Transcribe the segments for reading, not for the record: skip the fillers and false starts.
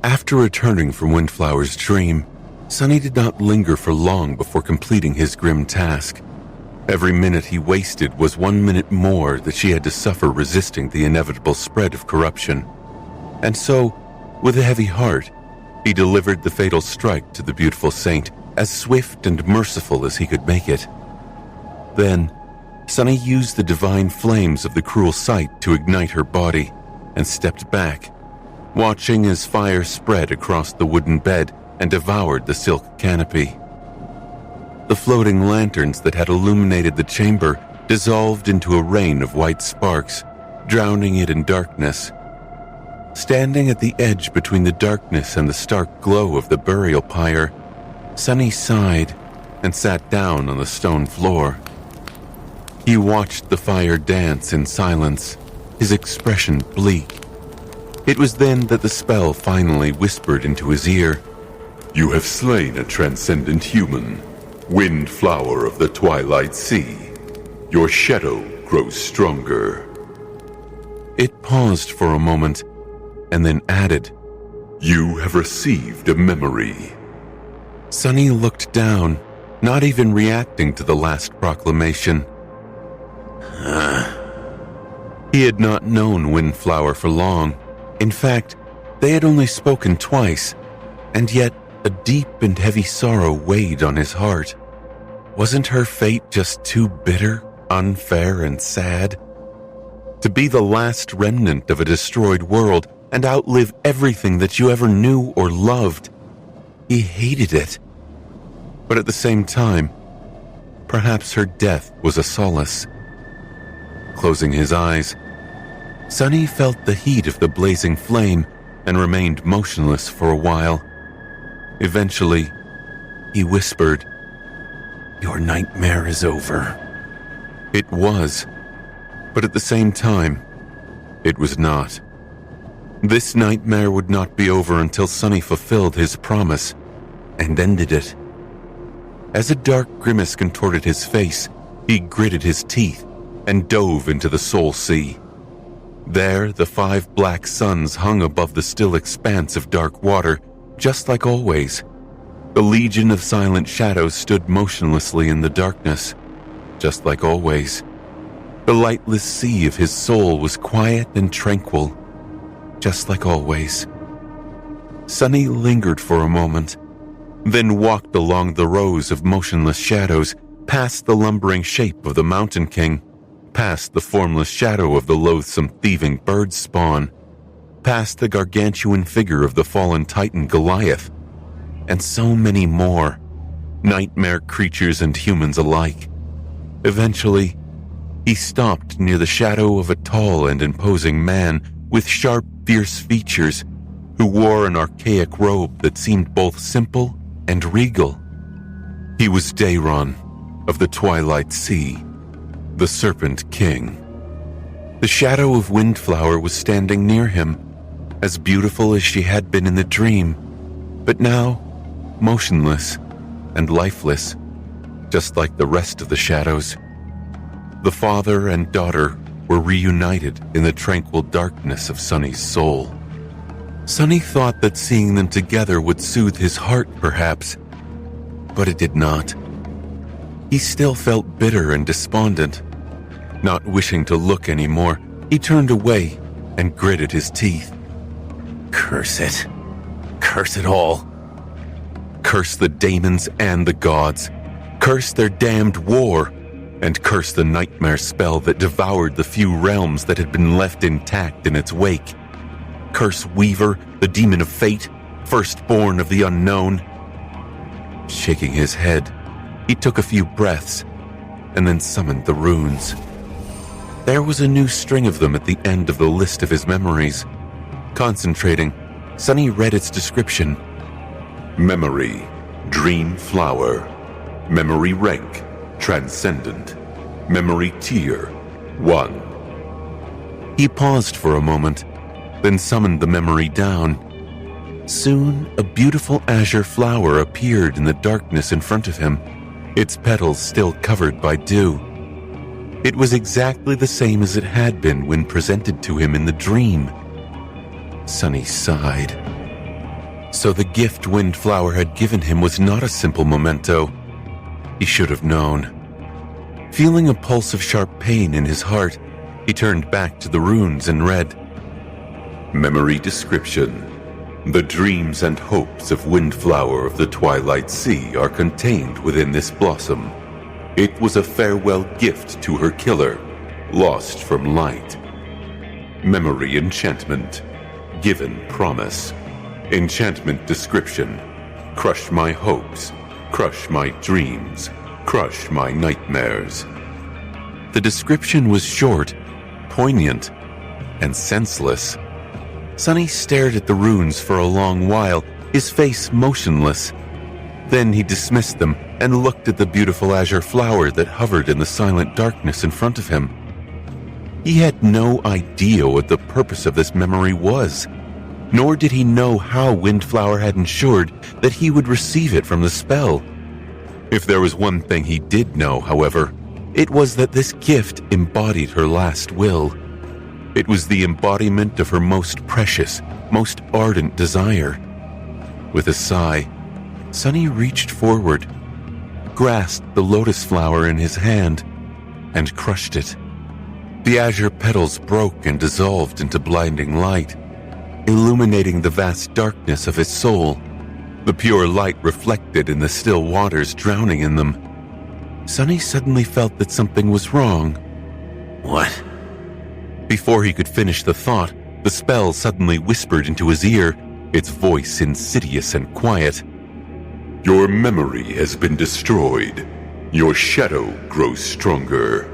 After returning from Windflower's dream, Sunny did not linger for long before completing his grim task. Every minute he wasted was 1 minute more that she had to suffer resisting the inevitable spread of corruption. And so, with a heavy heart, he delivered the fatal strike to the beautiful saint, as swift and merciful as he could make it. Then, Sunny used the divine flames of the cruel sight to ignite her body, and stepped back, watching as fire spread across the wooden bed and devoured the silk canopy. The floating lanterns that had illuminated the chamber dissolved into a rain of white sparks, drowning it in darkness. Standing at the edge between the darkness and the stark glow of the burial pyre, Sunny sighed and sat down on the stone floor. He watched the fire dance in silence, his expression bleak. It was then that the spell finally whispered into his ear. You have slain a transcendent human, Windflower of the Twilight Sea. Your shadow grows stronger. It paused for a moment, and then added, You have received a memory. Sunny looked down, not even reacting to the last proclamation. He had not known Windflower for long. In fact, they had only spoken twice, and yet a deep and heavy sorrow weighed on his heart. Wasn't her fate just too bitter, unfair, and sad? To be the last remnant of a destroyed world and outlive everything that you ever knew or loved. He hated it. But at the same time, perhaps her death was a solace. Closing his eyes, Sunny felt the heat of the blazing flame and remained motionless for a while. Eventually, he whispered, Your nightmare is over. It was, but at the same time, it was not. This nightmare would not be over until Sunny fulfilled his promise and ended it. As a dark grimace contorted his face, he gritted his teeth and dove into the soul sea. There, the 5 black suns hung above the still expanse of dark water, just like always. The legion of silent shadows stood motionlessly in the darkness, just like always. The lightless sea of his soul was quiet and tranquil, just like always. Sunny lingered for a moment, then walked along the rows of motionless shadows, past the lumbering shape of the Mountain King, past the formless shadow of the loathsome thieving bird spawn, past the gargantuan figure of the fallen titan Goliath, and so many more, nightmare creatures and humans alike. Eventually, he stopped near the shadow of a tall and imposing man with sharp, fierce features who wore an archaic robe that seemed both simple and regal. He was Dayron of the Twilight Sea, the Serpent King. The shadow of Windflower was standing near him, as beautiful as she had been in the dream, but now motionless and lifeless, just like the rest of the shadows. The father and daughter were reunited in the tranquil darkness of Sunny's soul. Sunny thought that seeing them together would soothe his heart, perhaps, but it did not. He still felt bitter and despondent. Not wishing to look anymore, he turned away and gritted his teeth. Curse it. Curse it all. Curse the daemons and the gods. Curse their damned war. And curse the nightmare spell that devoured the few realms that had been left intact in its wake. Curse Weaver, the demon of fate, firstborn of the unknown. Shaking his head, he took a few breaths and then summoned the runes. There was a new string of them at the end of the list of his memories. Concentrating, Sunny read its description. Memory, Dream Flower. Memory rank, Transcendent. Memory tier, 1. He paused for a moment, then summoned the memory down. Soon, a beautiful azure flower appeared in the darkness in front of him, its petals still covered by dew. It was exactly the same as it had been when presented to him in the dream. Sunny sighed. So the gift Windflower had given him was not a simple memento. He should have known. Feeling a pulse of sharp pain in his heart, he turned back to the runes and read, Memory description. The dreams and hopes of Windflower of the Twilight Sea are contained within this blossom. It was a farewell gift to her killer, lost from light. Memory enchantment. Given promise. Enchantment description. Crush my hopes. Crush my dreams. Crush my nightmares. The description was short, poignant, and senseless. Sunny stared at the runes for a long while, his face motionless. Then he dismissed them and looked at the beautiful azure flower that hovered in the silent darkness in front of him. He had no idea what the purpose of this memory was, nor did he know how Windflower had ensured that he would receive it from the spell. If there was one thing he did know, however, it was that this gift embodied her last will. It was the embodiment of her most precious, most ardent desire. With a sigh, Sunny reached forward, grasped the lotus flower in his hand, and crushed it. The azure petals broke and dissolved into blinding light, illuminating the vast darkness of his soul. The pure light reflected in the still waters, drowning in them. Sunny suddenly felt that something was wrong. What? Before he could finish the thought, the spell suddenly whispered into his ear, its voice insidious and quiet. Your memory has been destroyed. Your shadow grows stronger.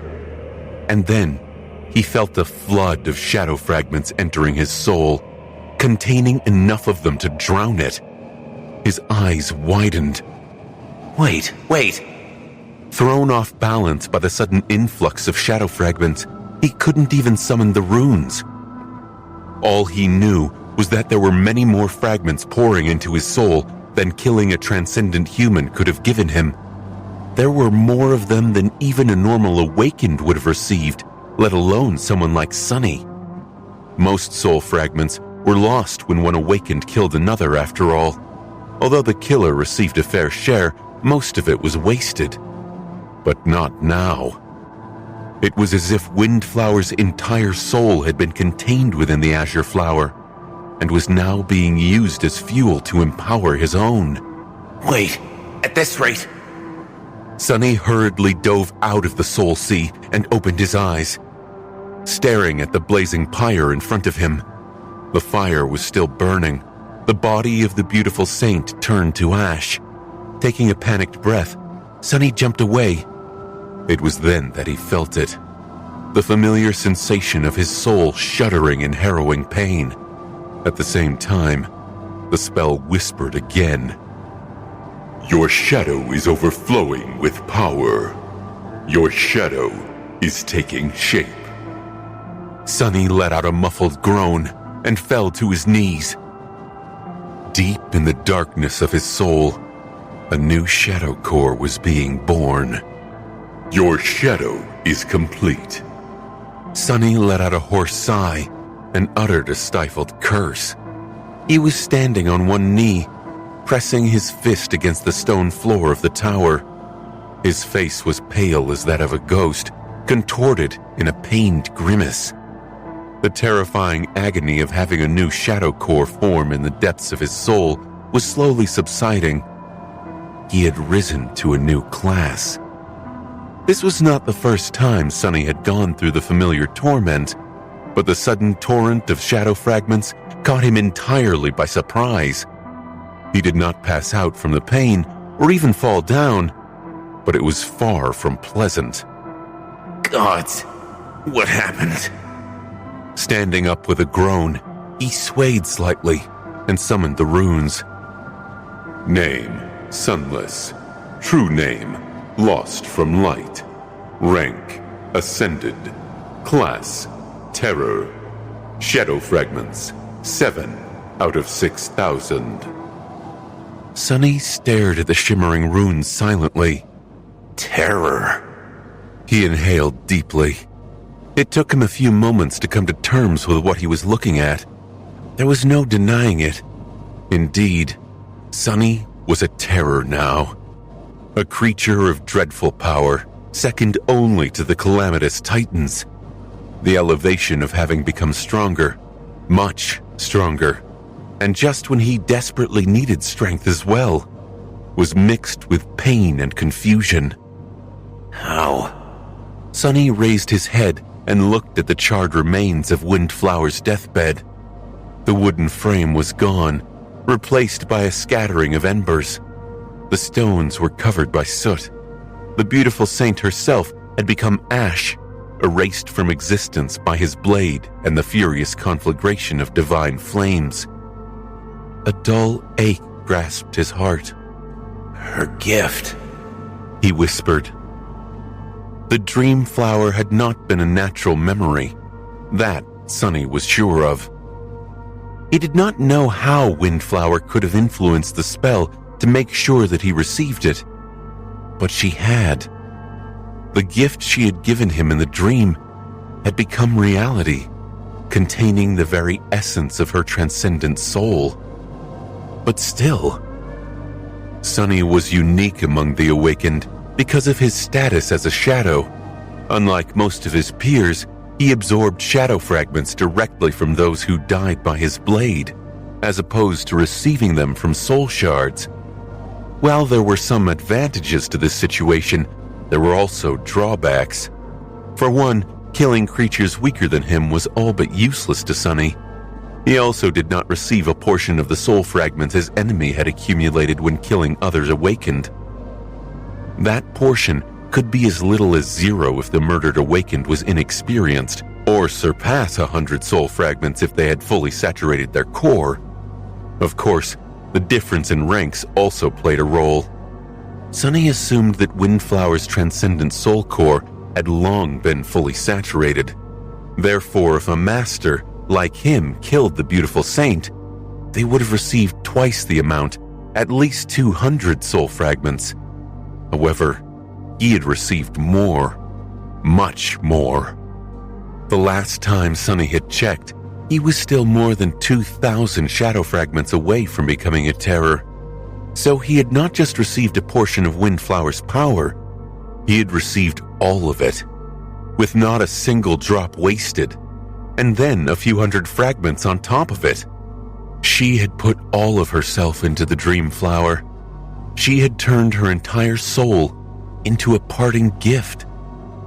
And then he felt a flood of shadow fragments entering his soul, containing enough of them to drown it. His eyes widened. Wait. Thrown off balance by the sudden influx of shadow fragments, he couldn't even summon the runes. All he knew was that there were many more fragments pouring into his soul than killing a transcendent human could have given him. There were more of them than even a normal awakened would have received, let alone someone like Sunny. Most soul fragments were lost when one awakened killed another, after all. Although the killer received a fair share, most of it was wasted. But not now. It was as if Windflower's entire soul had been contained within the azure flower, and was now being used as fuel to empower his own. Wait, at this rate... Sunny hurriedly dove out of the soul sea and opened his eyes, staring at the blazing pyre in front of him. The fire was still burning. The body of the beautiful saint turned to ash. Taking a panicked breath, Sunny jumped away. It was then that he felt it. The familiar sensation of his soul shuddering in harrowing pain. At the same time, the spell whispered again. Your shadow is overflowing with power. Your shadow is taking shape. Sunny let out a muffled groan and fell to his knees. Deep in the darkness of his soul, a new shadow core was being born. Your shadow is complete. Sunny let out a hoarse sigh and uttered a stifled curse. He was standing on one knee, pressing his fist against the stone floor of the tower. His face was pale as that of a ghost, contorted in a pained grimace. The terrifying agony of having a new shadow core form in the depths of his soul was slowly subsiding. He had risen to a new class. This was not the first time Sunny had gone through the familiar torment, but the sudden torrent of shadow fragments caught him entirely by surprise. He did not pass out from the pain or even fall down, but it was far from pleasant. Gods, what happened? Standing up with a groan, he swayed slightly and summoned the runes. Name, Sunless. True name, Lost from Light. Rank, Ascended. Class, Terror. Shadow fragments, 7 out of 6,000. Sunny stared at the shimmering runes silently. Terror. He inhaled deeply. It took him a few moments to come to terms with what he was looking at. There was no denying it. Indeed, Sunny was a terror now. A creature of dreadful power, second only to the calamitous Titans. The elevation of having become stronger, much stronger, and just when he desperately needed strength as well, was mixed with pain and confusion. How? Sunny raised his head and looked at the charred remains of Windflower's deathbed. The wooden frame was gone, replaced by a scattering of embers. The stones were covered by soot. The beautiful saint herself had become ash, erased from existence by his blade and the furious conflagration of divine flames. A dull ache grasped his heart. Her gift, he whispered. The dream flower had not been a natural memory. That Sunny was sure of. He did not know how Windflower could have influenced the spell to make sure that he received it, but she had. The gift she had given him in the dream had become reality, containing the very essence of her transcendent soul. But still, Sunny was unique among the awakened because of his status as a shadow. Unlike most of his peers, he absorbed shadow fragments directly from those who died by his blade, as opposed to receiving them from soul shards. While there were some advantages to this situation, there were also drawbacks. For one, killing creatures weaker than him was all but useless to Sunny. He also did not receive a portion of the soul fragments his enemy had accumulated when killing others awakened. That portion could be as little as 0 if the murdered awakened was inexperienced, or surpass 100 soul fragments if they had fully saturated their core. Of course, the difference in ranks also played a role. Sunny assumed that Windflower's transcendent soul core had long been fully saturated. Therefore, if a master, like him, killed the beautiful saint, they would have received twice the amount, at least 200 soul fragments. However, he had received more, much more. The last time Sunny had checked, he was still more than 2,000 shadow fragments away from becoming a terror. So he had not just received a portion of Windflower's power, he had received all of it, with not a single drop wasted, and then a few hundred fragments on top of it. She had put all of herself into the dream flower. She had turned her entire soul into a parting gift,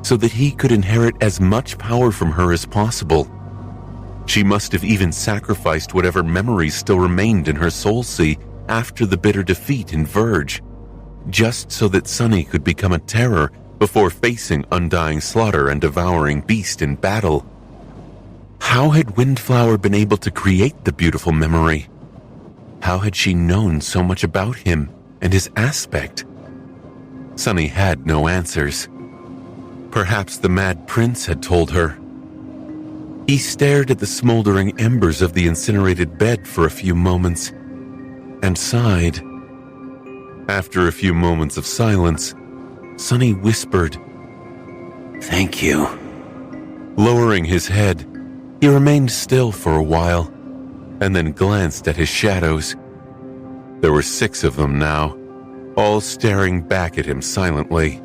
so that he could inherit as much power from her as possible. She must have even sacrificed whatever memories still remained in her soul sea after the bitter defeat in Verge, just so that Sunny could become a terror before facing undying slaughter and devouring beast in battle. How had Windflower been able to create the beautiful memory? How had she known so much about him and his aspect? Sunny had no answers. Perhaps the Mad Prince had told her. He stared at the smoldering embers of the incinerated bed for a few moments and sighed. After a few moments of silence, Sunny whispered, "Thank you." Lowering his head, he remained still for a while and then glanced at his shadows. There were 6 of them now, all staring back at him silently.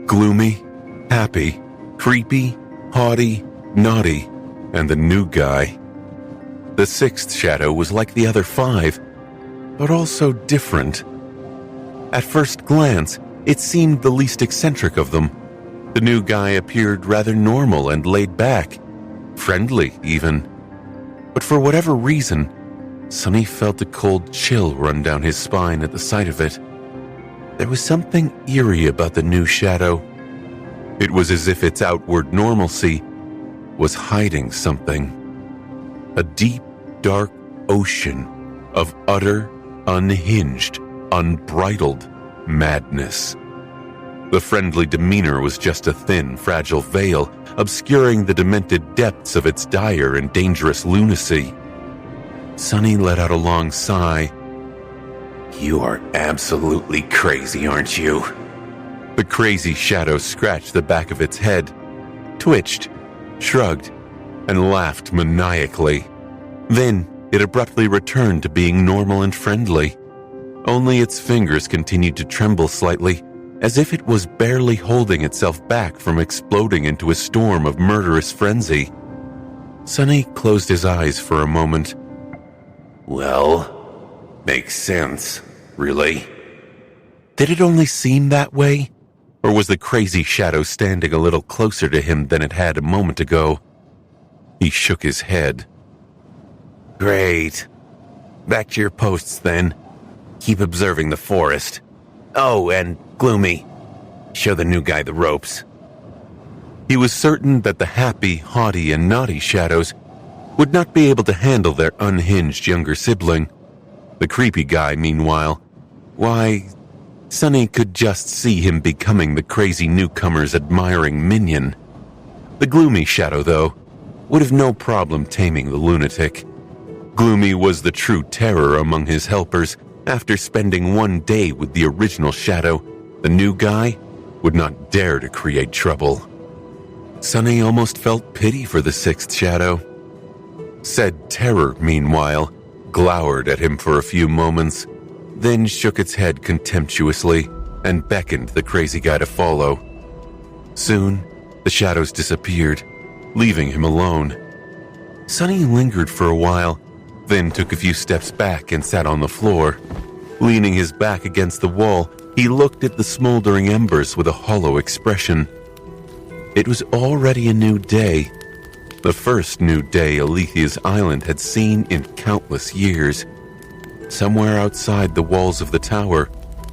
Gloomy, happy, creepy, haughty, naughty, and the new guy. The 6th shadow was like the other 5, but also different. At first glance, it seemed the least eccentric of them. The new guy appeared rather normal and laid back, friendly even. But for whatever reason, Sunny felt a cold chill run down his spine at the sight of it. There was something eerie about the new shadow. It was as if its outward normalcy was hiding something. A deep, dark ocean of utter, unhinged, unbridled madness. The friendly demeanor was just a thin, fragile veil, obscuring the demented depths of its dire and dangerous lunacy. Sunny let out a long sigh. "You are absolutely crazy, aren't you?" The crazy shadow scratched the back of its head, twitched, shrugged, and laughed maniacally. Then it abruptly returned to being normal and friendly. Only its fingers continued to tremble slightly, as if it was barely holding itself back from exploding into a storm of murderous frenzy. Sonny closed his eyes for a moment. Well, makes sense, really. Did it only seem that way? Or was the crazy shadow standing a little closer to him than it had a moment ago? He shook his head. Great. Back to your posts, then. Keep observing the forest. Oh, and Gloomy, show the new guy the ropes. He was certain that the happy, haughty, and naughty shadows would not be able to handle their unhinged younger sibling. The creepy guy, meanwhile, why, Sonny could just see him becoming the crazy newcomer's admiring minion. The Gloomy shadow, though, would have no problem taming the lunatic. Gloomy was the true terror among his helpers. After spending one day with the original shadow, the new guy would not dare to create trouble. Sonny almost felt pity for the sixth shadow. Said terror, meanwhile, glowered at him for a few moments, then shook its head contemptuously and beckoned the crazy guy to follow. Soon, the shadows disappeared, leaving him alone. Sonny lingered for a while, then took a few steps back and sat on the floor. Leaning his back against the wall, he looked at the smoldering embers with a hollow expression. It was already a new day, the first new day Alethia's island had seen in countless years. Somewhere outside the walls of the tower,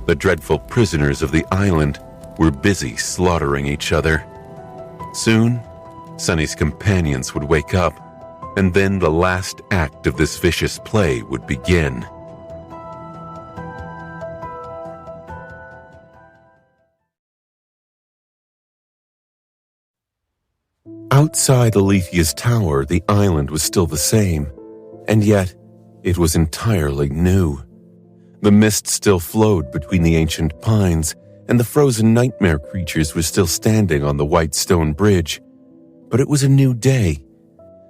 the dreadful prisoners of the island were busy slaughtering each other. Soon, Sonny's companions would wake up, and then the last act of this vicious play would begin. Outside Alethia's tower, the island was still the same, and yet it was entirely new. The mist still flowed between the ancient pines, and the frozen nightmare creatures were still standing on the white stone bridge. But it was a new day.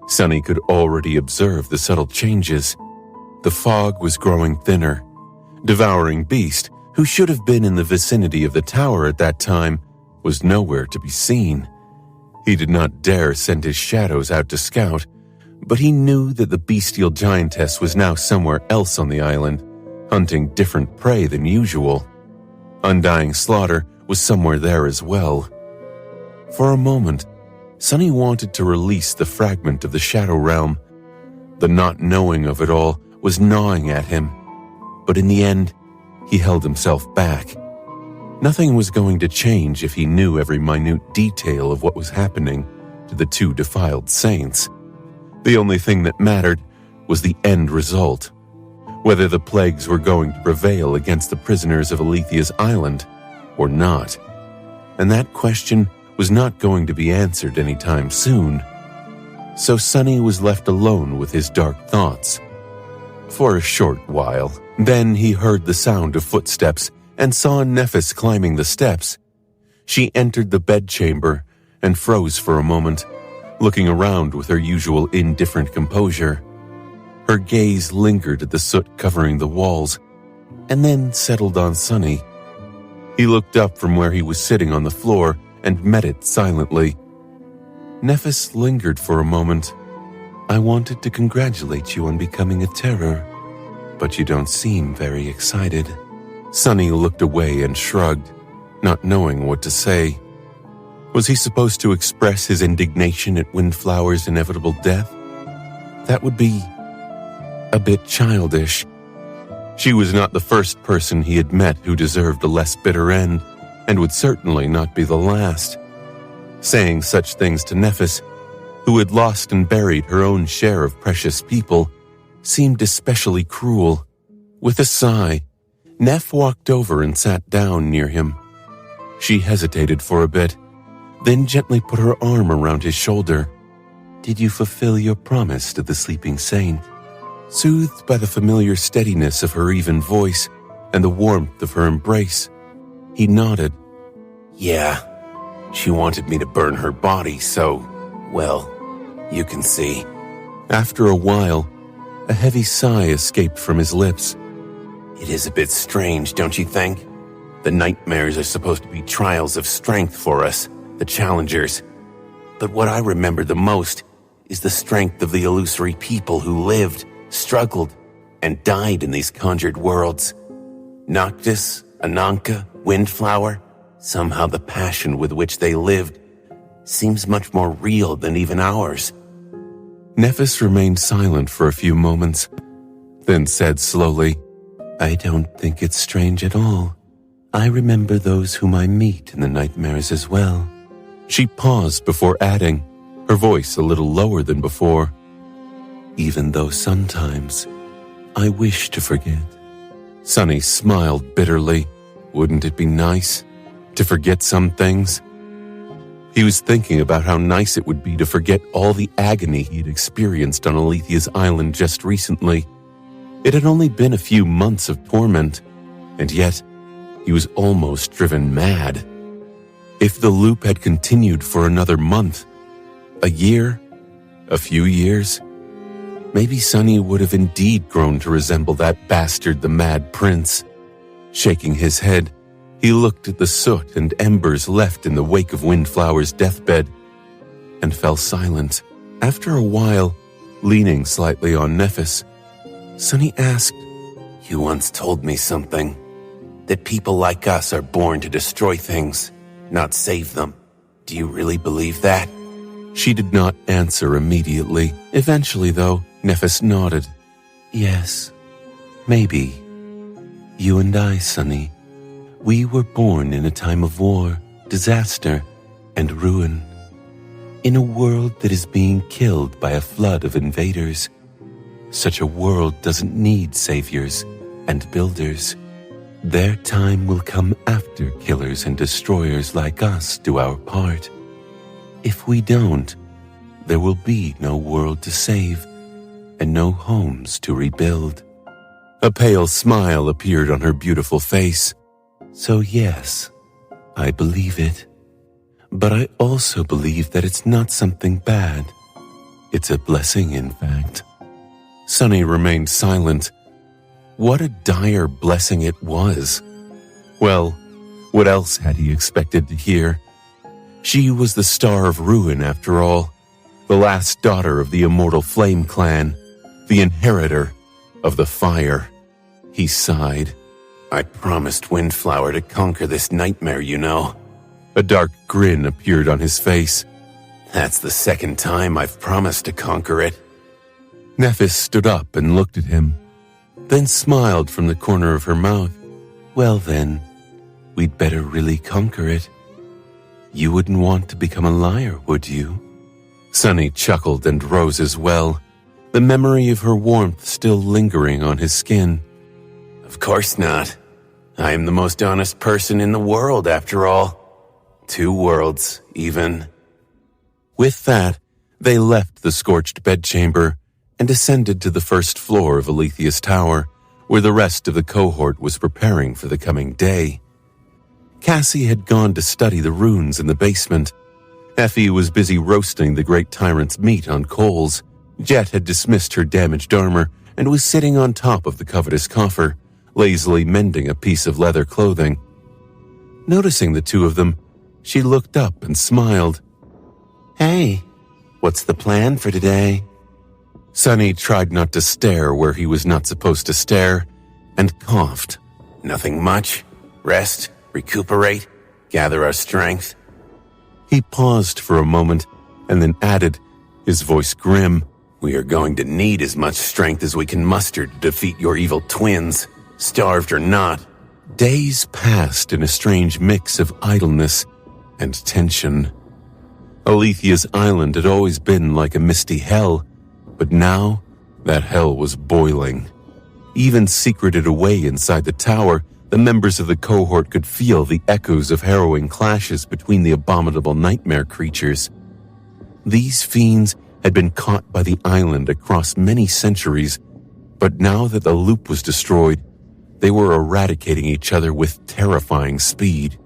Sonny could already observe the subtle changes. The fog was growing thinner. Devouring Beast, who should have been in the vicinity of the tower at that time, was nowhere to be seen. He did not dare send his shadows out to scout, but he knew that the bestial giantess was now somewhere else on the island, hunting different prey than usual. Undying Slaughter was somewhere there as well. For a moment, Sonny wanted to release the fragment of the Shadow Realm. The not knowing of it all was gnawing at him, but in the end, he held himself back. Nothing was going to change if he knew every minute detail of what was happening to the two defiled saints. The only thing that mattered was the end result, whether the plagues were going to prevail against the prisoners of Alethia's island or not. And that question was not going to be answered anytime soon. So Sonny was left alone with his dark thoughts. For a short while, then he heard the sound of footsteps and saw Nephis climbing the steps. She entered the bedchamber and froze for a moment, looking around with her usual indifferent composure. Her gaze lingered at the soot covering the walls, and then settled on Sonny. He looked up from where he was sitting on the floor and met it silently. Nephis lingered for a moment. I wanted to congratulate you on becoming a terror, but you don't seem very excited. Sonny looked away and shrugged, not knowing what to say. Was he supposed to express his indignation at Windflower's inevitable death? That would be a bit childish. She was not the first person he had met who deserved a less bitter end, and would certainly not be the last. Saying such things to Nephis, who had lost and buried her own share of precious people, seemed especially cruel. With a sigh, Neph walked over and sat down near him. She hesitated for a bit, then gently put her arm around his shoulder. Did you fulfill your promise to the sleeping saint? Soothed by the familiar steadiness of her even voice and the warmth of her embrace, he nodded. Yeah, she wanted me to burn her body, so, well, you can see. After a while, A heavy sigh escaped from his lips. It is a bit strange, don't you think? The nightmares are supposed to be trials of strength for us, the challengers. But what I remember the most is the strength of the illusory people who lived, struggled, and died in these conjured worlds. Noctis, Ananka, Windflower, somehow the passion with which they lived seems much more real than even ours. Nephis remained silent for a few moments, then said slowly, I don't think it's strange at all. I remember those whom I meet in the nightmares as well. She paused before adding, her voice a little lower than before, even though sometimes I wish to forget. Sunny smiled bitterly. Wouldn't it be nice to forget some things? He was thinking about how nice it would be to forget all the agony he had experienced on Alethea's island just recently. It had only been a few months of torment, and yet he was almost driven mad. If the loop had continued for another month, a year, a few years, maybe Sunny would have indeed grown to resemble that bastard, the Mad Prince. Shaking his head, he looked at the soot and embers left in the wake of Windflower's deathbed and fell silent. After a while, leaning slightly on Nephis, Sunny asked, You once told me something, that people like us are born to destroy things, not save them. Do you really believe that? She did not answer immediately. Eventually, though, Nephis nodded. Yes, maybe. You and I, Sunny, we were born in a time of war, disaster, and ruin. In a world that is being killed by a flood of invaders. Such a world doesn't need saviors and builders. Their time will come after killers and destroyers like us do our part. If we don't, there will be no world to save and no homes to rebuild. A pale smile appeared on her beautiful face. So yes, I believe it. But I also believe that it's not something bad. It's a blessing, in fact. Sunny remained silent. What a dire blessing it was. Well, what else had he expected to hear? She was the star of ruin, after all, the last daughter of the immortal Flame Clan, the inheritor of the fire. He sighed. I promised Windflower to conquer this nightmare, you know. A dark grin appeared on his face. That's the second time I've promised to conquer it. Nephis stood up and looked at him, then smiled from the corner of her mouth. Well then, we'd better really conquer it. You wouldn't want to become a liar, would you? Sunny chuckled and rose as well, the memory of her warmth still lingering on his skin. Of course not. I am the most honest person in the world, after all. 2 worlds, even. With that, they left the scorched bedchamber and descended to the first floor of Alethea's tower, where the rest of the cohort was preparing for the coming day. Cassie had gone to study the runes in the basement. Effie was busy roasting the great tyrant's meat on coals. Jet had dismissed her damaged armor and was sitting on top of the covetous coffer, lazily mending a piece of leather clothing. Noticing the two of them, she looked up and smiled. Hey, what's the plan for today? Sunny tried not to stare where he was not supposed to stare, and coughed. Nothing much. Rest, recuperate, gather our strength. He paused for a moment, and then added, his voice grim, We are going to need as much strength as we can muster to defeat your evil twins, starved or not. Days passed in a strange mix of idleness and tension. Alethea's island had always been like a misty hell, but now that hell was boiling. Even secreted away inside the tower, the members of the cohort could feel the echoes of harrowing clashes between the abominable nightmare creatures. These fiends had been caught by the island across many centuries, but now that the loop was destroyed, they were eradicating each other with terrifying speed.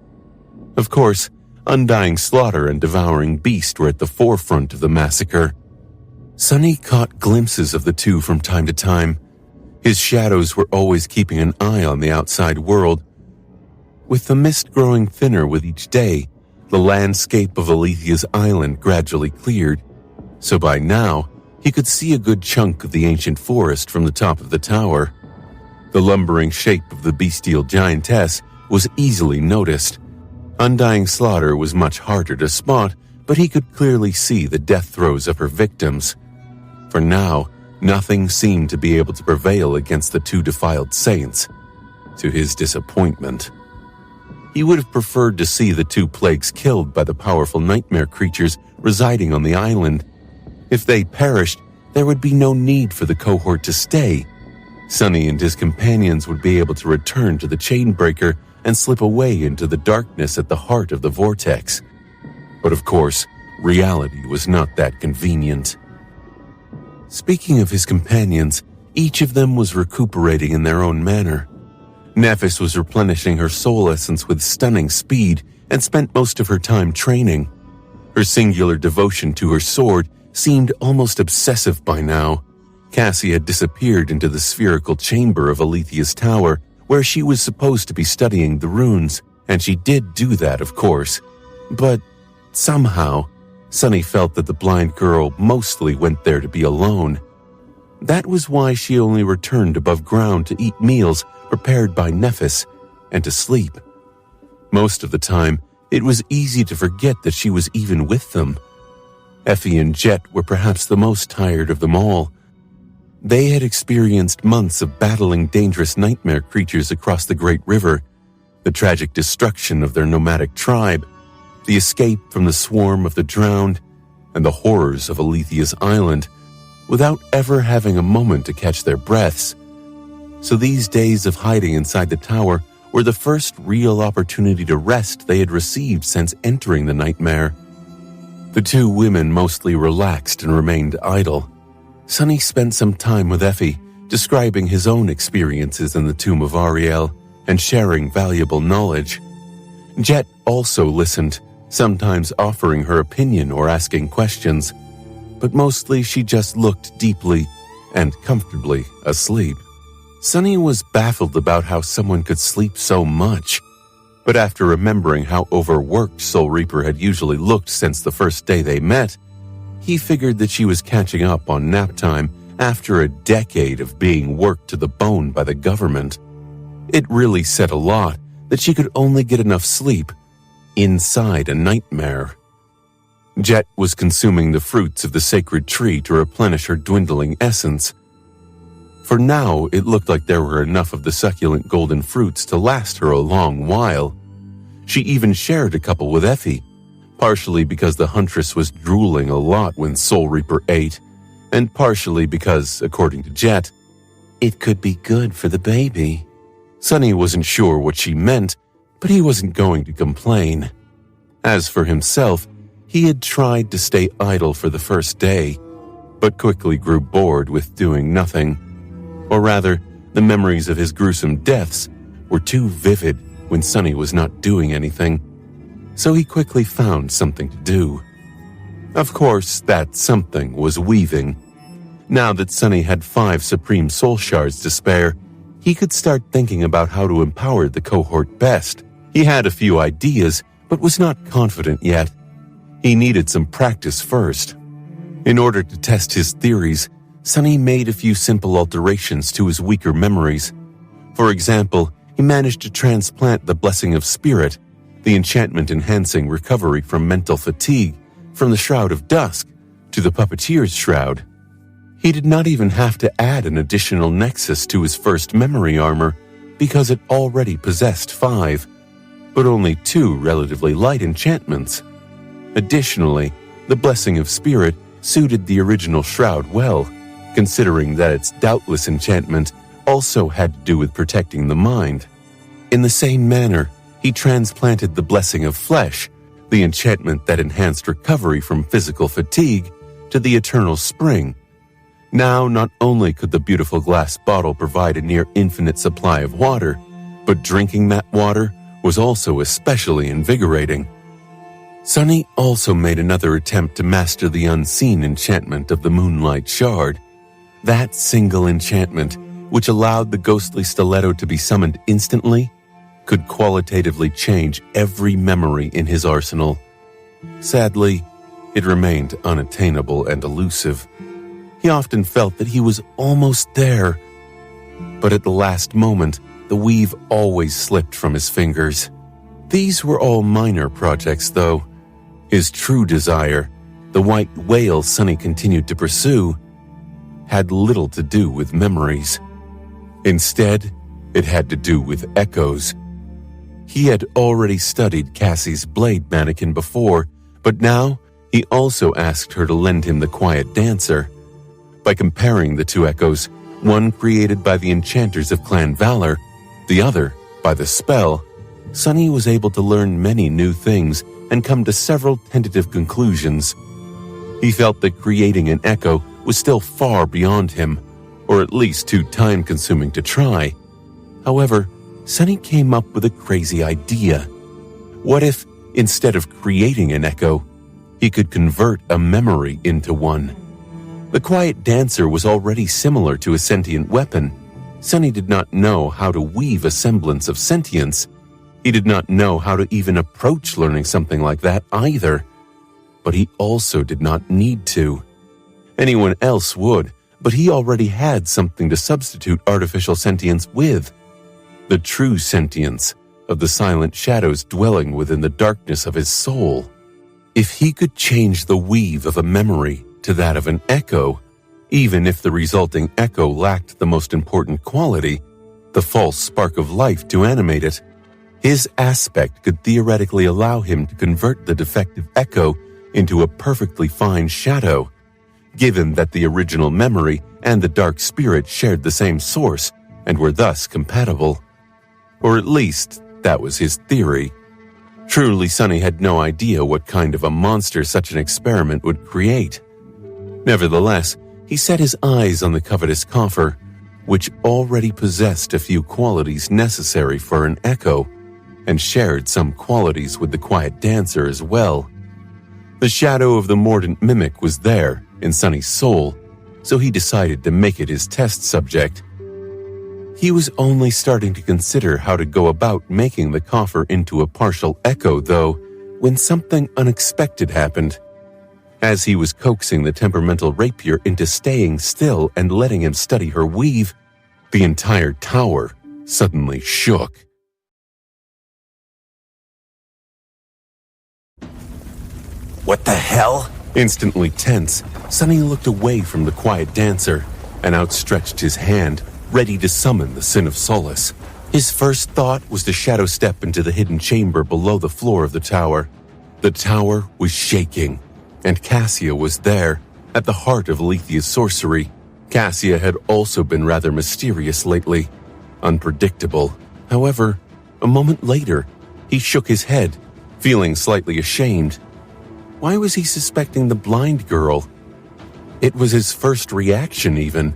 Of course, undying slaughter and devouring beast were at the forefront of the massacre. Sunny caught glimpses of the two from time to time. His shadows were always keeping an eye on the outside world. With the mist growing thinner with each day, the landscape of Alethia's island gradually cleared, so by now he could see a good chunk of the ancient forest from the top of the tower. The lumbering shape of the bestial giantess was easily noticed. Undying Slaughter was much harder to spot, but he could clearly see the death throes of her victims. For now, nothing seemed to be able to prevail against the two defiled saints. To his disappointment, he would have preferred to see the two plagues killed by the powerful nightmare creatures residing on the island. If they perished, there would be no need for the cohort to stay. Sunny and his companions would be able to return to the Chainbreaker and slip away into the darkness at the heart of the vortex. But of course, reality was not that convenient. Speaking of his companions, each of them was recuperating in their own manner. Nephis was replenishing her soul essence with stunning speed and spent most of her time training. Her singular devotion to her sword seemed almost obsessive by now. Cassie had disappeared into the spherical chamber of Alethia's tower, where she was supposed to be studying the runes, and she did do that, of course. But somehow, Sunny felt that the blind girl mostly went there to be alone. That was why she only returned above ground to eat meals prepared by Nephis and to sleep. Most of the time, it was easy to forget that she was even with them. Effie and Jet were perhaps the most tired of them all. They had experienced months of battling dangerous nightmare creatures across the Great River, the tragic destruction of their nomadic tribe, the escape from the swarm of the drowned, and the horrors of Alethia's island, without ever having a moment to catch their breaths. So these days of hiding inside the tower were the first real opportunity to rest they had received since entering the nightmare. The two women mostly relaxed and remained idle. Sunny spent some time with Effie, describing his own experiences in the tomb of Ariel and sharing valuable knowledge. Jet also listened, sometimes offering her opinion or asking questions, but mostly she just looked deeply and comfortably asleep. Sunny was baffled about how someone could sleep so much, but after remembering how overworked Soul Reaper had usually looked since the first day they met, he figured that she was catching up on nap time after a decade of being worked to the bone by the government. It really said a lot that she could only get enough sleep inside a nightmare. Jet was consuming the fruits of the sacred tree to replenish her dwindling essence. For now, it looked like there were enough of the succulent golden fruits to last her a long while. She even shared a couple with Effie, partially because the huntress was drooling a lot when Soul Reaper ate, and partially because, according to Jet, it could be good for the baby. Sunny wasn't sure what she meant, but he wasn't going to complain. As for himself, he had tried to stay idle for the first day, but quickly grew bored with doing nothing. Or rather, the memories of his gruesome deaths were too vivid when Sunny was not doing anything, so he quickly found something to do. Of course, that something was weaving. Now that Sunny had 5 Supreme Soul Shards to spare, he could start thinking about how to empower the cohort best. He had a few ideas, but was not confident yet. He needed some practice first. In order to test his theories, Sunny made a few simple alterations to his weaker memories. For example, he managed to transplant the Blessing of Spirit, the enchantment enhancing recovery from mental fatigue, from the Shroud of Dusk to the Puppeteer's Shroud. He did not even have to add an additional nexus to his first memory armor, because it already possessed 5, but only 2 relatively light enchantments. Additionally, the Blessing of Spirit suited the original Shroud well, considering that its doubtless enchantment also had to do with protecting the mind. In the same manner, he transplanted the Blessing of Flesh, the enchantment that enhanced recovery from physical fatigue, to the Eternal Spring. Now, not only could the beautiful glass bottle provide a near infinite supply of water, but drinking that water was also especially invigorating. Sunny also made another attempt to master the unseen enchantment of the Moonlight Shard. That single enchantment, which allowed the ghostly stiletto to be summoned instantly, could qualitatively change every memory in his arsenal. Sadly, it remained unattainable and elusive. He often felt that he was almost there, but at the last moment, the weave always slipped from his fingers. These were all minor projects, though. His true desire, the white whale Sunny continued to pursue, had little to do with memories. Instead, it had to do with echoes. He had already studied Cassie's blade mannequin before, but now he also asked her to lend him the Quiet Dancer. By comparing the two echoes, one created by the enchanters of Clan Valor, the other by the spell, Sunny was able to learn many new things and come to several tentative conclusions. He felt that creating an echo was still far beyond him, or at least too time-consuming to try. However, Sunny came up with a crazy idea. What if, instead of creating an echo, he could convert a memory into one? The Quiet Dancer was already similar to a sentient weapon. Sunny did not know how to weave a semblance of sentience. He did not know how to even approach learning something like that either. But he also did not need to. Anyone else would, but he already had something to substitute artificial sentience with. The true sentience of the silent shadows dwelling within the darkness of his soul. If he could change the weave of a memory to that of an echo, even if the resulting echo lacked the most important quality, the false spark of life to animate it, his aspect could theoretically allow him to convert the defective echo into a perfectly fine shadow, given that the original memory and the dark spirit shared the same source and were thus compatible. Or at least, that was his theory. Truly, Sunny had no idea what kind of a monster such an experiment would create. Nevertheless, he set his eyes on the covetous coffer, which already possessed a few qualities necessary for an echo, and shared some qualities with the Quiet Dancer as well. The shadow of the mordant mimic was there in Sunny's soul, so he decided to make it his test subject. He was only starting to consider how to go about making the coffer into a partial echo, though, when something unexpected happened. As he was coaxing the temperamental rapier into staying still and letting him study her weave, the entire tower suddenly shook. What the hell? Instantly tense, Sunny looked away from the Quiet Dancer and outstretched his hand, ready to summon the Sin of Solace. His first thought was to shadow step into the hidden chamber below the floor of the tower. The tower was shaking, and Cassia was there, at the heart of Alethea's sorcery. Cassia had also been rather mysterious lately, unpredictable. However, a moment later, he shook his head, feeling slightly ashamed. Why was he suspecting the blind girl? It was his first reaction, even.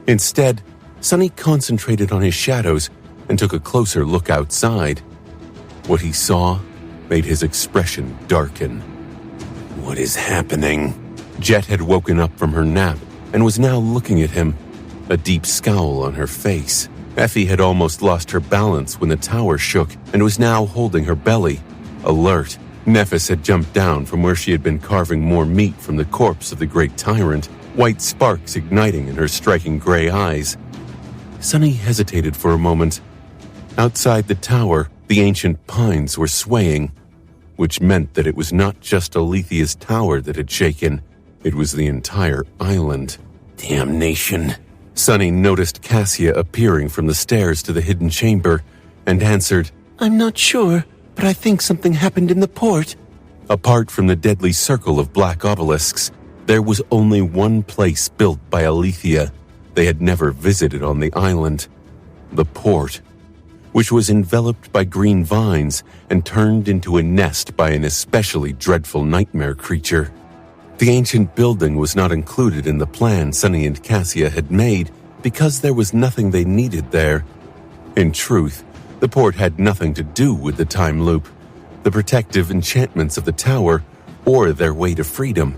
Instead, Sunny concentrated on his shadows and took a closer look outside. What he saw made his expression darken. What is happening? Jet had woken up from her nap and was now looking at him, a deep scowl on her face. Effie had almost lost her balance when the tower shook and was now holding her belly, alert. Nephis had jumped down from where she had been carving more meat from the corpse of the great tyrant, white sparks igniting in her striking gray eyes. Sunny hesitated for a moment. Outside the tower, the ancient pines were swaying, which meant that it was not just Alethea's tower that had shaken, it was the entire island. Damnation. Sunny noticed Cassia appearing from the stairs to the hidden chamber and answered, "I'm not sure, but I think something happened in the port." Apart from the deadly circle of black obelisks, there was only one place built by Alethea they had never visited on the island: the port, which was enveloped by green vines and turned into a nest by an especially dreadful nightmare creature. The ancient building was not included in the plan Sunny and Cassia had made because there was nothing they needed there. In truth, the port had nothing to do with the time loop. the protective enchantments of the tower, or their way to freedom.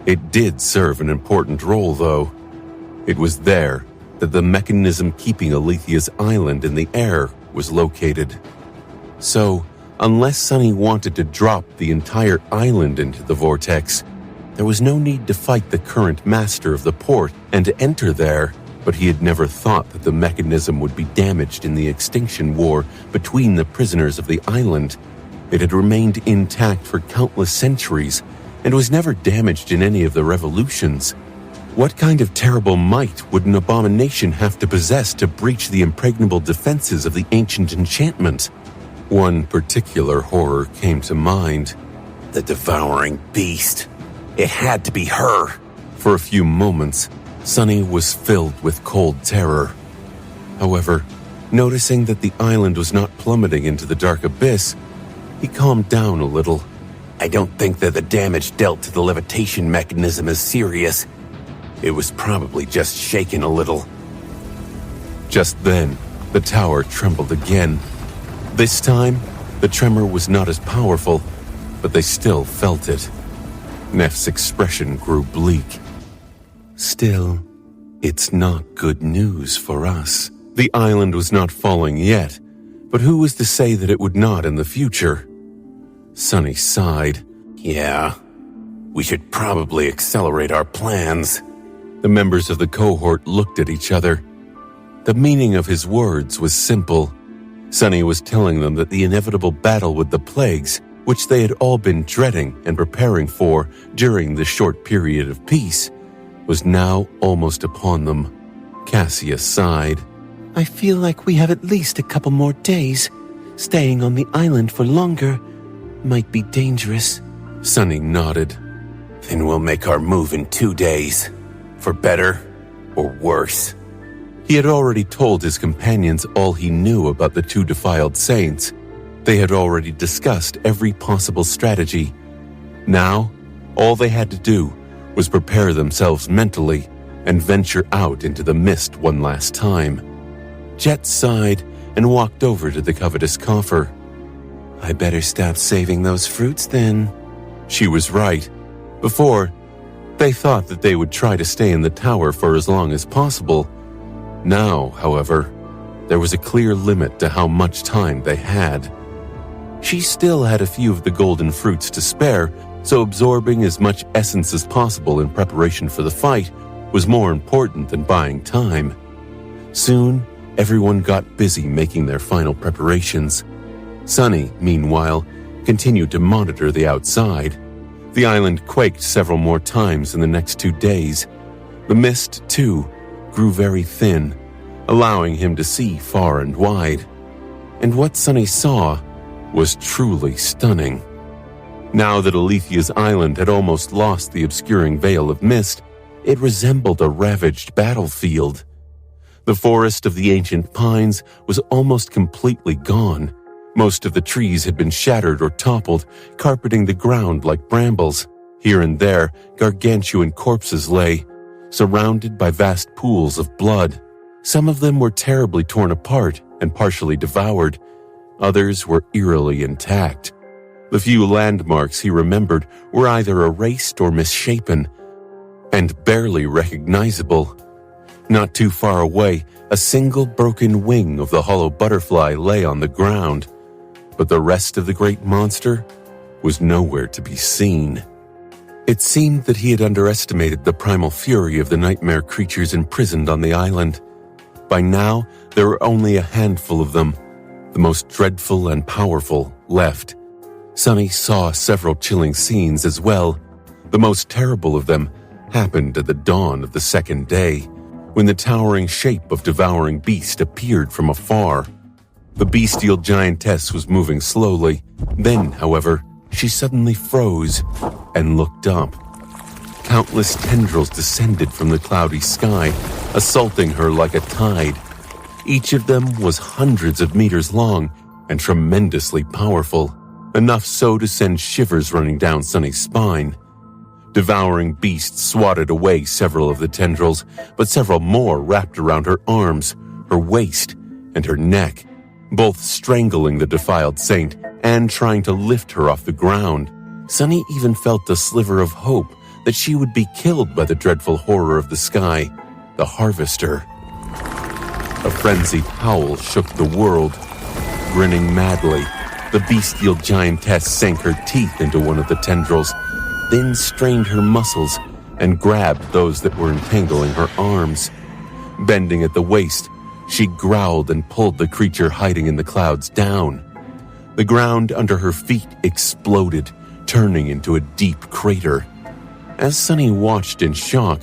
It did serve an important role, though. It was there that the mechanism keeping Alethia's island in the air was located. So, unless Sunny wanted to drop the entire island into the vortex, there was no need to fight the current master of the port and to enter there, but he had never thought that the mechanism would be damaged in the extinction war between the prisoners of the island. It had remained intact for countless centuries and was never damaged in any of the revolutions. What kind of terrible might would an abomination have to possess to breach the impregnable defenses of the ancient enchantment? One particular horror came to mind. The devouring beast. It had to be her. For a few moments, Sunny was filled with cold terror. However, noticing that the island was not plummeting into the dark abyss, he calmed down a little. I don't think that the damage dealt to the levitation mechanism is serious. It was probably just shaken a little. Just then, the tower trembled again. This time, the tremor was not as powerful, but they still felt it. Neff's expression grew bleak. Still, it's not good news for us. The island was not falling yet, but who was to say that it would not in the future? Sunny sighed. Yeah, we should probably accelerate our plans. The members of the cohort looked at each other. The meaning of his words was simple. Sunny was telling them that the inevitable battle with the plagues, which they had all been dreading and preparing for during the short period of peace, was now almost upon them. Cassia sighed. I feel like we have at least a couple more days. Staying on the island for longer might be dangerous. Sunny nodded. Then we'll make our move in 2 days. For better or worse. He had already told his companions all he knew about the two defiled saints. They had already discussed every possible strategy. Now, all they had to do was prepare themselves mentally and venture out into the mist one last time. Jet sighed and walked over to the covetous coffer. I better stop saving those fruits then. She was right. Before, they thought that they would try to stay in the tower for as long as possible. Now, however, there was a clear limit to how much time they had. She still had a few of the golden fruits to spare, so absorbing as much essence as possible in preparation for the fight was more important than buying time. Soon, everyone got busy making their final preparations. Sunny, meanwhile, continued to monitor the outside. The island quaked several more times in the next 2 days. The mist, too, grew very thin, allowing him to see far and wide. And what Sunny saw was truly stunning. Now that Alethia's island had almost lost the obscuring veil of mist, it resembled a ravaged battlefield. The forest of the ancient pines was almost completely gone. Most of the trees had been shattered or toppled, carpeting the ground like brambles. Here and there, gargantuan corpses lay, surrounded by vast pools of blood. Some of them were terribly torn apart and partially devoured. Others were eerily intact. The few landmarks he remembered were either erased or misshapen, and barely recognizable. Not too far away, a single broken wing of the hollow butterfly lay on the ground, but the rest of the great monster was nowhere to be seen. It seemed that he had underestimated the primal fury of the nightmare creatures imprisoned on the island. By now, there were only a handful of them, the most dreadful and powerful, left. Sunny saw several chilling scenes as well. The most terrible of them happened at the dawn of the second day, when the towering shape of devouring beast appeared from afar. The bestial giantess was moving slowly. Then, however, she suddenly froze and looked up. Countless tendrils descended from the cloudy sky, assaulting her like a tide. Each of them was hundreds of meters long and tremendously powerful, enough so to send shivers running down Sunny's spine. Devouring beasts swatted away several of the tendrils, but several more wrapped around her arms, her waist, and her neck, both strangling the defiled saint and trying to lift her off the ground. Sunny even felt a sliver of hope that she would be killed by the dreadful horror of the sky, the Harvester. A frenzied howl shook the world. Grinning madly, the bestial giantess sank her teeth into one of the tendrils, then strained her muscles and grabbed those that were entangling her arms. Bending at the waist, she growled and pulled the creature hiding in the clouds down. The ground under her feet exploded, turning into a deep crater. As Sunny watched in shock,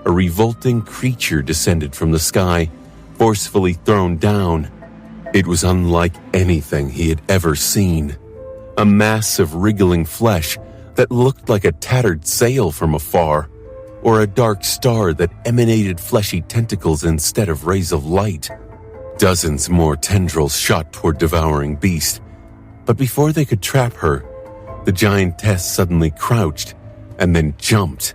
a revolting creature descended from the sky, forcefully thrown down. It was unlike anything he had ever seen. A mass of wriggling flesh that looked like a tattered sail from afar, or a dark star that emanated fleshy tentacles instead of rays of light. Dozens more tendrils shot toward devouring beast, but before they could trap her, the giantess suddenly crouched and then jumped.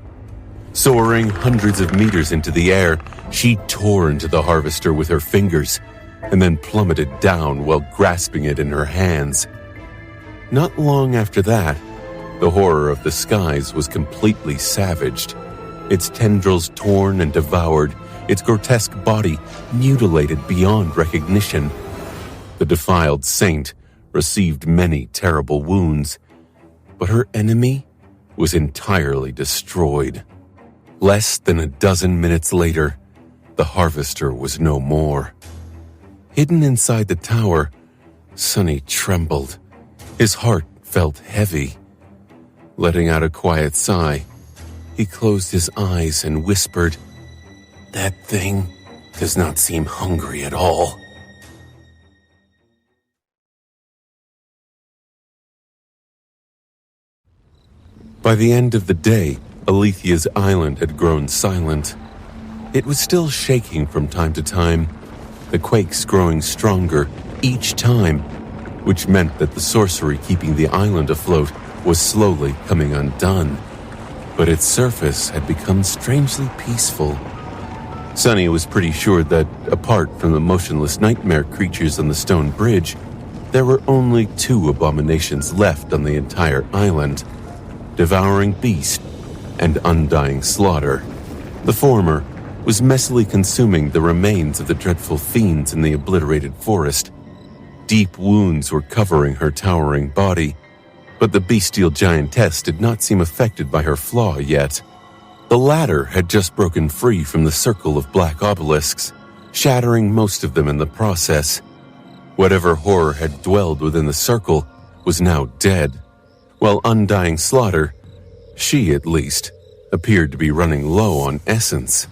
Soaring hundreds of meters into the air, she tore into the Harvester with her fingers and then plummeted down while grasping it in her hands. Not long after that, the horror of the skies was completely savaged. Its tendrils torn and devoured, its grotesque body mutilated beyond recognition. The defiled saint received many terrible wounds, but her enemy was entirely destroyed. Less than a dozen minutes later, the Harvester was no more. Hidden inside the tower, Sunny trembled. His heart felt heavy. Letting out a quiet sigh, he closed his eyes and whispered, "That thing does not seem hungry at all." By the end of the day, Alethea's island had grown silent. It was still shaking from time to time, the quakes growing stronger each time, which meant that the sorcery keeping the island afloat was slowly coming undone. But its surface had become strangely peaceful. Sunny was pretty sure that, apart from the motionless nightmare creatures on the stone bridge, there were only 2 abominations left on the entire island: Devouring Beast and Undying Slaughter. The former was messily consuming the remains of the dreadful fiends in the obliterated forest. Deep wounds were covering her towering body, but the bestial giantess did not seem affected by her flaw yet. The latter had just broken free from the circle of black obelisks, shattering most of them in the process. Whatever horror had dwelled within the circle was now dead, while Undying Slaughter, she at least, appeared to be running low on essence.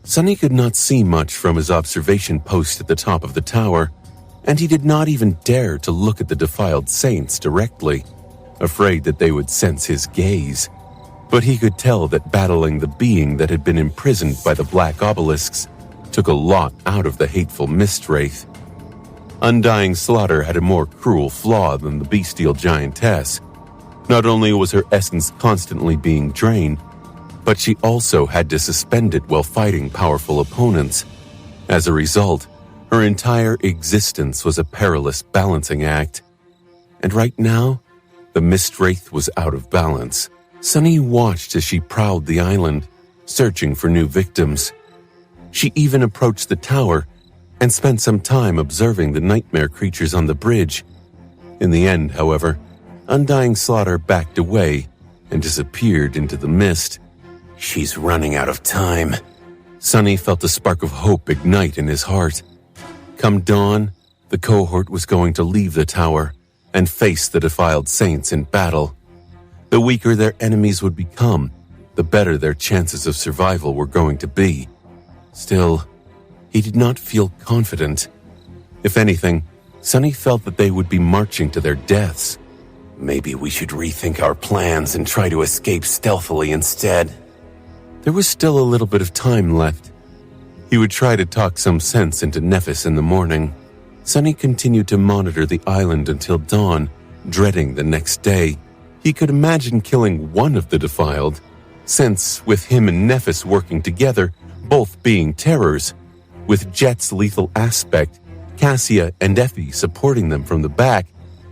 Sunny could not see much from his observation post at the top of the tower, and he did not even dare to look at the defiled saints directly, afraid that they would sense his gaze. But he could tell that battling the being that had been imprisoned by the black obelisks took a lot out of the hateful mist wraith. Undying Slaughter had a more cruel flaw than the bestial giantess. Not only was her essence constantly being drained, but she also had to suspend it while fighting powerful opponents. As a result, her entire existence was a perilous balancing act. And right now, the mist wraith was out of balance. Sunny watched as she prowled the island, searching for new victims. She even approached the tower and spent some time observing the nightmare creatures on the bridge. In the end, however, Undying Slaughter backed away and disappeared into the mist. She's running out of time. Sunny felt a spark of hope ignite in his heart. Come dawn, the cohort was going to leave the tower and face the defiled saints in battle. The weaker their enemies would become, the better their chances of survival were going to be. Still, he did not feel confident. If anything, Sunny felt that they would be marching to their deaths. Maybe we should rethink our plans and try to escape stealthily instead. There was still a little bit of time left. He would try to talk some sense into Nephis in the morning. Sunny continued to monitor the island until dawn, dreading the next day. He could imagine killing one of the defiled, since with him and Nephis working together, both being terrors, with Jet's lethal aspect, Cassia and Effie supporting them from the back,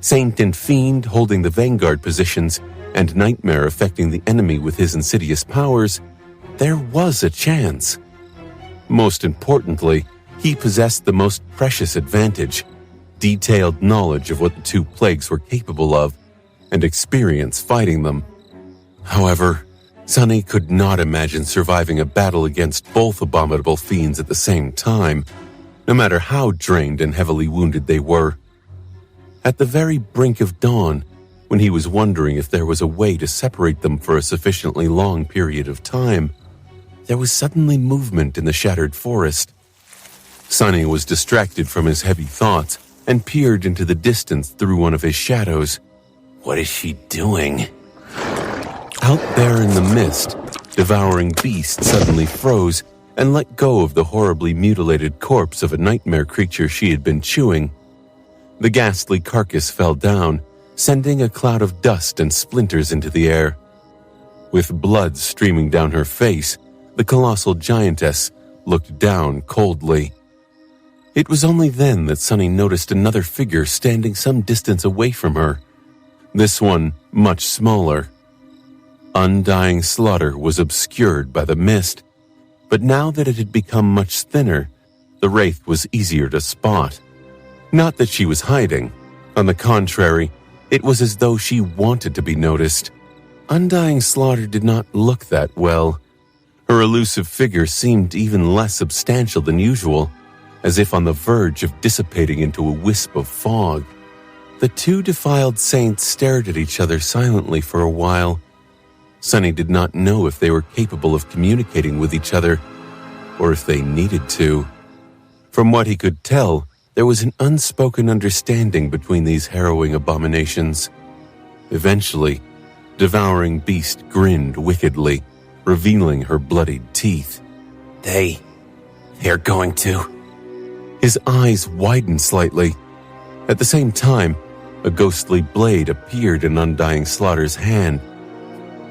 Saint and Fiend holding the vanguard positions, and Nightmare affecting the enemy with his insidious powers, there was a chance. Most importantly, he possessed the most precious advantage: detailed knowledge of what the two plagues were capable of, and experience fighting them. However, Sunny could not imagine surviving a battle against both abominable fiends at the same time, no matter how drained and heavily wounded they were. At the very brink of dawn, when he was wondering if there was a way to separate them for a sufficiently long period of time, there was suddenly movement in the shattered forest. Sunny was distracted from his heavy thoughts and peered into the distance through one of his shadows. What is she doing? Out there in the mist, Devouring Beast suddenly froze and let go of the horribly mutilated corpse of a nightmare creature she had been chewing. The ghastly carcass fell down, sending a cloud of dust and splinters into the air. With blood streaming down her face, the colossal giantess looked down coldly. It was only then that Sunny noticed another figure standing some distance away from her. This one much smaller. Undying Slaughter was obscured by the mist, but now that it had become much thinner, the wraith was easier to spot. Not that she was hiding. On the contrary, it was as though she wanted to be noticed. Undying Slaughter did not look that well. Her elusive figure seemed even less substantial than usual, as if on the verge of dissipating into a wisp of fog. The two defiled saints stared at each other silently for a while. Sunny did not know if they were capable of communicating with each other, or if they needed to. From what he could tell, there was an unspoken understanding between these harrowing abominations. Eventually, Devouring Beast grinned wickedly, revealing her bloodied teeth. They're going to... His eyes widened slightly. At the same time, a ghostly blade appeared in Undying Slaughter's hand,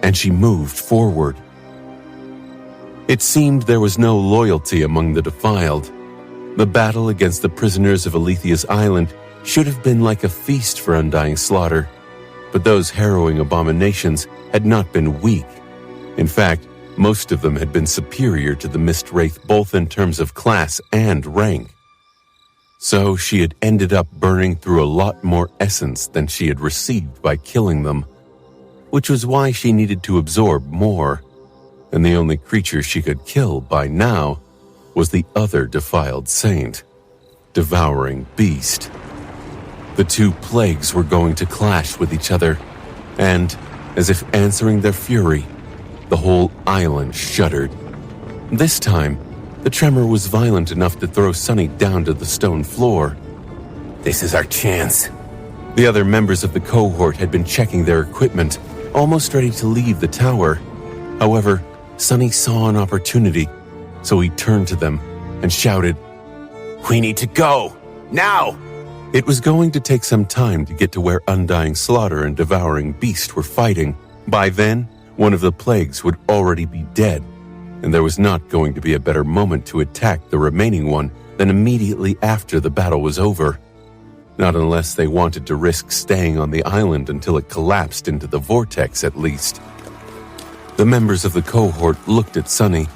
and she moved forward. It seemed there was no loyalty among the defiled. The battle against the prisoners of Alethea's island should have been like a feast for Undying Slaughter, but those harrowing abominations had not been weak. In fact, most of them had been superior to the Mist Wraith both in terms of class and rank. So she had ended up burning through a lot more essence than she had received by killing them, which was why she needed to absorb more, and the only creature she could kill by now was the other defiled saint, Devouring Beast. The two plagues were going to clash with each other, and, as if answering their fury, the whole island shuddered. This time, the tremor was violent enough to throw Sunny down to the stone floor. This is our chance. The other members of the cohort had been checking their equipment, almost ready to leave the tower. However, Sunny saw an opportunity, so he turned to them and shouted, "We need to go! Now!" It was going to take some time to get to where Undying Slaughter and Devouring Beast were fighting. By then, one of the plagues would already be dead, and there was not going to be a better moment to attack the remaining one than immediately after the battle was over. Not unless they wanted to risk staying on the island until it collapsed into the vortex, at least. The members of the cohort looked at Sunny,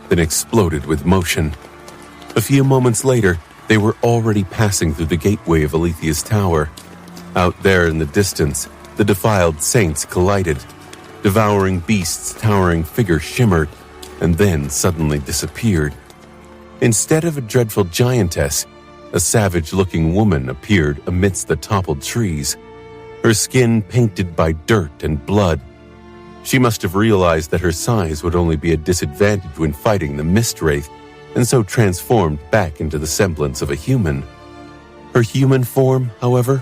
then exploded with motion. A few moments later, they were already passing through the gateway of Alethea's tower. Out there in the distance, the defiled saints collided. Devouring Beast's towering figure shimmered, and then suddenly disappeared. Instead of a dreadful giantess, a savage-looking woman appeared amidst the toppled trees, her skin painted by dirt and blood. She must have realized that her size would only be a disadvantage when fighting the Mist Wraith, and so transformed back into the semblance of a human. Her human form, however,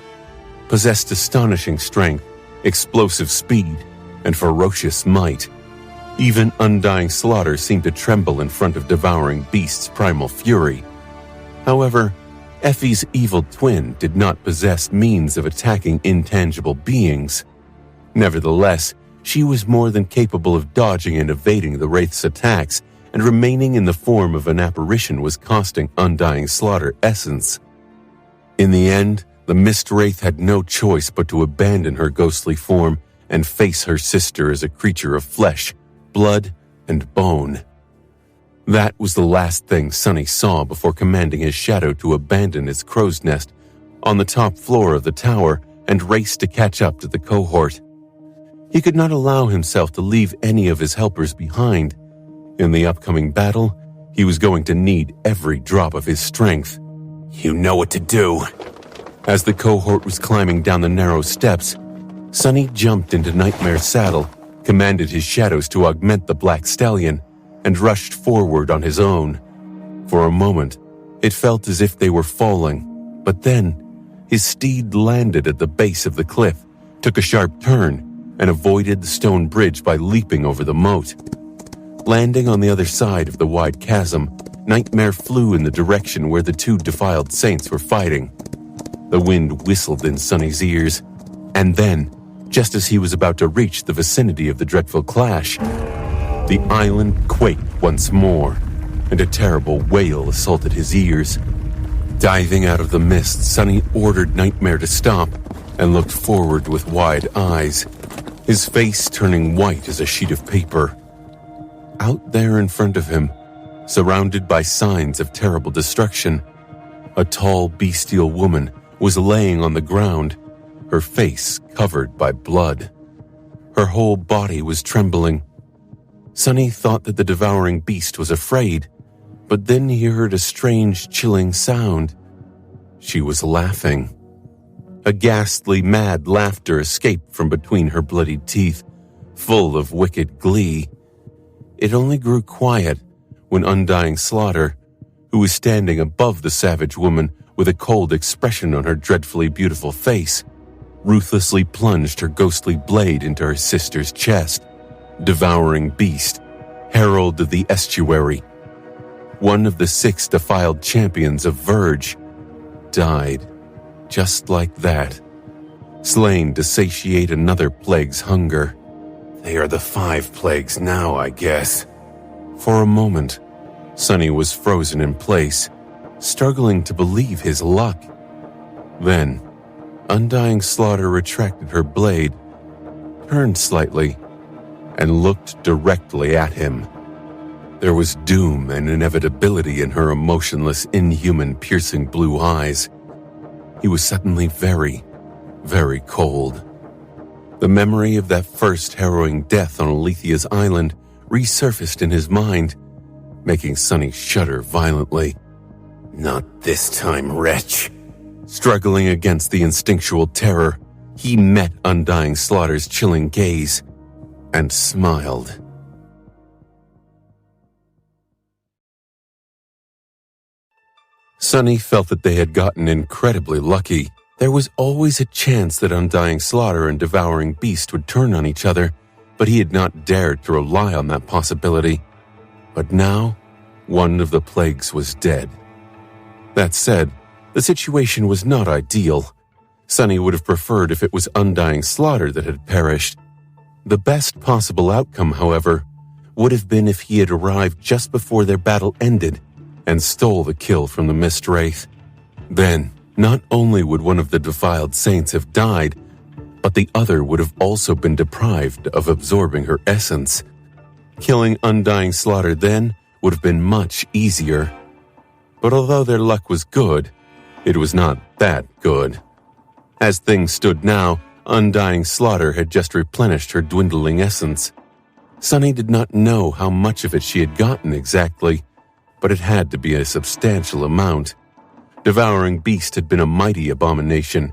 possessed astonishing strength, explosive speed, and ferocious might. Even Undying Slaughter seemed to tremble in front of Devouring Beast's primal fury. However, Effie's evil twin did not possess means of attacking intangible beings. Nevertheless, she was more than capable of dodging and evading the Wraith's attacks, and remaining in the form of an apparition was costing Undying Slaughter essence. In the end, The Mist Wraith had no choice but to abandon her ghostly form and face her sister as a creature of flesh, blood, and bone. That was the last thing Sunny saw before commanding his shadow to abandon its crow's nest on the top floor of the tower and race to catch up to the cohort. He could not allow himself to leave any of his helpers behind. In the upcoming battle, he was going to need every drop of his strength. You know what to do. As the cohort was climbing down the narrow steps, Sunny jumped into Nightmare's saddle, commanded his shadows to augment the Black Stallion, and rushed forward on his own. For a moment, it felt as if they were falling, but then his steed landed at the base of the cliff, took a sharp turn, and avoided the stone bridge by leaping over the moat. Landing on the other side of the wide chasm, Nightmare flew in the direction where the two defiled saints were fighting. The wind whistled in Sunny's ears, and then, just as he was about to reach the vicinity of the dreadful clash, the island quaked once more, and a terrible wail assaulted his ears. Diving out of the mist, Sunny ordered Nightmare to stop and looked forward with wide eyes, his face turning white as a sheet of paper. Out there in front of him, surrounded by signs of terrible destruction, a tall, bestial woman was laying on the ground, her face covered by blood. Her whole body was trembling. Sunny thought that the devouring beast was afraid, but then he heard a strange, chilling sound. She was laughing. A ghastly, mad laughter escaped from between her bloodied teeth, full of wicked glee. It only grew quiet when Undying Slaughter, who was standing above the savage woman with a cold expression on her dreadfully beautiful face, ruthlessly plunged her ghostly blade into her sister's chest. Devouring Beast, Herald of the Estuary, one of the 6 defiled champions of Verge, died just like that, slain to satiate another plague's hunger. They are the 5 plagues now, I guess. For a moment, Sunny was frozen in place, struggling to believe his luck. Then, Undying Slaughter retracted her blade, turned slightly, and looked directly at him. There was doom and inevitability in her emotionless, inhuman, piercing blue eyes. He was suddenly very, very cold. The memory of that first harrowing death on Alethea's island resurfaced in his mind, making Sunny shudder violently. Not this time, wretch. Struggling against the instinctual terror, he met Undying Slaughter's chilling gaze and smiled. Sunny felt that they had gotten incredibly lucky. There was always a chance that Undying Slaughter and Devouring Beast would turn on each other, but he had not dared to rely on that possibility. But now, one of the plagues was dead. That said, the situation was not ideal. Sunny would have preferred if it was Undying Slaughter that had perished. The best possible outcome, however, would have been if he had arrived just before their battle ended and stole the kill from the Mist Wraith. Then, not only would one of the defiled saints have died, but the other would have also been deprived of absorbing her essence. Killing Undying Slaughter then would have been much easier. But although their luck was good, it was not that good. As things stood now, Undying Slaughter had just replenished her dwindling essence. Sunny did not know how much of it she had gotten exactly, but it had to be a substantial amount. Devouring Beast had been a mighty abomination.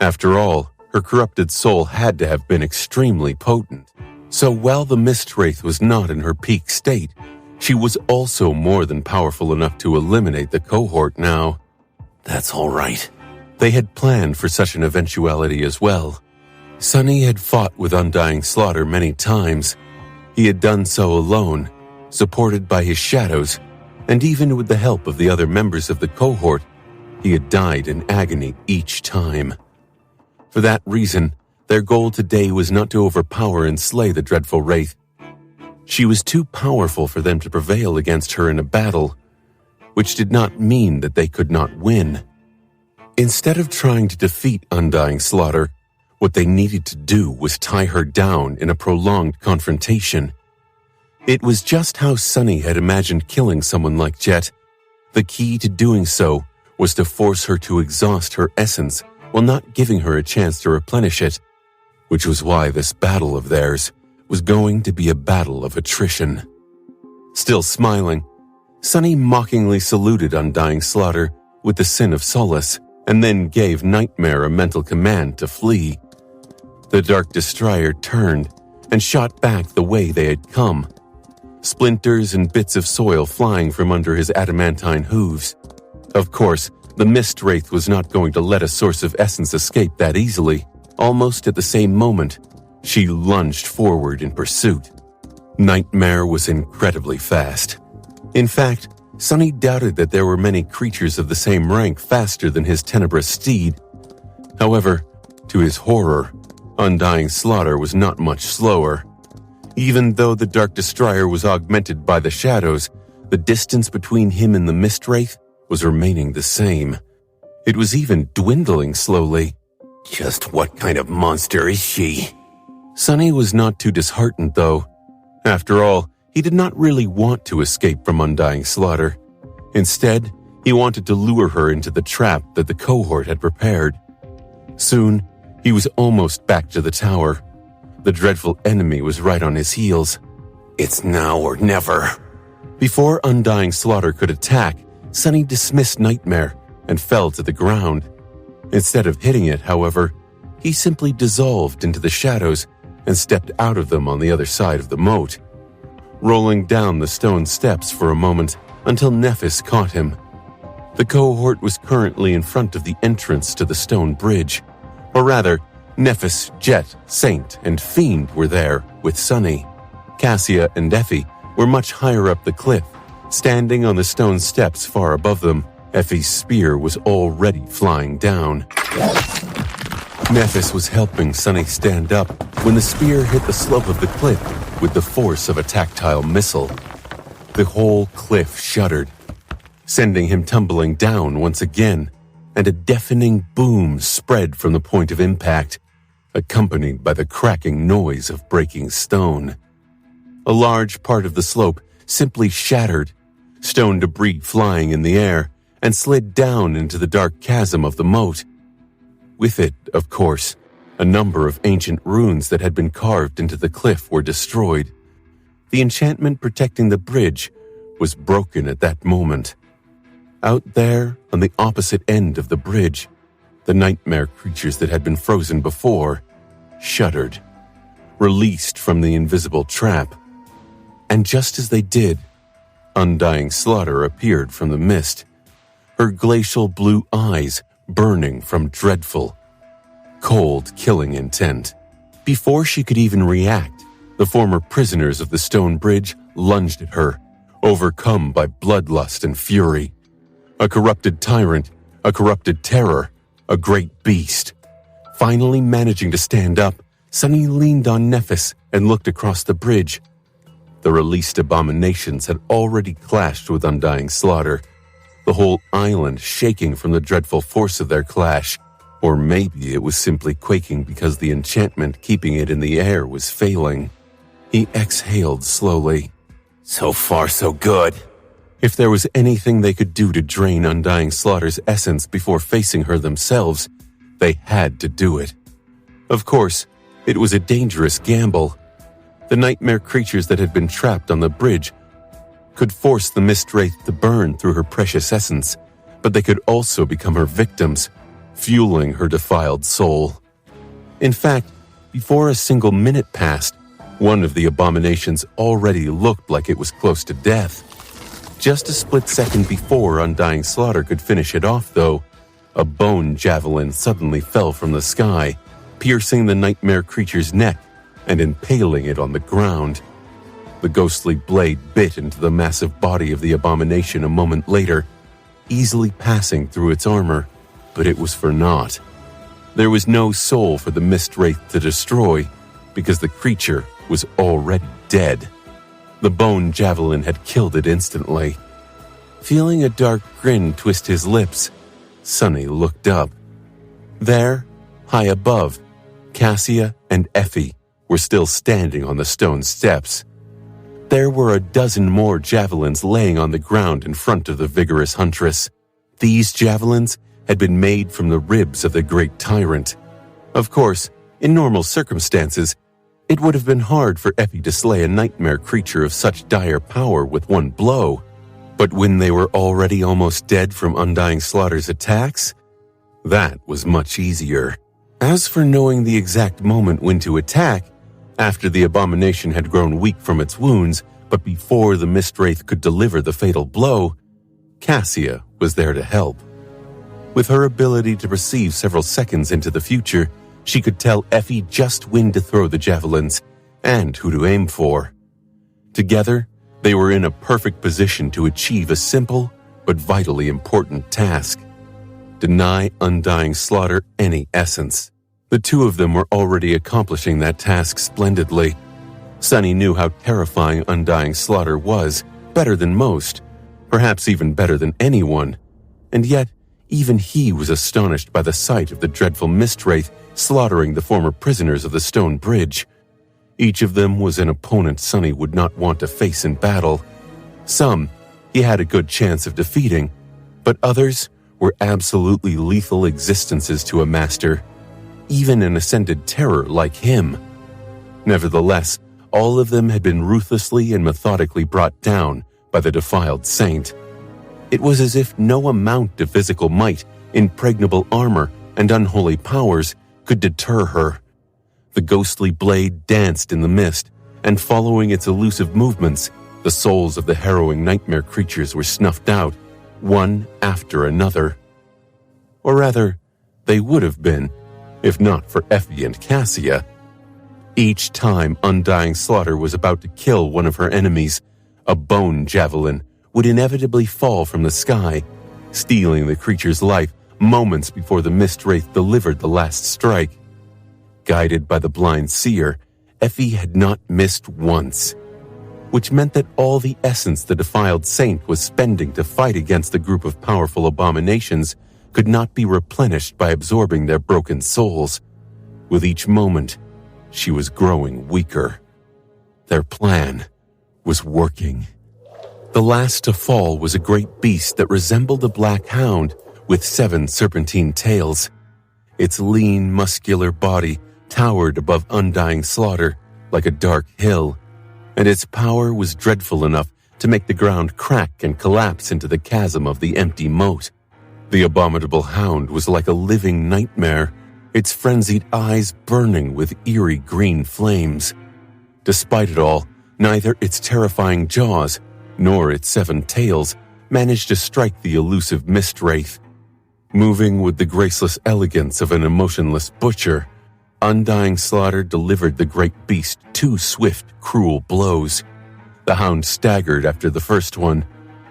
After all, her corrupted soul had to have been extremely potent. So while the Mist Wraith was not in her peak state, she was also more than powerful enough to eliminate the cohort now. That's all right. They had planned for such an eventuality as well. Sunny had fought with Undying Slaughter many times. He had done so alone, supported by his shadows, and even with the help of the other members of the cohort, he had died in agony each time. For that reason, their goal today was not to overpower and slay the dreadful wraith. She was too powerful for them to prevail against her in a battle, which did not mean that they could not win. Instead of trying to defeat Undying Slaughter, what they needed to do was tie her down in a prolonged confrontation. It was just how Sunny had imagined killing someone like Jet. The key to doing so was to force her to exhaust her essence while not giving her a chance to replenish it, which was why this battle of theirs was going to be a battle of attrition. Still smiling, Sunny mockingly saluted Undying Slaughter with the sin of solace, and then gave Nightmare a mental command to flee. The Dark Destroyer turned and shot back the way they had come, splinters and bits of soil flying from under his adamantine hooves. Of course, the Mist Wraith was not going to let a source of essence escape that easily. Almost at the same moment, she lunged forward in pursuit. Nightmare was incredibly fast. In fact, Sunny doubted that there were many creatures of the same rank faster than his tenebrous steed. However, to his horror, Undying Slaughter was not much slower. Even though the Dark Destroyer was augmented by the shadows, the distance between him and the Mist Wraith was remaining the same. It was even dwindling slowly. Just what kind of monster is she? Sunny was not too disheartened, though. After all, he did not really want to escape from Undying Slaughter. Instead, he wanted to lure her into the trap that the cohort had prepared. Soon, he was almost back to the tower. The dreadful enemy was right on his heels. It's now or never. Before Undying Slaughter could attack, Sunny dismissed Nightmare and fell to the ground. Instead of hitting it, however, he simply dissolved into the shadows and stepped out of them on the other side of the moat, rolling down the stone steps for a moment until Nephis caught him. The cohort was currently in front of the entrance to the stone bridge, or rather, Nephis, Jet, Saint, and Fiend were there with Sunny. Cassia and Effie were much higher up the cliff, standing on the stone steps far above them. Effie's spear was already flying down. Nephis was helping Sunny stand up when the spear hit the slope of the cliff with the force of a tactile missile. The whole cliff shuddered, sending him tumbling down once again, and a deafening boom spread from the point of impact, accompanied by the cracking noise of breaking stone. A large part of the slope simply shattered, stone debris flying in the air, and slid down into the dark chasm of the moat. With it, of course, a number of ancient runes that had been carved into the cliff were destroyed. The enchantment protecting the bridge was broken at that moment. Out there, on the opposite end of the bridge, the nightmare creatures that had been frozen before shuddered, released from the invisible trap. And just as they did, Undying Slaughter appeared from the mist, her glacial blue eyes burning from dreadful, cold killing intent. Before she could even react, the former prisoners of the stone bridge lunged at her, overcome by bloodlust and fury. A corrupted tyrant, a corrupted terror, a great beast. Finally managing to stand up, Sunny leaned on Nephis and looked across the bridge. The released abominations had already clashed with Undying Slaughter, the whole island shaking from the dreadful force of their clash. Or maybe it was simply quaking because the enchantment keeping it in the air was failing. He exhaled slowly. So far, so good. If there was anything they could do to drain Undying Slaughter's essence before facing her themselves, they had to do it. Of course, it was a dangerous gamble. The nightmare creatures that had been trapped on the bridge could force the Mist Wraith to burn through her precious essence, but they could also become her victims, fueling her defiled soul. In fact, before a single minute passed, one of the abominations already looked like it was close to death. Just a split second before Undying Slaughter could finish it off, though, a bone javelin suddenly fell from the sky, piercing the nightmare creature's neck and impaling it on the ground. The ghostly blade bit into the massive body of the abomination a moment later, easily passing through its armor, but it was for naught. There was no soul for the Mist Wraith to destroy, because the creature was already dead. The bone javelin had killed it instantly. Feeling a dark grin twist his lips, Sunny looked up. There, high above, Cassia and Effie were still standing on the stone steps. There were a dozen more javelins laying on the ground in front of the vigorous huntress. These javelins had been made from the ribs of the great tyrant. Of course, in normal circumstances, it would have been hard for Effie to slay a nightmare creature of such dire power with one blow. But when they were already almost dead from Undying Slaughter's attacks, that was much easier. As for knowing the exact moment when to attack, after the abomination had grown weak from its wounds, but before the Mistwraith could deliver the fatal blow, Cassia was there to help. With her ability to perceive several seconds into the future, she could tell Effie just when to throw the javelins and who to aim for. Together, they were in a perfect position to achieve a simple but vitally important task: deny Undying Slaughter any essence. The two of them were already accomplishing that task splendidly. Sunny knew how terrifying Undying Slaughter was, better than most, perhaps even better than anyone, and yet even he was astonished by the sight of the dreadful Mistwraith slaughtering the former prisoners of the stone bridge. Each of them was an opponent Sunny would not want to face in battle. Some he had a good chance of defeating, but others were absolutely lethal existences to a master, even an ascended terror like him. Nevertheless, all of them had been ruthlessly and methodically brought down by the defiled saint. It was as if no amount of physical might, impregnable armor, and unholy powers could deter her. The ghostly blade danced in the mist, and following its elusive movements, the souls of the harrowing nightmare creatures were snuffed out, one after another. Or rather, they would have been, if not for Effie and Cassia. Each time Undying Slaughter was about to kill one of her enemies, a bone javelin would inevitably fall from the sky, stealing the creature's life moments before the Mistwraith delivered the last strike. Guided by the blind seer, Effie had not missed once, which meant that all the essence the defiled saint was spending to fight against the group of powerful abominations could not be replenished by absorbing their broken souls. With each moment, she was growing weaker. Their plan was working. The last to fall was a great beast that resembled a black hound with 7 serpentine tails. Its lean, muscular body towered above Undying Slaughter like a dark hill, and its power was dreadful enough to make the ground crack and collapse into the chasm of the empty moat. The abominable hound was like a living nightmare, its frenzied eyes burning with eerie green flames. Despite it all, neither its terrifying jaws nor its 7 tails managed to strike the elusive Mistwraith. Moving with the graceless elegance of an emotionless butcher, Undying Slaughter delivered the great beast 2 swift, cruel blows. The hound staggered after the first one,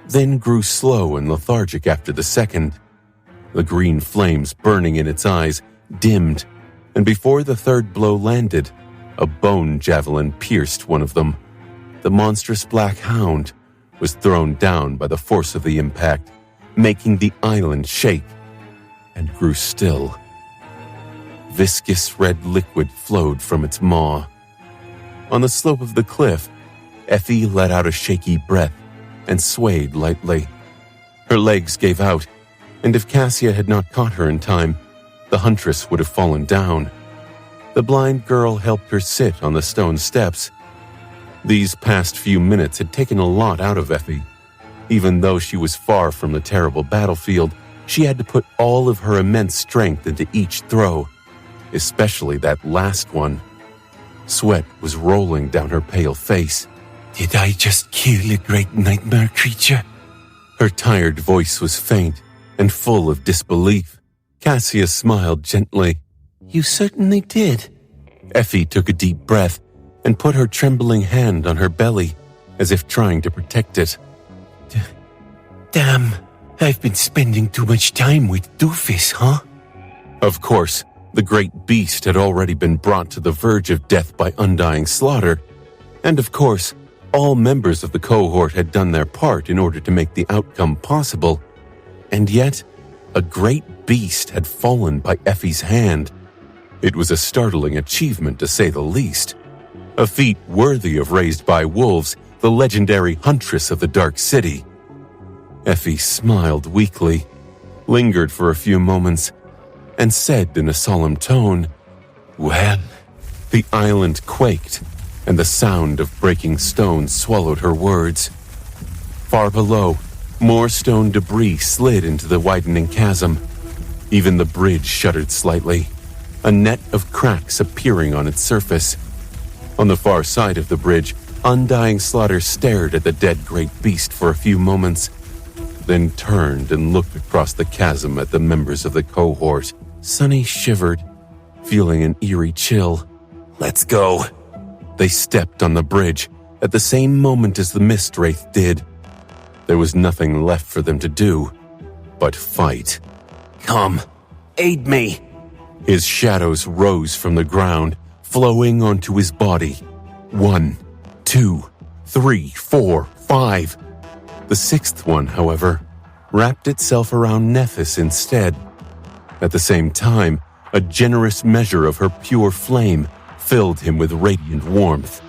then grew slow and lethargic after the second. The green flames burning in its eyes dimmed, and before the third blow landed, a bone javelin pierced one of them. The monstrous black hound was thrown down by the force of the impact, making the island shake, and grew still. Viscous red liquid flowed from its maw. On the slope of the cliff, Effie let out a shaky breath and swayed lightly. Her legs gave out, and if Cassia had not caught her in time, the huntress would have fallen down. The blind girl helped her sit on the stone steps. These past few minutes had taken a lot out of Effie. Even though she was far from the terrible battlefield, she had to put all of her immense strength into each throw, especially that last one. Sweat was rolling down her pale face. Did I just kill a great nightmare creature? Her tired voice was faint and full of disbelief. Cassia smiled gently. You certainly did. Effie took a deep breath and put her trembling hand on her belly, as if trying to protect it. Damn, I've been spending too much time with Doofus, huh? Of course, the great beast had already been brought to the verge of death by Undying Slaughter, and of course, all members of the cohort had done their part in order to make the outcome possible. And yet, A great beast had fallen by Effie's hand. It was a startling achievement, to say the least. A feat worthy of raised by wolves, the legendary huntress of the Dark City. Effie smiled weakly, lingered for a few moments, and said in a solemn tone, "Well?" The island quaked, and the sound of breaking stone swallowed her words. Far below, more stone debris slid into the widening chasm. Even the bridge shuddered slightly, a net of cracks appearing on its surface. On the far side of the bridge, Undying Slaughter stared at the dead great beast for a few moments, then turned and looked across the chasm at the members of the cohort. Sunny shivered, feeling an eerie chill. "Let's go." They stepped on the bridge at the same moment as the Mist Wraith did. There was nothing left for them to do but fight. "Come, aid me." His shadows rose from the ground, flowing onto his body. 1, 2, 3, 4, 5. The sixth one, however, wrapped itself around Nephis instead. At the same time, a generous measure of her pure flame filled him with radiant warmth.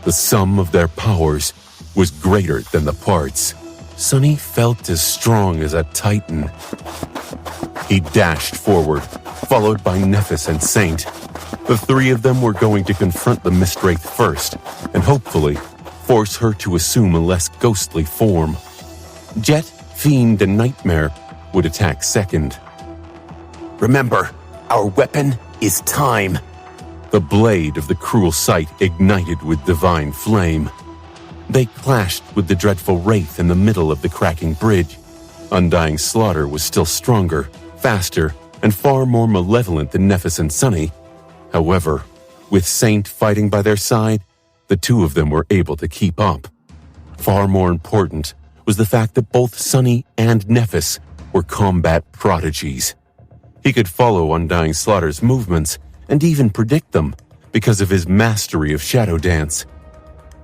The sum of their powers was greater than the parts. Sunny felt as strong as a titan. He dashed forward, followed by Nephis and Saint. The three of them were going to confront the Mist Wraith first, and hopefully force her to assume a less ghostly form. Jet, Fiend, and Nightmare would attack second. "Remember, our weapon is time." The blade of the cruel sight ignited with divine flame. They clashed with the dreadful wraith in the middle of the cracking bridge. Undying Slaughter was still stronger, faster, and far more malevolent than Nephis and Sunny. However, with Saint fighting by their side, the two of them were able to keep up. Far more important was the fact that both Sunny and Nephis were combat prodigies. He could follow Undying Slaughter's movements and even predict them because of his mastery of shadow dance.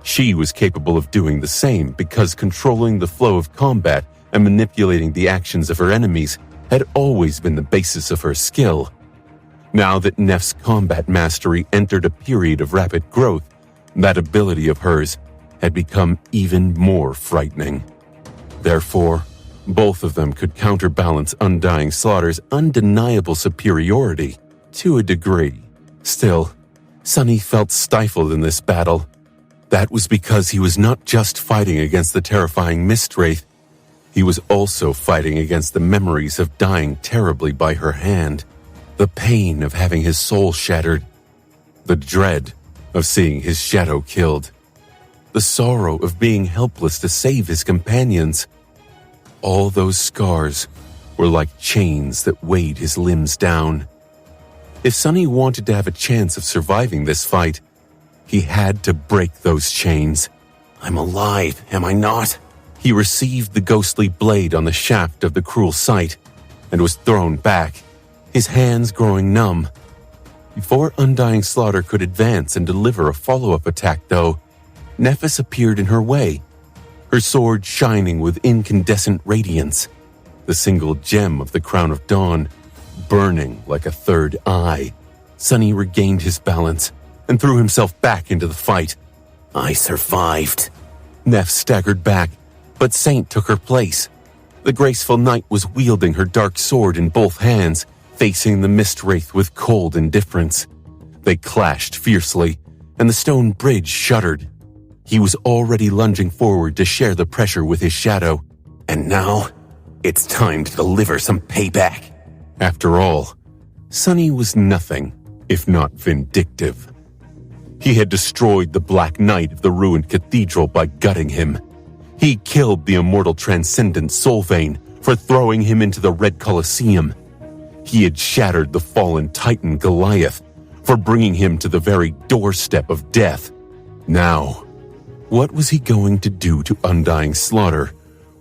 She was capable of doing the same because controlling the flow of combat and manipulating the actions of her enemies had always been the basis of her skill. Now that Neph's combat mastery entered a period of rapid growth, that ability of hers had become even more frightening. Therefore, both of them could counterbalance Undying Slaughter's undeniable superiority to a degree. Still, Sunny felt stifled in this battle. That was because he was not just fighting against the terrifying Mist Wraith, he was also fighting against the memories of dying terribly by her hand, the pain of having his soul shattered, the dread of seeing his shadow killed, the sorrow of being helpless to save his companions. All those scars were like chains that weighed his limbs down. If Sunny wanted to have a chance of surviving this fight, he had to break those chains. "I'm alive, am I not?" He received the ghostly blade on the shaft of the cruel sight and was thrown back, his hands growing numb. Before Undying Slaughter could advance and deliver a follow-up attack, though, Nephis appeared in her way, her sword shining with incandescent radiance, the single gem of the Crown of Dawn burning like a third eye. Sunny regained his balance and threw himself back into the fight. "I survived." Neph staggered back, but Saint took her place. The graceful knight was wielding her dark sword in both hands, facing the Mist Wraith with cold indifference. They clashed fiercely, and the stone bridge shuddered. He was already lunging forward to share the pressure with his shadow. And now, it's time to deliver some payback. After all, Sunny was nothing if not vindictive. He had destroyed the Black Knight of the ruined cathedral by gutting him. He killed the immortal transcendent Solvane for throwing him into the Red Colosseum. He had shattered the fallen titan Goliath for bringing him to the very doorstep of death. Now, what was he going to do to Undying Slaughter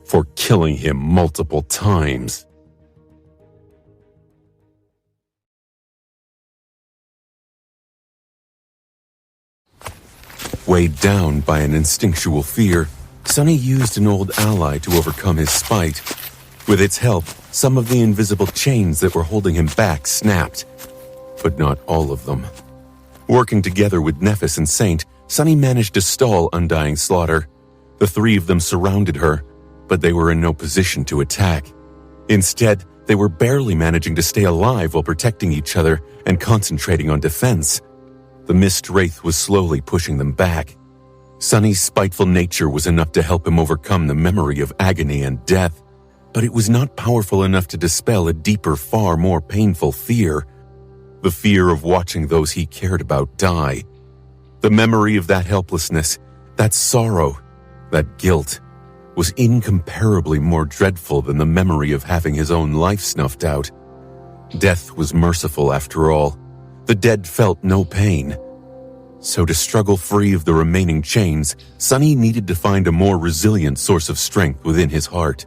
for killing him multiple times? Weighed down by an instinctual fear, Sunny used an old ally to overcome his spite. With its help, some of the invisible chains that were holding him back snapped, but not all of them. Working together with Nephis and Saint, Sunny managed to stall Undying Slaughter. The three of them surrounded her, but they were in no position to attack. Instead, they were barely managing to stay alive while protecting each other and concentrating on defense. The Mist Wraith was slowly pushing them back. Sunny's spiteful nature was enough to help him overcome the memory of agony and death, but it was not powerful enough to dispel a deeper, far more painful fear. The fear of watching those he cared about die. The memory of that helplessness, that sorrow, that guilt, was incomparably more dreadful than the memory of having his own life snuffed out. Death was merciful after all. The dead felt no pain. So to struggle free of the remaining chains, Sunny needed to find a more resilient source of strength within his heart.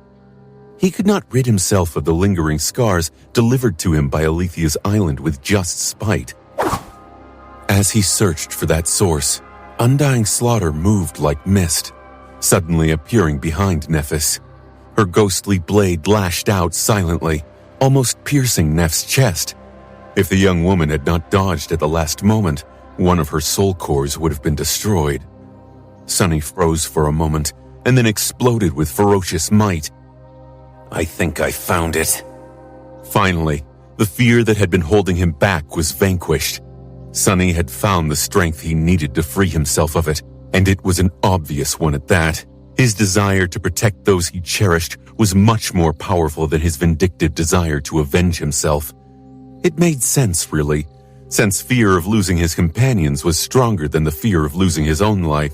He could not rid himself of the lingering scars delivered to him by Alethea's island with just spite. As he searched for that source, Undying Slaughter moved like mist, suddenly appearing behind Nephis. Her ghostly blade lashed out silently, almost piercing Neph's chest. If the young woman had not dodged at the last moment, one of her soul cores would have been destroyed. Sunny froze for a moment, and then exploded with ferocious might. I think I found it. Finally, the fear that had been holding him back was vanquished. Sunny had found the strength he needed to free himself of it, and it was an obvious one at that. His desire to protect those he cherished was much more powerful than his vindictive desire to avenge himself. It made sense, really, since fear of losing his companions was stronger than the fear of losing his own life.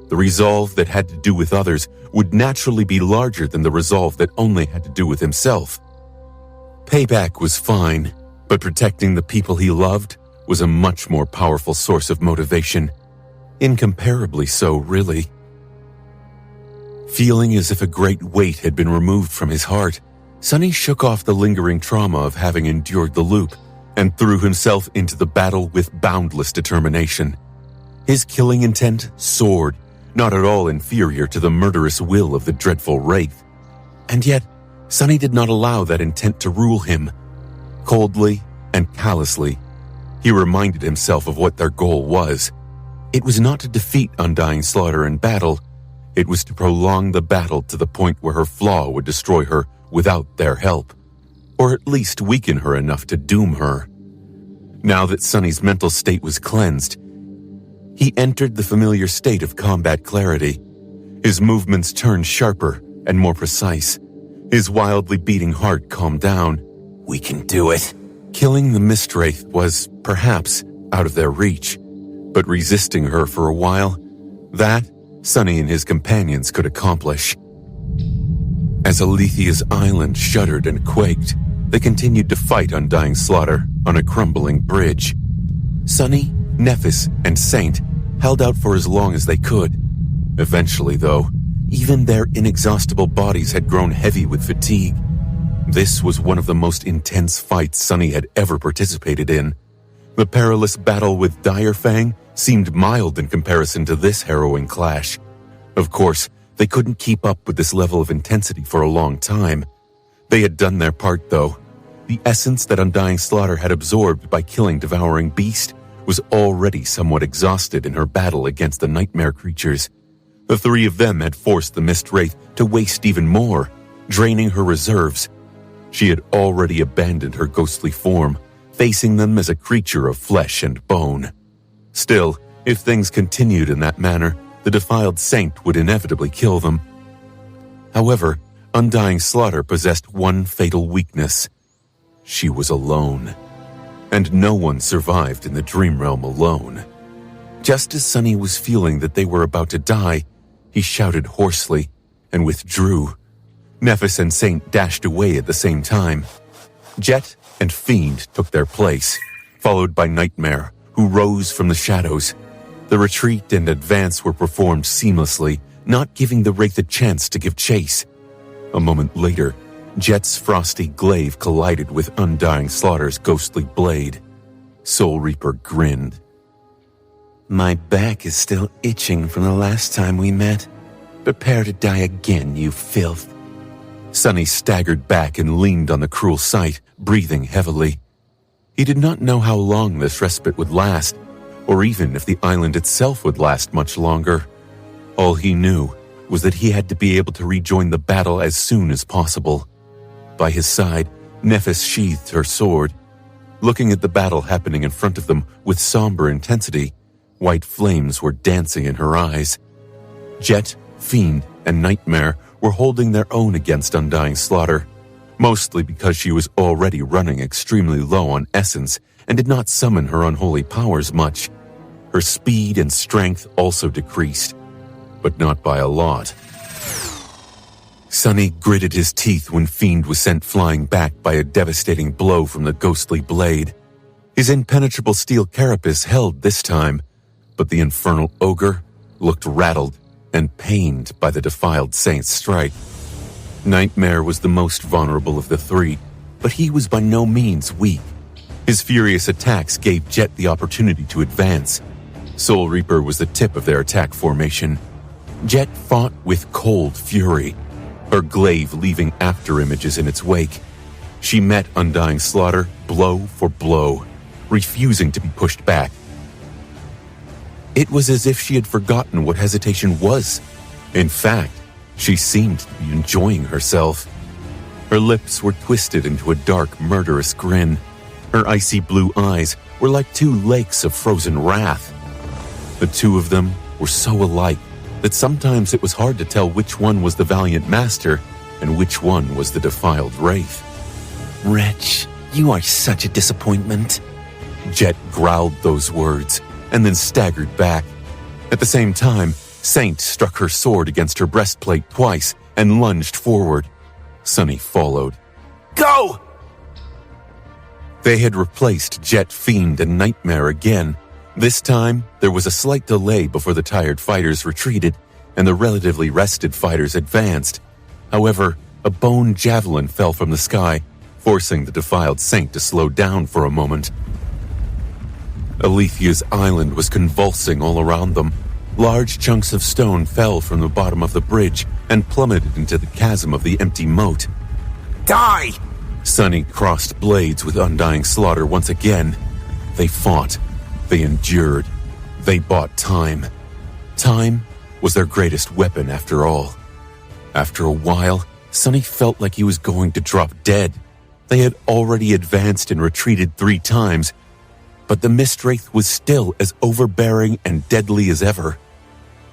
The resolve that had to do with others would naturally be larger than the resolve that only had to do with himself. Payback was fine, but protecting the people he loved was a much more powerful source of motivation. Incomparably so, really. Feeling as if a great weight had been removed from his heart, Sunny shook off the lingering trauma of having endured the loop and threw himself into the battle with boundless determination. His killing intent soared, not at all inferior to the murderous will of the dreadful Wraith. And yet, Sunny did not allow that intent to rule him. Coldly and callously, he reminded himself of what their goal was. It was not to defeat Undying Slaughter in battle. It was to prolong the battle to the point where her flaw would destroy her without their help, or at least weaken her enough to doom her. Now that Sunny's mental state was cleansed, he entered the familiar state of combat clarity. His movements turned sharper and more precise. His wildly beating heart calmed down. We can do it. Killing the Mist Wraith was, perhaps, out of their reach, but resisting her for a while, that Sunny and his companions could accomplish. As Alethea's island shuddered and quaked, they continued to fight Undying Slaughter on a crumbling bridge. Sunny, Nephis, and Saint held out for as long as they could. Eventually, though, even their inexhaustible bodies had grown heavy with fatigue. This was one of the most intense fights Sunny had ever participated in. The perilous battle with Direfang seemed mild in comparison to this harrowing clash. Of course, they couldn't keep up with this level of intensity for a long time. They had done their part, though. The essence that Undying Slaughter had absorbed by killing Devouring Beast was already somewhat exhausted in her battle against the nightmare creatures. The three of them had forced the Mist Wraith to waste even more, draining her reserves. She had already abandoned her ghostly form, facing them as a creature of flesh and bone. Still, if things continued in that manner, the defiled Saint would inevitably kill them. However, Undying Slaughter possessed one fatal weakness. She was alone. And no one survived in the Dream Realm alone. Just as Sunny was feeling that they were about to die, he shouted hoarsely and withdrew. Nephis and Saint dashed away at the same time. Jet and Fiend took their place, followed by Nightmare, who rose from the shadows. The retreat and advance were performed seamlessly, not giving the Wraith a chance to give chase. A moment later, Jet's frosty glaive collided with Undying Slaughter's ghostly blade. Soul Reaper grinned. My back is still itching from the last time we met. Prepare to die again, you filth. Sunny staggered back and leaned on the cruel sight, breathing heavily. He did not know how long this respite would last, or even if the island itself would last much longer. All he knew was that he had to be able to rejoin the battle as soon as possible. By his side, Nephis sheathed her sword. Looking at the battle happening in front of them with somber intensity, white flames were dancing in her eyes. Jet, Fiend, and Nightmare were holding their own against Undying Slaughter, mostly because she was already running extremely low on essence and did not summon her unholy powers much. Her speed and strength also decreased, but not by a lot. Sunny gritted his teeth when Fiend was sent flying back by a devastating blow from the ghostly blade. His impenetrable steel carapace held this time, but the infernal ogre looked rattled and pained by the defiled saint's strike. Nightmare was the most vulnerable of the three, but he was by no means weak. His furious attacks gave Jet the opportunity to advance. Soul Reaper was the tip of their attack formation. Jet fought with cold fury, her glaive leaving after-images in its wake. She met Undying Slaughter blow for blow, refusing to be pushed back. It was as if she had forgotten what hesitation was. In fact, she seemed to be enjoying herself. Her lips were twisted into a dark, murderous grin. Her icy blue eyes were like two lakes of frozen wrath. The two of them were so alike that sometimes it was hard to tell which one was the valiant master and which one was the defiled wraith. Wretch, you are such a disappointment. Jet growled those words and then staggered back. At the same time, Saint struck her sword against her breastplate twice and lunged forward. Sunny followed. Go! They had replaced Jet, Fiend, and Nightmare again. This time, there was a slight delay before the tired fighters retreated and the relatively rested fighters advanced. However, a bone javelin fell from the sky, forcing the defiled saint to slow down for a moment. Alethia's island was convulsing all around them. Large chunks of stone fell from the bottom of the bridge and plummeted into the chasm of the empty moat. Die! Sunny crossed blades with Undying Slaughter once again. They fought. They endured. They bought time. Time was their greatest weapon after all. After a while, Sunny felt like he was going to drop dead. They had already advanced and retreated 3 times, but the Mistwraith was still as overbearing and deadly as ever.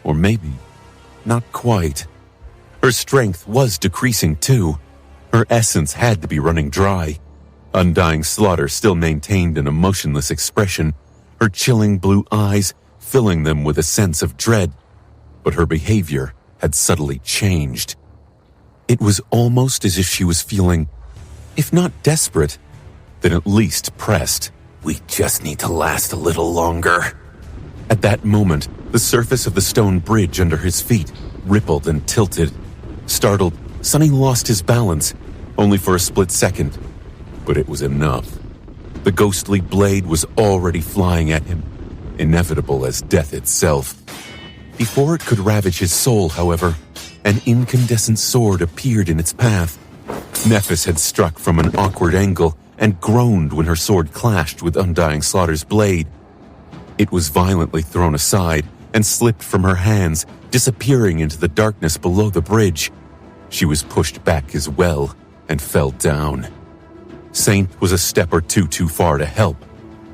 Or maybe not quite. Her strength was decreasing too. Her essence had to be running dry. Undying Slaughter still maintained an emotionless expression, her chilling blue eyes filling them with a sense of dread. But her behavior had subtly changed. It was almost as if she was feeling, if not desperate, then at least pressed. We just need to last a little longer. At that moment, the surface of the stone bridge under his feet rippled and tilted. Startled, Sunny lost his balance, only for a split second. But it was enough. The ghostly blade was already flying at him, inevitable as death itself. Before it could ravage his soul, however, an incandescent sword appeared in its path. Nephis had struck from an awkward angle and groaned when her sword clashed with Undying Slaughter's blade. It was violently thrown aside and slipped from her hands, disappearing into the darkness below the bridge. She was pushed back as well and fell down. Saint was a step or two too far to help.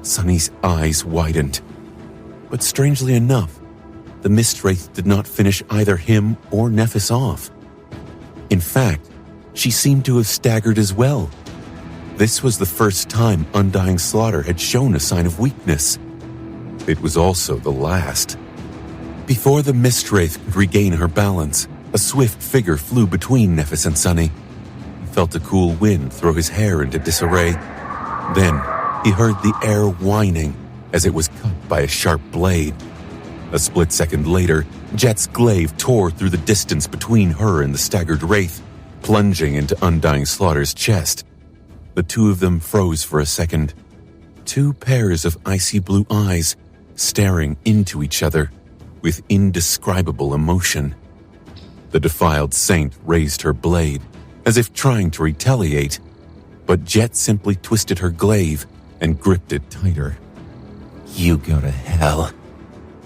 Sunny's eyes widened. But strangely enough, the Mistwraith did not finish either him or Nephis off. In fact, she seemed to have staggered as well. This was the first time Undying Slaughter had shown a sign of weakness. It was also the last. Before the Mistwraith could regain her balance, a swift figure flew between Nephis and Sunny. He felt a cool wind throw his hair into disarray. Then he heard the air whining as it was cut by a sharp blade. A split second later, Jet's glaive tore through the distance between her and the staggered wraith, plunging into Undying Slaughter's chest. The two of them froze for a second. 2 pairs of icy blue eyes staring into each other with indescribable emotion. The defiled saint raised her blade, as if trying to retaliate, but Jet simply twisted her glaive and gripped it tighter. You go to hell.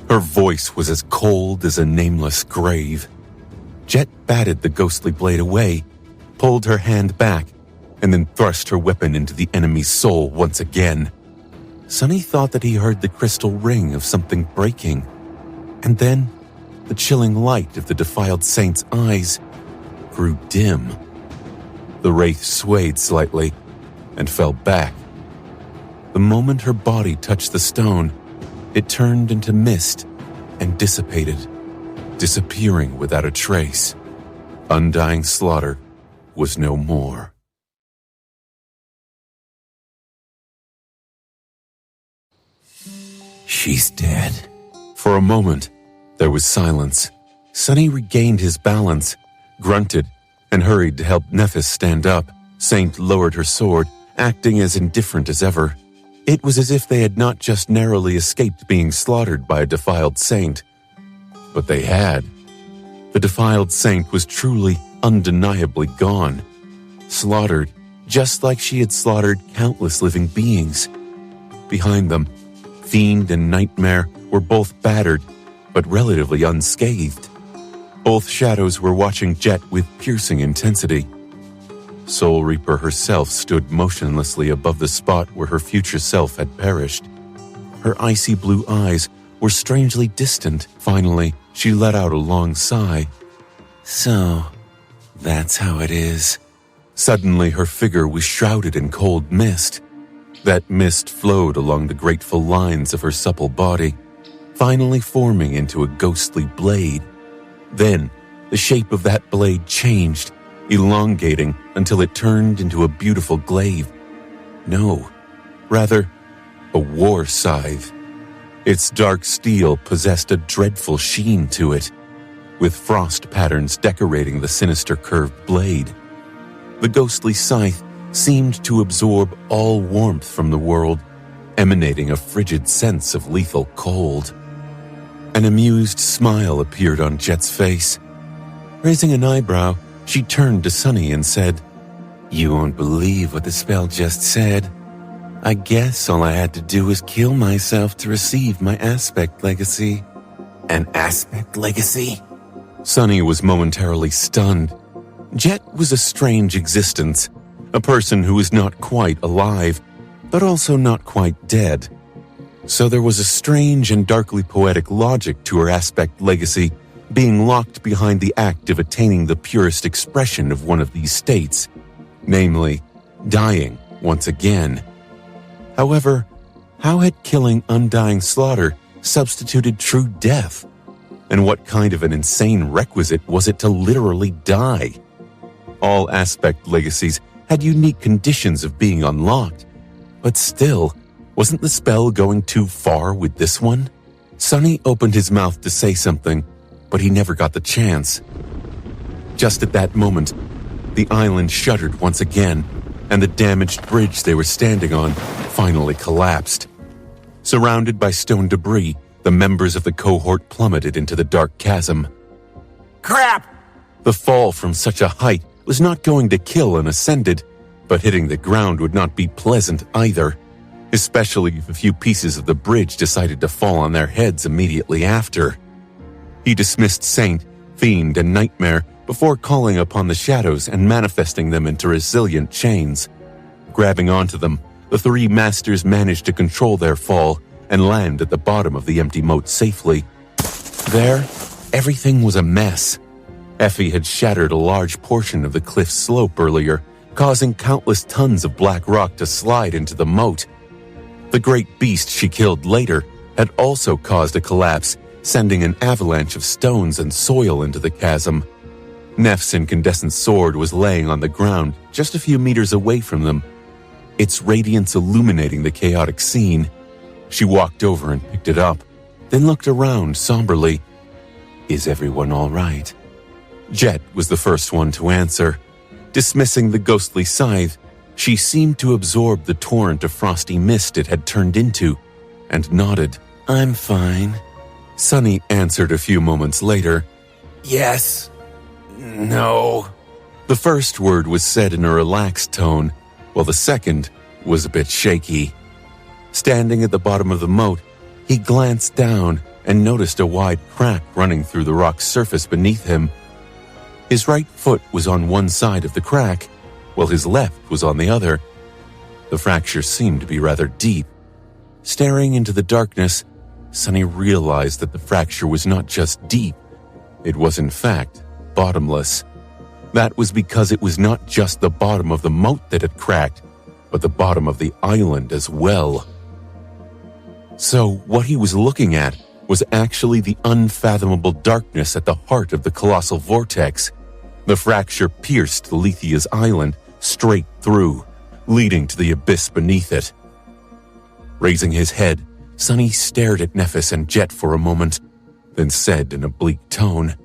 Her voice was as cold as a nameless grave. Jet batted the ghostly blade away, pulled her hand back, and then thrust her weapon into the enemy's soul once again. Sonny thought that he heard the crystal ring of something breaking, and then the chilling light of the defiled saint's eyes grew dim. The wraith swayed slightly and fell back. The moment her body touched the stone, it turned into mist and dissipated, disappearing without a trace. Undying Slaughter was no more. She's dead. For a moment, there was silence. Sonny regained his balance, grunted, and hurried to help Nephis stand up. Saint lowered her sword, acting as indifferent as ever. It was as if they had not just narrowly escaped being slaughtered by a defiled saint, but they had. The defiled saint was truly, undeniably gone. Slaughtered, just like she had slaughtered countless living beings. Behind them, Fiend and Nightmare were both battered, but relatively unscathed. Both shadows were watching Jet with piercing intensity. Soul Reaper herself stood motionlessly above the spot where her future self had perished. Her icy blue eyes were strangely distant. Finally, she let out a long sigh. So, that's how it is. Suddenly, her figure was shrouded in cold mist. That mist flowed along the graceful lines of her supple body, finally forming into a ghostly blade. Then, the shape of that blade changed, elongating until it turned into a beautiful glaive. No, rather, a war scythe. Its dark steel possessed a dreadful sheen to it, with frost patterns decorating the sinister curved blade. The ghostly scythe seemed to absorb all warmth from the world, emanating a frigid sense of lethal cold. An amused smile appeared on Jet's face. Raising an eyebrow, she turned to Sonny and said, You won't believe what the spell just said. I guess all I had to do was kill myself to receive my aspect legacy. An aspect legacy? Sonny was momentarily stunned. Jet was a strange existence, a person who was not quite alive, but also not quite dead. So there was a strange and darkly poetic logic to her aspect legacy being locked behind the act of attaining the purest expression of one of these states, namely, dying once again. However, how had killing Undying Slaughter substituted true death? And what kind of an insane requisite was it to literally die? All aspect legacies had unique conditions of being unlocked, but still, wasn't the spell going too far with this one? Sonny opened his mouth to say something, but he never got the chance. Just at that moment, the island shuddered once again, and the damaged bridge they were standing on finally collapsed. Surrounded by stone debris, the members of the cohort plummeted into the dark chasm. Crap! The fall from such a height was not going to kill an ascended, but hitting the ground would not be pleasant either, especially if a few pieces of the bridge decided to fall on their heads immediately after. He dismissed Saint, Fiend, and Nightmare before calling upon the shadows and manifesting them into resilient chains. Grabbing onto them, the three masters managed to control their fall and land at the bottom of the empty moat safely. There, everything was a mess. Effie had shattered a large portion of the cliff's slope earlier, causing countless tons of black rock to slide into the moat. The great beast she killed later had also caused a collapse, sending an avalanche of stones and soil into the chasm. Neff's incandescent sword was laying on the ground just a few meters away from them, its radiance illuminating the chaotic scene. She walked over and picked it up, then looked around somberly. Is everyone all right? Jet was the first one to answer. Dismissing the ghostly scythe, she seemed to absorb the torrent of frosty mist it had turned into, and nodded. I'm fine. Sonny answered a few moments later. Yes. No. The first word was said in a relaxed tone, while the second was a bit shaky. Standing at the bottom of the moat, he glanced down and noticed a wide crack running through the rock's surface beneath him. His right foot was on one side of the crack, while his left was on the other. The fracture seemed to be rather deep. Staring into the darkness, Sonny realized that the fracture was not just deep, it was in fact bottomless. That was because it was not just the bottom of the moat that had cracked, but the bottom of the island as well. So what he was looking at was actually the unfathomable darkness at the heart of the colossal vortex. The fracture pierced Lethea's island straight through, leading to the abyss beneath it. Raising his head, Sonny stared at Nephis and Jet for a moment, then said in a bleak tone,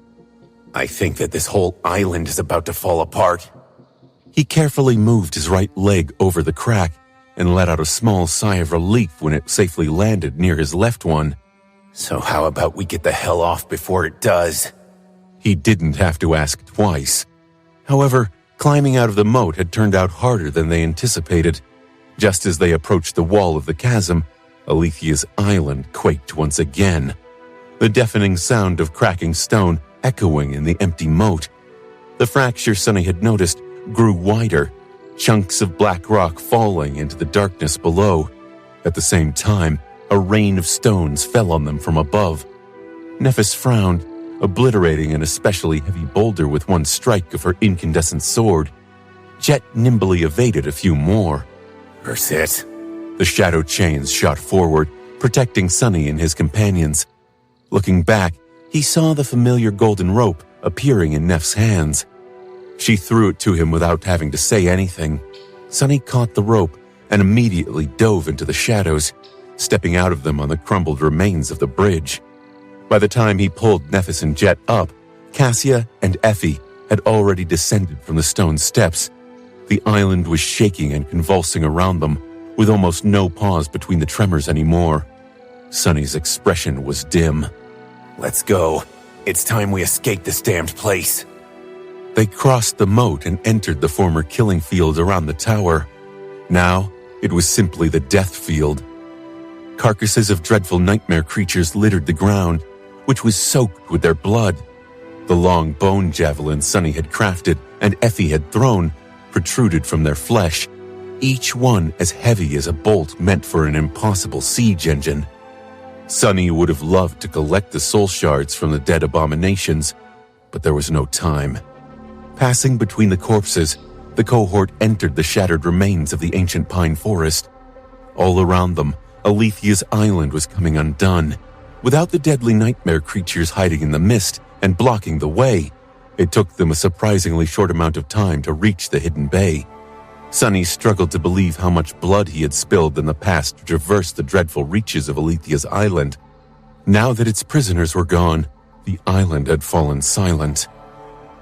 I think that this whole island is about to fall apart. He carefully moved his right leg over the crack and let out a small sigh of relief when it safely landed near his left one. So how about we get the hell off before it does? He didn't have to ask twice. However, climbing out of the moat had turned out harder than they anticipated. Just as they approached the wall of the chasm, Alethea's island quaked once again. The deafening sound of cracking stone echoing in the empty moat. The fracture Sonny had noticed grew wider, chunks of black rock falling into the darkness below. At the same time, a rain of stones fell on them from above. Nephis frowned, obliterating an especially heavy boulder with one strike of her incandescent sword. Jet nimbly evaded a few more. That's it. The shadow chains shot forward, protecting Sonny and his companions. Looking back, he saw the familiar golden rope appearing in Neff's hands. She threw it to him without having to say anything. Sonny caught the rope and immediately dove into the shadows, stepping out of them on the crumbled remains of the bridge. By the time he pulled Nephis and Jet up, Cassia and Effie had already descended from the stone steps. The island was shaking and convulsing around them, with almost no pause between the tremors anymore. Sonny's expression was dim. Let's go. It's time we escape this damned place. They crossed the moat and entered the former killing field around the tower. Now, it was simply the death field. Carcasses of dreadful nightmare creatures littered the ground, which was soaked with their blood. The long bone javelins Sonny had crafted and Effie had thrown protruded from their flesh, each one as heavy as a bolt meant for an impossible siege engine. Sonny would have loved to collect the soul shards from the dead abominations, but there was no time. Passing between the corpses, the cohort entered the shattered remains of the ancient pine forest. All around them, Alethea's island was coming undone. Without the deadly nightmare creatures hiding in the mist and blocking the way, it took them a surprisingly short amount of time to reach the hidden bay. Sonny struggled to believe how much blood he had spilled in the past to traverse the dreadful reaches of Alethea's island. Now that its prisoners were gone, the island had fallen silent.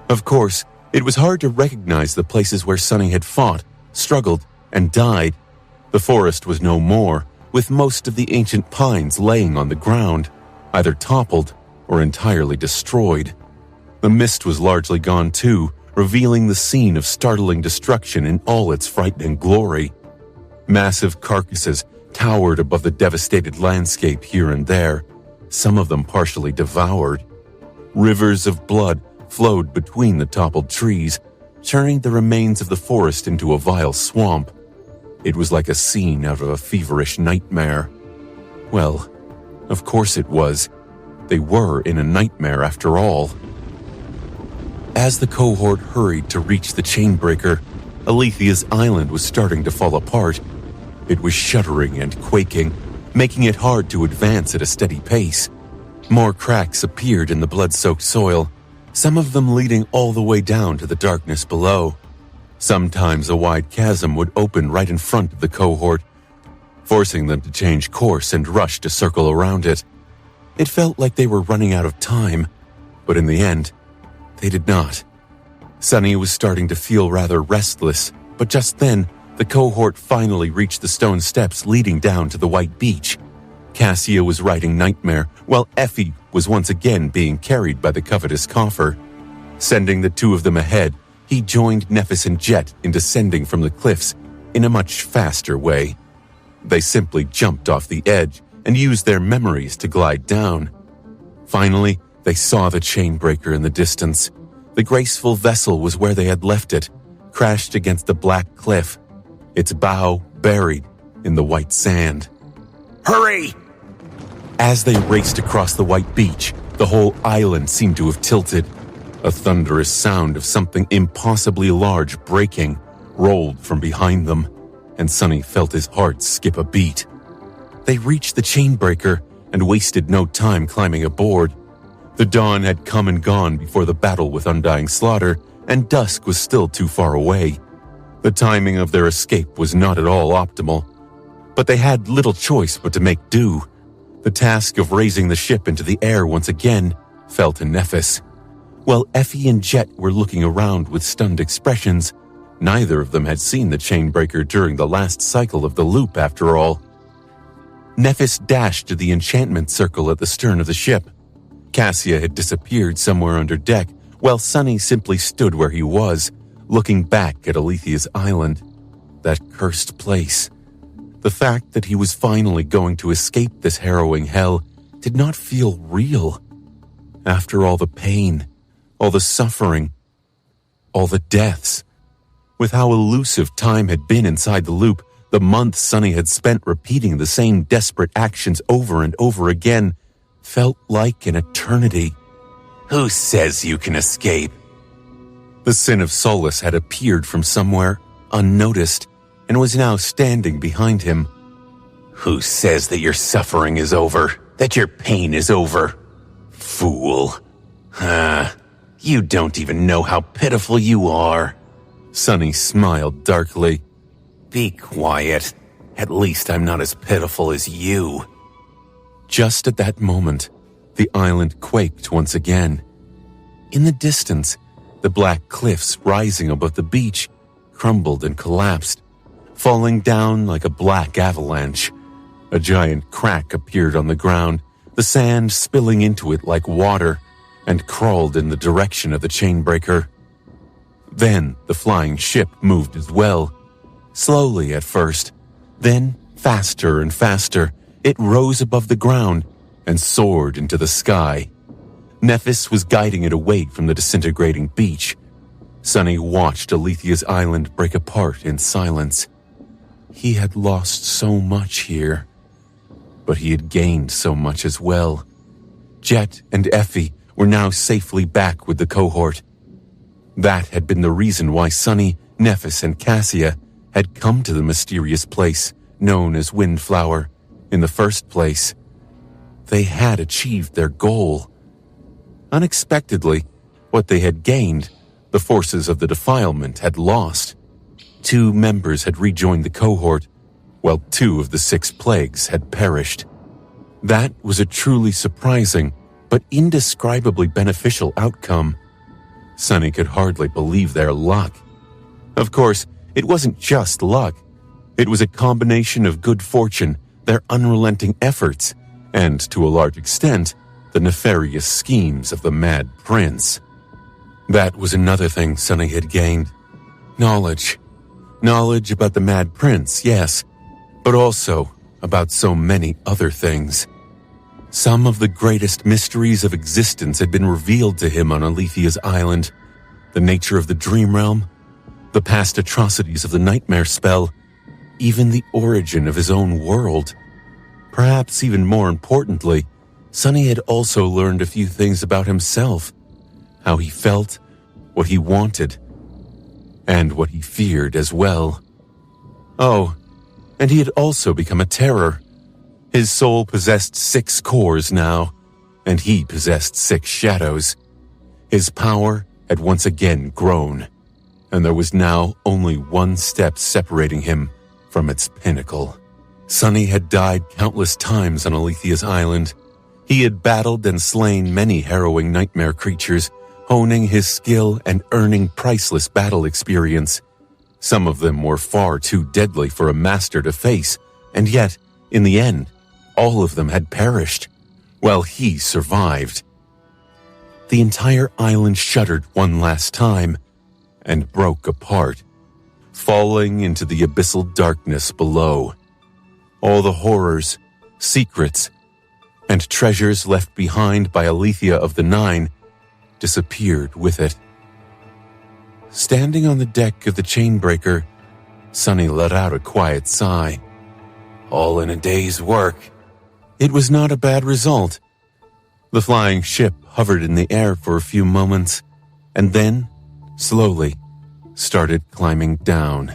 Of course, it was hard to recognize the places where Sonny had fought, struggled, and died. The forest was no more, with most of the ancient pines laying on the ground, either toppled or entirely destroyed. The mist was largely gone too, revealing the scene of startling destruction in all its frightening glory. Massive carcasses towered above the devastated landscape here and there, some of them partially devoured. Rivers of blood flowed between the toppled trees, turning the remains of the forest into a vile swamp. It was like a scene out of a feverish nightmare. Well, of course it was. They were in a nightmare after all. As the cohort hurried to reach the chainbreaker, Alethea's island was starting to fall apart. It was shuddering and quaking, making it hard to advance at a steady pace. More cracks appeared in the blood-soaked soil, some of them leading all the way down to the darkness below. Sometimes a wide chasm would open right in front of the cohort, forcing them to change course and rush to circle around it. It felt like they were running out of time, but in the end, they did not. Sonny was starting to feel rather restless, but just then, the cohort finally reached the stone steps leading down to the white beach. Cassia was riding Nightmare, while Effie was once again being carried by the covetous coffer. Sending the two of them ahead, he joined Nephis and Jet in descending from the cliffs in a much faster way. They simply jumped off the edge and used their memories to glide down. Finally, they saw the chainbreaker in the distance. The graceful vessel was where they had left it, crashed against the black cliff, its bow buried in the white sand. Hurry! As they raced across the white beach, the whole island seemed to have tilted. A thunderous sound of something impossibly large breaking rolled from behind them, and Sonny felt his heart skip a beat. They reached the chainbreaker and wasted no time climbing aboard. The dawn had come and gone before the battle with Undying Slaughter, and dusk was still too far away. The timing of their escape was not at all optimal, but they had little choice but to make do. The task of raising the ship into the air once again fell to Nephis. While Effie and Jet were looking around with stunned expressions, neither of them had seen the chainbreaker during the last cycle of the loop after all. Nephis dashed to the enchantment circle at the stern of the ship. Cassia had disappeared somewhere under deck, while Sonny simply stood where he was, looking back at Alethea's island. That cursed place. The fact that he was finally going to escape this harrowing hell did not feel real. After all the pain, all the suffering, all the deaths. With how elusive time had been inside the loop, the months Sonny had spent repeating the same desperate actions over and over again felt like an eternity. Who says you can escape? The Sin of Solace had appeared from somewhere, unnoticed, and was now standing behind him. Who says that your suffering is over, that your pain is over? Fool. You don't even know how pitiful you are. Sonny smiled darkly. Be quiet. At least I'm not as pitiful as you. Just at that moment, the island quaked once again. In the distance, the black cliffs rising above the beach crumbled and collapsed, falling down like a black avalanche. A giant crack appeared on the ground, the sand spilling into it like water, and crawled in the direction of the chainbreaker. Then the flying ship moved as well. Slowly at first, then faster and faster, it rose above the ground and soared into the sky. Nephis was guiding it away from the disintegrating beach. Sonny watched Alethea's island break apart in silence. He had lost so much here, but he had gained so much as well. Jet and Effie were now safely back with the cohort. That had been the reason why Sonny, Nephis, and Cassia had come to the mysterious place known as Windflower in the first place. They had achieved their goal. Unexpectedly, what they had gained, the forces of the defilement had lost. 2 members had rejoined the cohort, while 2 of the 6 plagues had perished. That was a truly surprising but indescribably beneficial outcome. Sonny could hardly believe their luck. Of course, it wasn't just luck. It was a combination of good fortune, their unrelenting efforts, and, to a large extent, the nefarious schemes of the Mad Prince. That was another thing Sonny had gained. Knowledge. Knowledge about the Mad Prince, yes, but also about so many other things. Some of the greatest mysteries of existence had been revealed to him on Alethea's island. The nature of the dream realm, the past atrocities of the nightmare spell, even the origin of his own world. Perhaps even more importantly, Sonny had also learned a few things about himself, how he felt, what he wanted, and what he feared as well. Oh, and he had also become a terror. His soul possessed 6 cores now, and he possessed 6 shadows. His power had once again grown, and there was now only one step separating him from its pinnacle. Sonny had died countless times on Alethea's island. He had battled and slain many harrowing nightmare creatures, honing his skill and earning priceless battle experience. Some of them were far too deadly for a master to face, and yet, in the end, all of them had perished, while he survived. The entire island shuddered one last time. and broke apart, falling into the abyssal darkness below. All the horrors, secrets, and treasures left behind by Alethea of the Nine disappeared with it. Standing on the deck of the Chainbreaker, Sunny let out a quiet sigh. All in a day's work. It was not a bad result. The flying ship hovered in the air for a few moments, and then, slowly, started climbing down.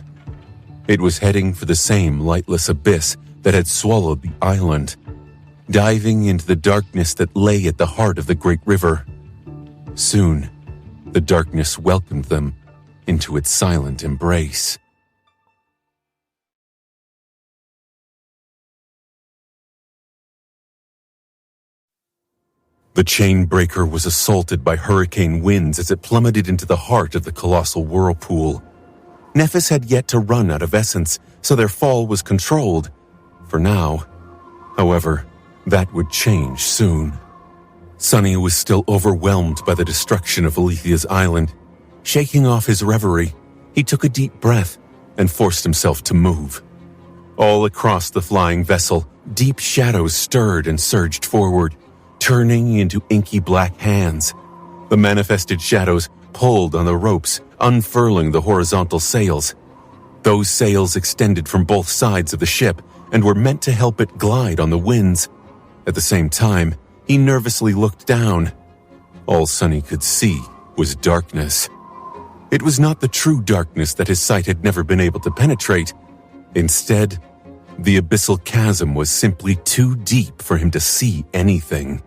It was heading for the same lightless abyss that had swallowed the island, diving into the darkness that lay at the heart of the great river. Soon, the darkness welcomed them into its silent embrace. The Chainbreaker was assaulted by hurricane winds as it plummeted into the heart of the colossal whirlpool. Nephis had yet to run out of essence, so their fall was controlled. For now. However, that would change soon. Sunny was still overwhelmed by the destruction of Alethea's island. Shaking off his reverie, he took a deep breath and forced himself to move. All across the flying vessel, deep shadows stirred and surged forward, turning into inky black hands. The manifested shadows pulled on the ropes, unfurling the horizontal sails. Those sails extended from both sides of the ship and were meant to help it glide on the winds. At the same time, he nervously looked down. All Sunny could see was darkness. It was not the true darkness that his sight had never been able to penetrate. Instead, the abyssal chasm was simply too deep for him to see anything.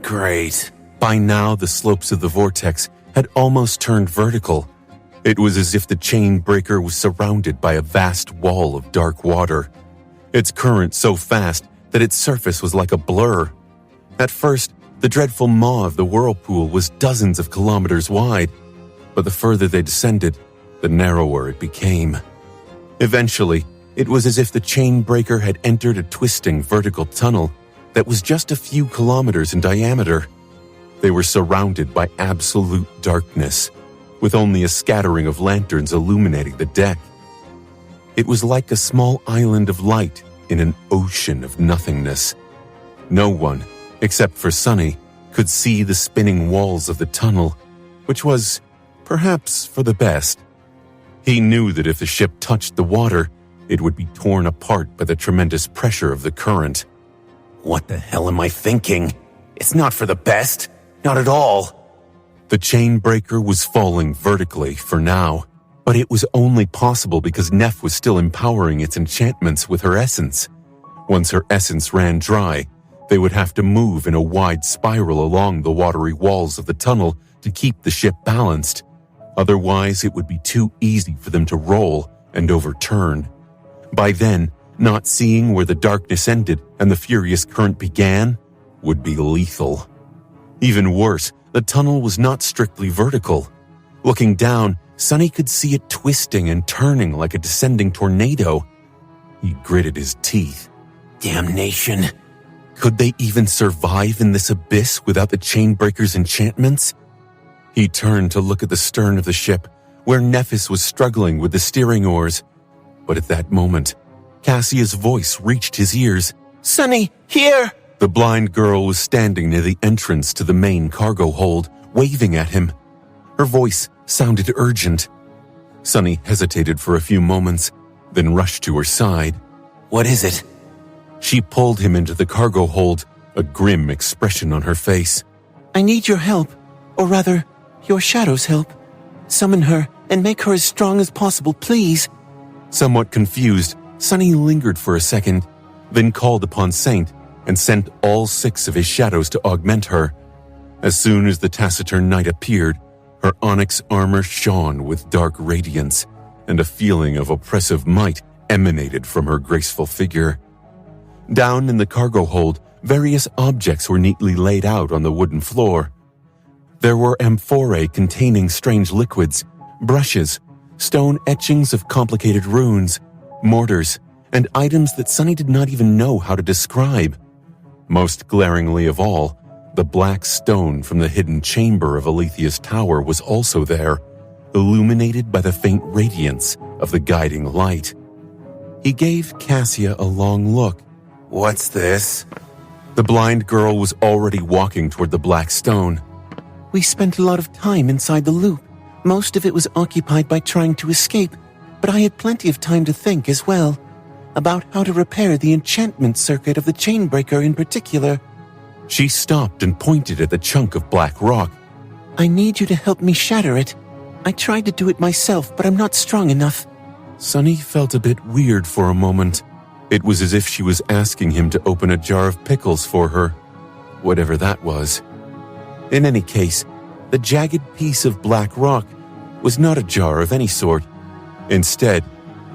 Great. By now, the slopes of the vortex had almost turned vertical. It was as if the Chainbreaker was surrounded by a vast wall of dark water, its current so fast that its surface was like a blur. At first, the dreadful maw of the whirlpool was dozens of kilometers wide, but the further they descended, the narrower it became. Eventually, it was as if the Chainbreaker had entered a twisting vertical tunnel that was just a few kilometers in diameter. They were surrounded by absolute darkness, with only a scattering of lanterns illuminating the deck. It was like a small island of light in an ocean of nothingness. No one, except for Sunny, could see the spinning walls of the tunnel, which was, perhaps, for the best. He knew that if the ship touched the water, it would be torn apart by the tremendous pressure of the current. What the hell am I thinking? It's not for the best. Not at all. The Chainbreaker was falling vertically for now, but it was only possible because Neph was still empowering its enchantments with her essence. Once her essence ran dry, they would have to move in a wide spiral along the watery walls of the tunnel to keep the ship balanced. Otherwise, it would be too easy for them to roll and overturn. By then, not seeing where the darkness ended and the furious current began would be lethal. Even worse, the tunnel was not strictly vertical. Looking down, Sunny could see it twisting and turning like a descending tornado. He gritted his teeth. Damnation. Could they even survive in this abyss without the Chainbreaker's enchantments? He turned to look at the stern of the ship, where Nephis was struggling with the steering oars. But at that moment, Cassia's voice reached his ears. Sunny, here! The blind girl was standing near the entrance to the main cargo hold, waving at him. Her voice sounded urgent. Sunny hesitated for a few moments, then rushed to her side. What is it? She pulled him into the cargo hold, a grim expression on her face. I need your help, or rather, your shadow's help. Summon her and make her as strong as possible, please. Somewhat confused, Sunny lingered for a second, then called upon Saint and sent all 6 of his shadows to augment her. As soon as the taciturn knight appeared, her onyx armor shone with dark radiance, and a feeling of oppressive might emanated from her graceful figure. Down in the cargo hold, various objects were neatly laid out on the wooden floor. There were amphorae containing strange liquids, brushes, stone etchings of complicated runes, mortars, and items that Sunny did not even know how to describe. Most glaringly of all, the black stone from the hidden chamber of Alethea's tower was also there, illuminated by the faint radiance of the guiding light. He gave Cassia a long look. What's this? The blind girl was already walking toward the black stone. We spent a lot of time inside the loop. Most of it was occupied by trying to escape, but I had plenty of time to think as well, about how to repair the enchantment circuit of the Chainbreaker in particular. She stopped and pointed at the chunk of black rock. I need you to help me shatter it. I tried to do it myself, but I'm not strong enough. Sunny felt a bit weird for a moment. It was as if she was asking him to open a jar of pickles for her, whatever that was. In any case, the jagged piece of black rock was not a jar of any sort. Instead,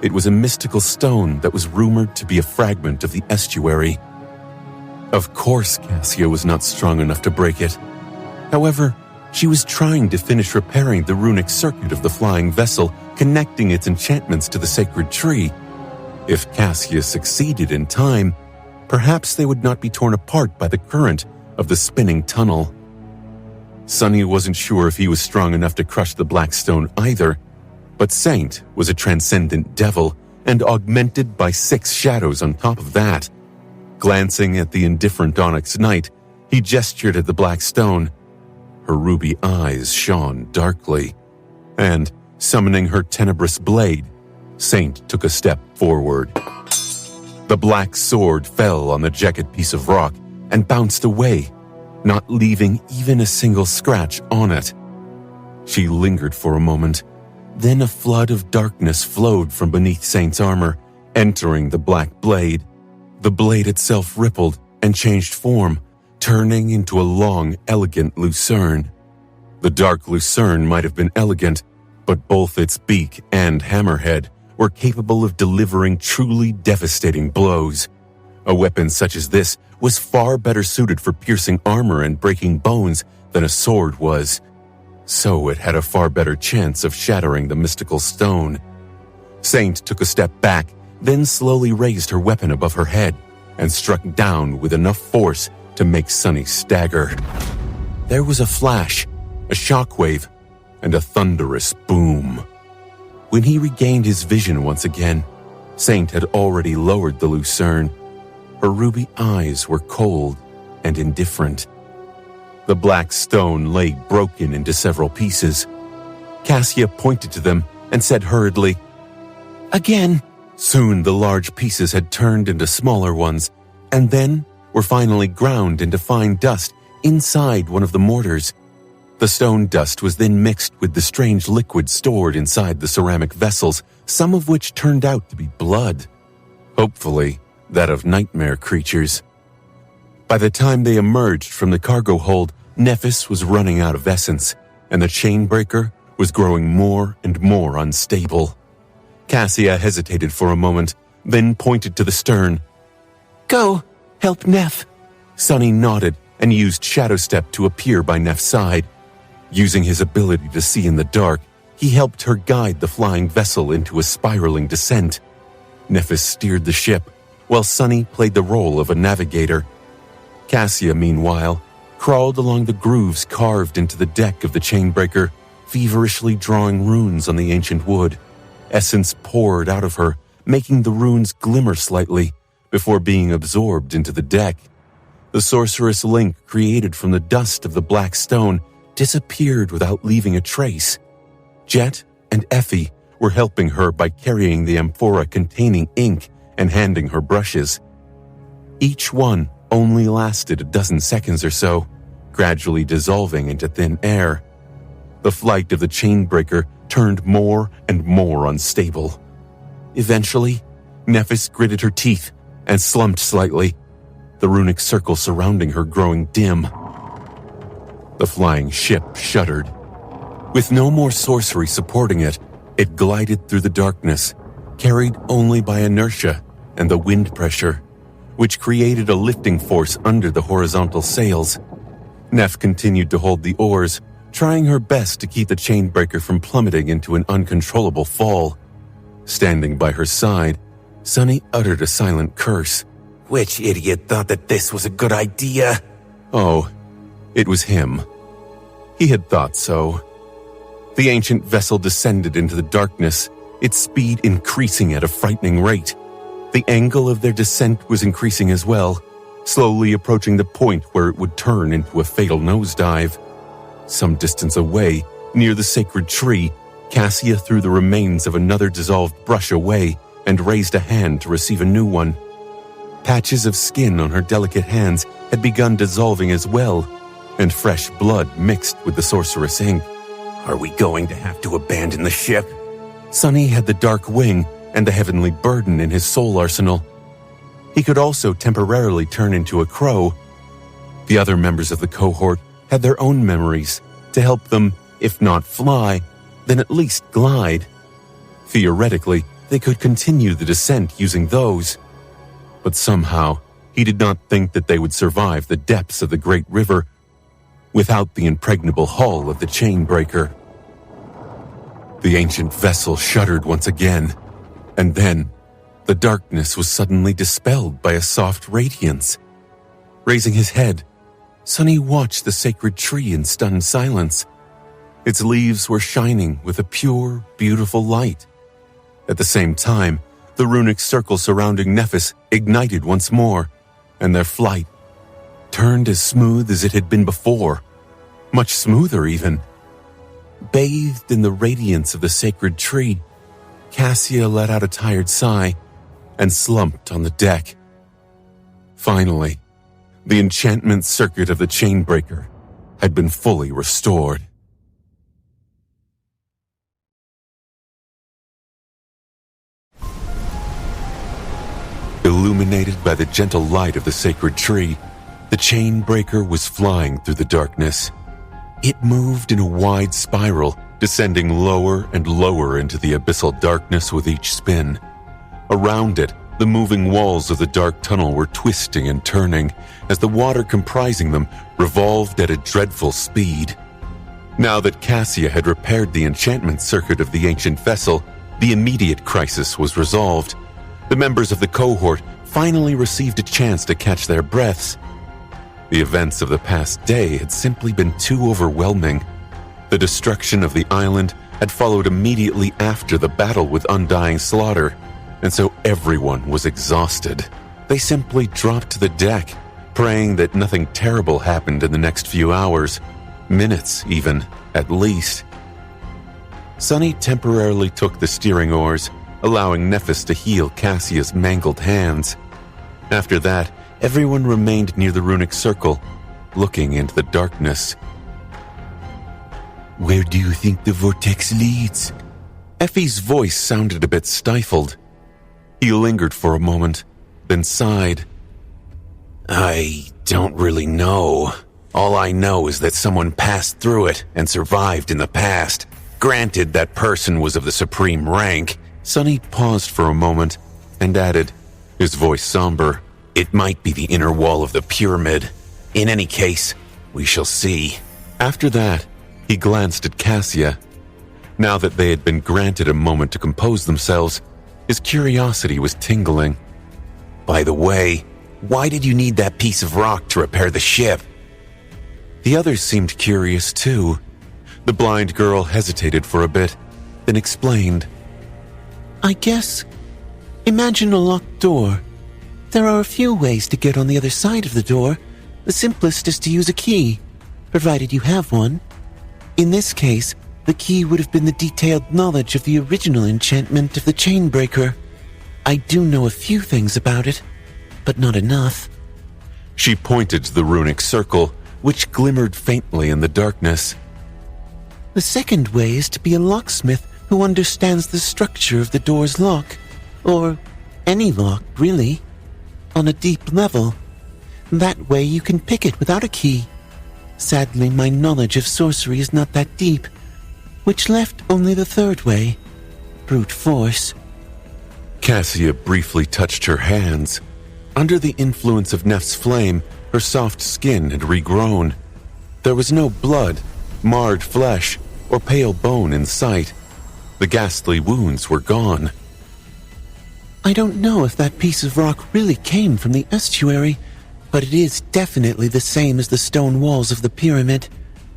it was a mystical stone that was rumored to be a fragment of the estuary. Of course, Cassia was not strong enough to break it. However, she was trying to finish repairing the runic circuit of the flying vessel, connecting its enchantments to the sacred tree. If Cassia succeeded in time, perhaps they would not be torn apart by the current of the spinning tunnel. Sunny wasn't sure if he was strong enough to crush the black stone either, but Saint was a transcendent devil and augmented by 6 shadows on top of that. Glancing at the indifferent Onyx Knight, he gestured at the black stone. Her ruby eyes shone darkly, and, summoning her tenebrous blade, Saint took a step forward. The black sword fell on the jagged piece of rock and bounced away, not leaving even a single scratch on it. She lingered for a moment. Then a flood of darkness flowed from beneath Saint's armor, entering the black blade. The blade itself rippled and changed form, turning into a long, elegant lucerne. The dark lucerne might have been elegant, but both its beak and hammerhead were capable of delivering truly devastating blows. A weapon such as this was far better suited for piercing armor and breaking bones than a sword was. So it had a far better chance of shattering the mystical stone. Saint took a step back, then slowly raised her weapon above her head and struck down with enough force to make Sunny stagger. There was a flash, a shockwave, and a thunderous boom. When he regained his vision once again, Saint had already lowered the lucerne. Her ruby eyes were cold and indifferent. The black stone lay broken into several pieces. Cassia pointed to them and said hurriedly, Again. Soon the large pieces had turned into smaller ones, and then were finally ground into fine dust inside one of the mortars. The stone dust was then mixed with the strange liquid stored inside the ceramic vessels, some of which turned out to be blood. Hopefully, that of nightmare creatures. By the time they emerged from the cargo hold, Nephis was running out of essence, and the Chainbreaker was growing more and more unstable. Cassia hesitated for a moment, then pointed to the stern. Go, help Neph. Sunny nodded and used Shadow Step to appear by Neph's side. Using his ability to see in the dark, he helped her guide the flying vessel into a spiraling descent. Nephis steered the ship, while Sunny played the role of a navigator. Cassia, meanwhile, crawled along the grooves carved into the deck of the Chainbreaker, feverishly drawing runes on the ancient wood. Essence poured out of her, making the runes glimmer slightly before being absorbed into the deck. The sorcerous link created from the dust of the black stone disappeared without leaving a trace. Jet and Effie were helping her by carrying the amphora containing ink and handing her brushes. Each one only lasted a dozen seconds or so, gradually dissolving into thin air. The flight of the Chainbreaker turned more and more unstable. Eventually, Nephis gritted her teeth and slumped slightly, the runic circle surrounding her growing dim. The flying ship shuddered. With no more sorcery supporting it, it glided through the darkness, carried only by inertia and the wind pressure, which created a lifting force under the horizontal sails. Neph continued to hold the oars, trying her best to keep the Chainbreaker from plummeting into an uncontrollable fall. Standing by her side, Sunny uttered a silent curse. Which idiot thought that this was a good idea? Oh, it was him. He had thought so. The ancient vessel descended into the darkness, its speed increasing at a frightening rate. The angle of their descent was increasing as well, slowly approaching the point where it would turn into a fatal nosedive. Some distance away, near the sacred tree, Cassia threw the remains of another dissolved brush away and raised a hand to receive a new one. Patches of skin on her delicate hands had begun dissolving as well, and fresh blood mixed with the sorceress ink. Are we going to have to abandon the ship? Sunny had the dark wing and the heavenly burden in his soul arsenal. He could also temporarily turn into a crow. The other members of the cohort had their own memories to help them, if not fly, then at least glide. Theoretically, they could continue the descent using those. But somehow, he did not think that they would survive the depths of the great river without the impregnable hull of the Chainbreaker. The ancient vessel shuddered once again, and then the darkness was suddenly dispelled by a soft radiance. Raising his head, Sunny watched the sacred tree in stunned silence. Its leaves were shining with a pure, beautiful light. At the same time, the runic circle surrounding Nephis ignited once more, and their flight turned as smooth as it had been before, much smoother even. Bathed in the radiance of the sacred tree, Cassia let out a tired sigh and slumped on the deck. Finally, the enchantment circuit of the Chainbreaker had been fully restored. Illuminated by the gentle light of the sacred tree, the Chainbreaker was flying through the darkness. It moved in a wide spiral, descending lower and lower into the abyssal darkness with each spin. Around it, the moving walls of the dark tunnel were twisting and turning as the water comprising them revolved at a dreadful speed. Now that Cassia had repaired the enchantment circuit of the ancient vessel, the immediate crisis was resolved. The members of the cohort finally received a chance to catch their breaths. The events of the past day had simply been too overwhelming. The destruction of the island had followed immediately after the battle with Undying Slaughter, and so everyone was exhausted. They simply dropped to the deck, praying that nothing terrible happened in the next few hours, minutes even, at least. Sunny temporarily took the steering oars, allowing Nephis to heal Cassia's mangled hands. After that, everyone remained near the runic circle, looking into the darkness. Where do you think the vortex leads? Effie's voice sounded a bit stifled. He lingered for a moment, then sighed. I don't really know. All I know is that someone passed through it and survived in the past. Granted, that person was of the supreme rank. Sunny paused for a moment and added, his voice somber, It might be the inner wall of the pyramid. In any case, we shall see. After that, he glanced at Cassia. Now that they had been granted a moment to compose themselves, his curiosity was tingling. By the way, why did you need that piece of rock to repair the ship? The others seemed curious too. The blind girl hesitated for a bit, then explained. I guess, imagine a locked door. There are a few ways to get on the other side of the door. The simplest is to use a key, provided you have one. In this case, the key would have been the detailed knowledge of the original enchantment of the Chainbreaker. I do know a few things about it, but not enough. She pointed to the runic circle, which glimmered faintly in the darkness. The second way is to be a locksmith who understands the structure of the door's lock, or any lock, really, on a deep level. That way you can pick it without a key. Sadly, my knowledge of sorcery is not that deep, which left only the third way, brute force. Cassia briefly touched her hands. Under the influence of Neph's flame, her soft skin had regrown. There was no blood, marred flesh, or pale bone in sight. The ghastly wounds were gone. I don't know if that piece of rock really came from the estuary, but it is definitely the same as the stone walls of the pyramid.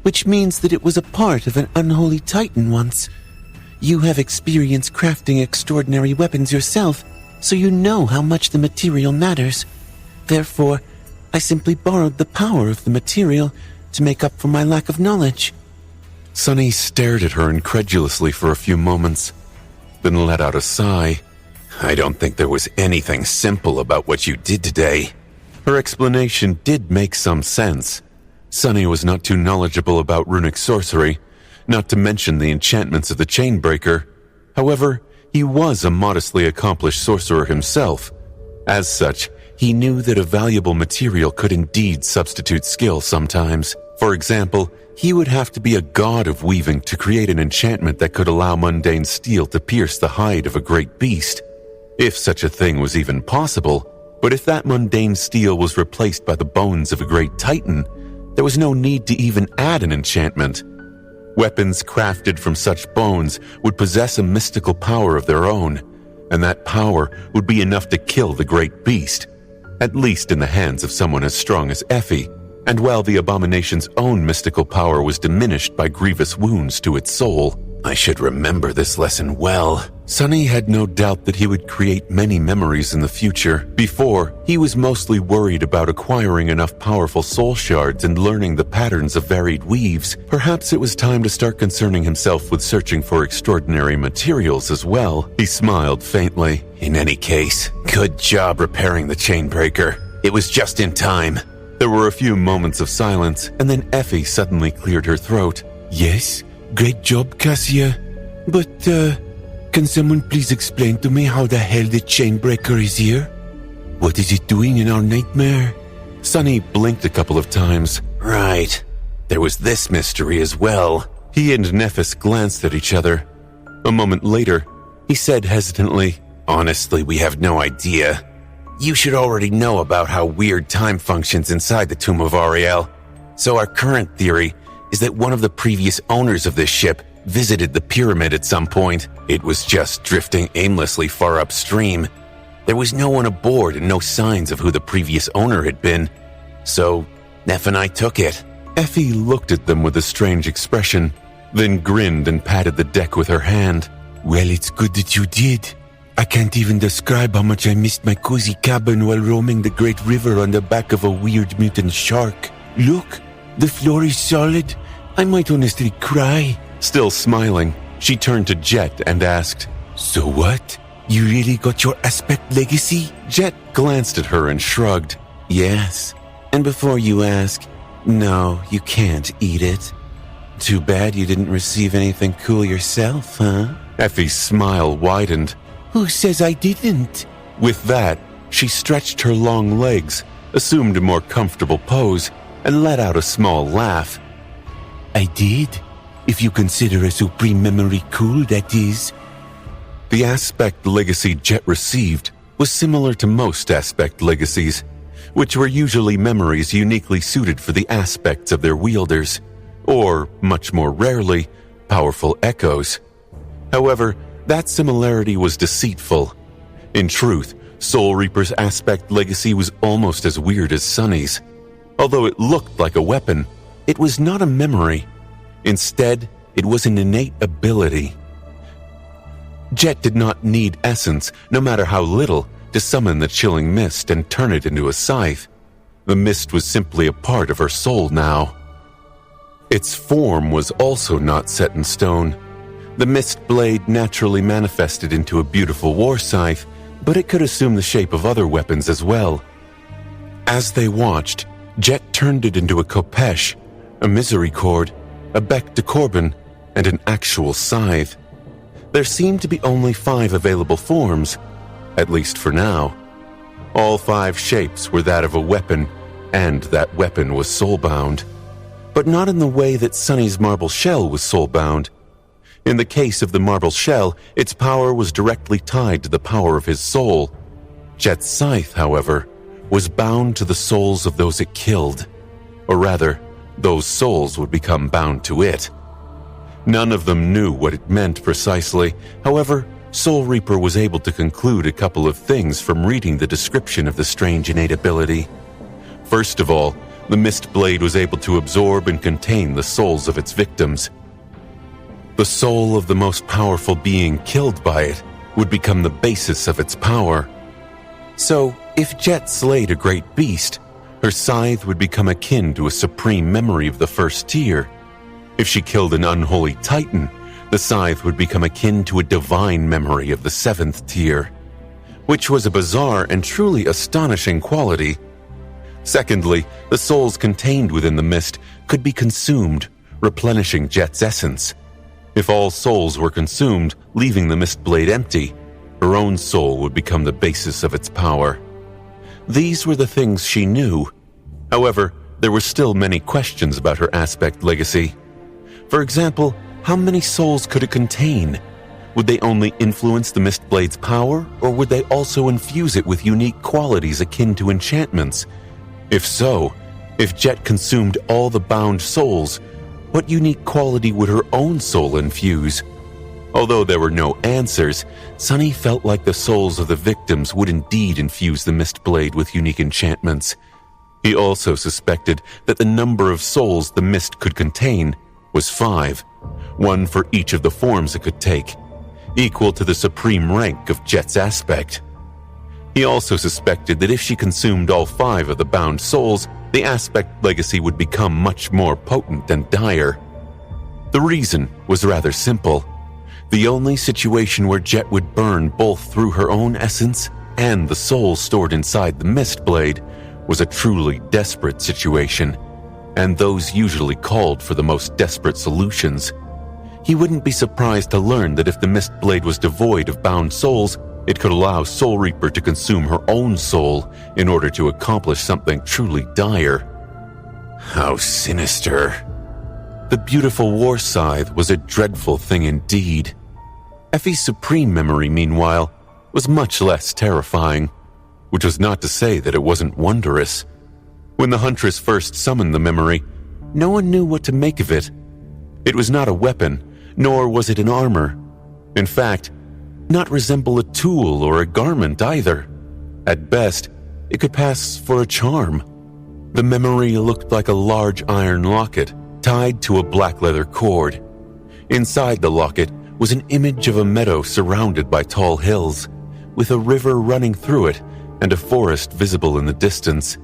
which means that it was a part of an unholy titan once. You have experience crafting extraordinary weapons yourself, so you know how much the material matters. Therefore, I simply borrowed the power of the material to make up for my lack of knowledge." Sunny stared at her incredulously for a few moments, then let out a sigh. "I don't think there was anything simple about what you did today." Her explanation did make some sense. Sunny was not too knowledgeable about runic sorcery, not to mention the enchantments of the Chainbreaker. However, he was a modestly accomplished sorcerer himself. As such, he knew that a valuable material could indeed substitute skill sometimes. For example, he would have to be a god of weaving to create an enchantment that could allow mundane steel to pierce the hide of a great beast, if such a thing was even possible. But if that mundane steel was replaced by the bones of a great titan, there was no need to even add an enchantment. Weapons crafted from such bones would possess a mystical power of their own, and that power would be enough to kill the great beast, at least in the hands of someone as strong as Effie. And while the abomination's own mystical power was diminished by grievous wounds to its soul, I should remember this lesson well. Sunny had no doubt that he would create many memories in the future. Before, he was mostly worried about acquiring enough powerful soul shards and learning the patterns of varied weaves. Perhaps it was time to start concerning himself with searching for extraordinary materials as well. He smiled faintly. In any case, good job repairing the Chainbreaker. It was just in time. There were a few moments of silence, and then Effie suddenly cleared her throat. "Yes, great job, Cassia. But, can someone please explain to me how the hell the Chainbreaker is here? What is it doing in our nightmare?" Sunny blinked a couple of times. Right. There was this mystery as well. He and Nephis glanced at each other. A moment later, he said hesitantly, "Honestly, we have no idea. You should already know about how weird time functions inside the Tomb of Ariel. So our current theory is that one of the previous owners of this ship visited the pyramid at some point. It was just drifting aimlessly far upstream. There was no one aboard and no signs of who the previous owner had been. So Neph and I took it." Effie looked at them with a strange expression, then grinned and patted the deck with her hand. "Well, it's good that you did. I can't even describe how much I missed my cozy cabin while roaming the great river on the back of a weird mutant shark. Look, the floor is solid. I might honestly cry." Still smiling, she turned to Jet and asked, "So what? You really got your aspect legacy?" Jet glanced at her and shrugged. "Yes. And before you ask, no, you can't eat it. Too bad you didn't receive anything cool yourself, huh?" Effie's smile widened. "Who says I didn't?" With that, she stretched her long legs, assumed a more comfortable pose, and let out a small laugh. "I did. If you consider a supreme memory cool, that is." The aspect legacy Jet received was similar to most aspect legacies, which were usually memories uniquely suited for the aspects of their wielders, or, much more rarely, powerful echoes. However, that similarity was deceitful. In truth, Soul Reaper's aspect legacy was almost as weird as Sunny's. Although it looked like a weapon, it was not a memory. Instead, it was an innate ability. Jet did not need essence, no matter how little, to summon the chilling mist and turn it into a scythe. The mist was simply a part of her soul now. Its form was also not set in stone. The mist blade naturally manifested into a beautiful war scythe, but it could assume the shape of other weapons as well. As they watched, Jet turned it into a Khopesh, a Misericord, a Bec de Corbin, and an actual scythe. There seemed to be only 5 available forms, at least for now. All 5 shapes were that of a weapon, and that weapon was soulbound. But not in the way that Sunny's marble shell was soulbound. In the case of the marble shell, its power was directly tied to the power of his soul. Jet's scythe, however, was bound to the souls of those it killed. Or rather, those souls would become bound to it. None of them knew what it meant precisely. However, Soul Reaper was able to conclude a couple of things from reading the description of the strange innate ability. First of all, the Mist Blade was able to absorb and contain the souls of its victims. The soul of the most powerful being killed by it would become the basis of its power. So, if Jet slayed a great beast, her scythe would become akin to a supreme memory of the first tier. If she killed an unholy titan, the scythe would become akin to a divine memory of the 7th tier, which was a bizarre and truly astonishing quality. Secondly, the souls contained within the mist could be consumed, replenishing Jet's essence. If all souls were consumed, leaving the Mist Blade empty, her own soul would become the basis of its power. These were the things she knew. However, there were still many questions about her aspect legacy. For example, how many souls could it contain? Would they only influence the Mist Blade's power, or would they also infuse it with unique qualities akin to enchantments? If so, if Jet consumed all the bound souls, what unique quality would her own soul infuse? Although there were no answers, Sunny felt like the souls of the victims would indeed infuse the Mist Blade with unique enchantments. He also suspected that the number of souls the mist could contain was 5, one for each of the forms it could take, equal to the supreme rank of Jet's aspect. He also suspected that if she consumed all 5 of the bound souls, the aspect legacy would become much more potent and dire. The reason was rather simple. The only situation where Jet would burn both through her own essence and the soul stored inside the Mist Blade was a truly desperate situation, and those usually called for the most desperate solutions. He wouldn't be surprised to learn that if the Mist Blade was devoid of bound souls, it could allow Soul Reaper to consume her own soul in order to accomplish something truly dire. How sinister. The beautiful war scythe was a dreadful thing indeed. Effie's supreme memory, meanwhile, was much less terrifying, which was not to say that it wasn't wondrous. When the Huntress first summoned the memory, no one knew what to make of it. It was not a weapon, nor was it an armor. In fact, not resemble a tool or a garment either. At best, it could pass for a charm. The memory looked like a large iron locket tied to a black leather cord. Inside the locket was an image of a meadow surrounded by tall hills, with a river running through it and a forest visible in the distance.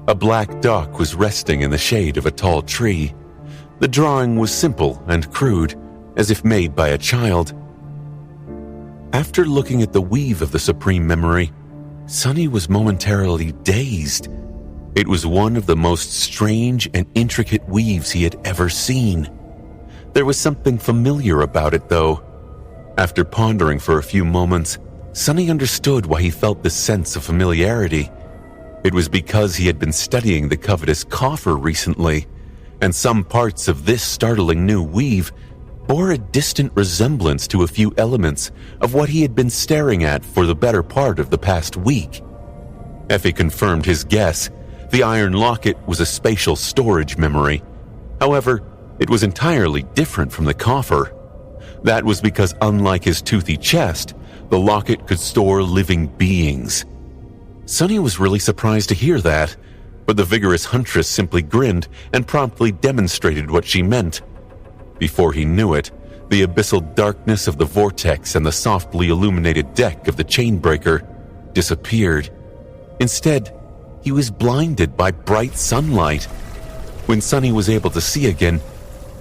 A black dock was resting in the shade of a tall tree. The drawing was simple and crude, as if made by a child. After looking at the weave of the supreme memory, Sunny was momentarily dazed. It was one of the most strange and intricate weaves he had ever seen. There was something familiar about it, though. After pondering for a few moments, Sunny understood why he felt this sense of familiarity. It was because he had been studying the covetous coffer recently, and some parts of this startling new weave bore a distant resemblance to a few elements of what he had been staring at for the better part of the past week. Effie confirmed his guess. The iron locket was a spatial storage memory. However, it was entirely different from the coffer. That was because, unlike his toothy chest, the locket could store living beings. Sunny was really surprised to hear that, but the vigorous Huntress simply grinned and promptly demonstrated what she meant. Before he knew it, the abyssal darkness of the vortex and the softly illuminated deck of the Chainbreaker disappeared. Instead, he was blinded by bright sunlight. When Sunny was able to see again,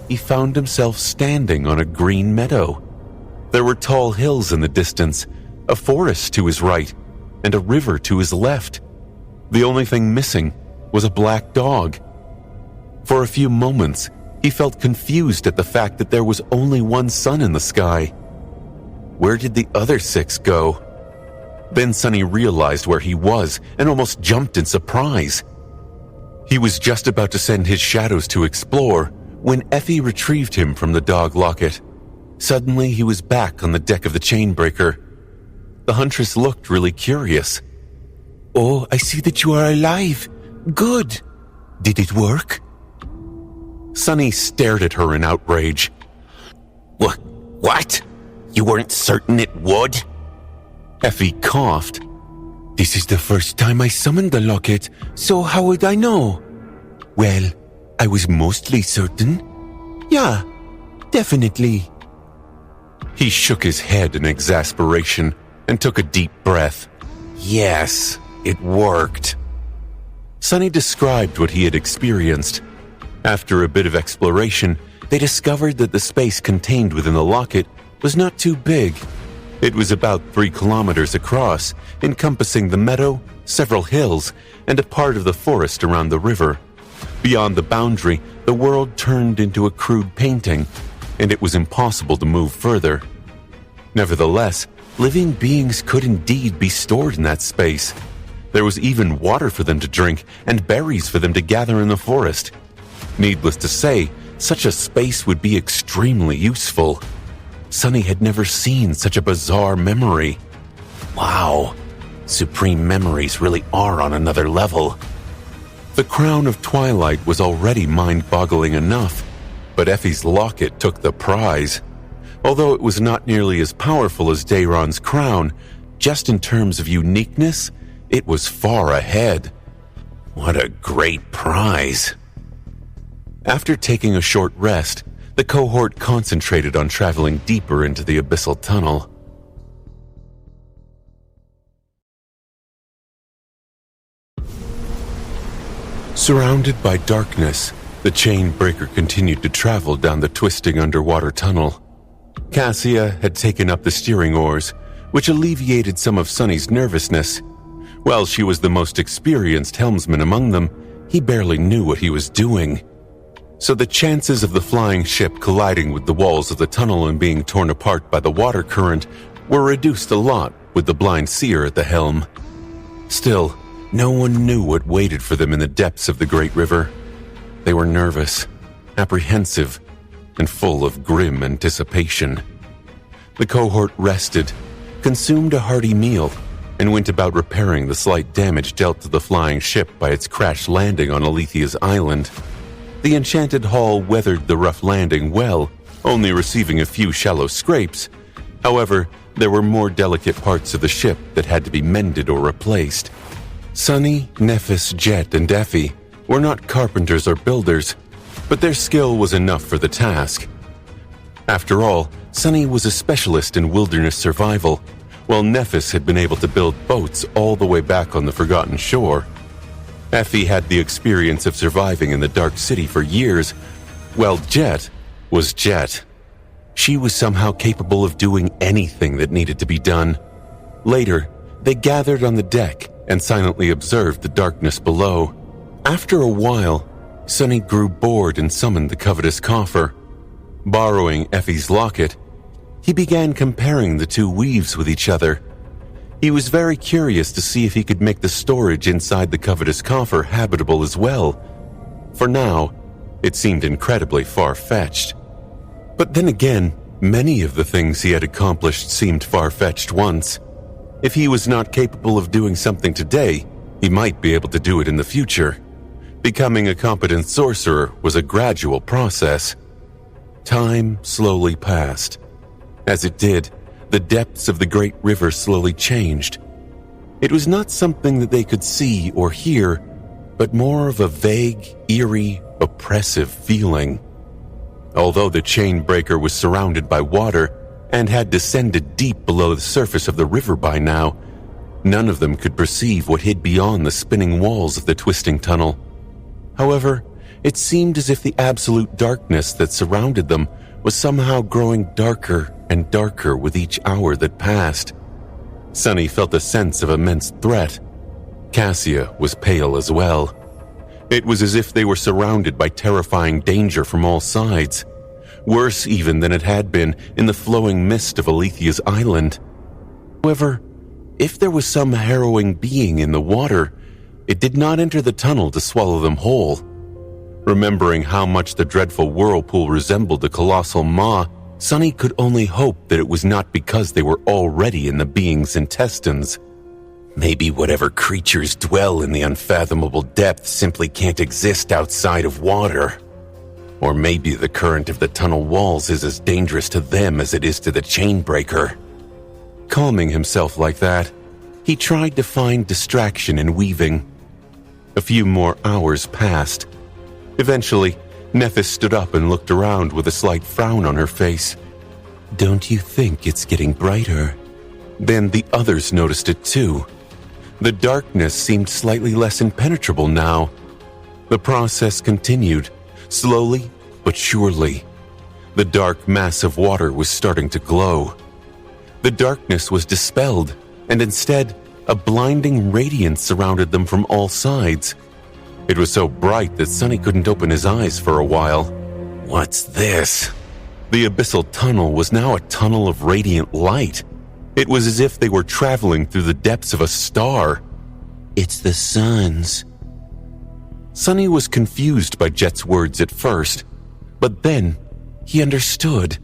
he found himself standing on a green meadow. There were tall hills in the distance, a forest to his right, and a river to his left. The only thing missing was a black dog. For a few moments, he felt confused at the fact that there was only one sun in the sky. Where did the other 6 go? Then Sunny realized where he was and almost jumped in surprise. He was just about to send his shadows to explore when Effie retrieved him from the dog locket. Suddenly, he was back on the deck of the Chainbreaker. The Huntress looked really curious. "Oh, I see that you are alive. Good. Did it work?" Sunny stared at her in outrage. What? You weren't certain it would? Effie coughed. "This is the first time I summoned the locket, so how would I know?" Well, I was mostly certain. Yeah, definitely. He shook his head in exasperation and took a deep breath. Yes, it worked. Sonny described what he had experienced. After a bit of exploration, they discovered that the space contained within the locket was not too big. It was about 3 kilometers across, encompassing the meadow, several hills, and a part of the forest around the river. Beyond the boundary, the world turned into a crude painting, and it was impossible to move further. Nevertheless, living beings could indeed be stored in that space. There was even water for them to drink and berries for them to gather in the forest. Needless to say, such a space would be extremely useful. Sonny had never seen such a bizarre memory. Wow, supreme memories really are on another level. The crown of Twilight was already mind-boggling enough, but Effie's locket took the prize. Although it was not nearly as powerful as Dayron's crown, just in terms of uniqueness, it was far ahead. What a great prize. After taking a short rest, the cohort concentrated on traveling deeper into the abyssal tunnel. Surrounded by darkness, the chain breaker continued to travel down the twisting underwater tunnel. Cassia had taken up the steering oars, which alleviated some of Sonny's nervousness. While she was the most experienced helmsman among them, he barely knew what he was doing. So the chances of the flying ship colliding with the walls of the tunnel and being torn apart by the water current were reduced a lot with the blind seer at the helm. Still, no one knew what waited for them in the depths of the great river. They were nervous, apprehensive, and full of grim anticipation. The cohort rested, consumed a hearty meal, and went about repairing the slight damage dealt to the flying ship by its crash landing on Alethia's island. The enchanted hull weathered the rough landing well, only receiving a few shallow scrapes. However, there were more delicate parts of the ship that had to be mended or replaced. Sonny, Nephis, Jet, and Effie were not carpenters or builders, but their skill was enough for the task. After all, Sonny was a specialist in wilderness survival, while Nephis had been able to build boats all the way back on the Forgotten Shore. Effie had the experience of surviving in the Dark City for years, while Jet was Jet. She was somehow capable of doing anything that needed to be done. Later, they gathered on the deck and silently observed the darkness below. After a while, Sonny grew bored and summoned the covetous coffer. Borrowing Effie's locket, he began comparing the two weaves with each other. He was very curious to see if he could make the storage inside the covetous coffer habitable as well. For now, it seemed incredibly far-fetched. But then again, many of the things he had accomplished seemed far-fetched once. If he was not capable of doing something today, he might be able to do it in the future. Becoming a competent sorcerer was a gradual process. Time slowly passed. As it did, the depths of the great river slowly changed. It was not something that they could see or hear, but more of a vague, eerie, oppressive feeling. Although the chain breaker was surrounded by water and had descended deep below the surface of the river by now, none of them could perceive what hid beyond the spinning walls of the twisting tunnel. However, it seemed as if the absolute darkness that surrounded them was somehow growing darker and darker with each hour that passed. Sonny felt a sense of immense threat. Cassia was pale as well. It was as if they were surrounded by terrifying danger from all sides, worse even than it had been in the flowing mist of Alethia's island. However, if there was some harrowing being in the water, it did not enter the tunnel to swallow them whole. Remembering how much the dreadful whirlpool resembled the colossal maw, Sonny could only hope that it was not because they were already in the being's intestines. Maybe whatever creatures dwell in the unfathomable depths simply can't exist outside of water. Or maybe the current of the tunnel walls is as dangerous to them as it is to the chain breaker. Calming himself like that, he tried to find distraction in weaving. A few more hours passed, Eventually, Nephis stood up and looked around with a slight frown on her face. Don't you think it's getting brighter? Then the others noticed it too. The darkness seemed slightly less impenetrable now. The process continued, slowly but surely. The dark mass of water was starting to glow. The darkness was dispelled, and instead, a blinding radiance surrounded them from all sides. It was so bright that Sunny couldn't open his eyes for a while. What's this? The abyssal tunnel was now a tunnel of radiant light. It was as if they were traveling through the depths of a star. It's the sun's. Sunny was confused by Jet's words at first, but then he understood.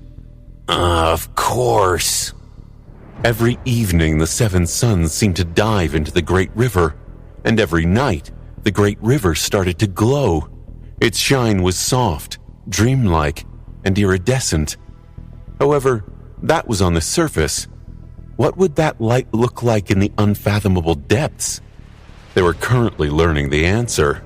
Of course. Every evening the seven suns seemed to dive into the great river, and every night the great river started to glow. Its shine was soft, dreamlike, and iridescent. However, that was on the surface. What would that light look like in the unfathomable depths? They were currently learning the answer.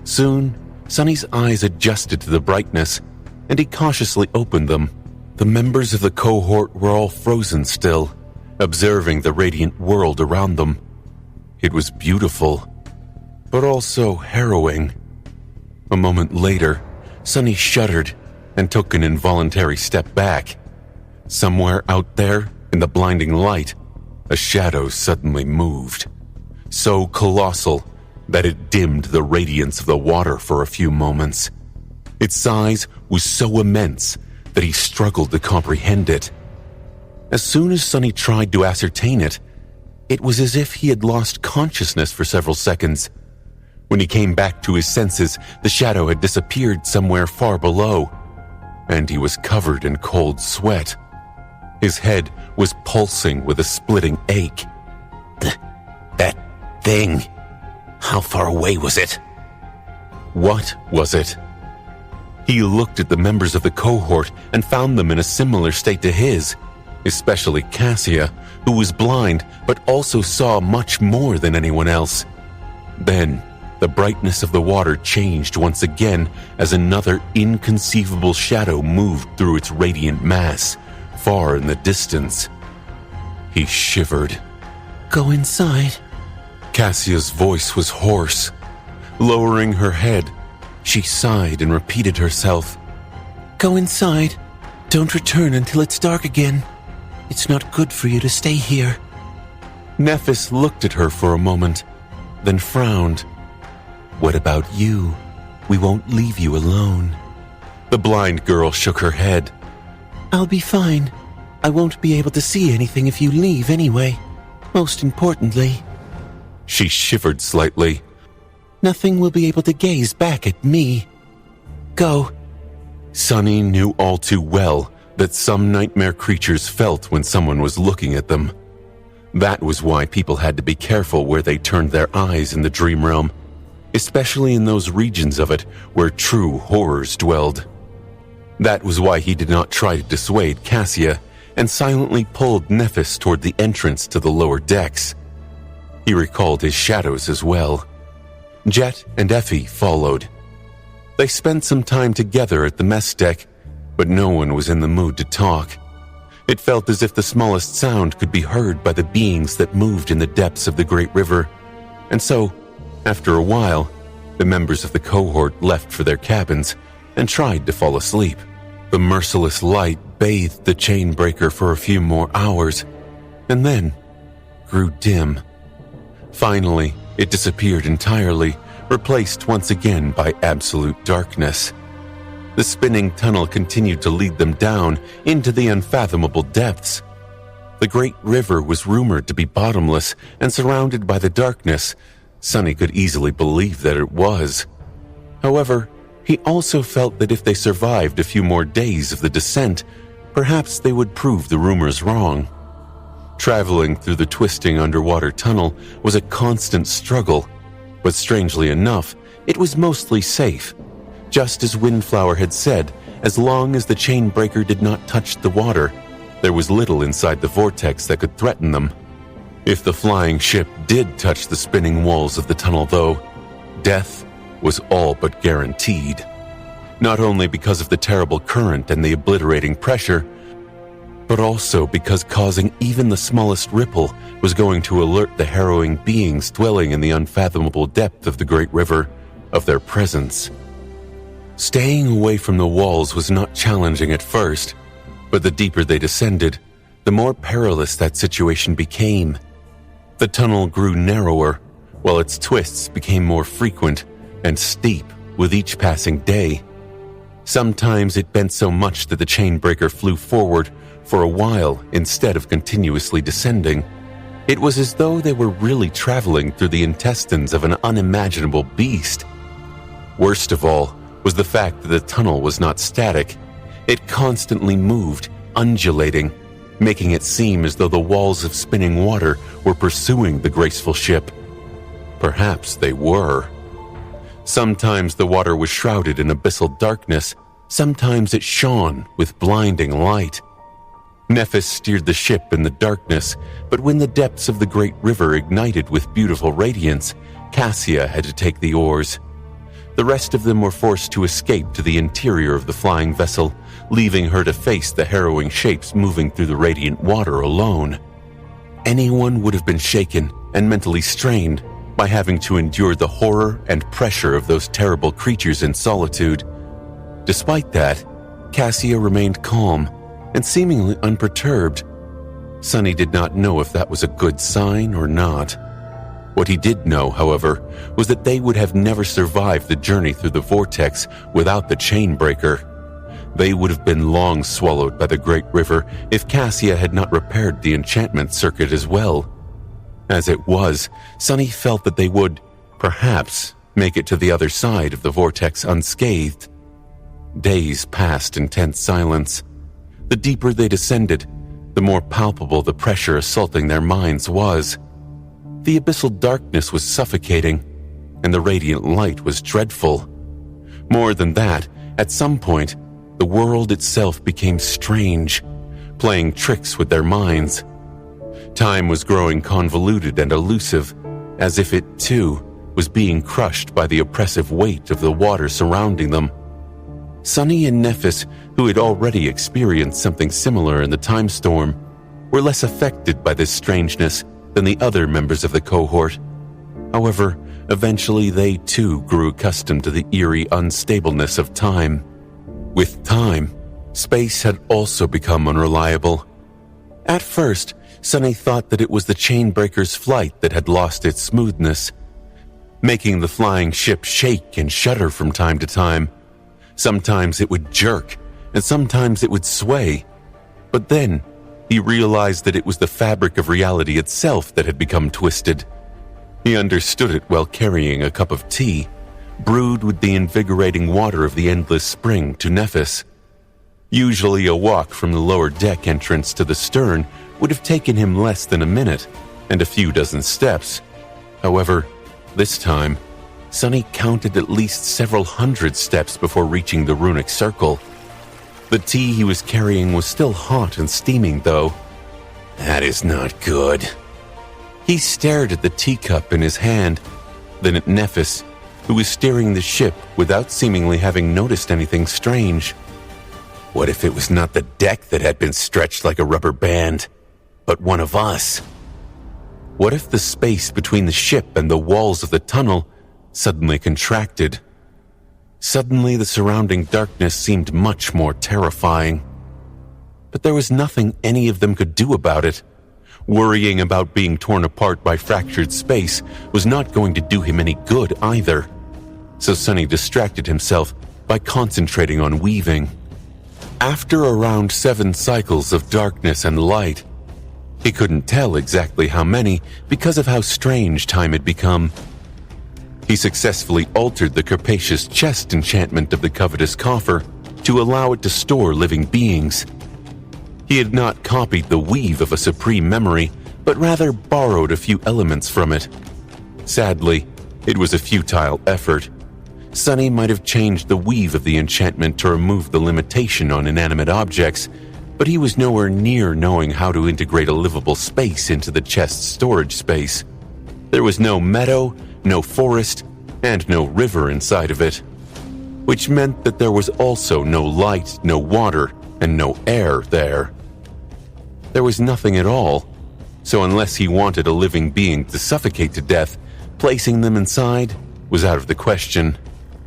Soon, Sunny's eyes adjusted to the brightness, and he cautiously opened them. The members of the cohort were all frozen still, observing the radiant world around them. It was beautiful, but also harrowing. A moment later, Sunny shuddered and took an involuntary step back. Somewhere out there, in the blinding light, a shadow suddenly moved. So colossal that it dimmed the radiance of the water for a few moments. Its size was so immense that he struggled to comprehend it. As soon as Sunny tried to ascertain it, it was as if he had lost consciousness for several seconds. When he came back to his senses, the shadow had disappeared somewhere far below, and he was covered in cold sweat. His head was pulsing with a splitting ache. That thing. How far away was it? What was it? He looked at the members of the cohort and found them in a similar state to his, especially Cassia, who was blind but also saw much more than anyone else. Then, the brightness of the water changed once again as another inconceivable shadow moved through its radiant mass, far in the distance. He shivered. Go inside. Cassia's voice was hoarse. Lowering her head, she sighed and repeated herself. Go inside. Don't return until it's dark again. It's not good for you to stay here. Nephis looked at her for a moment, then frowned. What about you? We won't leave you alone. The blind girl shook her head. I'll be fine. I won't be able to see anything if you leave anyway. Most importantly, she shivered slightly. Nothing will be able to gaze back at me. Go. Sunny knew all too well that some nightmare creatures felt when someone was looking at them. That was why people had to be careful where they turned their eyes in the dream realm, especially in those regions of it where true horrors dwelled. That was why he did not try to dissuade Cassia and silently pulled Nephis toward the entrance to the lower decks. He recalled his shadows as well. Jet and Effie followed. They spent some time together at the mess deck, but no one was in the mood to talk. It felt as if the smallest sound could be heard by the beings that moved in the depths of the great river, and so, after a while, the members of the cohort left for their cabins and tried to fall asleep. The merciless light bathed the chain breaker for a few more hours, and then grew dim. Finally, it disappeared entirely, replaced once again by absolute darkness. The spinning tunnel continued to lead them down into the unfathomable depths. The great river was rumored to be bottomless and surrounded by the darkness. Sunny could easily believe that it was. However, he also felt that if they survived a few more days of the descent, perhaps they would prove the rumors wrong. Traveling through the twisting underwater tunnel was a constant struggle, but strangely enough, it was mostly safe. Just as Windflower had said, as long as the chain breaker did not touch the water, there was little inside the vortex that could threaten them. If the flying ship did touch the spinning walls of the tunnel, though, death was all but guaranteed. Not only because of the terrible current and the obliterating pressure, but also because causing even the smallest ripple was going to alert the harrowing beings dwelling in the unfathomable depth of the great river of their presence. Staying away from the walls was not challenging at first, but the deeper they descended, the more perilous that situation became. The tunnel grew narrower, while its twists became more frequent and steep with each passing day. Sometimes it bent so much that the chain breaker flew forward for a while instead of continuously descending. It was as though they were really traveling through the intestines of an unimaginable beast. Worst of all was the fact that the tunnel was not static. It constantly moved, undulating, making it seem as though the walls of spinning water were pursuing the graceful ship. Perhaps they were. Sometimes the water was shrouded in abyssal darkness, sometimes it shone with blinding light. Nephis steered the ship in the darkness, but when the depths of the great river ignited with beautiful radiance, Cassia had to take the oars. The rest of them were forced to escape to the interior of the flying vessel, leaving her to face the harrowing shapes moving through the radiant water alone. Anyone would have been shaken and mentally strained by having to endure the horror and pressure of those terrible creatures in solitude. Despite that, Cassia remained calm and seemingly unperturbed. Sunny did not know if that was a good sign or not. What he did know, however, was that they would have never survived the journey through the vortex without the chain breaker. They would have been long swallowed by the great river if Cassia had not repaired the enchantment circuit as well. As it was, Sunny felt that they would, perhaps, make it to the other side of the vortex unscathed. Days passed in tense silence. The deeper they descended, the more palpable the pressure assaulting their minds was. The abyssal darkness was suffocating, and the radiant light was dreadful. More than that, at some point, the world itself became strange, playing tricks with their minds. Time was growing convoluted and elusive, as if it, too, was being crushed by the oppressive weight of the water surrounding them. Sunny and Nephis, who had already experienced something similar in the time storm, were less affected by this strangeness than the other members of the cohort. However, eventually they too grew accustomed to the eerie unstableness of time. With time, space had also become unreliable. At first, Sunny thought that it was the chainbreaker's flight that had lost its smoothness, making the flying ship shake and shudder from time to time. Sometimes it would jerk, and sometimes it would sway. But then, he realized that it was the fabric of reality itself that had become twisted. He understood it while carrying a cup of tea, brewed with the invigorating water of the endless spring, to Nephis. Usually a walk from the lower deck entrance to the stern would have taken him less than a minute, and a few dozen steps. However, this time, Sunny counted at least several hundred steps before reaching the runic circle. The tea he was carrying was still hot and steaming, though. That is not good. He stared at the teacup in his hand, then at Nephis, who was steering the ship without seemingly having noticed anything strange. What if it was not the deck that had been stretched like a rubber band, but one of us? What if the space between the ship and the walls of the tunnel suddenly contracted? Suddenly, the surrounding darkness seemed much more terrifying. But there was nothing any of them could do about it. Worrying about being torn apart by fractured space was not going to do him any good either. So Sunny distracted himself by concentrating on weaving. After around 7 cycles of darkness and light, he couldn't tell exactly how many because of how strange time had become, he successfully altered the capacious chest enchantment of the covetous coffer to allow it to store living beings. He had not copied the weave of a supreme memory, but rather borrowed a few elements from it. Sadly, it was a futile effort. Sunny might have changed the weave of the enchantment to remove the limitation on inanimate objects, but he was nowhere near knowing how to integrate a livable space into the chest's storage space. There was no meadow, no forest, and no river inside of it, which meant that there was also no light, no water, and no air there. There was nothing at all, so unless he wanted a living being to suffocate to death, placing them inside was out of the question.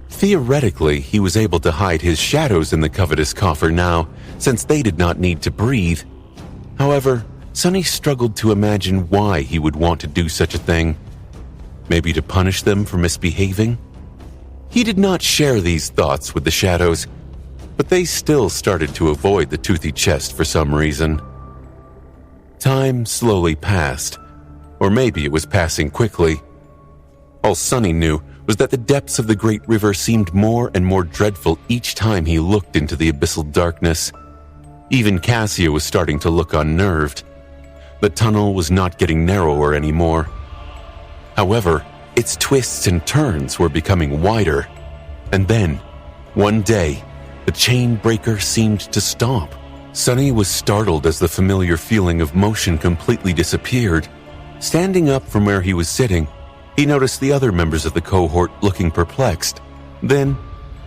Theoretically, he was able to hide his shadows in the covetous coffer now, since they did not need to breathe. However, Sonny struggled to imagine why he would want to do such a thing. Maybe to punish them for misbehaving? He did not share these thoughts with the shadows, but they still started to avoid the toothy chest for some reason. Time slowly passed, or maybe it was passing quickly. All Sonny knew was that the depths of the great river seemed more and more dreadful each time he looked into the abyssal darkness. Even Cassia was starting to look unnerved. The tunnel was not getting narrower anymore. However, its twists and turns were becoming wider. And then, one day, the chain breaker seemed to stop. Sonny was startled as the familiar feeling of motion completely disappeared. Standing up from where he was sitting, he noticed the other members of the cohort looking perplexed. Then,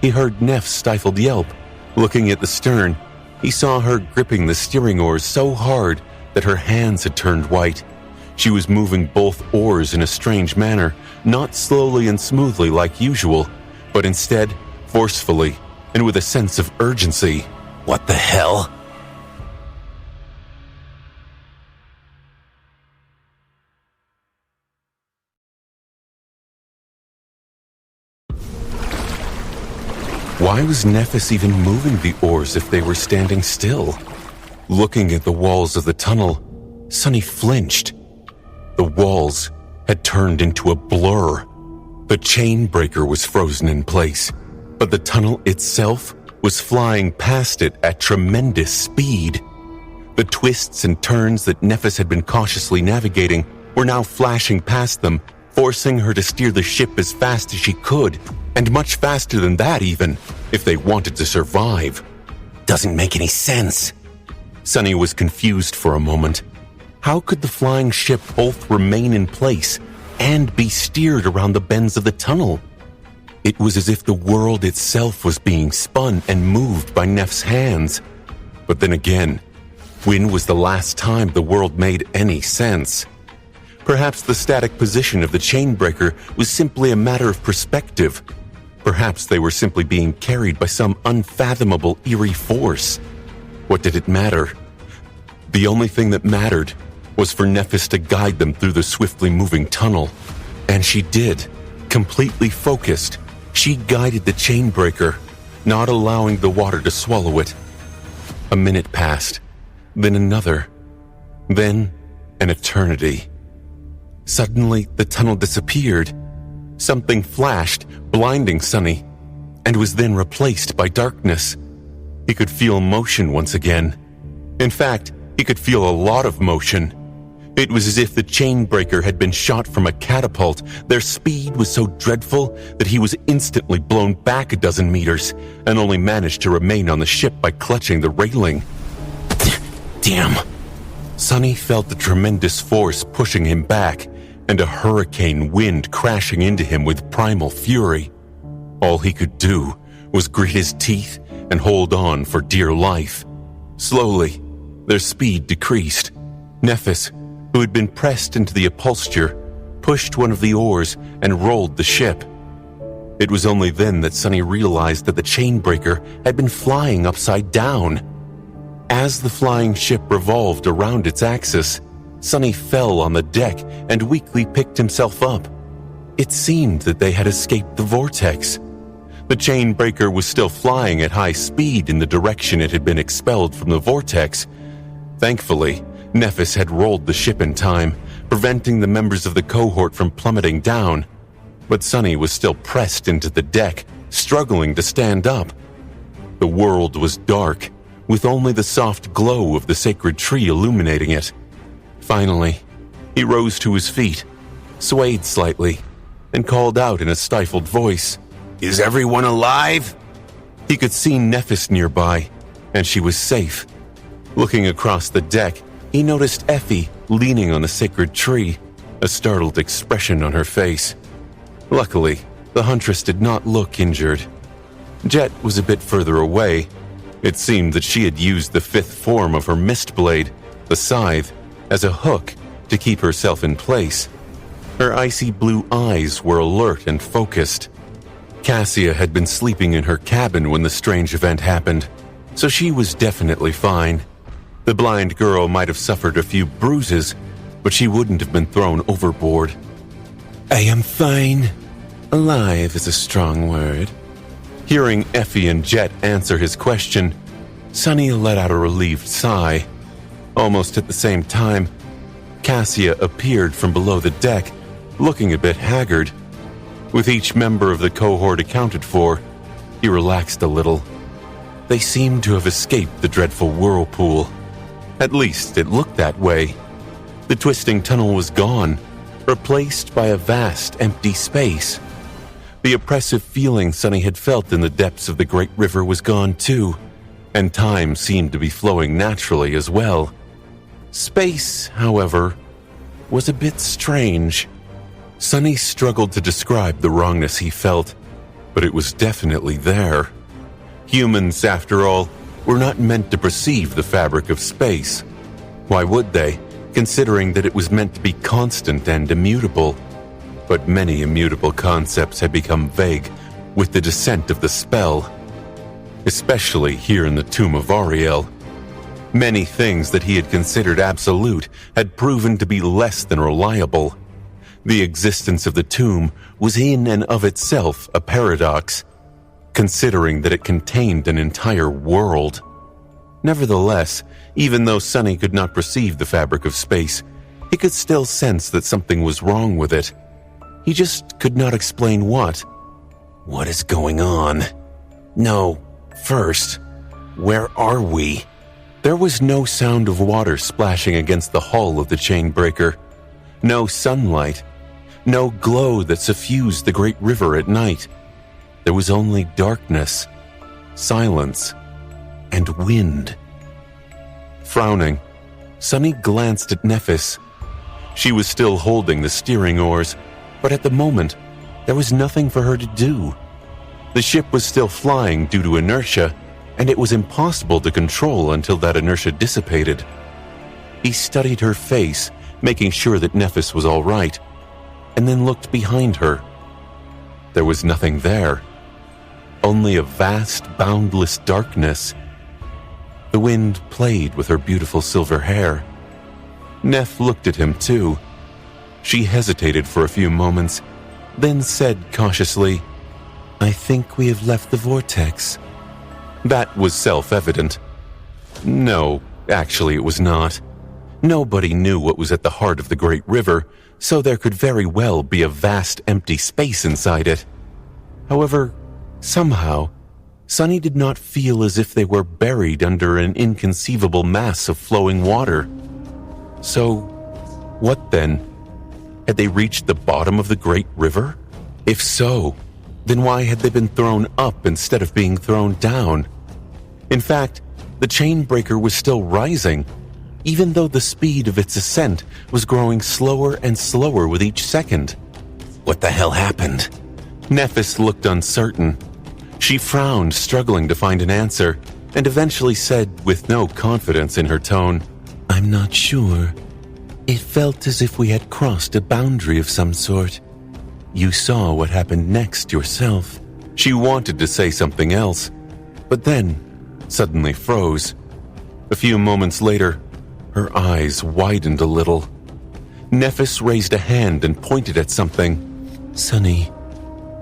he heard Neff's stifled yelp. Looking at the stern, he saw her gripping the steering oars so hard that her hands had turned white. She was moving both oars in a strange manner, not slowly and smoothly like usual, but instead forcefully and with a sense of urgency. What the hell? Why was Nephis even moving the oars if they were standing still? Looking at the walls of the tunnel, Sonny flinched. The walls had turned into a blur. The chain breaker was frozen in place, but the tunnel itself was flying past it at tremendous speed. The twists and turns that Nephis had been cautiously navigating were now flashing past them, forcing her to steer the ship as fast as she could, and much faster than that even, if they wanted to survive. Doesn't make any sense. Sonny was confused for a moment. How could the flying ship both remain in place and be steered around the bends of the tunnel? It was as if the world itself was being spun and moved by Neff's hands. But then again, when was the last time the world made any sense? Perhaps the static position of the chainbreaker was simply a matter of perspective. Perhaps they were simply being carried by some unfathomable, eerie force. What did it matter? The only thing that mattered was for Nephis to guide them through the swiftly moving tunnel. And she did. Completely focused, she guided the chainbreaker, not allowing the water to swallow it. A minute passed, then another, then an eternity. Suddenly, the tunnel disappeared. Something flashed, blinding Sonny, and was then replaced by darkness. He could feel motion once again. In fact, he could feel a lot of motion. It was as if the chainbreaker had been shot from a catapult. Their speed was so dreadful that he was instantly blown back a dozen meters and only managed to remain on the ship by clutching the railing. Damn. Sonny felt the tremendous force pushing him back and a hurricane wind crashing into him with primal fury. All he could do was grit his teeth and hold on for dear life. Slowly, their speed decreased. Nephis, who had been pressed into the upholsterer, pushed one of the oars and rolled the ship. It was only then that Sonny realized that the chainbreaker had been flying upside down. As the flying ship revolved around its axis, Sonny fell on the deck and weakly picked himself up. It seemed that they had escaped the vortex. The chainbreaker was still flying at high speed in the direction it had been expelled from the vortex. Thankfully, Nephis had rolled the ship in time, preventing the members of the cohort from plummeting down. But Sonny was still pressed into the deck, struggling to stand up. The world was dark, with only the soft glow of the sacred tree illuminating it. Finally, he rose to his feet, swayed slightly, and called out in a stifled voice, "Is everyone alive?" He could see Nephis nearby, and she was safe. Looking across the deck, he noticed Effie leaning on the sacred tree, a startled expression on her face. Luckily, The huntress did not look injured. Jet was a bit further away. It seemed that she had used the fifth form of her mist blade, the scythe, as a hook to keep herself in place. Her icy blue eyes were alert and focused. Cassia had been sleeping in her cabin when the strange event happened, so she was definitely fine. The blind girl might have suffered a few bruises, but she wouldn't have been thrown overboard. I am fine. Alive is a strong word. Hearing Effie and Jet answer his question, Sunny let out a relieved sigh. Almost at the same time, Cassia appeared from below the deck, looking a bit haggard. With each member of the cohort accounted for, he relaxed a little. They seemed to have escaped the dreadful whirlpool. At least it looked that way. The twisting tunnel was gone, replaced by a vast empty space. The oppressive feeling Sunny had felt in the depths of the great river was gone too, and time seemed to be flowing naturally as well. Space, however, was a bit strange. Sunny struggled to describe the wrongness he felt, but it was definitely there. Humans, after all, were not meant to perceive the fabric of space. Why would they, considering that it was meant to be constant and immutable? But many immutable concepts had become vague with the descent of the spell, especially here in the tomb of Ariel. Many things that he had considered absolute had proven to be less than reliable. The existence of the tomb was in and of itself a paradox, considering that it contained an entire world. Nevertheless, even though Sunny could not perceive the fabric of space, he could still sense that something was wrong with it. He just could not explain what. What is going on? No, first, where are we? There was no sound of water splashing against the hull of the chainbreaker. No sunlight. No glow that suffused the great river at night. There was only darkness, silence, and wind. Frowning, Sunny glanced at Nephis. She was still holding the steering oars, but at the moment, there was nothing for her to do. The ship was still flying due to inertia, and it was impossible to control until that inertia dissipated. He studied her face, making sure that Nephis was all right, and then looked behind her. There was nothing there. Only a vast, boundless darkness. The wind played with her beautiful silver hair. Neph looked at him too. She hesitated for a few moments, then said cautiously, I think we have left the vortex. That was self-evident. No, actually it was not. Nobody knew what was at the heart of the great river, so there could very well be a vast empty space inside it. However, somehow, Sunny did not feel as if they were buried under an inconceivable mass of flowing water. So, what then? Had they reached the bottom of the great river? If so, then why had they been thrown up instead of being thrown down? In fact, the chainbreaker was still rising, even though the speed of its ascent was growing slower and slower with each second. What the hell happened? Nephis looked uncertain. She frowned, struggling to find an answer, and eventually said, with no confidence in her tone, I'm not sure. It felt as if we had crossed a boundary of some sort. You saw what happened next yourself. She wanted to say something else, but then suddenly froze. A few moments later, her eyes widened a little. Nephis raised a hand and pointed at something. Sunny,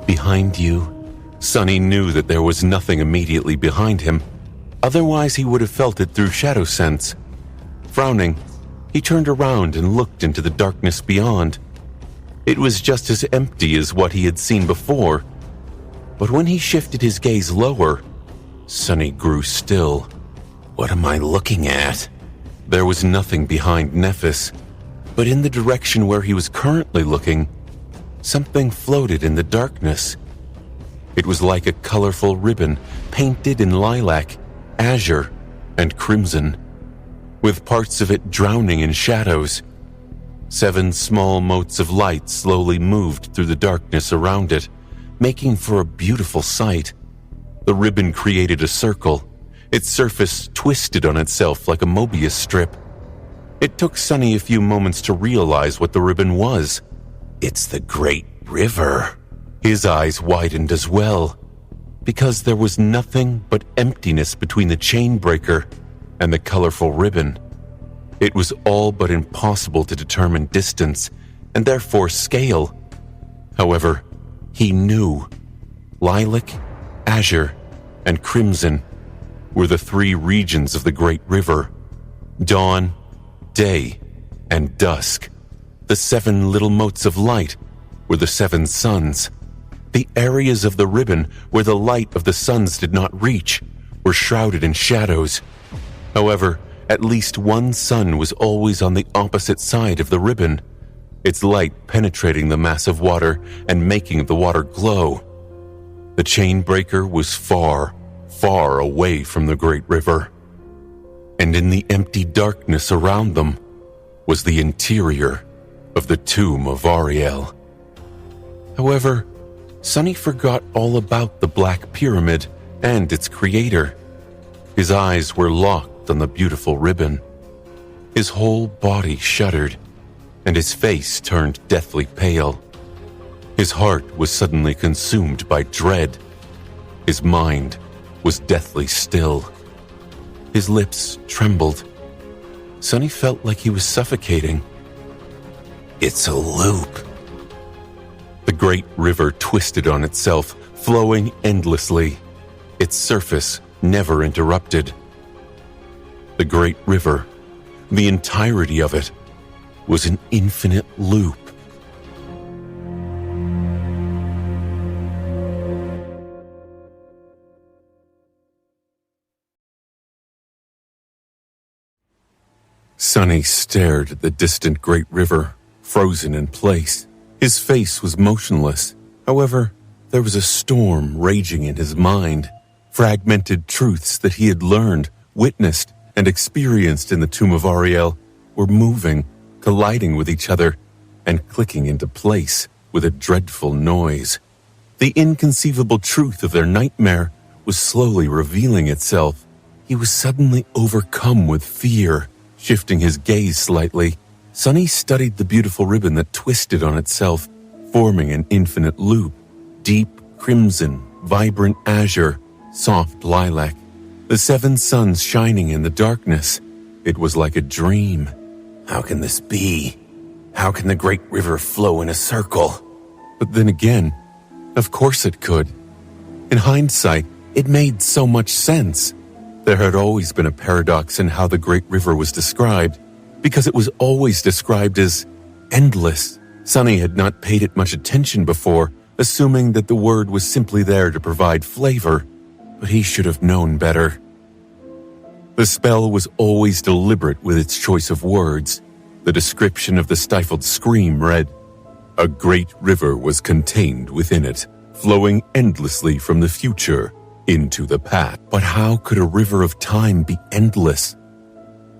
behind you. Sunny knew that there was nothing immediately behind him. Otherwise, he would have felt it through shadow sense. Frowning, he turned around and looked into the darkness beyond. It was just as empty as what he had seen before. But when he shifted his gaze lower, Sunny grew still. What am I looking at? There was nothing behind Nephis, but in the direction where he was currently looking, something floated in the darkness. It was like a colorful ribbon painted in lilac, azure, and crimson, with parts of it drowning in shadows. 7 small motes of light slowly moved through the darkness around it, making for a beautiful sight. The ribbon created a circle. Its surface twisted on itself like a Mobius strip. It took Sunny a few moments to realize what the ribbon was. It's the Great River. His eyes widened as well, because there was nothing but emptiness between the chain breaker and the colorful ribbon. It was all but impossible to determine distance, and therefore scale. However, he knew lilac, azure, and crimson were the three regions of the Great River. Dawn, day, and dusk. The 7 little motes of light were the 7 suns. The areas of the ribbon where the light of the suns did not reach were shrouded in shadows. However, at least one sun was always on the opposite side of the ribbon, its light penetrating the mass of water and making the water glow. The chain breaker was far, far away from the Great River, and in the empty darkness around them was the interior of the tomb of Ariel. However, Sunny forgot all about the Black Pyramid and its creator. His eyes were locked on the beautiful ribbon. His whole body shuddered, and his face turned deathly pale. His heart was suddenly consumed by dread. His mind was deathly still. His lips trembled. Sunny felt like he was suffocating. It's a loop. The Great River twisted on itself, flowing endlessly, its surface never interrupted. The Great River, the entirety of it, was an infinite loop. Sunny stared at the distant Great River, frozen in place. His face was motionless. However, there was a storm raging in his mind. Fragmented truths that he had learned, witnessed, and experienced in the Tomb of Ariel were moving, colliding with each other, and clicking into place with a dreadful noise. The inconceivable truth of their nightmare was slowly revealing itself. He was suddenly overcome with fear. Shifting his gaze slightly, Sunny studied the beautiful ribbon that twisted on itself, forming an infinite loop. Deep crimson, vibrant azure, soft lilac. The 7 suns shining in the darkness. It was like a dream. How can this be? How can the Great River flow in a circle? But then again, of course it could. In hindsight, it made so much sense. There had always been a paradox in how the Great River was described, because it was always described as endless. Sunny had not paid it much attention before, assuming that the word was simply there to provide flavor, but he should have known better. The spell was always deliberate with its choice of words. The description of the stifled scream read, "A great river was contained within it, flowing endlessly from the future into the past." But how could a river of time be endless?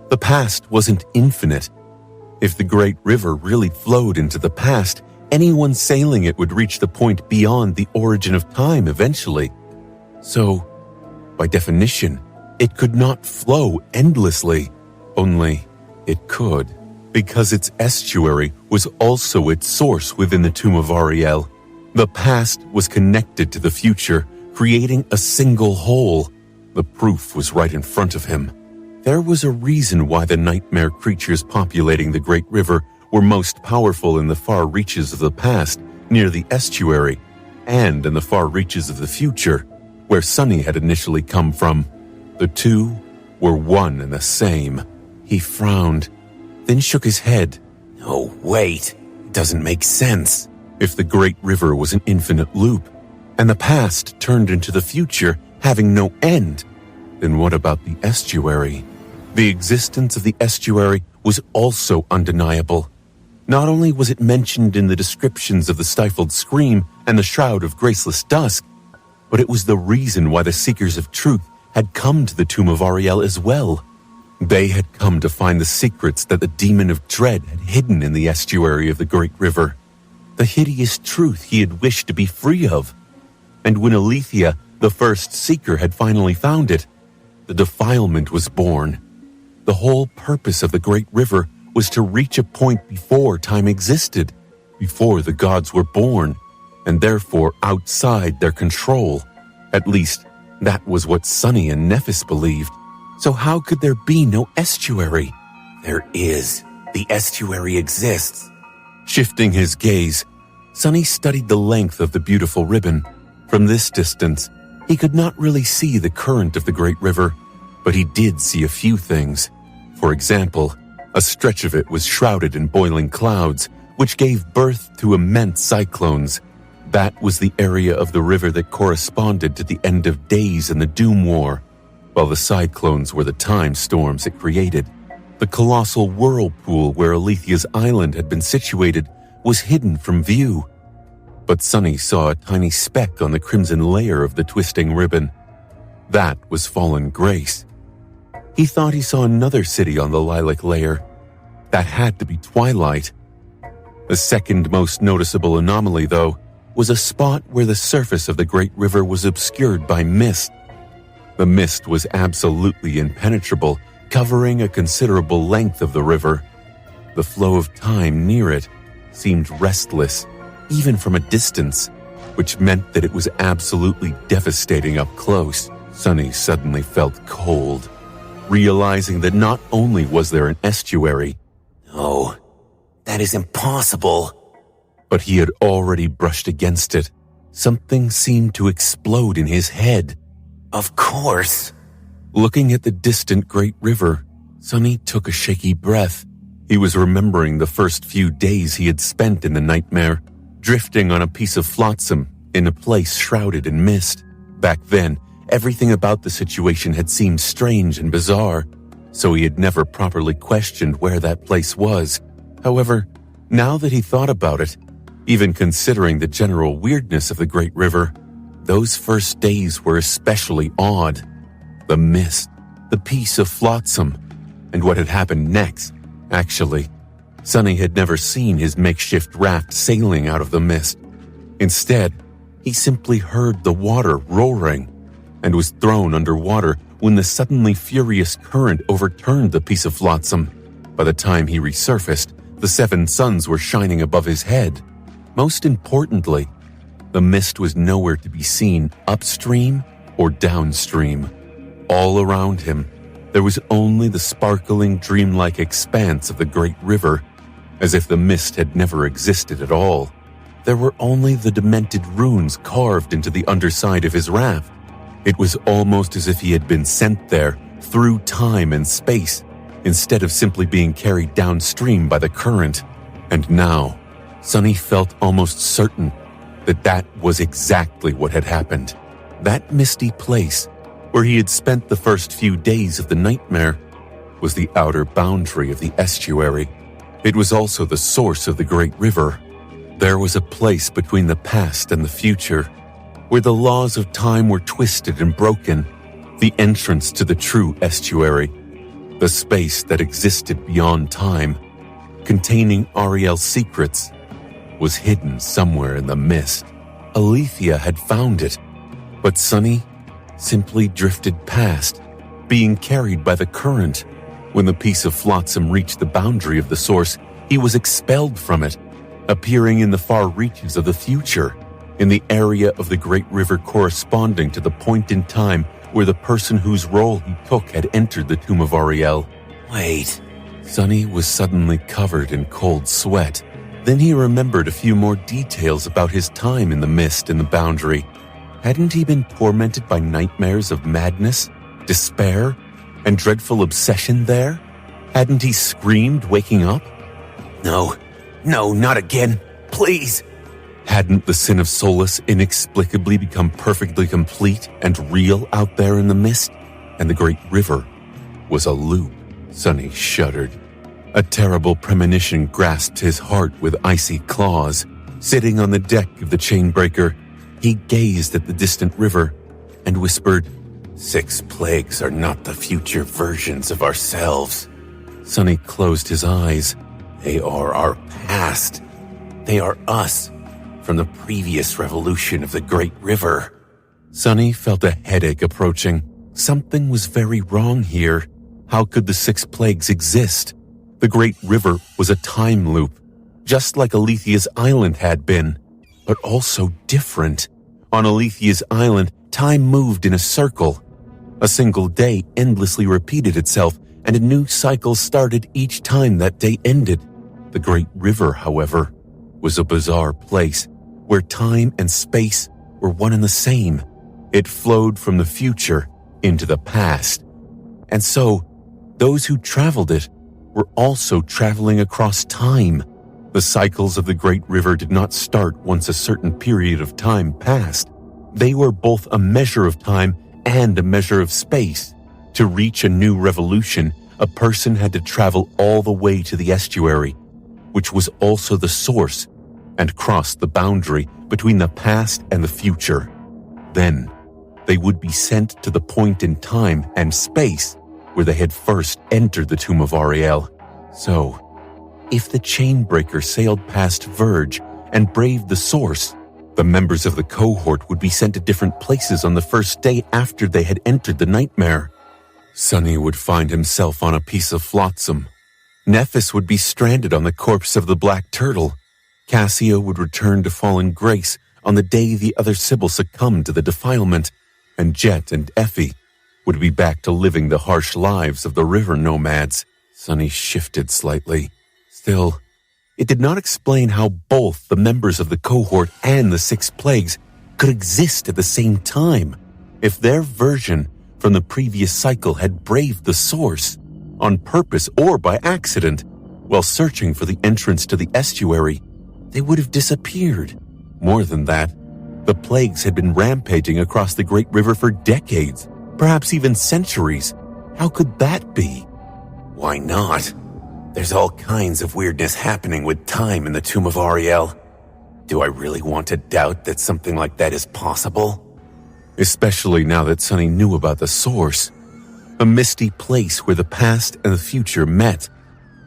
The past wasn't infinite. If the Great River really flowed into the past, anyone sailing it would reach the point beyond the origin of time eventually. So, by definition, it could not flow endlessly. Only it could, because its estuary was also its source within the Tomb of Ariel. The past was connected to the future, creating a single whole. The proof was right in front of him. There was a reason why the nightmare creatures populating the Great River were most powerful in the far reaches of the past, near the estuary, and in the far reaches of the future, where Sunny had initially come from. The two were one and the same. He frowned, then shook his head. Oh, wait. It doesn't make sense. If the Great River was an infinite loop, and the past turned into the future, having no end, then what about the estuary? The existence of the estuary was also undeniable. Not only was it mentioned in the descriptions of the stifled scream and the shroud of graceless dusk, but it was the reason why the Seekers of Truth had come to the Tomb of Ariel as well. They had come to find the secrets that the Demon of Dread had hidden in the estuary of the Great River. The hideous truth he had wished to be free of. And when Alethea, the first seeker, had finally found it, the defilement was born. The whole purpose of the great river was to reach a point before time existed, before the gods were born, and therefore outside their control. At least, that was what Sunny and Nephis believed. So how could there be no estuary? There is. The estuary exists. Shifting his gaze, Sunny studied the length of the beautiful ribbon. From this distance, he could not really see the current of the great river, but he did see a few things. For example, a stretch of it was shrouded in boiling clouds, which gave birth to immense cyclones. That was the area of the river that corresponded to the end of days in the Doom War, while the cyclones were the time storms it created. The colossal whirlpool where Alethea's island had been situated was hidden from view. But Sunny saw a tiny speck on the crimson layer of the twisting ribbon. That was Fallen Grace. He thought he saw another city on the lilac layer. That had to be Twilight. The second most noticeable anomaly, though, was a spot where the surface of the great river was obscured by mist. The mist was absolutely impenetrable, covering a considerable length of the river. The flow of time near it seemed restless, even from a distance, which meant that it was absolutely devastating up close. Sunny suddenly felt cold, realizing that not only was there an estuary, No, that is impossible. but he had already brushed against it. Something seemed to explode in his head. Of course. Looking at the distant great river, Sunny took a shaky breath. He was remembering the first few days he had spent in the nightmare, drifting on a piece of flotsam in a place shrouded in mist. Back then, everything about the situation had seemed strange and bizarre, so he had never properly questioned where that place was. However, now that he thought about it, even considering the general weirdness of the great river, those first days were especially odd. The mist, the piece of flotsam, and what had happened next. Actually, Sunny had never seen his makeshift raft sailing out of the mist. Instead, he simply heard the water roaring and was thrown underwater when the suddenly furious current overturned the piece of flotsam. By the time he resurfaced, the 7 suns were shining above his head. Most importantly, the mist was nowhere to be seen upstream or downstream. All around him, there was only the sparkling, dreamlike expanse of the great river, as if the mist had never existed at all. There were only the demented runes carved into the underside of his raft. It was almost as if he had been sent there through time and space, instead of simply being carried downstream by the current. And now, Sunny felt almost certain that that was exactly what had happened. That misty place, where he had spent the first few days of the nightmare, was the outer boundary of the estuary. It was also the source of the great river. There was a place between the past and the future, where the laws of time were twisted and broken, the entrance to the true estuary, the space that existed beyond time, containing Ariel's secrets, was hidden somewhere in the mist. Alethea had found it, but Sunny simply drifted past, being carried by the current. When the piece of flotsam reached the boundary of the source, he was expelled from it, appearing in the far reaches of the future, in the area of the great river corresponding to the point in time where the person whose role he took had entered the tomb of Ariel. Wait. Sunny was suddenly covered in cold sweat. Then he remembered a few more details about his time in the mist and the boundary. Hadn't he been tormented by nightmares of madness, despair, and dreadful obsession there? Hadn't he screamed waking up? No, not again. Please. Hadn't the sin of Solus inexplicably become perfectly complete and real out there in the mist? And the great river was a loop. Sunny shuddered. A terrible premonition grasped his heart with icy claws. Sitting on the deck of the chainbreaker, he gazed at the distant river and whispered, 6 plagues are not the future versions of ourselves. Sunny closed his eyes. They are our past. They are us. from the previous revolution of the Great River. Sunny felt a headache approaching. Something was very wrong here. How could the 6 plagues exist? The Great River was a time loop, just like Alethia's Island had been, but also different. On Alethia's Island, time moved in a circle. A single day endlessly repeated itself, and a new cycle started each time that day ended. The Great River, however, was a bizarre place where time and space were one and the same. It flowed from the future into the past. And so, those who traveled it were also traveling across time. The cycles of the Great River did not start once a certain period of time passed. They were both a measure of time and a measure of space. To reach a new revolution, a person had to travel all the way to the estuary, which was also the source, and cross the boundary between the past and the future. Then, they would be sent to the point in time and space where they had first entered the Tomb of Ariel. So, if the Chainbreaker sailed past Verge and braved the source, the members of the cohort would be sent to different places on the first day after they had entered the nightmare. Sunny would find himself on a piece of flotsam. Nephis would be stranded on the corpse of the Black Turtle. Cassio would return to Fallen Grace on the day the other Sibyl succumbed to the defilement, and Jet and Effie would be back to living the harsh lives of the river nomads. Sunny shifted slightly. Still, it did not explain how both the members of the cohort and the 6 plagues could exist at the same time. If their version from the previous cycle had braved the source, on purpose or by accident, while searching for the entrance to the estuary, they would have disappeared. More than that, the plagues had been rampaging across the Great River for decades, perhaps even centuries. How could that be? Why not? There's all kinds of weirdness happening with time in the Tomb of Ariel. Do I really want to doubt that something like that is possible? Especially now that Sunny knew about the source. A misty place where the past and the future met,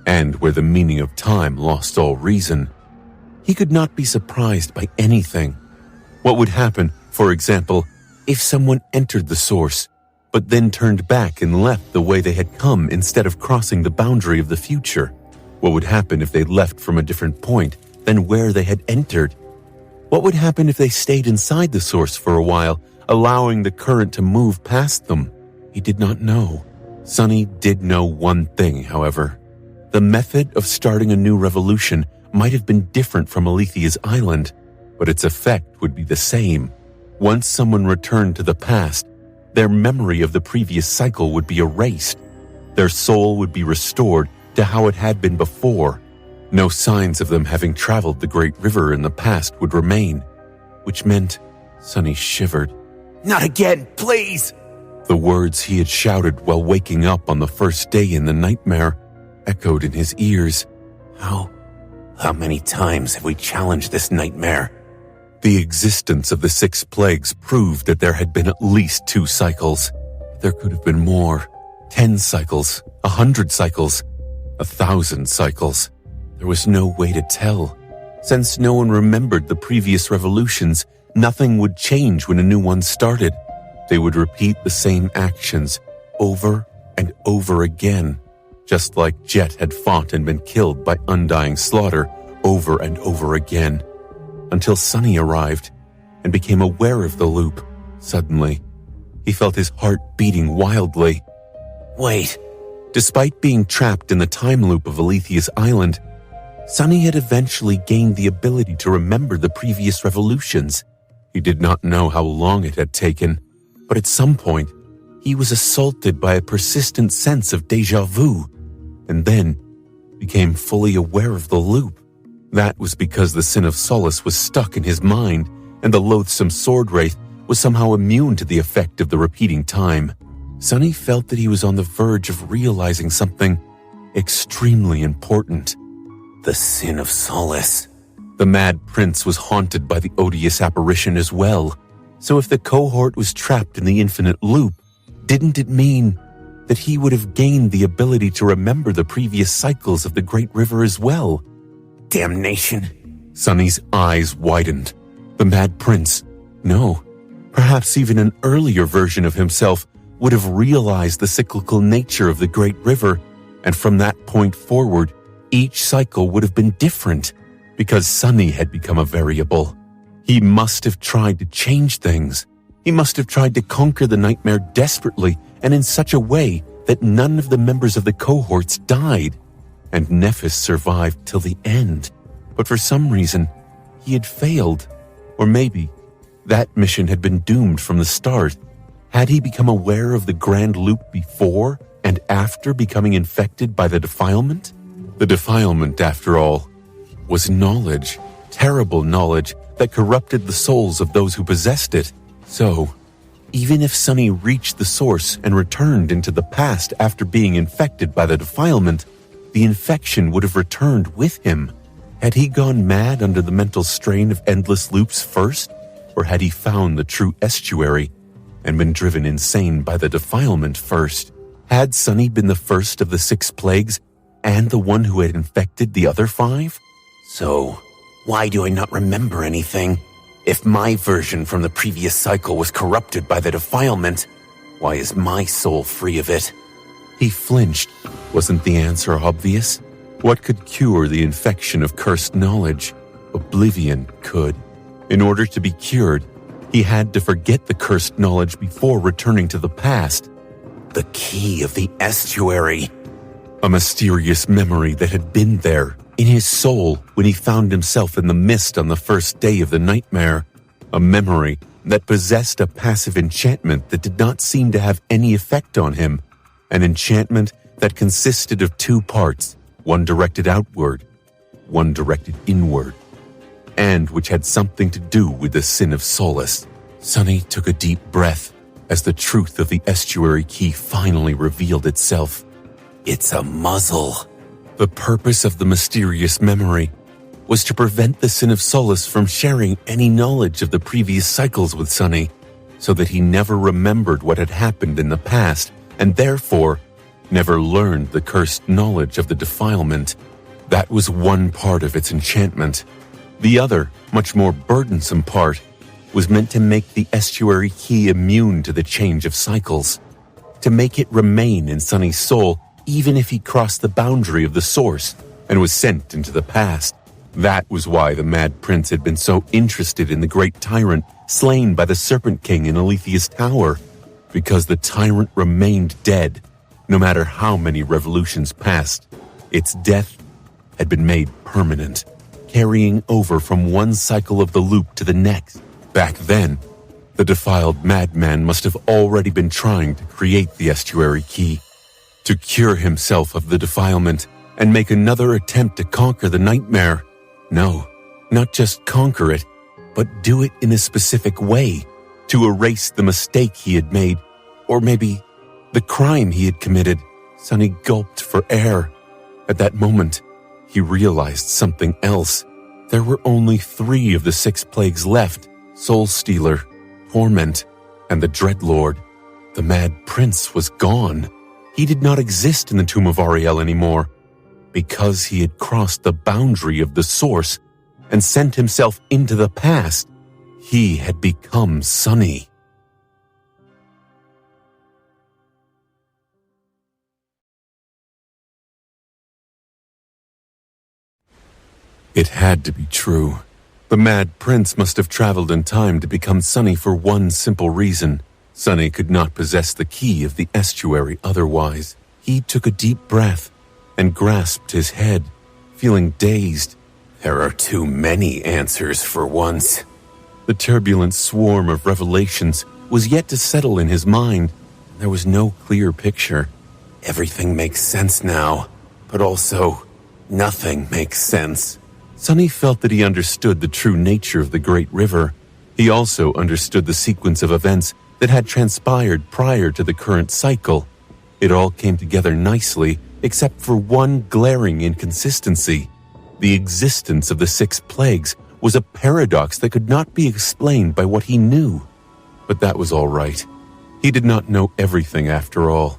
and where the meaning of time lost all reason. He could not be surprised by anything. What would happen, for example, if someone entered the source, but then turned back and left the way they had come instead of crossing the boundary of the future? What would happen if they left from a different point than where they had entered? What would happen if they stayed inside the source for a while, allowing the current to move past them? He did not know. Sunny did know one thing, however. The method of starting a new revolution might have been different from Alethia's Island, but its effect would be the same. Once someone returned to the past, their memory of the previous cycle would be erased. Their soul would be restored to how it had been before. No signs of them having traveled the Great River in the past would remain, which meant Sunny shivered. Not again, please! The words he had shouted while waking up on the first day in the nightmare echoed in his ears. How many times have we challenged this nightmare? The existence of the 6 plagues proved that there had been at least 2 cycles. There could have been more. 10 cycles, 100 cycles, 1,000 cycles. There was no way to tell. Since no one remembered the previous revolutions, nothing would change when a new one started. They would repeat the same actions over and over again, just like Jet had fought and been killed by undying slaughter over and over again, until Sunny arrived and became aware of the loop. Suddenly, he felt his heart beating wildly. Wait. Despite being trapped in the time loop of Alethia's Island, Sunny had eventually gained the ability to remember the previous revolutions. He did not know how long it had taken, but at some point, he was assaulted by a persistent sense of déjà vu, and then became fully aware of the loop. That was because the Sin of Solace was stuck in his mind, and the loathsome sword wraith was somehow immune to the effect of the repeating time. Sunny felt that he was on the verge of realizing something extremely important. The Sin of Solace. The Mad Prince was haunted by the odious apparition as well. So if the cohort was trapped in the infinite loop, didn't it mean that he would have gained the ability to remember the previous cycles of the Great River as well? Damnation. Sunny's eyes widened. The Mad Prince, no, perhaps even an earlier version of himself, would have realized the cyclical nature of the Great River, and from that point forward, each cycle would have been different, because Sunny had become a variable. He must have tried to change things. He must have tried to conquer the nightmare desperately and in such a way that none of the members of the cohorts died, and Nephis survived till the end. But for some reason, he had failed. Or maybe that mission had been doomed from the start. Had he become aware of the Grand Loop before and after becoming infected by the defilement? The defilement, after all, was knowledge, terrible knowledge that corrupted the souls of those who possessed it. So, even if Sunny reached the source and returned into the past after being infected by the defilement, the infection would have returned with him. Had he gone mad under the mental strain of endless loops first, or had he found the true estuary and been driven insane by the defilement first? Had Sunny been the first of the 6 plagues and the one who had infected the other 5? So, why do I not remember anything? If my version from the previous cycle was corrupted by the defilement, why is my soul free of it? He flinched. Wasn't the answer obvious? What could cure the infection of cursed knowledge? Oblivion could. In order to be cured, he had to forget the cursed knowledge before returning to the past. The key of the estuary. A mysterious memory that had been there, in his soul, when he found himself in the mist on the first day of the nightmare. A memory that possessed a passive enchantment that did not seem to have any effect on him. An enchantment that consisted of 2 parts, one directed outward, one directed inward, and which had something to do with the Sin of Solace. Sunny took a deep breath as the truth of the estuary key finally revealed itself. It's a muzzle. The purpose of the mysterious memory was to prevent the Sin of Solace from sharing any knowledge of the previous cycles with Sunny, so that he never remembered what had happened in the past, and therefore never learned the cursed knowledge of the defilement. That was one part of its enchantment. The other, much more burdensome part, was meant to make the estuary key immune to the change of cycles, to make it remain in Sunny's soul even if he crossed the boundary of the source and was sent into the past. That was why the Mad Prince had been so interested in the great tyrant slain by the Serpent King in Alethea's tower, because the tyrant remained dead, no matter how many revolutions passed. Its death had been made permanent, carrying over from one cycle of the loop to the next. Back then, the defiled madman must have already been trying to create the estuary key, to cure himself of the defilement and make another attempt to conquer the nightmare. No, not just conquer it, but do it in a specific way, to erase the mistake he had made, or maybe the crime he had committed. Sunny gulped for air. At that moment, he realized something else. There were only 3 of the 6 plagues left: Soul Stealer, Torment, and the Dreadlord. The Mad Prince was gone. He did not exist in the Tomb of Ariel anymore, because he had crossed the boundary of the source and sent himself into the past. He had become Sunny. It had to be true. The Mad Prince must have traveled in time to become Sunny for one simple reason. Sunny could not possess the key of the estuary otherwise. He took a deep breath and grasped his head, feeling dazed. There are too many answers for once. The turbulent swarm of revelations was yet to settle in his mind. There was no clear picture. Everything makes sense now, but also nothing makes sense. Sunny felt that he understood the true nature of the Great River. He also understood the sequence of events that had transpired prior to the current cycle. It all came together nicely, except for one glaring inconsistency. The existence of the 6 plagues was a paradox that could not be explained by what he knew. But that was all right. He did not know everything after all,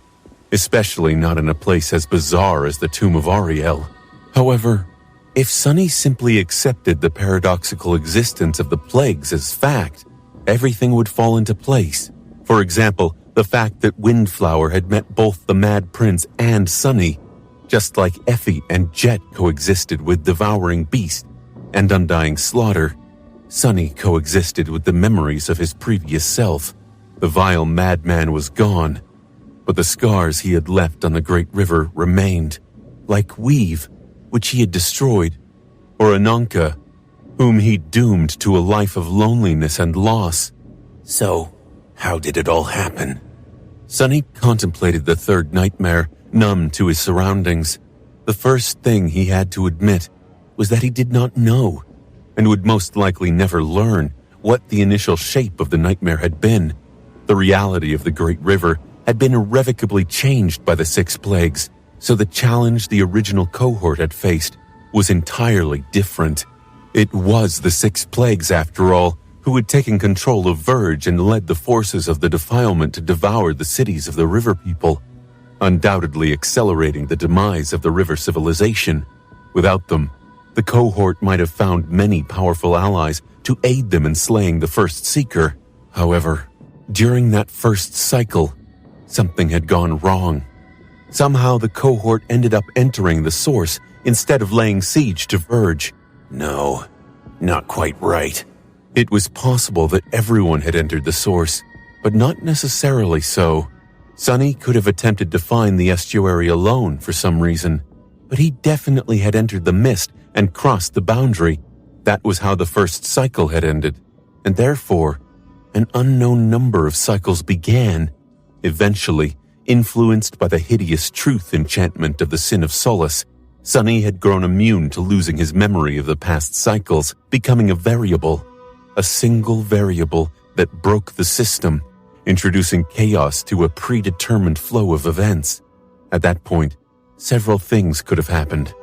especially not in a place as bizarre as the Tomb of Ariel. However, If Sunny simply accepted the paradoxical existence of the plagues as fact, everything would fall into place. For example, the fact that Windflower had met both the Mad Prince and Sunny, just like Effie and Jet coexisted with Devouring Beast and Undying Slaughter. Sunny coexisted with the memories of his previous self. The vile madman was gone, but the scars he had left on the Great River remained, like Weave, which he had destroyed, or Ananka, whom he doomed to a life of loneliness and loss. So, how did it all happen? Sunny contemplated the third nightmare, numb to his surroundings. The first thing he had to admit was that he did not know, and would most likely never learn, what the initial shape of the nightmare had been. The reality of the Great River had been irrevocably changed by the 6 plagues, so the challenge the original cohort had faced was entirely different. It was the 6 plagues, after all, who had taken control of Verge and led the forces of the defilement to devour the cities of the river people, undoubtedly accelerating the demise of the river civilization. Without them, the cohort might have found many powerful allies to aid them in slaying the first Seeker. However, during that first cycle, something had gone wrong. Somehow the cohort ended up entering the source instead of laying siege to Verge. No, not quite right. It was possible that everyone had entered the source, but not necessarily so. Sunny could have attempted to find the estuary alone for some reason, but he definitely had entered the mist and crossed the boundary. That was how the first cycle had ended, and therefore, an unknown number of cycles began. Eventually, influenced by the hideous truth enchantment of the Sin of Solace, Sunny had grown immune to losing his memory of the past cycles, becoming a variable. A single variable that broke the system, introducing chaos to a predetermined flow of events. At that point, several things could have happened.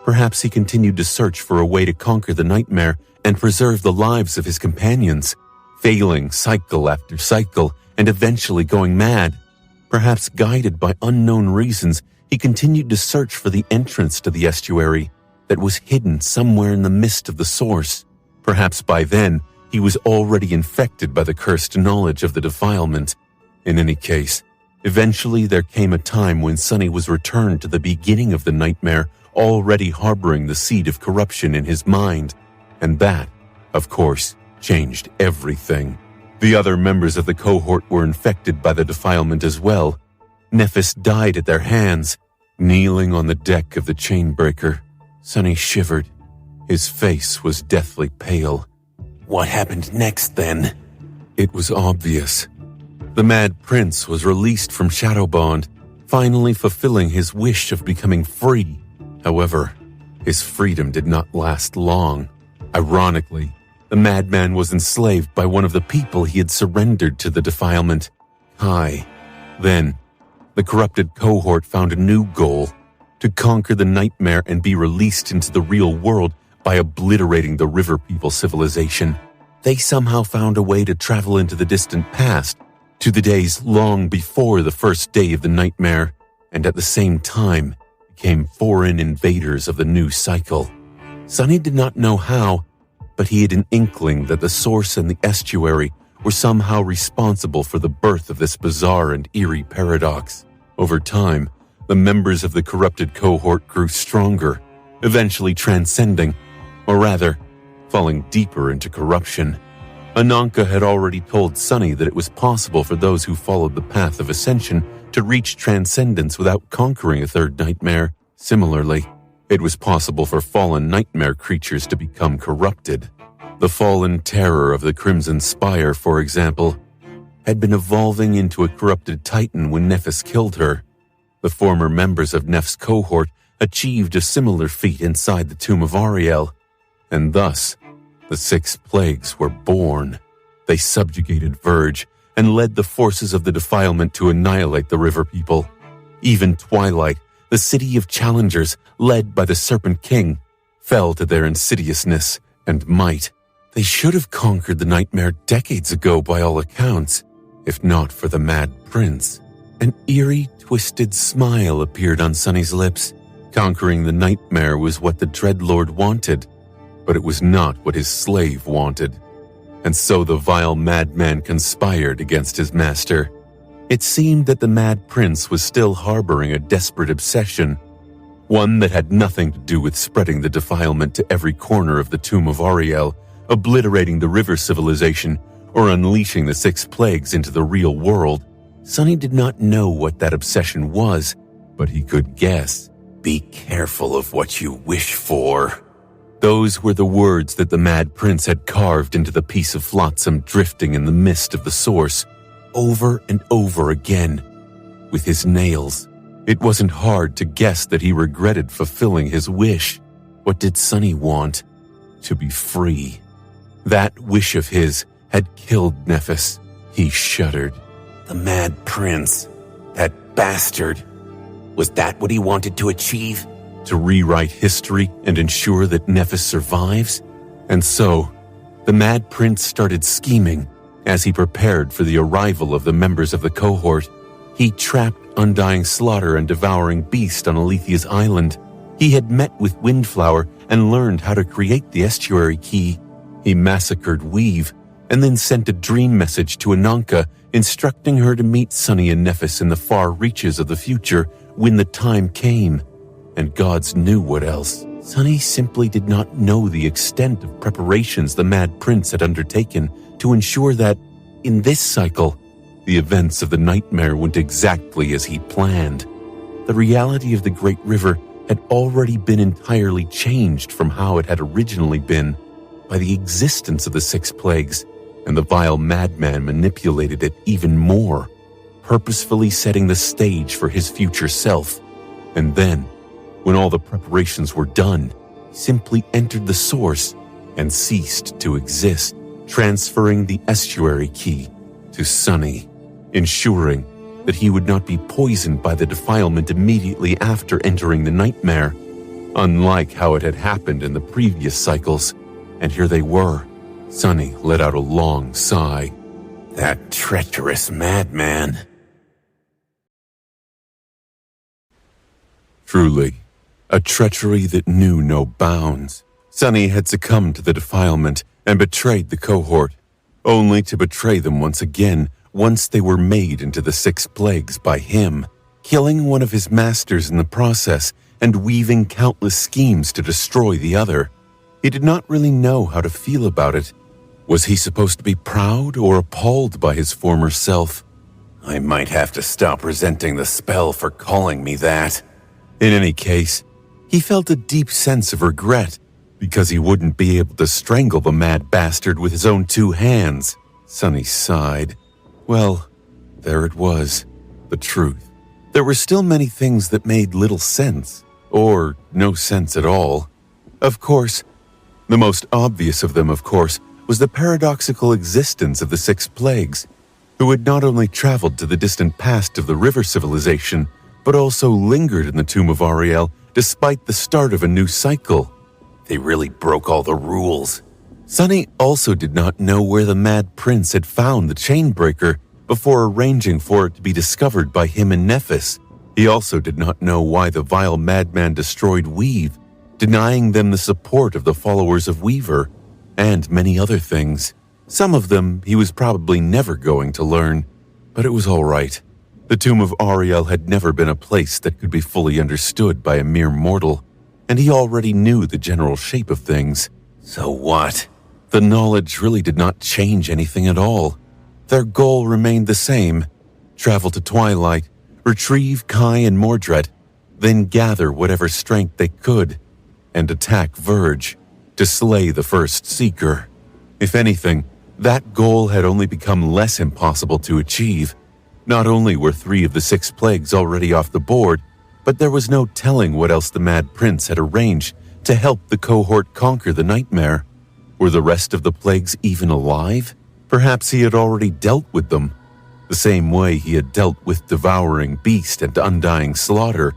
Perhaps he continued to search for a way to conquer the nightmare and preserve the lives of his companions, failing cycle after cycle and eventually going mad. Perhaps guided by unknown reasons, he continued to search for the entrance to the estuary that was hidden somewhere in the mist of the source. Perhaps by then, he was already infected by the cursed knowledge of the defilement. In any case, eventually there came a time when Sunny was returned to the beginning of the nightmare, already harboring the seed of corruption in his mind. And that, of course, changed everything. The other members of the cohort were infected by the defilement as well. Nephis died at their hands. Kneeling on the deck of the Chainbreaker, Sunny shivered. His face was deathly pale. What happened next, then? It was obvious. The Mad Prince was released from Shadowbond, finally fulfilling his wish of becoming free. However, his freedom did not last long. Ironically, the madman was enslaved by one of the people he had surrendered to the defilement, Kai. Then, the corrupted cohort found a new goal: to conquer the nightmare and be released into the real world by obliterating the river people civilization. They somehow found a way to travel into the distant past, to the days long before the first day of the nightmare, and at the same time became foreign invaders of the new cycle. Sunny did not know how, but he had an inkling that the source and the estuary were somehow responsible for the birth of this bizarre and eerie paradox. Over time, the members of the corrupted cohort grew stronger, eventually transcending, or rather, falling deeper into corruption. Ananka had already told Sunny that it was possible for those who followed the path of ascension to reach transcendence without conquering a third nightmare. Similarly, it was possible for fallen nightmare creatures to become corrupted. The fallen terror of the Crimson Spire, for example, had been evolving into a corrupted titan when Nephis killed her. The former members of Neph's cohort achieved a similar feat inside the Tomb of Ariel, and thus, the 6 plagues were born. They subjugated Verge and led the forces of the defilement to annihilate the river people. Even Twilight, the city of challengers, led by the Serpent King, fell to their insidiousness and might. They should have conquered the nightmare decades ago by all accounts, if not for the Mad Prince. An eerie, twisted smile appeared on Sunny's lips. Conquering the nightmare was what the Dreadlord wanted, but it was not what his slave wanted. And so the vile madman conspired against his master. It seemed that the Mad Prince was still harboring a desperate obsession, one that had nothing to do with spreading the defilement to every corner of the Tomb of Ariel, obliterating the river civilization, or unleashing the 6 plagues into the real world. Sonny did not know what that obsession was, but he could guess. Be careful of what you wish for. Those were the words that the Mad Prince had carved into the piece of flotsam drifting in the mist of the source, over and over again, with his nails. It wasn't hard to guess that he regretted fulfilling his wish. What did Sonny want? To be free. That wish of his had killed Nephis. He shuddered. The Mad Prince, that bastard. Was that what he wanted to achieve? To rewrite history and ensure that Nephis survives? And so, the Mad Prince started scheming. As he prepared for the arrival of the members of the cohort, he trapped Undying Slaughter and Devouring Beast on Alethea's island. He had met with Windflower and learned how to create the estuary key. He massacred Weave, and then sent a dream message to Ananka, instructing her to meet Sonny and Nephis in the far reaches of the future when the time came. And gods knew what else. Sonny simply did not know the extent of preparations the Mad Prince had undertaken to ensure that, in this cycle, the events of the nightmare went exactly as he planned. The reality of the Great River had already been entirely changed from how it had originally been by the existence of the 6 plagues, and the vile madman manipulated it even more, purposefully setting the stage for his future self. And then, when all the preparations were done, he simply entered the source and ceased to exist, transferring the estuary key to Sonny, ensuring that he would not be poisoned by the defilement immediately after entering the nightmare, unlike how it had happened in the previous cycles. And here they were. Sonny let out a long sigh. That treacherous madman. Truly, a treachery that knew no bounds. Sonny had succumbed to the defilement and betrayed the cohort, only to betray them once again once they were made into the 6 plagues by him, killing one of his masters in the process and weaving countless schemes to destroy the other. He did not really know how to feel about it. Was he supposed to be proud or appalled by his former self? I might have to stop resenting the spell for calling me that. In any case, he felt a deep sense of regret because he wouldn't be able to strangle the mad bastard with his own 2 hands. Sonny sighed. Well, there it was, the truth. There were still many things that made little sense, or no sense at all. Of course, the most obvious of them, was the paradoxical existence of the 6 plagues, who had not only traveled to the distant past of the river civilization, but also lingered in the Tomb of Ariel despite the start of a new cycle. They really broke all the rules. Sonny also did not know where the Mad Prince had found the Chainbreaker before arranging for it to be discovered by him and Nephis. He also did not know why the vile madman destroyed Weave, denying them the support of the followers of Weaver, and many other things. Some of them he was probably never going to learn, but it was all right. The Tomb of Ariel had never been a place that could be fully understood by a mere mortal, and he already knew the general shape of things. So what? The knowledge really did not change anything at all. Their goal remained the same: travel to Twilight, retrieve Kai and Mordred, then gather whatever strength they could, and attack Verge to slay the first Seeker. If anything, that goal had only become less impossible to achieve. Not only were 3 of the 6 plagues already off the board, but there was no telling what else the Mad Prince had arranged to help the cohort conquer the nightmare. Were the rest of the plagues even alive? Perhaps he had already dealt with them, the same way he had dealt with Devouring Beast and Undying Slaughter.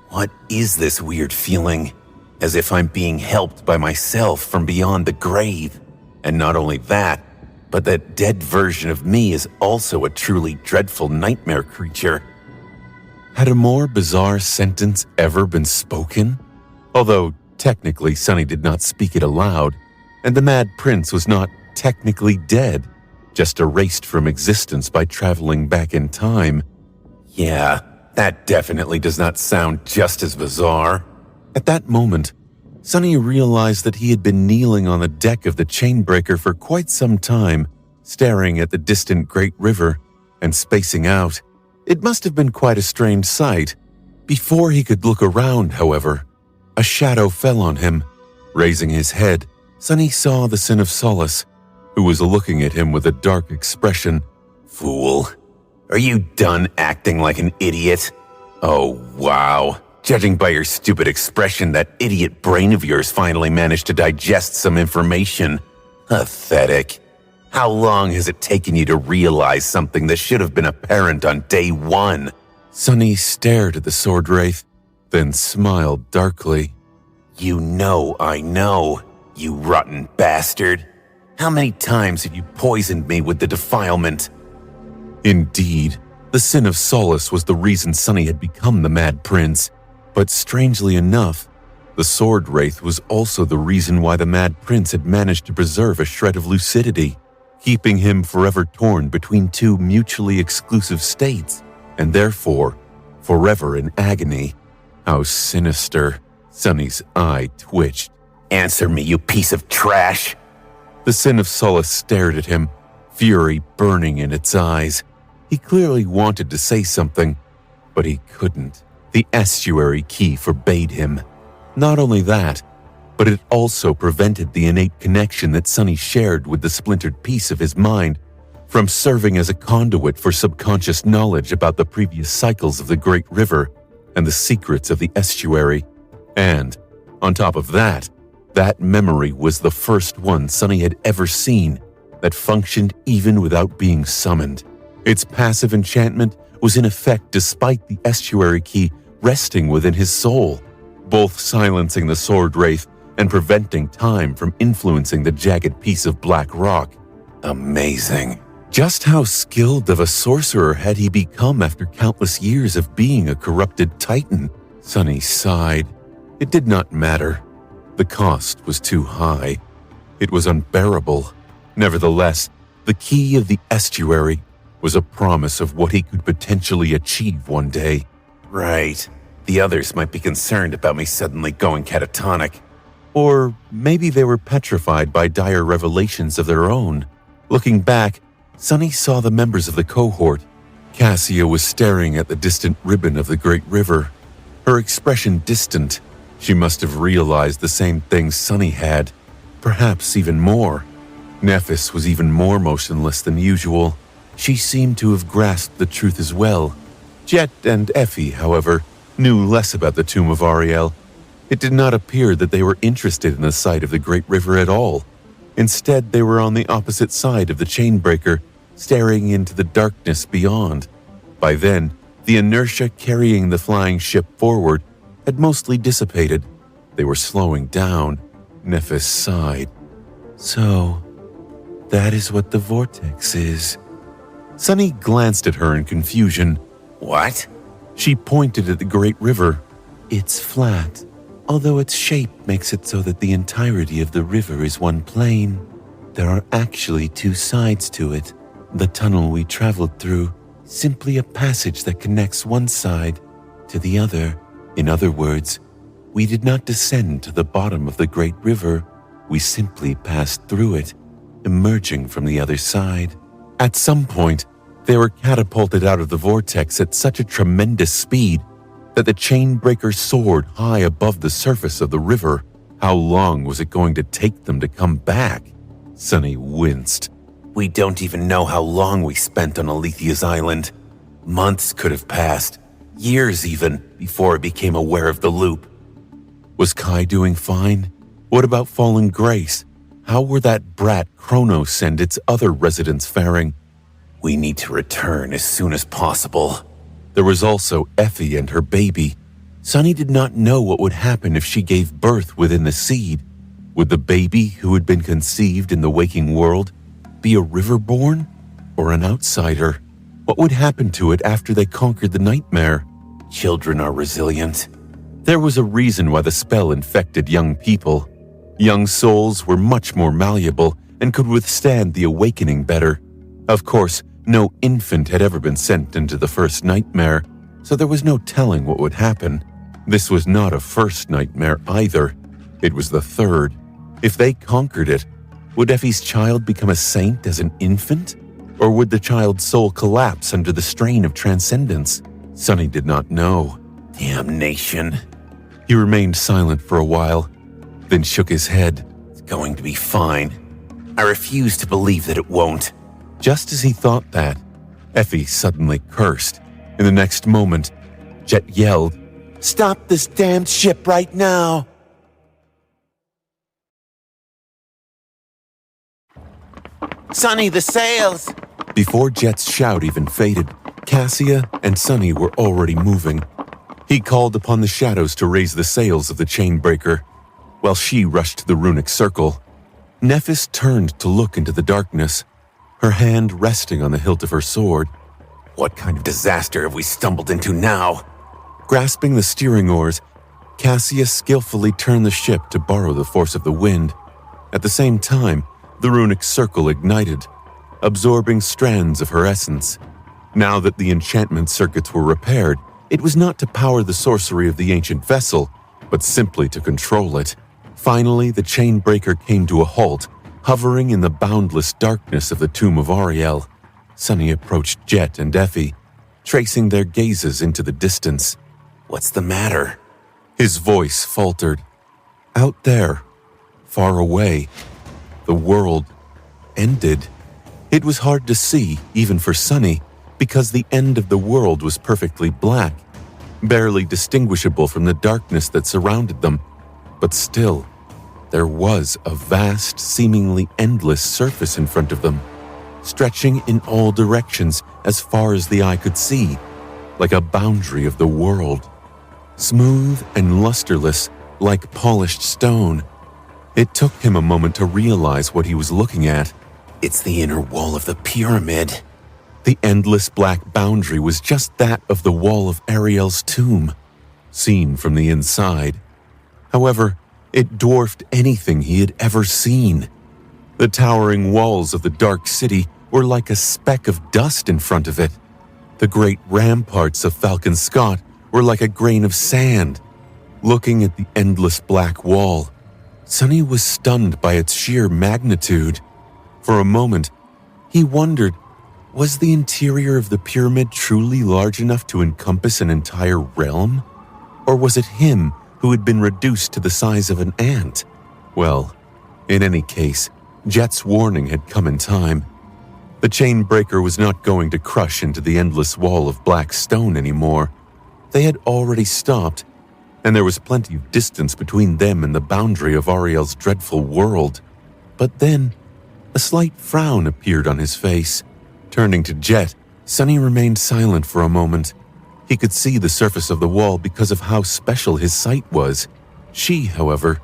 What is this weird feeling? As if I'm being helped by myself from beyond the grave. And not only that, but that dead version of me is also a truly dreadful nightmare creature. Had a more bizarre sentence ever been spoken? Although, technically, Sunny did not speak it aloud, and the Mad Prince was not technically dead, just erased from existence by traveling back in time. Yeah, that definitely does not sound just as bizarre. At that moment, Sunny realized that he had been kneeling on the deck of the Chainbreaker for quite some time, staring at the distant Great River and spacing out. It must have been quite a strange sight. Before he could look around, however, a shadow fell on him. Raising his head, Sunny saw the Sin of Solace, who was looking at him with a dark expression. Fool. Are you done acting like an idiot? Oh, wow. Judging by your stupid expression, that idiot brain of yours finally managed to digest some information. Pathetic. How long has it taken you to realize something that should have been apparent on day one? Sunny stared at the sword wraith, then smiled darkly. You know I know, you rotten bastard. How many times have you poisoned me with the defilement? Indeed, the Sin of Solace was the reason Sunny had become the Mad Prince. But strangely enough, the sword wraith was also the reason why the Mad Prince had managed to preserve a shred of lucidity, keeping him forever torn between two mutually exclusive states, and therefore forever in agony. How sinister. Sunny's eye twitched. Answer me, you piece of trash. The Sin of Solace stared at him, fury burning in its eyes. He clearly wanted to say something, but he couldn't. The estuary key forbade him. Not only that, but it also prevented the innate connection that Sunny shared with the splintered piece of his mind from serving as a conduit for subconscious knowledge about the previous cycles of the Great River and the secrets of the estuary. And, on top of that, that memory was the first one Sunny had ever seen that functioned even without being summoned. Its passive enchantment was in effect despite the estuary key resting within his soul, both silencing the sword wraith and preventing time from influencing the jagged piece of black rock. Amazing. Just how skilled of a sorcerer had he become after countless years of being a corrupted titan? Sunny sighed. It did not matter. The cost was too high. It was unbearable. Nevertheless, the key of the estuary was a promise of what he could potentially achieve one day. Right. The others might be concerned about me suddenly going catatonic. Or maybe they were petrified by dire revelations of their own. Looking back, Sunny saw the members of the cohort. Cassia was staring at the distant ribbon of the Great River. Her expression distant. She must have realized the same things Sunny had, perhaps even more. Nephis was even more motionless than usual. She seemed to have grasped the truth as well. Jet and Effie, however, knew less about the tomb of Ariel. It did not appear that they were interested in the sight of the Great River at all. Instead, they were on the opposite side of the Chainbreaker, staring into the darkness beyond. By then, the inertia carrying the flying ship forward had mostly dissipated. They were slowing down. Nephis sighed. So, that is what the vortex is. Sunny glanced at her in confusion. What? She pointed at the Great River. It's flat, although its shape makes it so that the entirety of the river is one plane. There are actually two sides to it. The tunnel we traveled through, simply a passage that connects one side to the other. In other words, we did not descend to the bottom of the Great River. We simply passed through it, emerging from the other side. At some point, they were catapulted out of the vortex at such a tremendous speed that the Chainbreaker soared high above the surface of the river. How long was it going to take them to come back? Sunny winced. We don't even know how long we spent on Alethea's island. Months could have passed, years even, before I became aware of the loop. Was Kai doing fine? What about Fallen Grace? How were that brat Kronos and its other residents faring? We need to return as soon as possible. There was also Effie and her baby. Sunny did not know what would happen if she gave birth within the seed. Would the baby who had been conceived in the waking world be a riverborn or an outsider? What would happen to it after they conquered the nightmare? children are resilient. There was a reason why the spell infected young people. Young souls were much more malleable and could withstand the awakening better. Of course, no infant had ever been sent into the first nightmare, so there was no telling what would happen. This was not a first nightmare either. It was the third. If they conquered it, would Effie's child become a saint as an infant? Or would the child's soul collapse under the strain of transcendence? Sonny did not know. Damnation. He remained silent for a while, then shook his head. It's going to be fine. I refuse to believe that it won't. Just as he thought that, Effie suddenly cursed. In the next moment, Jet yelled, "Stop this damned ship right now!" "Sonny, the sails!" Before Jet's shout even faded, Cassia and Sonny were already moving. He called upon the shadows to raise the sails of the Chainbreaker, while she rushed to the runic circle. Nephis turned to look into the darkness, her hand resting on the hilt of her sword. What kind of disaster have we stumbled into now? Grasping the steering oars, Cassia skillfully turned the ship to borrow the force of the wind. At the same time, the runic circle ignited, absorbing strands of her essence. Now that the enchantment circuits were repaired, it was not to power the sorcery of the ancient vessel, but simply to control it. Finally, the Chainbreaker came to a halt, hovering in the boundless darkness of the tomb of Ariel. Sonny approached Jet and Effie, tracing their gazes into the distance. What's the matter? His voice faltered. Out there, far away, the world ended. It was hard to see, even for Sonny, because the end of the world was perfectly black, barely distinguishable from the darkness that surrounded them. But still, there was a vast, seemingly endless surface in front of them, stretching in all directions as far as the eye could see, like a boundary of the world. Smooth and lusterless, like polished stone. It took him a moment to realize what he was looking at. It's the inner wall of the pyramid. The endless black boundary was just that of the wall of Ariel's tomb, seen from the inside. However, it dwarfed anything he had ever seen. The towering walls of the dark city were like a speck of dust in front of it. The great ramparts of Falcon Scott were like a grain of sand. Looking at the endless black wall, Sonny was stunned by its sheer magnitude. For a moment, he wondered, was the interior of the pyramid truly large enough to encompass an entire realm? Or was it him who had been reduced to the size of an ant? Well, in any case, Jet's warning had come in time. The Chainbreaker was not going to crush into the endless wall of black stone anymore. They had already stopped, and there was plenty of distance between them and the boundary of Ariel's dreadful world. But then, a slight frown appeared on his face. Turning to Jet, Sonny remained silent for a moment. He could see the surface of the wall because of how special his sight was. She, however,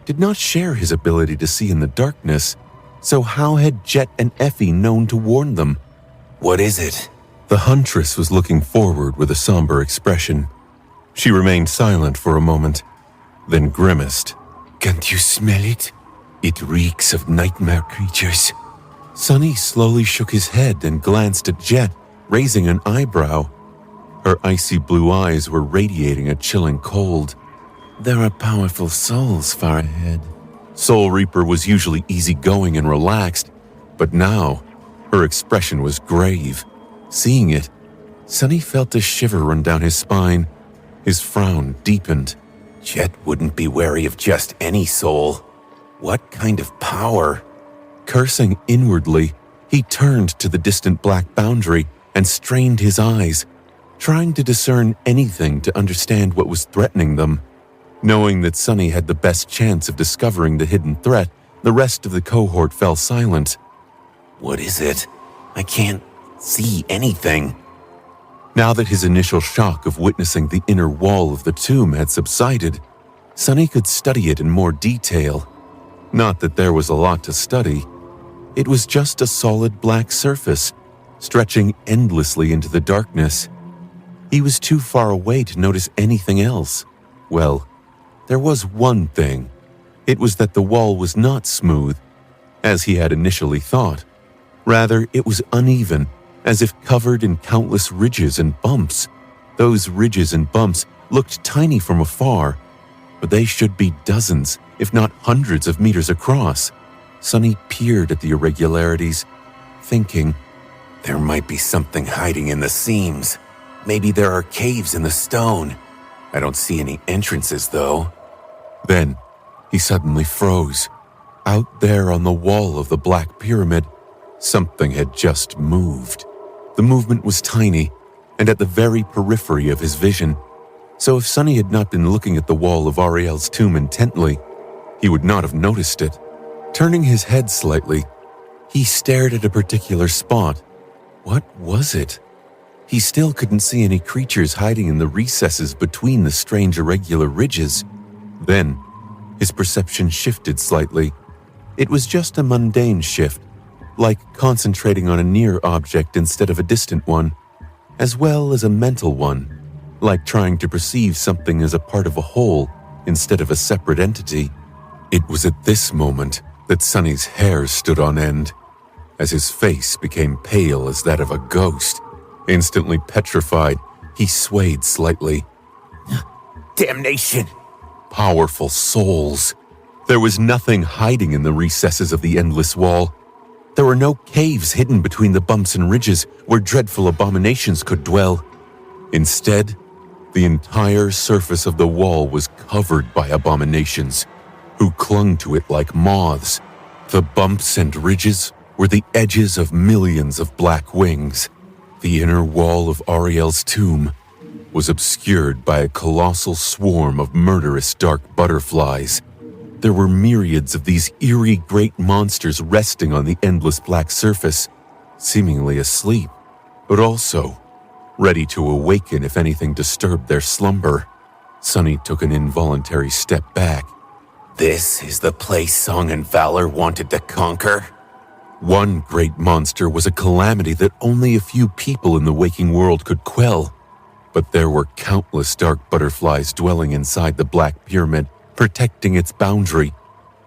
did not share his ability to see in the darkness. So how had Jet and Effie known to warn them? What is it? The huntress was looking forward with a somber expression. She remained silent for a moment, then grimaced. "Can't you smell it? It reeks of nightmare creatures." Sonny slowly shook his head and glanced at Jet, raising an eyebrow. Her icy blue eyes were radiating a chilling cold. "There are powerful souls far ahead." Soul Reaper was usually easygoing and relaxed, but now her expression was grave. Seeing it, Sonny felt a shiver run down his spine. His frown deepened. Jet wouldn't be wary of just any soul. What kind of power? Cursing inwardly, he turned to the distant black boundary and strained his eyes, trying to discern anything to understand what was threatening them. Knowing that Sonny had the best chance of discovering the hidden threat, the rest of the cohort fell silent. What is it? I can't see anything. Now that his initial shock of witnessing the inner wall of the tomb had subsided, Sonny could study it in more detail. Not that there was a lot to study. It was just a solid black surface, stretching endlessly into the darkness. He was too far away to notice anything else. Well, there was one thing. It was that the wall was not smooth, as he had initially thought. Rather, it was uneven, as if covered in countless ridges and bumps. Those ridges and bumps looked tiny from afar, but they should be dozens, if not hundreds of meters across. Sonny peered at the irregularities, thinking, There might be something hiding in the seams. Maybe there are caves in the stone. I don't see any entrances, though. Then he suddenly froze. Out there on the wall of the Black Pyramid, something had just moved. The movement was tiny and at the very periphery of his vision, so if Sonny had not been looking at the wall of Ariel's tomb intently, he would not have noticed it. Turning his head slightly, he stared at a particular spot. What was it? He still couldn't see any creatures hiding in the recesses between the strange irregular ridges. Then, his perception shifted slightly. It was just a mundane shift, like concentrating on a near object instead of a distant one, as well as a mental one, like trying to perceive something as a part of a whole instead of a separate entity. It was at this moment that Sonny's hair stood on end, as his face became pale as that of a ghost. Instantly petrified, he swayed slightly. Damnation! Powerful souls. There was nothing hiding in the recesses of the endless wall. There were no caves hidden between the bumps and ridges where dreadful abominations could dwell. Instead, the entire surface of the wall was covered by abominations, who clung to it like moths. The bumps and ridges were the edges of millions of black wings. The inner wall of Ariel's tomb was obscured by a colossal swarm of murderous dark butterflies. There were myriads of these eerie great monsters resting on the endless black surface, seemingly asleep, but also ready to awaken if anything disturbed their slumber. Sonny took an involuntary step back. This is the place Song and Valor wanted to conquer? One great monster was a calamity that only a few people in the waking world could quell. But there were countless dark butterflies dwelling inside the Black Pyramid, protecting its boundary,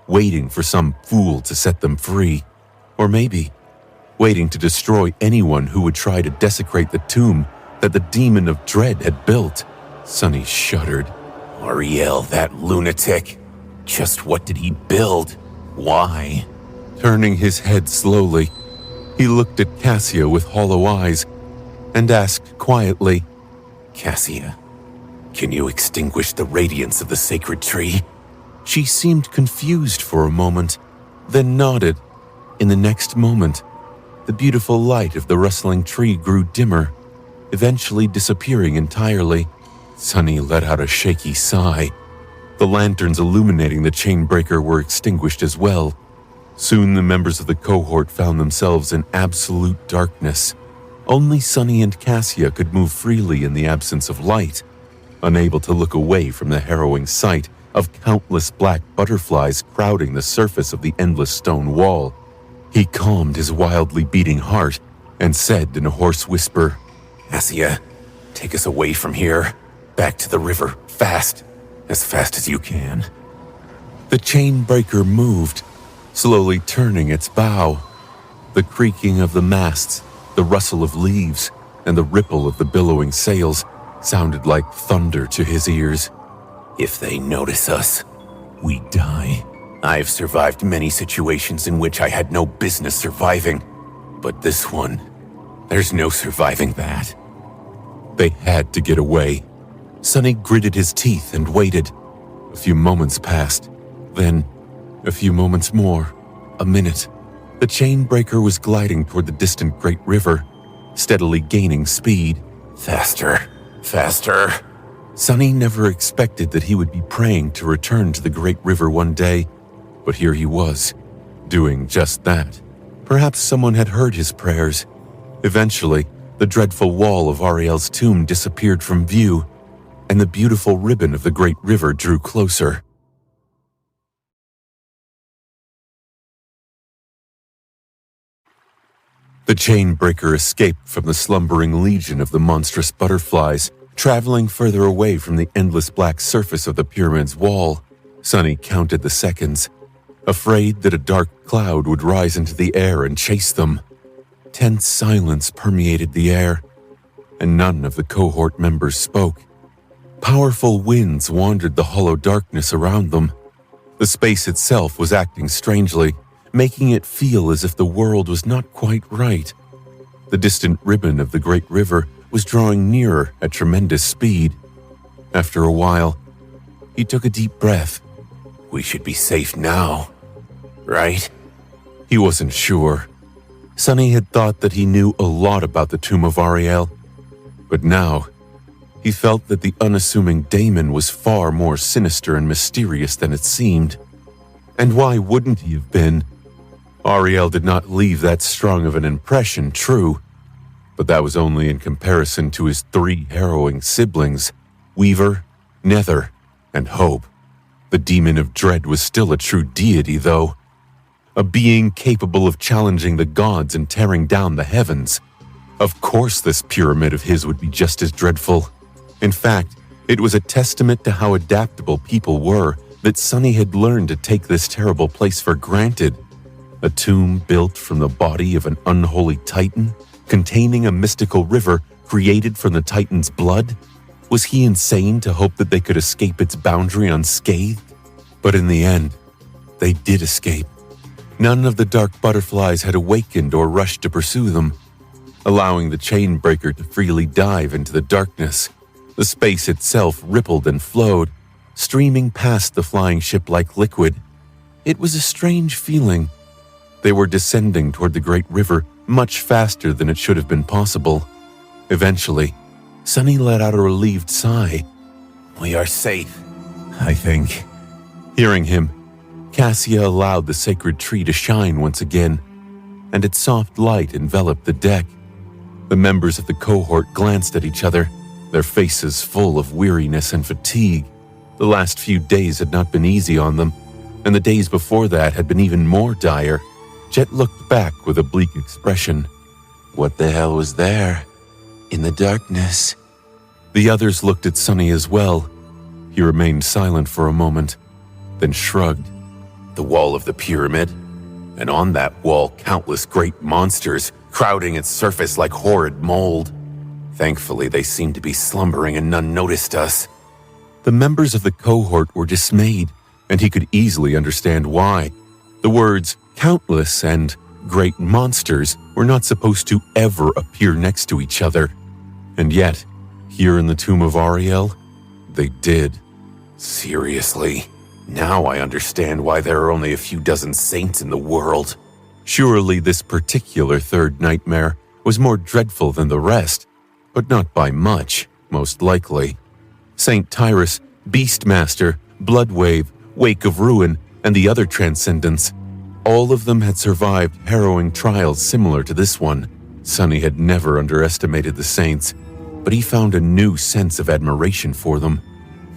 waiting for some fool to set them free. Or maybe waiting to destroy anyone who would try to desecrate the tomb that the demon of dread had built. Sonny shuddered. Ariel, that lunatic. Just what did he build? Why? Turning his head slowly, he looked at Cassia with hollow eyes and asked quietly, Cassia, can you extinguish the radiance of the sacred tree? She seemed confused for a moment, then nodded. In the next moment, the beautiful light of the rustling tree grew dimmer, eventually disappearing entirely. Sonny let out a shaky sigh. The lanterns illuminating the chain breaker were extinguished as well. Soon the members of the cohort found themselves in absolute darkness. Only Sonny and Cassia could move freely in the absence of light, unable to look away from the harrowing sight of countless black butterflies crowding the surface of the endless stone wall. He calmed his wildly beating heart and said in a hoarse whisper, Cassia, take us away from here, back to the river, fast, as fast as you can. The chain breaker moved, slowly turning its bow. The creaking of the masts, the rustle of leaves, and the ripple of the billowing sails sounded like thunder to his ears. If they notice us, we die. I've survived many situations in which I had no business surviving, but this one, there's no surviving that. They had to get away. Sonny gritted his teeth and waited. A few moments passed, then a few moments more, a minute. The chain breaker was gliding toward the distant great river, steadily gaining speed. Faster, faster. Sonny never expected that he would be praying to return to the great river one day, but here he was, doing just that. Perhaps someone had heard his prayers. Eventually, the dreadful wall of Ariel's tomb disappeared from view, and the beautiful ribbon of the great river drew closer. The chain breaker escaped from the slumbering legion of the monstrous butterflies Traveling further away from the endless black surface of the pyramid's wall, Sunny counted the seconds, afraid that a dark cloud would rise into the air and chase them. Tense silence permeated the air, and none of the cohort members spoke. Powerful winds wandered the hollow darkness around them. The space itself was acting strangely, making it feel as if the world was not quite right. The distant ribbon of the great river was drawing nearer at tremendous speed. After a while, he took a deep breath. We should be safe now, right? He wasn't sure. Sunny had thought that he knew a lot about the tomb of Ariel, but now he felt that the unassuming daemon was far more sinister and mysterious than it seemed. And why wouldn't he have been? Ariel did not leave that strong of an impression, true, but that was only in comparison to his 3 harrowing siblings, Weaver, Nether, and Hope. The demon of dread was still a true deity, though. A being capable of challenging the gods and tearing down the heavens. Of course this pyramid of his would be just as dreadful. In fact, it was a testament to how adaptable people were that Sunny had learned to take this terrible place for granted. A tomb built from the body of an unholy titan, containing a mystical river created from the titan's blood? Was he insane to hope that they could escape its boundary unscathed? But in the end, they did escape. None of the dark butterflies had awakened or rushed to pursue them, allowing the chain breaker to freely dive into the darkness. The space itself rippled and flowed, streaming past the flying ship like liquid. It was a strange feeling. They were descending toward the great river much faster than it should have been possible. Eventually, Sunny let out a relieved sigh. We are safe, I think. Hearing him, Cassia allowed the sacred tree to shine once again, and its soft light enveloped the deck. The members of the cohort glanced at each other, their faces full of weariness and fatigue. The last few days had not been easy on them, and the days before that had been even more dire. Jet looked back with a bleak expression. What the hell was there? In the darkness. The others looked at Sunny as well. He remained silent for a moment, then shrugged. The wall of the pyramid, and on that wall countless great monsters crowding its surface like horrid mold. Thankfully, they seemed to be slumbering and none noticed us. The members of the cohort were dismayed, and he could easily understand why. The words countless and great monsters were not supposed to ever appear next to each other. And yet, here in the tomb of Ariel, they did. Seriously? Now I understand why there are only a few dozen saints in the world. Surely this particular third nightmare was more dreadful than the rest, but not by much, most likely. Saint Tyrus, Beastmaster, Bloodwave, Wake of Ruin, and the other transcendents, all of them had survived harrowing trials similar to this one. Sunny had never underestimated the saints, but he found a new sense of admiration for them.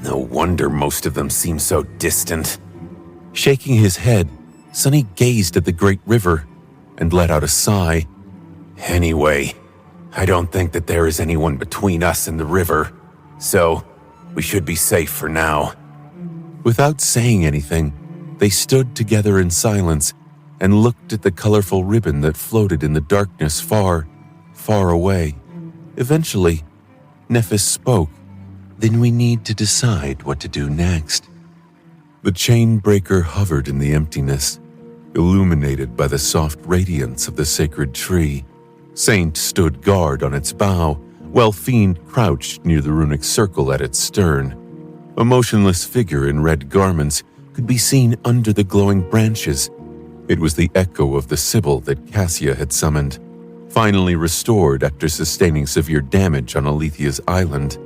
No wonder most of them seem so distant. Shaking his head, Sunny gazed at the great river and let out a sigh. Anyway, I don't think that there is anyone between us and the river, so we should be safe for now. Without saying anything, they stood together in silence and looked at the colorful ribbon that floated in the darkness far, far away. Eventually, Nephis spoke. Then we need to decide what to do next. The chain breaker hovered in the emptiness, illuminated by the soft radiance of the sacred tree. Saint stood guard on its bow, while Fiend crouched near the runic circle at its stern. A motionless figure in red garments could be seen under the glowing branches. It was the echo of the Sibyl that Cassia had summoned, finally restored after sustaining severe damage on Alethia's island.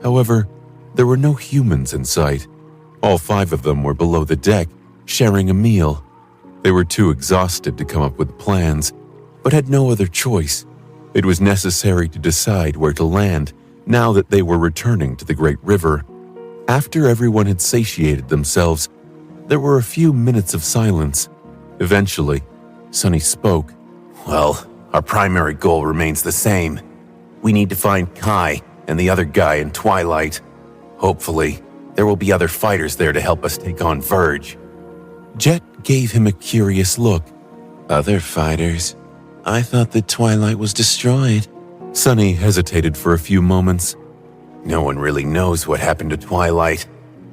However, there were no humans in sight. All 5 of them were below the deck, sharing a meal. They were too exhausted to come up with plans, but had no other choice. It was necessary to decide where to land now that they were returning to the great river. After everyone had satiated themselves, there were a few minutes of silence. Eventually, Sunny spoke. Well, our primary goal remains the same. We need to find Kai and the other guy in Twilight. Hopefully, there will be other fighters there to help us take on Verge. Jet gave him a curious look. Other fighters? I thought that Twilight was destroyed. Sunny hesitated for a few moments. No one really knows what happened to Twilight.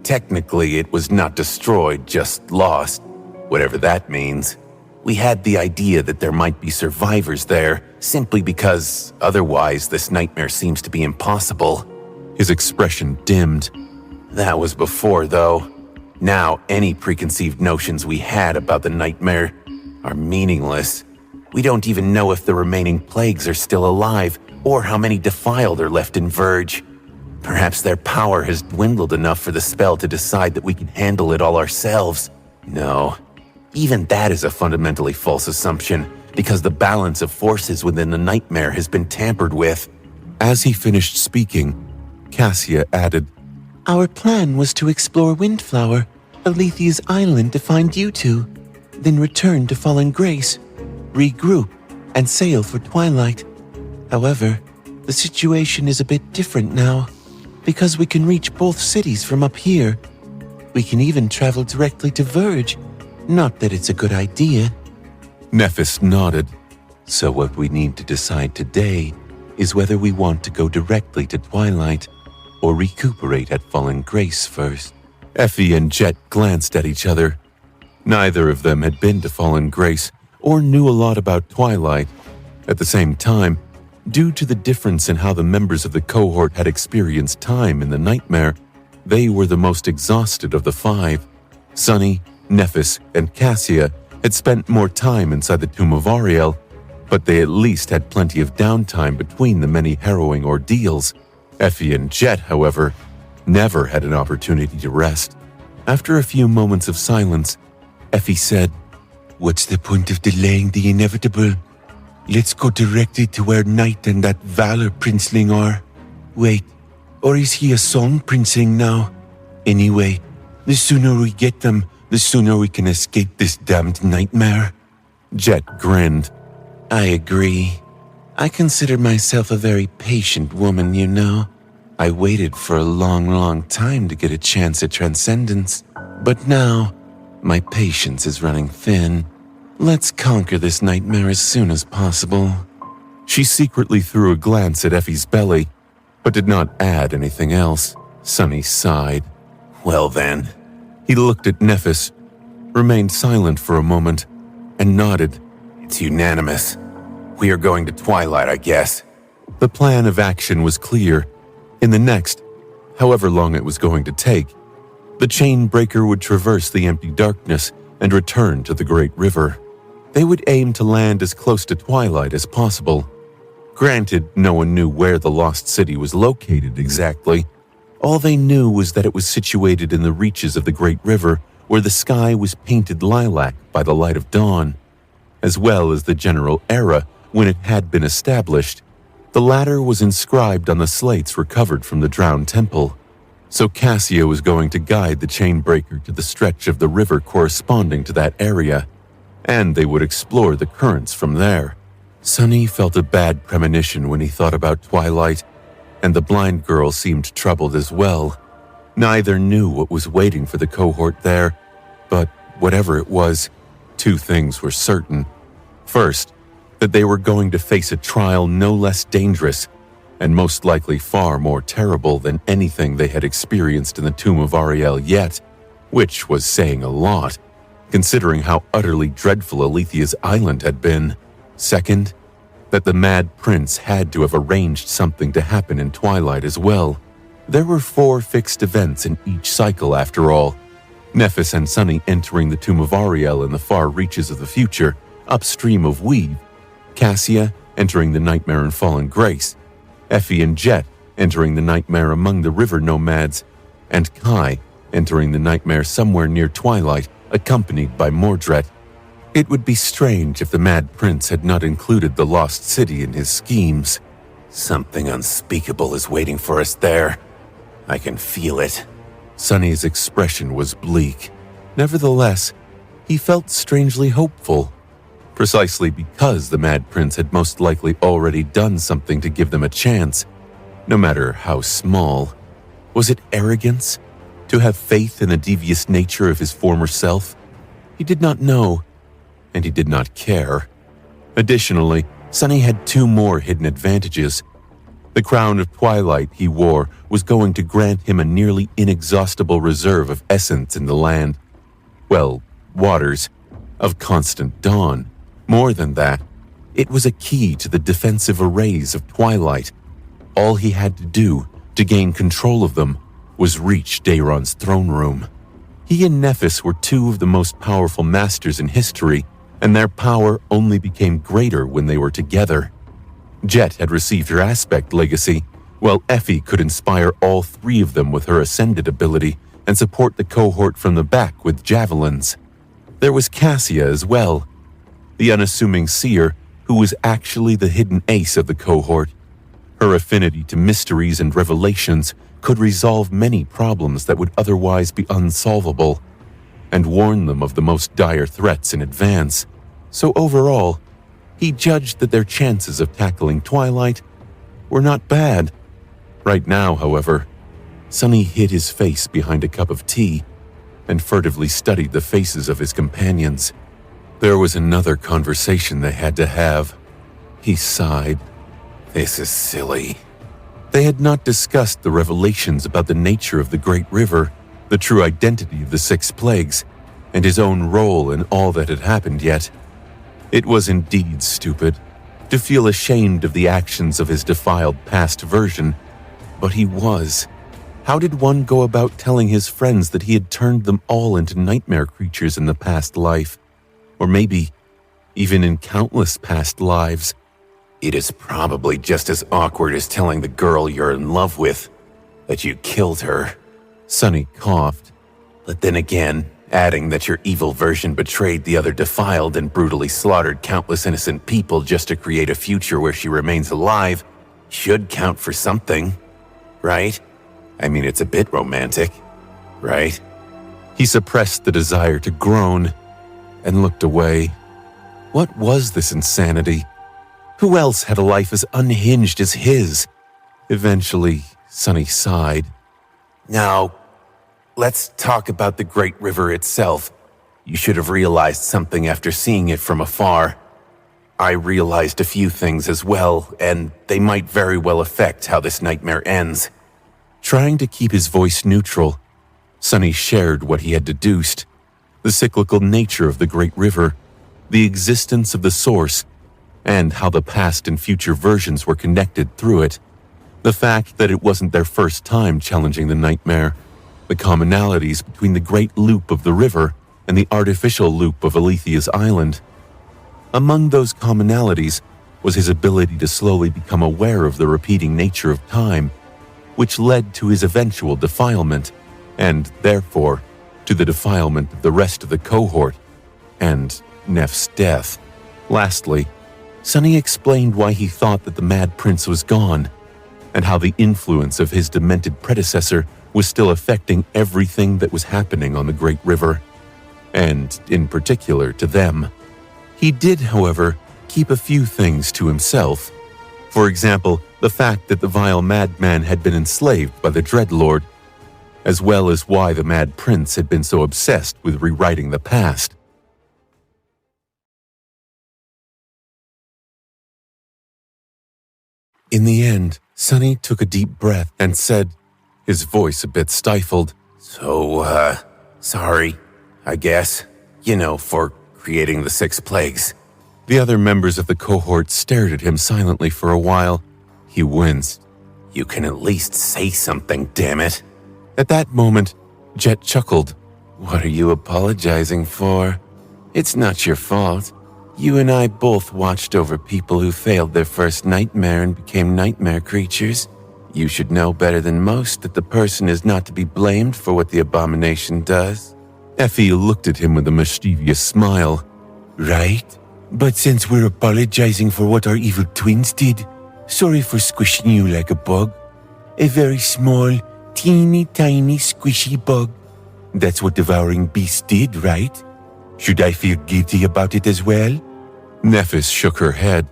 Technically, it was not destroyed, just lost, whatever that means. We had the idea that there might be survivors there, simply because otherwise this nightmare seems to be impossible. His expression dimmed. That was before, though. Now, any preconceived notions we had about the nightmare are meaningless. We don't even know if the remaining plagues are still alive, or how many defiled are left in Verge. Perhaps their power has dwindled enough for the spell to decide that we can handle it all ourselves. No, even that is a fundamentally false assumption, because the balance of forces within the nightmare has been tampered with. As he finished speaking, Cassia added, Our plan was to explore Windflower, Alethea's island, to find you two, then return to Fallen Grace, regroup, and sail for Twilight. However, the situation is a bit different now, because we can reach both cities from up here. We can even travel directly to Verge. Not that it's a good idea. Nephis nodded. So what we need to decide today is whether we want to go directly to Twilight or recuperate at Fallen Grace first. Effie and Jet glanced at each other. Neither of them had been to Fallen Grace or knew a lot about Twilight. At the same time, due to the difference in how the members of the cohort had experienced time in the nightmare, they were the most exhausted of the five. Sunny, Nephis, and Cassia had spent more time inside the Tomb of Ariel, but they at least had plenty of downtime between the many harrowing ordeals. Effie and Jet, however, never had an opportunity to rest. After a few moments of silence, Effie said, What's the point of delaying the inevitable? Let's go directly to where Knight and that Valor Princeling are. Wait, or is he a song princeling now? Anyway, the sooner we get them, the sooner we can escape this damned nightmare. Jet grinned. I agree. I consider myself a very patient woman, you know. I waited for a long time to get a chance at transcendence. But now, my patience is running thin. Let's conquer this nightmare as soon as possible. She secretly threw a glance at Effie's belly, but did not add anything else. Sunny sighed. Well then. He looked at Nephis, remained silent for a moment, and nodded. It's unanimous. We are going to Twilight, I guess. The plan of action was clear. In the next, however long it was going to take, the chain breaker would traverse the empty darkness and return to the Great River. They would aim to land as close to Twilight as possible. Granted, no one knew where the lost city was located exactly. All they knew was that it was situated in the reaches of the Great River, where the sky was painted lilac by the light of dawn, as well as the general era when it had been established. The latter was inscribed on the slates recovered from the drowned temple. So Cassia was going to guide the chain breaker to the stretch of the river corresponding to that area, and they would explore the currents from there. Sunny felt a bad premonition when he thought about Twilight, and the blind girl seemed troubled as well. Neither knew what was waiting for the cohort there, but whatever it was, two things were certain. First, that they were going to face a trial no less dangerous, and most likely far more terrible than anything they had experienced in the Tomb of Ariel yet, which was saying a lot, considering how utterly dreadful Alethea's island had been. Second, that the Mad Prince had to have arranged something to happen in Twilight as well. There were 4 fixed events in each cycle after all. Nephis and Sunny entering the Tomb of Ariel in the far reaches of the future, upstream of Weave, Cassia entering the nightmare in Fallen Grace, Effie and Jet entering the nightmare among the river nomads, and Kai entering the nightmare somewhere near Twilight, accompanied by Mordred. It would be strange if the Mad Prince had not included the Lost City in his schemes. Something unspeakable is waiting for us there. I can feel it. Sunny's expression was bleak. Nevertheless, he felt strangely hopeful. Precisely because the Mad Prince had most likely already done something to give them a chance, no matter how small. Was it arrogance? To have faith in the devious nature of his former self? He did not know, and he did not care. Additionally, Sunny had two more hidden advantages. The crown of twilight he wore was going to grant him a nearly inexhaustible reserve of essence in the land. Well, waters of constant dawn. More than that, it was a key to the defensive arrays of twilight. All he had to do to gain control of them was reach Dayron's throne room. He and Nephis were two of the most powerful masters in history, and their power only became greater when they were together. Jet had received her aspect legacy, while Effie could inspire all three of them with her ascended ability and support the cohort from the back with javelins. There was Cassia as well, the unassuming seer who was actually the hidden ace of the cohort. Her affinity to mysteries and revelations could resolve many problems that would otherwise be unsolvable, and warn them of the most dire threats in advance. So overall, he judged that their chances of tackling Twilight were not bad. Right now, however, Sunny hid his face behind a cup of tea and furtively studied the faces of his companions. There was another conversation they had to have. He sighed. This is silly. They had not discussed the revelations about the nature of the Great River, the true identity of the Six Plagues, and his own role in all that had happened yet. It was indeed stupid to feel ashamed of the actions of his defiled past version, but he was. How did one go about telling his friends that he had turned them all into nightmare creatures in the past life? Or maybe even in countless past lives? It is probably just as awkward as telling the girl you're in love with that you killed her. Sunny coughed. But then again, adding that your evil version betrayed the other defiled and brutally slaughtered countless innocent people just to create a future where she remains alive should count for something, right? I mean, it's a bit romantic, right? He suppressed the desire to groan and looked away. What was this insanity? Who else had a life as unhinged as his? Eventually, Sunny sighed. Now, let's talk about the Great River itself. You should have realized something after seeing it from afar. I realized a few things as well, and they might very well affect how this nightmare ends. Trying to keep his voice neutral, Sunny shared what he had deduced. The cyclical nature of the Great River, the existence of the source, and how the past and future versions were connected through it. The fact that it wasn't their first time challenging the nightmare, the commonalities between the great loop of the river and the artificial loop of Alethia's island. Among those commonalities was his ability to slowly become aware of the repeating nature of time, which led to his eventual defilement, and therefore to the defilement of the rest of the cohort, and Neff's death. Lastly, Sunny explained why he thought that the Mad Prince was gone, and how the influence of his demented predecessor was still affecting everything that was happening on the Great River, and in particular to them. He did, however, keep a few things to himself. For example, the fact that the vile madman had been enslaved by the Dreadlord, as well as why the Mad Prince had been so obsessed with rewriting the past. In the end, Sunny took a deep breath and said, his voice a bit stifled, So, sorry, I guess, for creating the Six Plagues. The other members of the cohort stared at him silently for a while. He winced. You can at least say something, damn it. At that moment, Jet chuckled. What are you apologizing for? It's not your fault. You and I both watched over people who failed their first nightmare and became nightmare creatures. You should know better than most that the person is not to be blamed for what the abomination does. Effie looked at him with a mischievous smile. Right, but since we're apologizing for what our evil twins did, sorry for squishing you like a bug. A very small, teeny tiny squishy bug. That's what Devouring Beast did, right? Should I feel guilty about it as well? Nephis shook her head.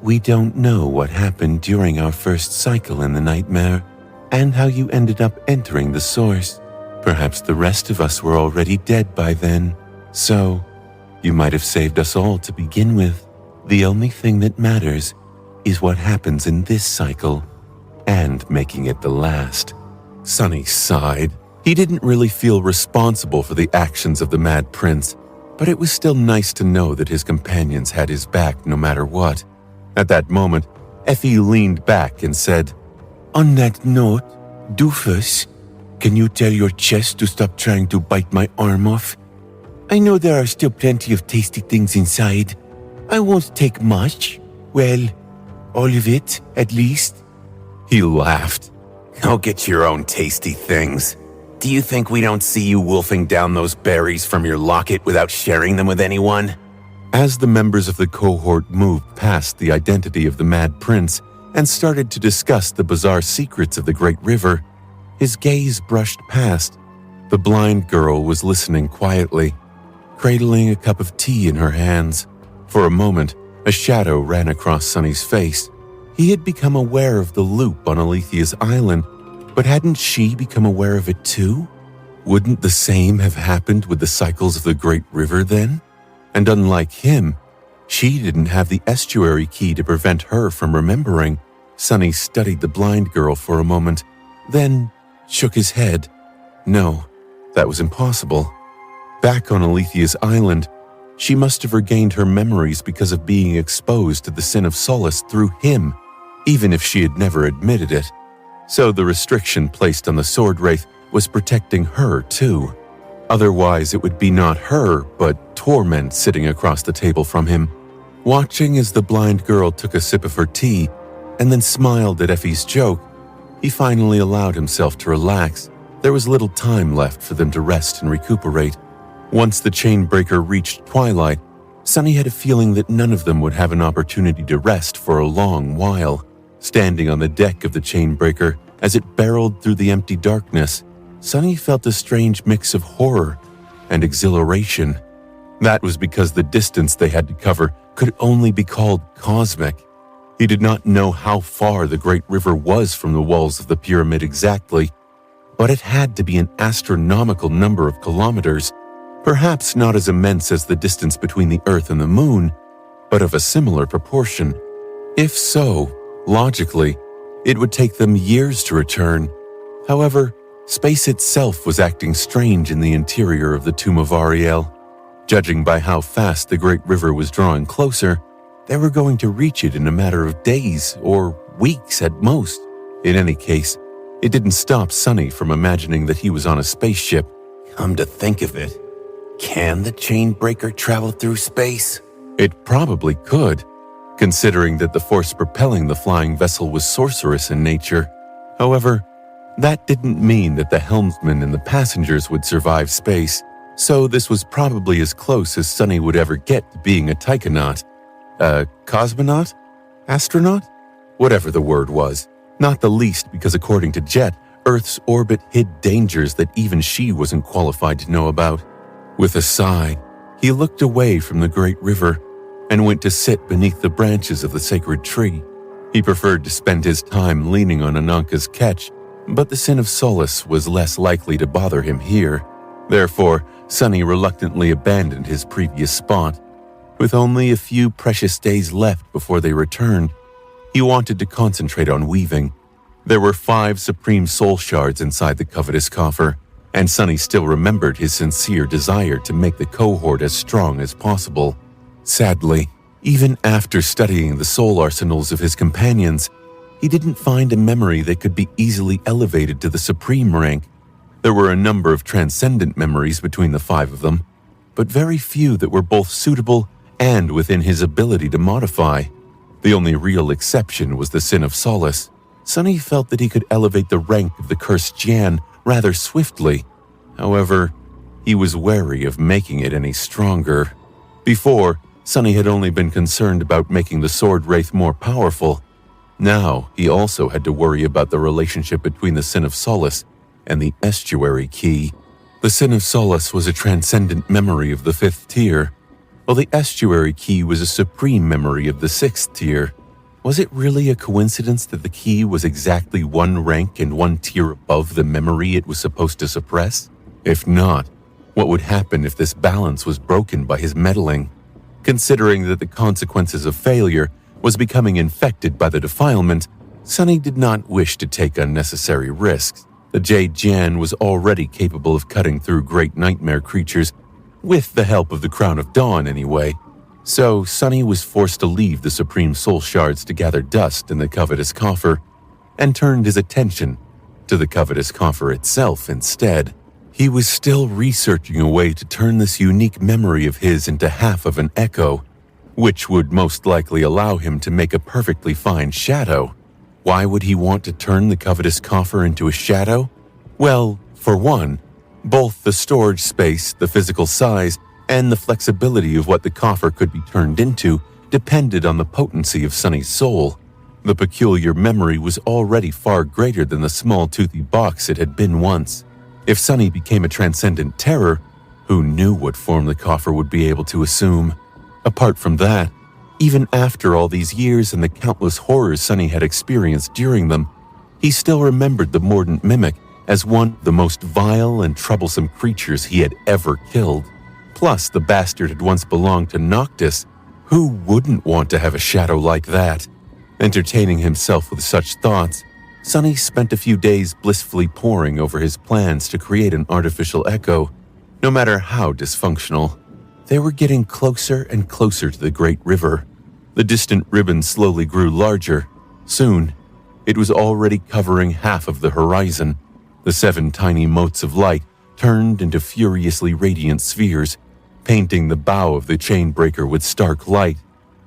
We don't know what happened during our first cycle in the nightmare, and how you ended up entering the source. Perhaps the rest of us were already dead by then, so you might have saved us all to begin with. The only thing that matters is what happens in this cycle, and making it the last. Sunny sighed. He didn't really feel responsible for the actions of the Mad Prince, but it was still nice to know that his companions had his back no matter what. At that moment, Effie leaned back and said, On that note, Doofus, can you tell your chest to stop trying to bite my arm off? I know there are still plenty of tasty things inside. I won't take much. Well, all of it, at least. He laughed. Go get your own tasty things. Do you think we don't see you wolfing down those berries from your locket without sharing them with anyone? As the members of the cohort moved past the identity of the Mad Prince and started to discuss the bizarre secrets of the Great River, his gaze brushed past. The blind girl was listening quietly, cradling a cup of tea in her hands. For a moment, a shadow ran across Sunny's face. He had become aware of the loop on Alethea's island, but hadn't she become aware of it too? Wouldn't the same have happened with the cycles of the Great River then? And unlike him, she didn't have the estuary key to prevent her from remembering. Sunny studied the blind girl for a moment, then shook his head. No, that was impossible. Back on Alethea's island, she must have regained her memories because of being exposed to the sin of Solace through him, even if she had never admitted it. So the restriction placed on the Sword Wraith was protecting her too. Otherwise, it would be not her, but Torment sitting across the table from him. Watching as the blind girl took a sip of her tea and then smiled at Effie's joke, he finally allowed himself to relax. There was little time left for them to rest and recuperate. Once the Chainbreaker reached twilight, Sunny had a feeling that none of them would have an opportunity to rest for a long while. Standing on the deck of the Chainbreaker, as it barreled through the empty darkness, Sunny felt a strange mix of horror and exhilaration. That was because the distance they had to cover could only be called cosmic. He did not know how far the Great River was from the walls of the pyramid exactly, but it had to be an astronomical number of kilometers, perhaps not as immense as the distance between the Earth and the Moon, but of a similar proportion. If so, logically, it would take them years to return. However, space itself was acting strange in the interior of the Tomb of Ariel. Judging by how fast the Great River was drawing closer, they were going to reach it in a matter of days or weeks at most. In any case, it didn't stop Sunny from imagining that he was on a spaceship. Come to think of it, can the Chainbreaker travel through space? It probably could, considering that the force propelling the flying vessel was sorcerous in nature. However, that didn't mean that the helmsman and the passengers would survive space, so this was probably as close as Sunny would ever get to being a taikonaut. A cosmonaut? Astronaut? Whatever the word was. Not the least because according to Jet, Earth's orbit hid dangers that even she wasn't qualified to know about. With a sigh, he looked away from the Great River and went to sit beneath the branches of the sacred tree. He preferred to spend his time leaning on Ananka's ketch, but the sin of Solace was less likely to bother him here. Therefore, Sunny reluctantly abandoned his previous spot. With only a few precious days left before they returned, he wanted to concentrate on weaving. There were 5 supreme soul shards inside the covetous coffer, and Sunny still remembered his sincere desire to make the cohort as strong as possible. Sadly, even after studying the soul arsenals of his companions, he didn't find a memory that could be easily elevated to the supreme rank. There were a number of transcendent memories between the 5 of them, but very few that were both suitable and within his ability to modify. The only real exception was the Sin of Solace. Sunny felt that he could elevate the rank of the Cursed Jan rather swiftly. However, he was wary of making it any stronger. Before, Sunny had only been concerned about making the Sword Wraith more powerful. Now, he also had to worry about the relationship between the Sin of Solace and the Estuary Key. The Sin of Solace was a transcendent memory of the 5th tier, while the Estuary Key was a supreme memory of the 6th tier. Was it really a coincidence that the key was exactly one rank and one tier above the memory it was supposed to suppress? If not, what would happen if this balance was broken by his meddling? Considering that the consequences of failure was becoming infected by the defilement, Sunny did not wish to take unnecessary risks. The Jade Jan was already capable of cutting through great nightmare creatures, with the help of the Crown of Dawn anyway. So Sunny was forced to leave the Supreme Soul Shards to gather dust in the Covetous Coffer, and turned his attention to the Covetous Coffer itself instead. He was still researching a way to turn this unique memory of his into half of an echo, which would most likely allow him to make a perfectly fine shadow. Why would he want to turn the Covetous Coffer into a shadow? Well, for one, both the storage space, the physical size, and the flexibility of what the coffer could be turned into depended on the potency of Sunny's soul. The peculiar memory was already far greater than the small toothy box it had been once. If Sunny became a transcendent terror, who knew what form the coffer would be able to assume? Apart from that, even after all these years and the countless horrors Sunny had experienced during them, he still remembered the Mordant Mimic as one of the most vile and troublesome creatures he had ever killed. Plus, the bastard had once belonged to Noctis. Who wouldn't want to have a shadow like that? Entertaining himself with such thoughts, Sunny spent a few days blissfully poring over his plans to create an artificial echo, no matter how dysfunctional. They were getting closer and closer to the great river. The distant ribbon slowly grew larger. Soon, it was already covering half of the horizon. The 7 tiny motes of light turned into furiously radiant spheres, painting the bow of the chainbreaker with stark light.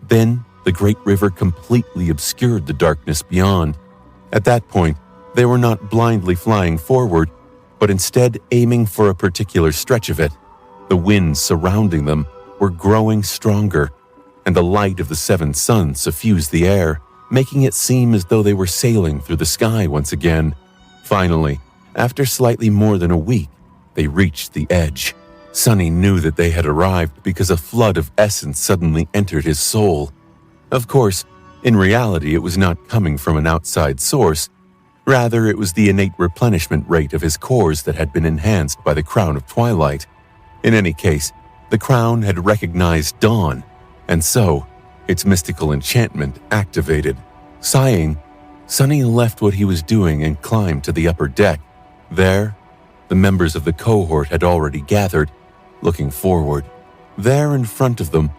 Then, the great river completely obscured the darkness beyond. At that point, they were not blindly flying forward, but instead aiming for a particular stretch of it. The winds surrounding them were growing stronger, and the light of the 7 suns suffused the air, making it seem as though they were sailing through the sky once again. Finally, after slightly more than a week, they reached the edge. Sunny knew that they had arrived because a flood of essence suddenly entered his soul. Of course, in reality, it was not coming from an outside source. Rather, it was the innate replenishment rate of his cores that had been enhanced by the Crown of Twilight. In any case, the crown had recognized Dawn, and so, its mystical enchantment activated. Sighing, Sunny left what he was doing and climbed to the upper deck. There, the members of the cohort had already gathered, looking forward. There in front of them,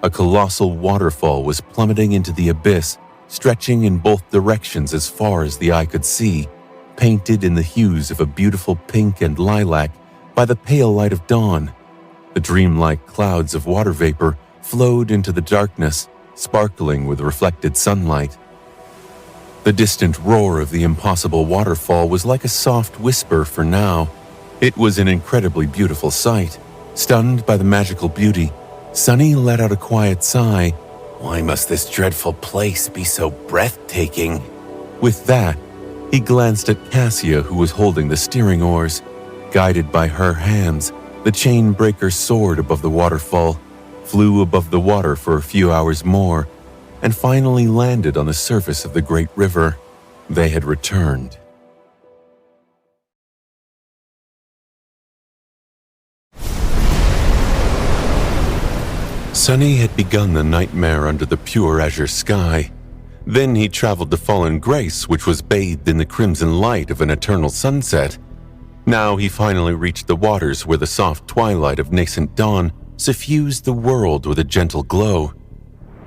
a colossal waterfall was plummeting into the abyss, stretching in both directions as far as the eye could see, painted in the hues of a beautiful pink and lilac by the pale light of dawn. The dreamlike clouds of water vapor flowed into the darkness, sparkling with reflected sunlight. The distant roar of the impossible waterfall was like a soft whisper for now. It was an incredibly beautiful sight. Stunned by the magical beauty, Sunny let out a quiet sigh. Why must this dreadful place be so breathtaking? With that, he glanced at Cassia, who was holding the steering oars. Guided by her hands, the chain breaker soared above the waterfall, flew above the water for a few hours more, and finally landed on the surface of the great river. They had returned. Sunny had begun the nightmare under the pure azure sky. Then he traveled to Fallen Grace, which was bathed in the crimson light of an eternal sunset. Now he finally reached the waters where the soft twilight of nascent dawn suffused the world with a gentle glow.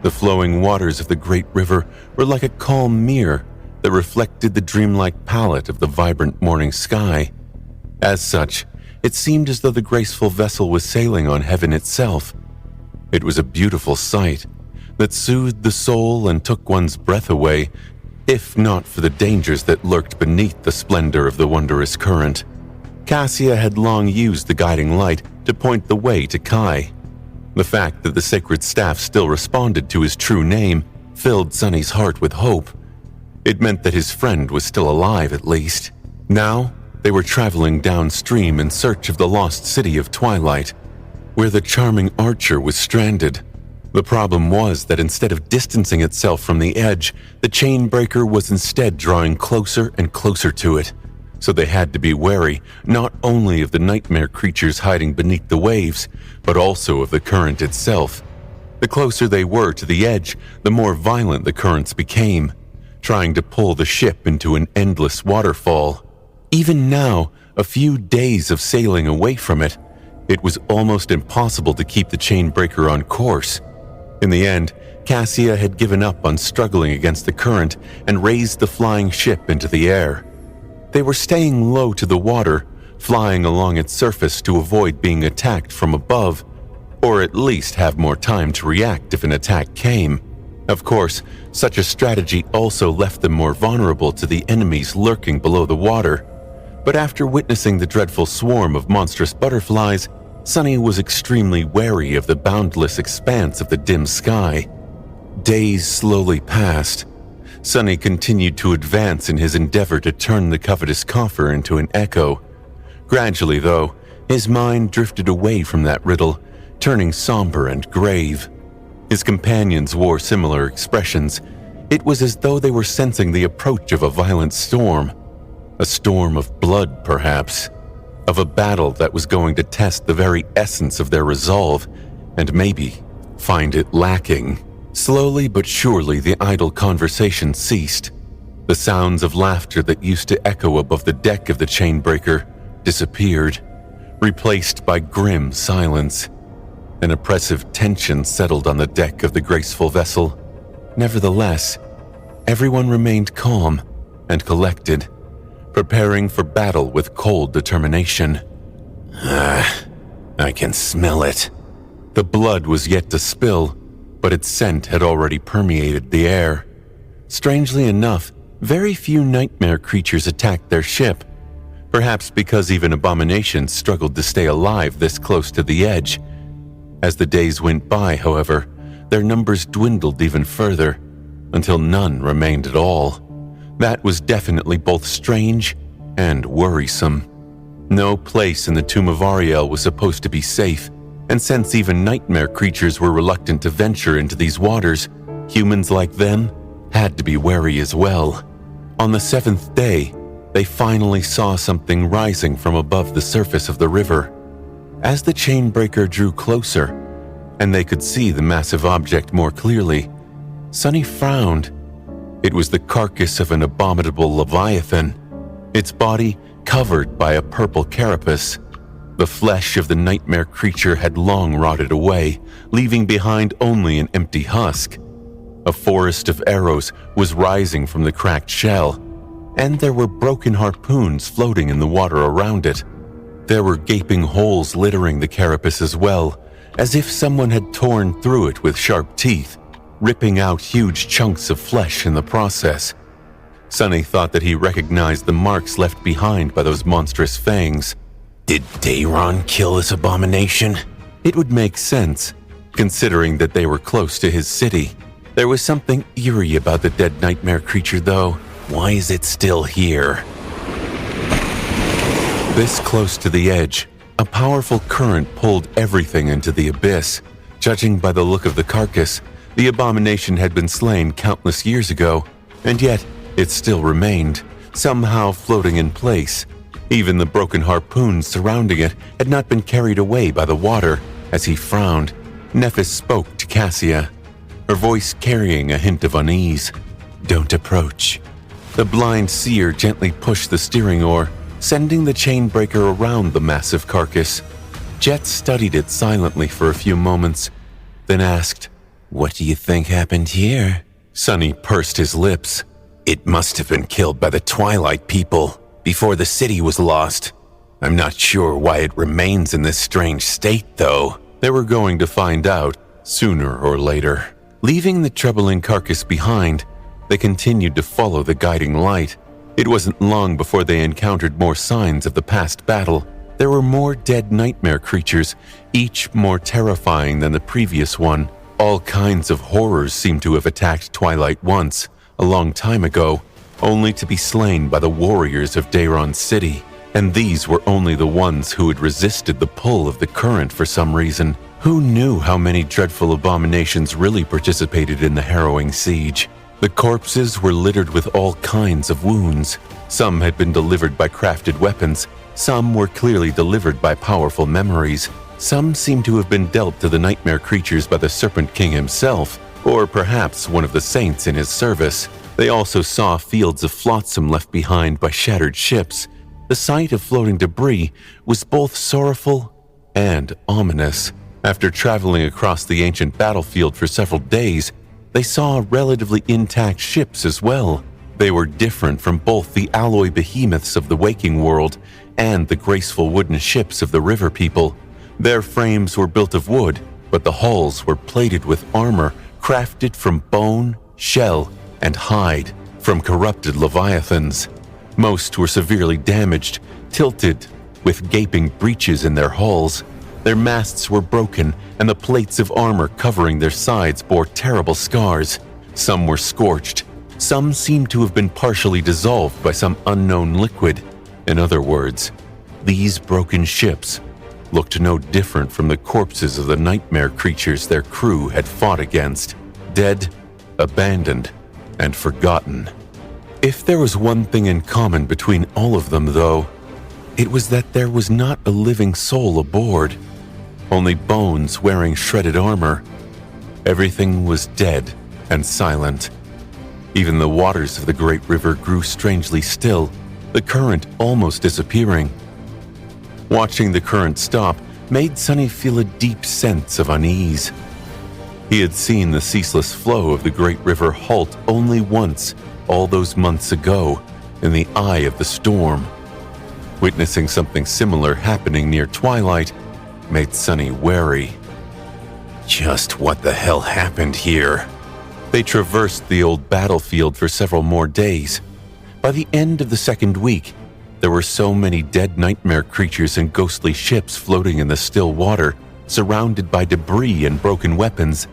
The flowing waters of the great river were like a calm mirror that reflected the dreamlike palette of the vibrant morning sky. As such, it seemed as though the graceful vessel was sailing on heaven itself. It was a beautiful sight that soothed the soul and took one's breath away, if not for the dangers that lurked beneath the splendor of the wondrous current. Cassia had long used the guiding light to point the way to Kai. The fact that the sacred staff still responded to his true name filled Sunny's heart with hope. It meant that his friend was still alive at least. Now, they were traveling downstream in search of the lost city of Twilight, where the charming archer was stranded. The problem was that instead of distancing itself from the edge, the chain breaker was instead drawing closer and closer to it. So they had to be wary not only of the nightmare creatures hiding beneath the waves, but also of the current itself. The closer they were to the edge, the more violent the currents became, trying to pull the ship into an endless waterfall. Even now, a few days of sailing away from it, it was almost impossible to keep the chain breaker on course. In the end, Cassia had given up on struggling against the current and raised the flying ship into the air. They were staying low to the water, flying along its surface to avoid being attacked from above, or at least have more time to react if an attack came. Of course, such a strategy also left them more vulnerable to the enemies lurking below the water. But after witnessing the dreadful swarm of monstrous butterflies, Sunny was extremely wary of the boundless expanse of the dim sky. Days slowly passed. Sunny continued to advance in his endeavor to turn the covetous coffer into an echo. Gradually, though, his mind drifted away from that riddle, turning somber and grave. His companions wore similar expressions. It was as though they were sensing the approach of a violent storm. A storm of blood, perhaps. Of a battle that was going to test the very essence of their resolve, and maybe find it lacking. Slowly but surely the idle conversation ceased. The sounds of laughter that used to echo above the deck of the chainbreaker disappeared, replaced by grim silence. An oppressive tension settled on the deck of the graceful vessel. Nevertheless, everyone remained calm and collected, preparing for battle with cold determination. I can smell it. The blood was yet to spill, but its scent had already permeated the air. Strangely enough, very few nightmare creatures attacked their ship, perhaps because even abominations struggled to stay alive this close to the edge. As the days went by, however, their numbers dwindled even further, until none remained at all. That was definitely both strange and worrisome. No place in the Tomb of Ariel was supposed to be safe, and since even nightmare creatures were reluctant to venture into these waters, humans like them had to be wary as well. On the 7th day, they finally saw something rising from above the surface of the river. As the chainbreaker drew closer, and they could see the massive object more clearly, Sunny frowned. It was the carcass of an abominable leviathan, its body covered by a purple carapace. The flesh of the nightmare creature had long rotted away, leaving behind only an empty husk. A forest of arrows was rising from the cracked shell, and there were broken harpoons floating in the water around it. There were gaping holes littering the carapace as well, as if someone had torn through it with sharp teeth, ripping out huge chunks of flesh in the process. Sunny thought that he recognized the marks left behind by those monstrous fangs. Did Dayron kill this abomination? It would make sense, considering that they were close to his city. There was something eerie about the dead nightmare creature, though. Why is it still here? This close to the edge, a powerful current pulled everything into the abyss. Judging by the look of the carcass, the abomination had been slain countless years ago, and yet it still remained, somehow floating in place. Even the broken harpoons surrounding it had not been carried away by the water. As he frowned, Nephis spoke to Cassia, her voice carrying a hint of unease. "Don't approach." The blind seer gently pushed the steering oar, sending the chainbreaker around the massive carcass. Jet studied it silently for a few moments, then asked, "What do you think happened here?" Sunny pursed his lips. "It must have been killed by the Twilight people before the city was lost. I'm not sure why it remains in this strange state, though." They were going to find out sooner or later. Leaving the troubling carcass behind, they continued to follow the guiding light. It wasn't long before they encountered more signs of the past battle. There were more dead nightmare creatures, each more terrifying than the previous one. All kinds of horrors seemed to have attacked Twilight once, a long time ago, only to be slain by the warriors of Dayron City. And these were only the ones who had resisted the pull of the current for some reason. Who knew how many dreadful abominations really participated in the harrowing siege? The corpses were littered with all kinds of wounds. Some had been delivered by crafted weapons. Some were clearly delivered by powerful memories. Some seemed to have been dealt to the nightmare creatures by the Serpent King himself, or perhaps one of the saints in his service. They also saw fields of flotsam left behind by shattered ships. The sight of floating debris was both sorrowful and ominous. After traveling across the ancient battlefield for several days, they saw relatively intact ships as well. They were different from both the alloy behemoths of the waking world and the graceful wooden ships of the river people. Their frames were built of wood, but the hulls were plated with armor crafted from bone, shell, and hide from corrupted leviathans. Most were severely damaged, tilted, with gaping breaches in their hulls. Their masts were broken, and the plates of armor covering their sides bore terrible scars. Some were scorched. Some seemed to have been partially dissolved by some unknown liquid. In other words, these broken ships looked no different from the corpses of the nightmare creatures their crew had fought against, dead, abandoned, and forgotten. If there was one thing in common between all of them, though, it was that there was not a living soul aboard. Only bones wearing shredded armor. Everything was dead and silent. Even the waters of the great river grew strangely still, the current almost disappearing. Watching the current stop made Sunny feel a deep sense of unease. He had seen the ceaseless flow of the great river halt only once, all those months ago, in the eye of the storm. Witnessing something similar happening near twilight made Sunny wary. Just what the hell happened here? They traversed the old battlefield for several more days. By the end of the second week, there were so many dead nightmare creatures and ghostly ships floating in the still water, surrounded by debris and broken weapons,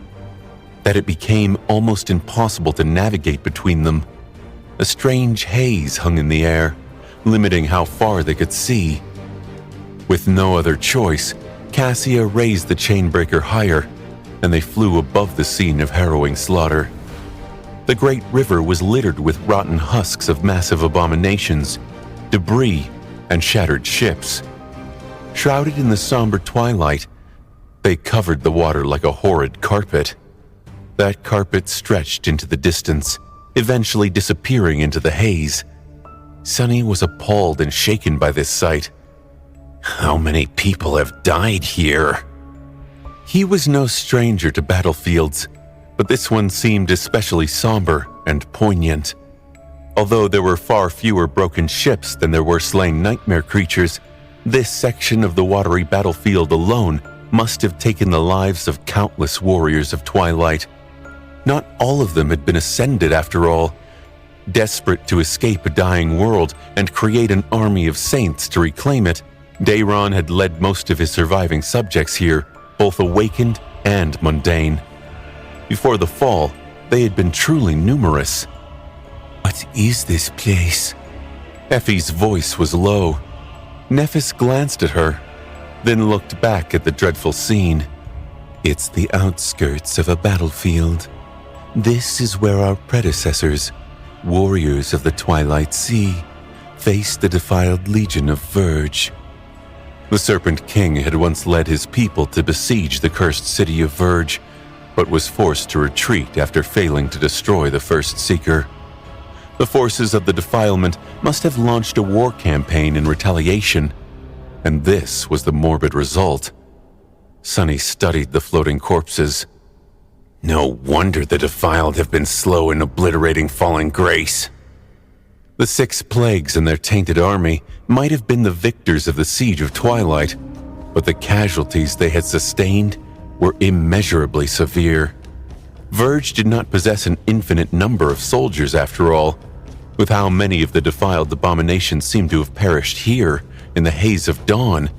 that it became almost impossible to navigate between them. A strange haze hung in the air, limiting how far they could see. With no other choice, Cassia raised the chainbreaker higher, and they flew above the scene of harrowing slaughter. The great river was littered with rotten husks of massive abominations, debris, and shattered ships. Shrouded in the somber twilight, they covered the water like a horrid carpet. That carpet stretched into the distance, eventually disappearing into the haze. Sunny was appalled and shaken by this sight. How many people have died here? He was no stranger to battlefields, but this one seemed especially somber and poignant. Although there were far fewer broken ships than there were slain nightmare creatures, this section of the watery battlefield alone must have taken the lives of countless warriors of Twilight. Not all of them had been ascended after all. Desperate to escape a dying world and create an army of saints to reclaim it, Dayron had led most of his surviving subjects here, both awakened and mundane. Before the fall, they had been truly numerous. What is this place? Effie's voice was low. Nephis glanced at her, then looked back at the dreadful scene. It's the outskirts of a battlefield. This is where our predecessors, warriors of the Twilight Sea, faced the defiled legion of Verge. The Serpent King had once led his people to besiege the cursed city of Verge, but was forced to retreat after failing to destroy the First Seeker. The forces of the defilement must have launched a war campaign in retaliation, and this was the morbid result. Sunny studied the floating corpses. No wonder the defiled have been slow in obliterating fallen grace. The 6 plagues and their tainted army might have been the victors of the Siege of Twilight, but the casualties they had sustained were immeasurably severe. Verge did not possess an infinite number of soldiers after all. With how many of the defiled abominations seemed to have perished here in the haze of dawn,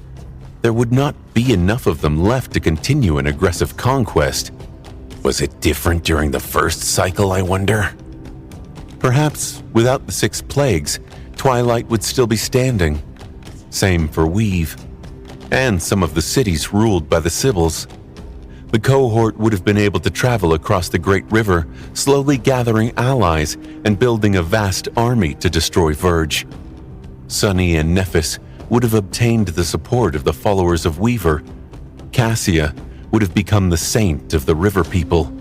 there would not be enough of them left to continue an aggressive conquest. Was it different during the first cycle, I wonder? Perhaps without the 6 plagues, Twilight would still be standing. Same for Weave, and some of the cities ruled by the Sibyls. The cohort would have been able to travel across the Great River, slowly gathering allies and building a vast army to destroy Verge. Sunny and Nephis would have obtained the support of the followers of Weaver. Cassia would have become the saint of the river people.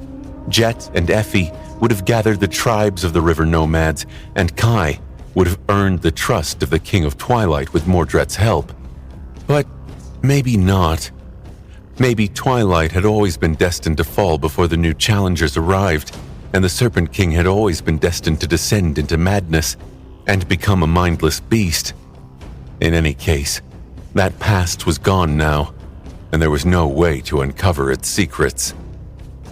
Jet and Effie would have gathered the tribes of the river nomads, and Kai would have earned the trust of the King of Twilight with Mordred's help. But maybe not. Maybe Twilight had always been destined to fall before the new challengers arrived, and the Serpent King had always been destined to descend into madness and become a mindless beast. In any case, that past was gone now, and there was no way to uncover its secrets.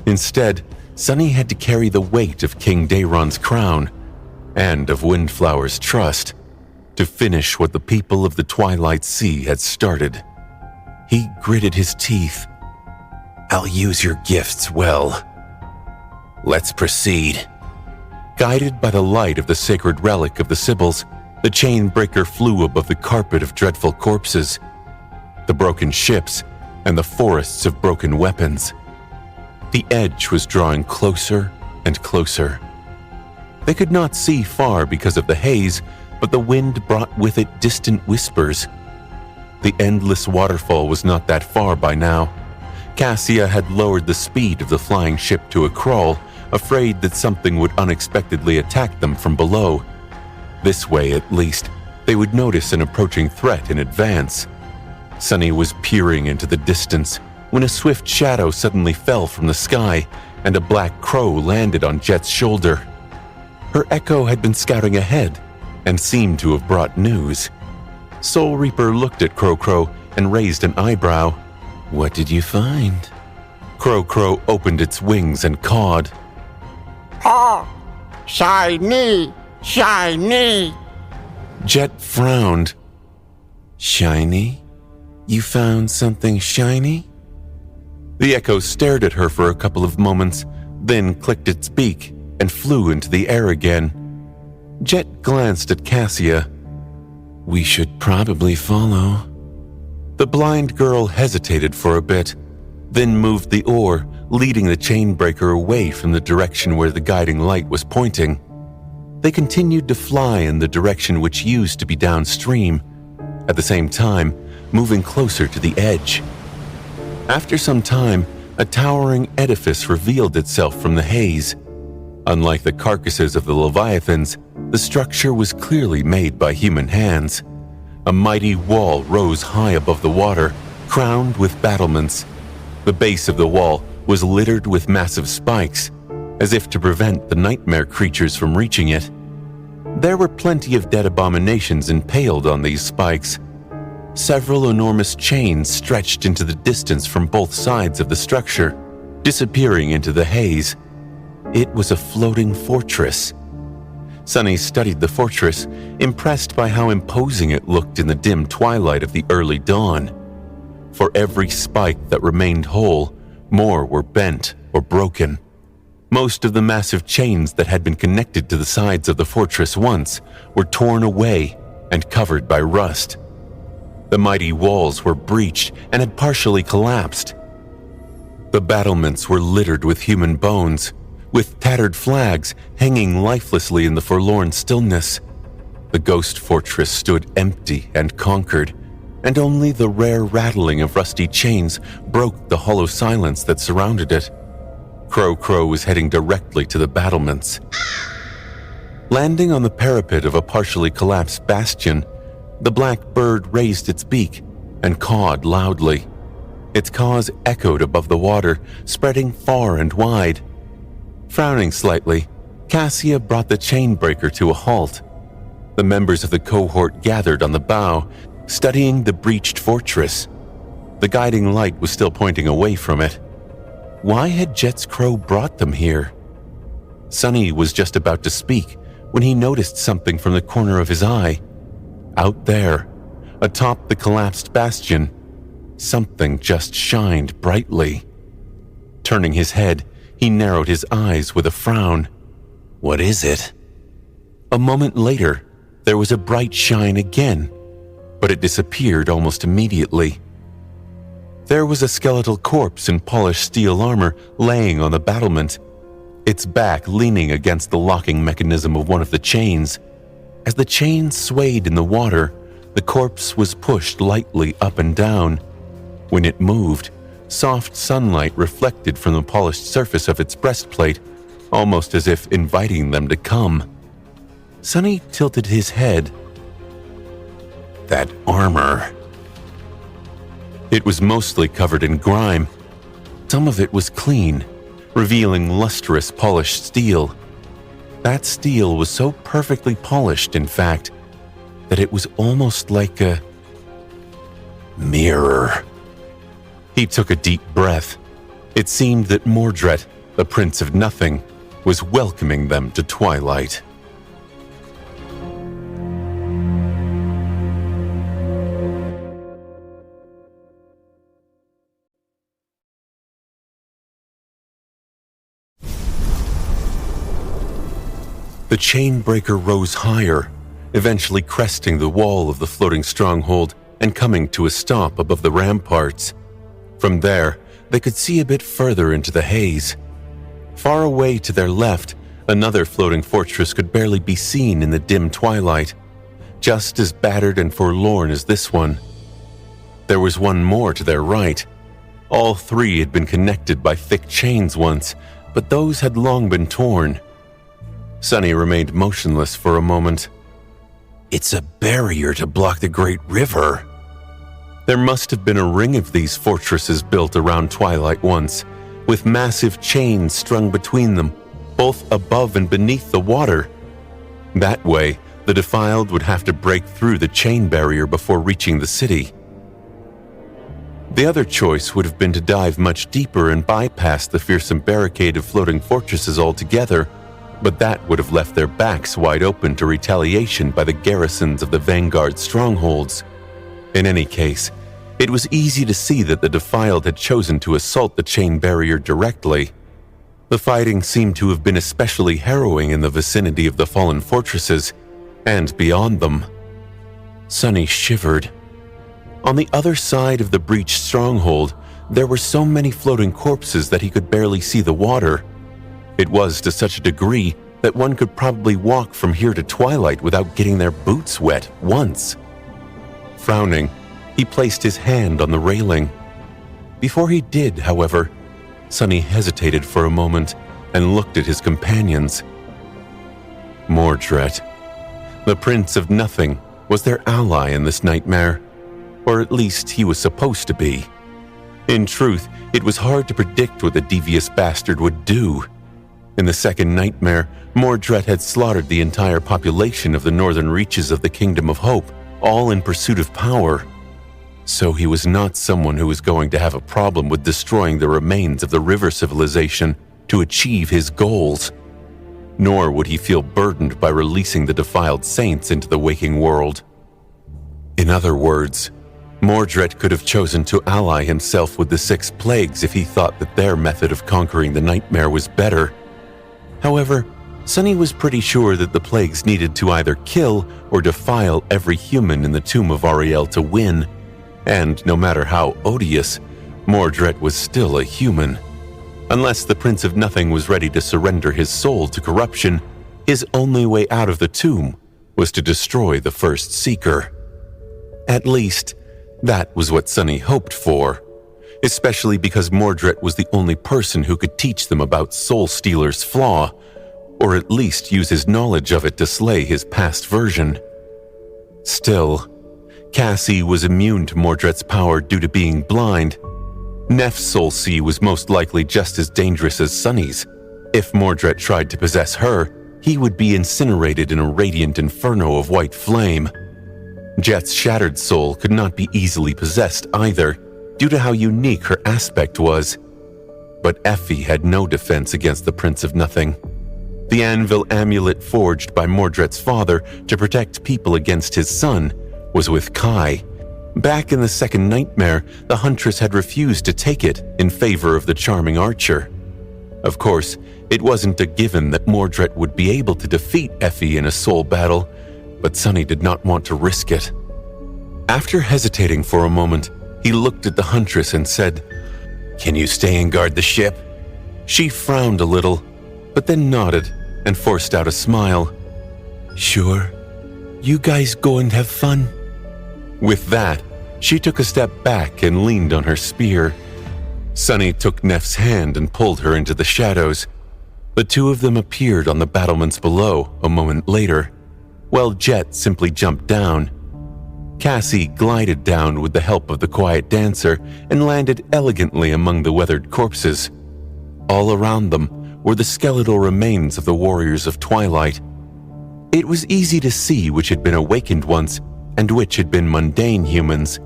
Instead, Sunny had to carry the weight of King Dayron's crown and of Windflower's trust to finish what the people of the Twilight Sea had started. He gritted his teeth. I'll use your gifts well. Let's proceed. Guided by the light of the sacred relic of the Sibyls, the Chainbreaker flew above the carpet of dreadful corpses, the broken ships, and the forests of broken weapons. The edge was drawing closer and closer. They could not see far because of the haze, but the wind brought with it distant whispers. The endless waterfall was not that far by now. Cassia had lowered the speed of the flying ship to a crawl, afraid that something would unexpectedly attack them from below. This way, at least, they would notice an approaching threat in advance. Sunny was peering into the distance when a swift shadow suddenly fell from the sky and a black crow landed on Jet's shoulder. Her echo had been scouting ahead and seemed to have brought news. Soul Reaper looked at Crow and raised an eyebrow. What did you find? Crow opened its wings and cawed. Oh, shiny, shiny. Jet frowned. Shiny? You found something shiny? The echo stared at her for a couple of moments, then clicked its beak and flew into the air again. Jet glanced at Cassia. We should probably follow. The blind girl hesitated for a bit, then moved the oar, leading the Chainbreaker away from the direction where the guiding light was pointing. They continued to fly in the direction which used to be downstream, at the same time moving closer to the edge. After some time, a towering edifice revealed itself from the haze. Unlike the carcasses of the Leviathans, the structure was clearly made by human hands. A mighty wall rose high above the water, crowned with battlements. The base of the wall was littered with massive spikes, as if to prevent the nightmare creatures from reaching it. There were plenty of dead abominations impaled on these spikes. Several enormous chains stretched into the distance from both sides of the structure, disappearing into the haze. It was a floating fortress. Sunny studied the fortress, impressed by how imposing it looked in the dim twilight of the early dawn. For every spike that remained whole, more were bent or broken. Most of the massive chains that had been connected to the sides of the fortress once were torn away and covered by rust. The mighty walls were breached and had partially collapsed. The battlements were littered with human bones, with tattered flags hanging lifelessly in the forlorn stillness. The ghost fortress stood empty and conquered, and only the rare rattling of rusty chains broke the hollow silence that surrounded it. Crow was heading directly to the battlements. Landing on the parapet of a partially collapsed bastion, the black bird raised its beak and cawed loudly. Its caws echoed above the water, spreading far and wide. Frowning slightly, Cassia brought the Chainbreaker to a halt. The members of the cohort gathered on the bow, studying the breached fortress. The guiding light was still pointing away from it. Why had Jet's crow brought them here? Sunny was just about to speak when he noticed something from the corner of his eye. Out there, atop the collapsed bastion, something just shined brightly. Turning his head, he narrowed his eyes with a frown. What is it? A moment later, there was a bright shine again, but it disappeared almost immediately. There was a skeletal corpse in polished steel armor laying on the battlement, its back leaning against the locking mechanism of one of the chains. As the chain swayed in the water, the corpse was pushed lightly up and down. When it moved, soft sunlight reflected from the polished surface of its breastplate, almost as if inviting them to come. Sonny tilted his head. That armor. It was mostly covered in grime. Some of it was clean, revealing lustrous polished steel. That steel was so perfectly polished, in fact, that it was almost like a mirror. He took a deep breath. It seemed that Mordred, the Prince of Nothing, was welcoming them to Twilight. The chainbreaker rose higher, eventually cresting the wall of the floating stronghold and coming to a stop above the ramparts. From there, they could see a bit further into the haze. Far away to their left, another floating fortress could barely be seen in the dim twilight, just as battered and forlorn as this one. There was one more to their right. All three had been connected by thick chains once, but those had long been torn. Sonny remained motionless for a moment. It's a barrier to block the great river. There must have been a ring of these fortresses built around Twilight once, with massive chains strung between them, both above and beneath the water. That way, the Defiled would have to break through the chain barrier before reaching the city. The other choice would have been to dive much deeper and bypass the fearsome barricade of floating fortresses altogether, but that would have left their backs wide open to retaliation by the garrisons of the Vanguard strongholds. In any case, it was easy to see that the Defiled had chosen to assault the chain barrier directly. The fighting seemed to have been especially harrowing in the vicinity of the fallen fortresses, and beyond them. Sonny shivered. On the other side of the breached stronghold, there were so many floating corpses that he could barely see the water. It was to such a degree that one could probably walk from here to Twilight without getting their boots wet once. Frowning, he placed his hand on the railing. Before he did, however, Sonny hesitated for a moment and looked at his companions. Mordred, the Prince of Nothing, was their ally in this nightmare, or at least he was supposed to be. In truth, it was hard to predict what the devious bastard would do. In the second nightmare, Mordred had slaughtered the entire population of the northern reaches of the Kingdom of Hope, all in pursuit of power. So he was not someone who was going to have a problem with destroying the remains of the river civilization to achieve his goals. Nor would he feel burdened by releasing the defiled saints into the waking world. In other words, Mordred could have chosen to ally himself with the Six Plagues if he thought that their method of conquering the nightmare was better. However, Sonny was pretty sure that the plagues needed to either kill or defile every human in the tomb of Ariel to win, and no matter how odious, Mordred was still a human. Unless the Prince of Nothing was ready to surrender his soul to corruption, his only way out of the tomb was to destroy the first Seeker. At least, that was what Sonny hoped for, especially because Mordred was the only person who could teach them about Soul Stealer's flaw, or at least use his knowledge of it to slay his past version. Still, Cassie was immune to Mordred's power due to being blind. Neff's Soul Sea was most likely just as dangerous as Sonny's. If Mordred tried to possess her, he would be incinerated in a radiant inferno of white flame. Jet's shattered soul could not be easily possessed either, due to how unique her aspect was. But Effie had no defense against the Prince of Nothing. The anvil amulet forged by Mordred's father to protect people against his son was with Kai. Back in the second nightmare, the Huntress had refused to take it in favor of the charming archer. Of course, it wasn't a given that Mordred would be able to defeat Effie in a soul battle, but Sonny did not want to risk it. After hesitating for a moment, he He looked at the huntress and said, "Can you stay and guard the ship?" She frowned a little, but then nodded and forced out a smile. "Sure. You guys go and have fun." With that, she took a step back and leaned on her spear. Sunny took Neff's hand and pulled her into the shadows. The two of them appeared on the battlements below a moment later, while Jet simply jumped down. Cassie glided down with the help of the quiet dancer and landed elegantly among the weathered corpses. All around them were the skeletal remains of the warriors of Twilight. It was easy to see which had been awakened once and which had been mundane humans.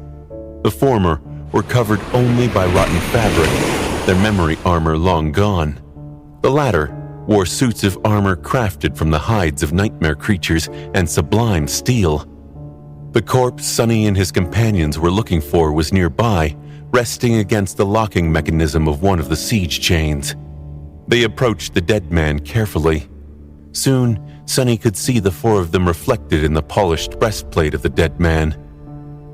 The former were covered only by rotten fabric, their memory armor long gone. The latter wore suits of armor crafted from the hides of nightmare creatures and sublime steel. The corpse Sunny and his companions were looking for was nearby, resting against the locking mechanism of one of the siege chains. They approached the dead man carefully. Soon, Sunny could see the four of them reflected in the polished breastplate of the dead man.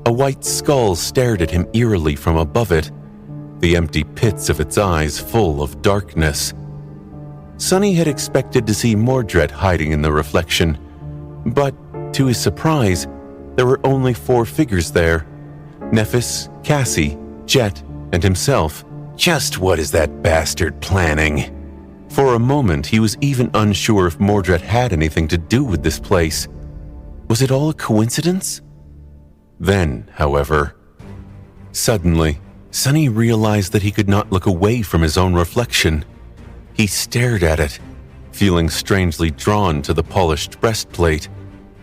A white skull stared at him eerily from above it, the empty pits of its eyes full of darkness. Sunny had expected to see Mordred hiding in the reflection, but to his surprise, there were only 4 figures there: Nephis, Cassie, Jet, and himself. Just what is that bastard planning? For a moment, he was even unsure if Mordred had anything to do with this place. Was it all a coincidence? Then, however, suddenly, Sunny realized that he could not look away from his own reflection. He stared at it, feeling strangely drawn to the polished breastplate,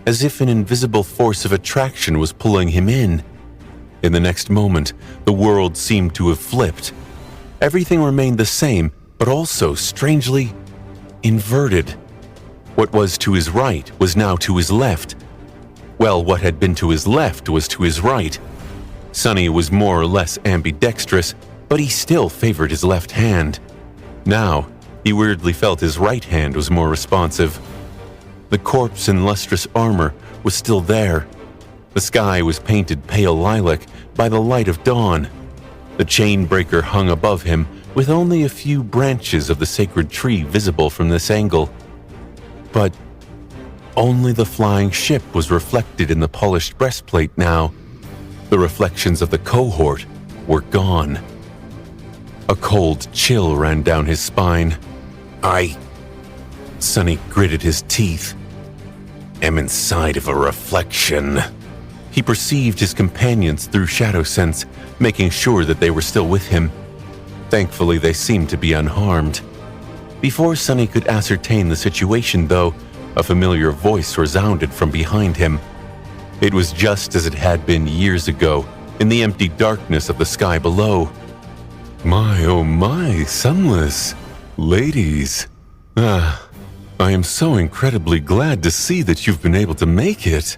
as if an invisible force of attraction was pulling him in. In the next moment, the world seemed to have flipped. Everything remained the same, but also strangely inverted. What was to his right was now to his left. Well, what had been to his left was to his right. Sunny was more or less ambidextrous, but he still favored his left hand. Now, he weirdly felt his right hand was more responsive. The corpse in lustrous armor was still there. The sky was painted pale lilac by the light of dawn. The chain breaker hung above him, with only a few branches of the sacred tree visible from this angle. But only the flying ship was reflected in the polished breastplate now. The reflections of the cohort were gone. A cold chill ran down his spine. Sunny gritted his teeth. Am inside of a reflection. He perceived his companions through shadow sense, making sure that they were still with him. Thankfully, they seemed to be unharmed. Before Sunny could ascertain the situation, though, a familiar voice resounded from behind him. It was just as it had been years ago, in the empty darkness of the sky below. My, oh my, Sunless. Ladies. I am so incredibly glad to see that you've been able to make it.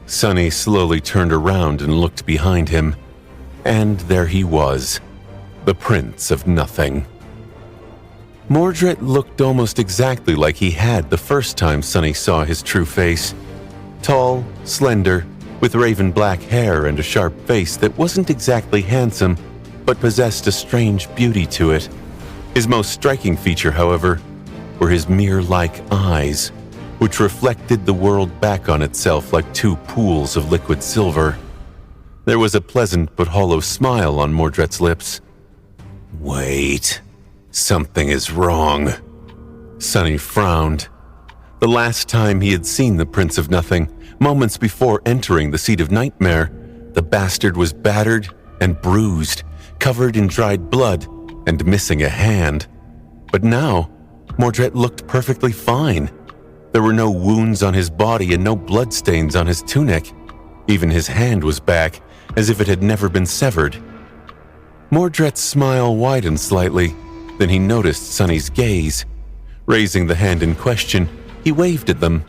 Sunny slowly turned around and looked behind him, and there he was, the Prince of Nothing. Mordred looked almost exactly like he had the first time Sunny saw his true face. Tall, slender, with raven black hair and a sharp face that wasn't exactly handsome, but possessed a strange beauty to it. His most striking feature, however, were his mirror-like eyes, which reflected the world back on itself like 2 pools of liquid silver. There was a pleasant but hollow smile on Mordred's lips. Wait, something is wrong. Sunny frowned. The last time he had seen the Prince of Nothing, moments before entering the Seat of Nightmare, the bastard was battered and bruised, covered in dried blood, and missing a hand. But now, Mordred looked perfectly fine. There were no wounds on his body and no bloodstains on his tunic. Even his hand was back, as if it had never been severed. Mordred's smile widened slightly, then he noticed Sunny's gaze. Raising the hand in question, he waved at them.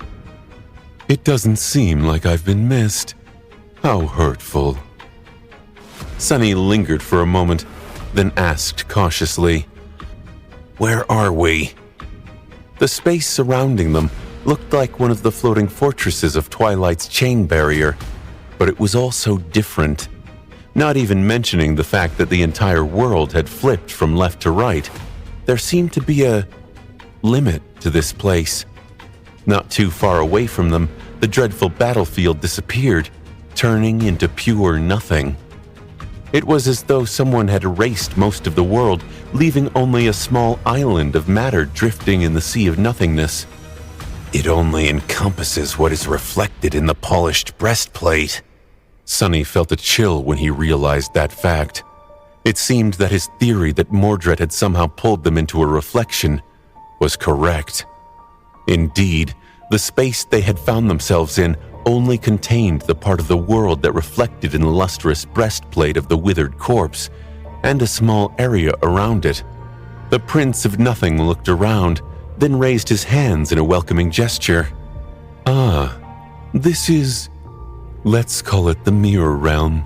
It doesn't seem like I've been missed. How hurtful. Sunny lingered for a moment, then asked cautiously, "Where are we?" The space surrounding them looked like one of the floating fortresses of Twilight's chain barrier, but it was also different. not even mentioning the fact that the entire world had flipped from left to right. There seemed to be a limit to this place. Not too far away from them, the dreadful battlefield disappeared, turning into pure nothing. It was as though someone had erased most of the world, leaving only a small island of matter drifting in the sea of nothingness. It only encompasses what is reflected in the polished breastplate. Sonny felt a chill when he realized that fact. It seemed that his theory that Mordred had somehow pulled them into a reflection was correct. Indeed, the space they had found themselves in only contained the part of the world that reflected in the lustrous breastplate of the withered corpse, and a small area around it. The Prince of Nothing looked around, then raised his hands in a welcoming gesture. "Ah, this is... let's call it the Mirror Realm.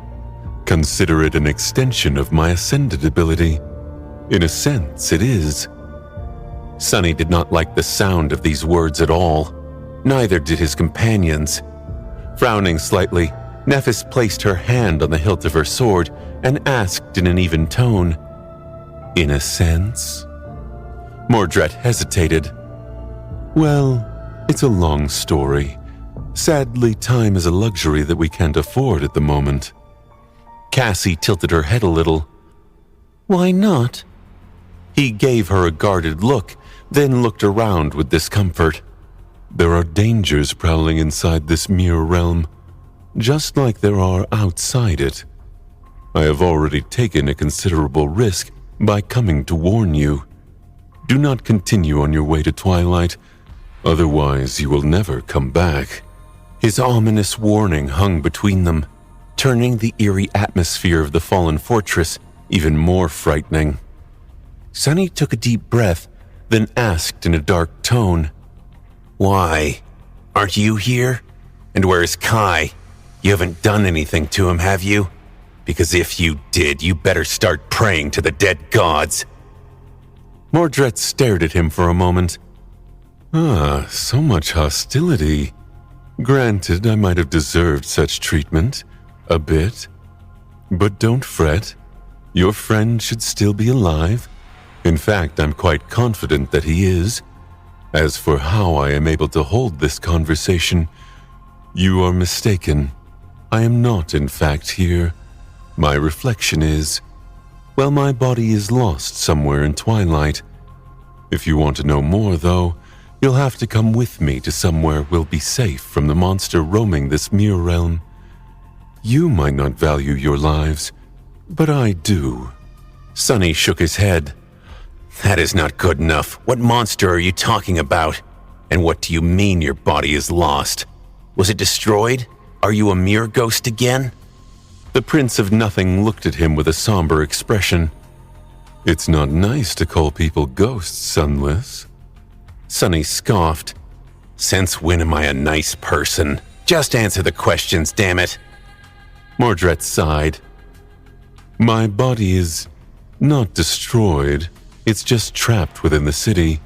Consider it an extension of my Ascended ability. In a sense, it is." Sonny did not like the sound of these words at all. Neither did his companions. Frowning slightly, Nephis placed her hand on the hilt of her sword and asked in an even tone, "In a sense?" Mordred hesitated. "Well, it's a long story. Sadly, time is a luxury that we can't afford at the moment." Cassie tilted her head a little. Why not? He gave her a guarded look, then looked around with discomfort. "There are dangers prowling inside this Mirror Realm, just like there are outside it. I have already taken a considerable risk by coming to warn you. Do not continue on your way to Twilight, otherwise you will never come back." His ominous warning hung between them, turning the eerie atmosphere of the fallen fortress even more frightening. Sonny took a deep breath, then asked in a dark tone, Why? Aren't you here? And where's Kai? You haven't done anything to him, have you? Because if you did, you better start praying to the dead gods. Mordred stared at him for a moment. "Ah, so much hostility. Granted, I might have deserved such treatment. A bit. But don't fret. Your friend should still be alive. In fact, I'm quite confident that he is. As for how I am able to hold this conversation, you are mistaken. I am not, in fact, here. My reflection is, well, my body is lost somewhere in Twilight. If you want to know more, though, you'll have to come with me to somewhere we'll be safe from the monster roaming this Mirror Realm. You might not value your lives, but I do." Sonny shook his head. That is not good enough. What monster are you talking about? And what do you mean your body is lost? Was it destroyed? Are you a mirror ghost again? The Prince of Nothing looked at him with a somber expression. "It's not nice to call people ghosts, Sunless." Sonny scoffed. Since when am I a nice person? Just answer the questions, damn it. Mordred sighed. "My body is not destroyed. It's just trapped within the city.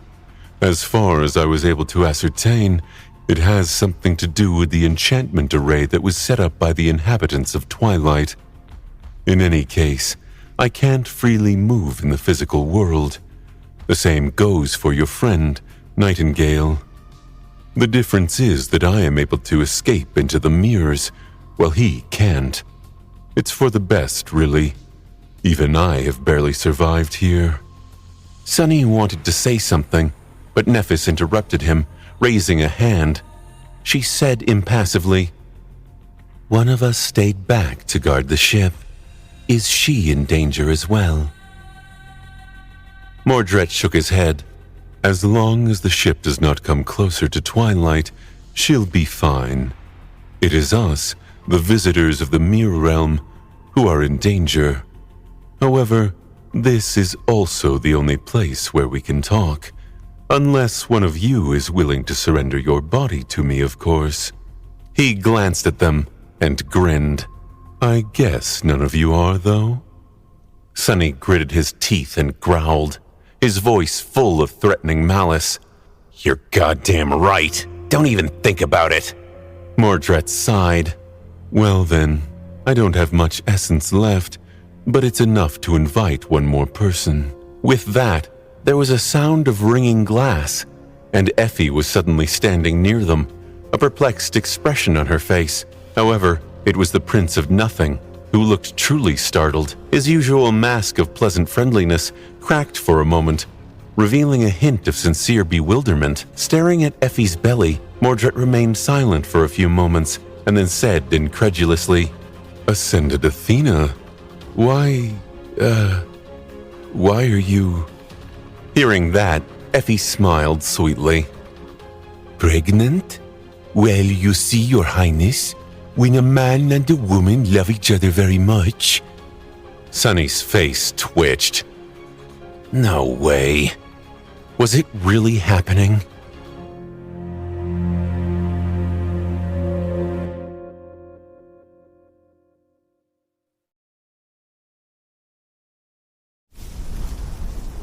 As far as I was able to ascertain, it has something to do with the enchantment array that was set up by the inhabitants of Twilight. In any case, I can't freely move in the physical world. The same goes for your friend, Nightingale. The difference is that I am able to escape into the mirrors, while he can't. It's for the best, really. Even I have barely survived here." Sonny wanted to say something, but Nephis interrupted him, raising a hand. She said impassively, "One of us stayed back to guard the ship. Is she in danger as well?" Mordred shook his head. "As long as the ship does not come closer to Twilight, she'll be fine. It is us, the visitors of the Mirror Realm, who are in danger. However, this is also the only place where we can talk. Unless one of you is willing to surrender your body to me, of course." He glanced at them and grinned. "I guess none of you are, though?" Sonny gritted his teeth and growled, his voice full of threatening malice. You're goddamn right. Don't even think about it. Mordred sighed. "Well then, I don't have much essence left, but it's enough to invite one more person." With that, there was a sound of ringing glass, and Effie was suddenly standing near them, a perplexed expression on her face. However, it was the Prince of Nothing, who looked truly startled. His usual mask of pleasant friendliness cracked for a moment, revealing a hint of sincere bewilderment. Staring at Effie's belly, Mordred remained silent for a few moments, and then said incredulously, "Ascended Athena, why are you—" Hearing that, Effie smiled sweetly. "Pregnant? Well, you see, Your Highness, when a man and a woman love each other very much—" Sunny's face twitched. No way. Was it really happening?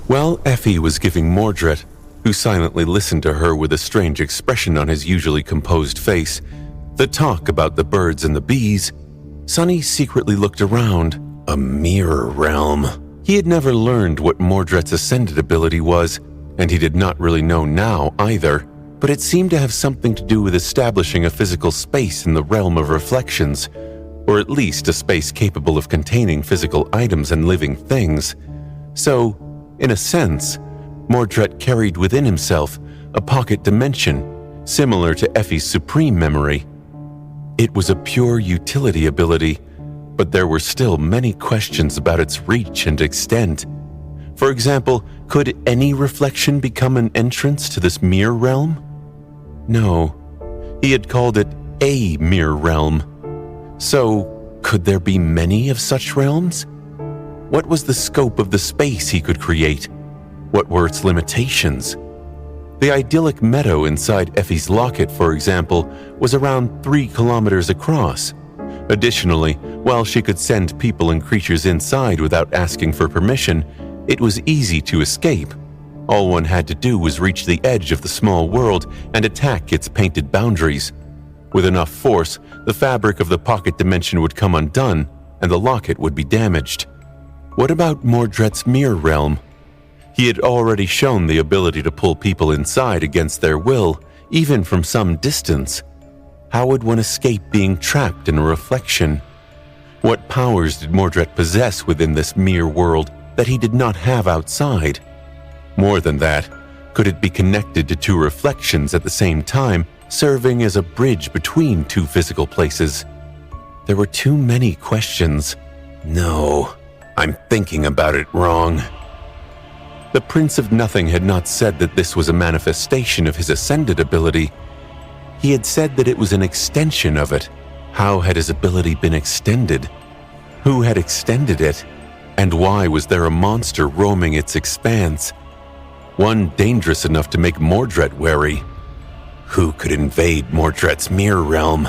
While Effie was giving Mordred, who silently listened to her with a strange expression on his usually composed face, the talk about the birds and the bees, Sunny secretly looked around. A mirror realm. He had never learned what Mordred's ascended ability was, and he did not really know now either, but it seemed to have something to do with establishing a physical space in the realm of reflections, or at least a space capable of containing physical items and living things. So, in a sense, Mordred carried within himself a pocket dimension, similar to Effie's supreme memory. It was a pure utility ability, but there were still many questions about its reach and extent. For example, could any reflection become an entrance to this mirror realm? No, he had called it a mirror realm. So, could there be many of such realms? What was the scope of the space he could create? What were its limitations? The idyllic meadow inside Effie's locket, for example, was around 3 kilometers across. Additionally, while she could send people and creatures inside without asking for permission, it was easy to escape. All one had to do was reach the edge of the small world and attack its painted boundaries. With enough force, the fabric of the pocket dimension would come undone, and the locket would be damaged. What about Mordred's mirror realm? He had already shown the ability to pull people inside against their will, even from some distance. How would one escape being trapped in a reflection? What powers did Mordred possess within this mirror world that he did not have outside? More than that, could it be connected to 2 reflections at the same time, serving as a bridge between 2 physical places? There were too many questions. No, I'm thinking about it wrong. The Prince of Nothing had not said that this was a manifestation of his ascended ability. He had said that it was an extension of it. How had his ability been extended? Who had extended it? And why was there a monster roaming its expanse? One dangerous enough to make Mordred wary. Who could invade Mordred's mirror realm?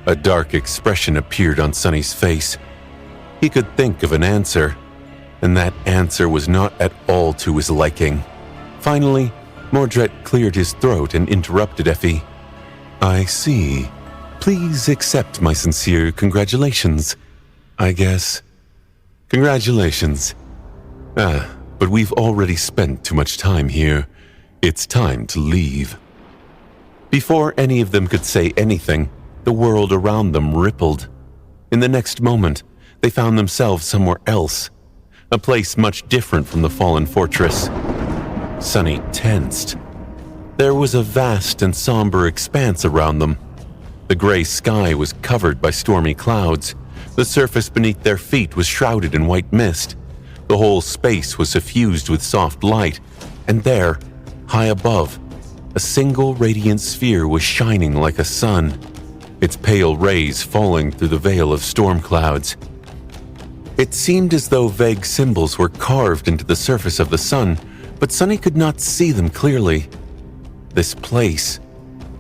A dark expression appeared on Sunny's face. He could think of an answer, and that answer was not at all to his liking. Finally, Mordred cleared his throat and interrupted Effie. "I see. Please accept my sincere congratulations, I guess." "Congratulations. But we've already spent too much time here. It's time to leave." Before any of them could say anything, the world around them rippled. In the next moment, they found themselves somewhere else, a place much different from the fallen fortress. Sunny tensed. There was a vast and somber expanse around them. The gray sky was covered by stormy clouds. The surface beneath their feet was shrouded in white mist. The whole space was suffused with soft light, and there, high above, a single radiant sphere was shining like a sun, its pale rays falling through the veil of storm clouds. It seemed as though vague symbols were carved into the surface of the sun, but Sunny could not see them clearly. This place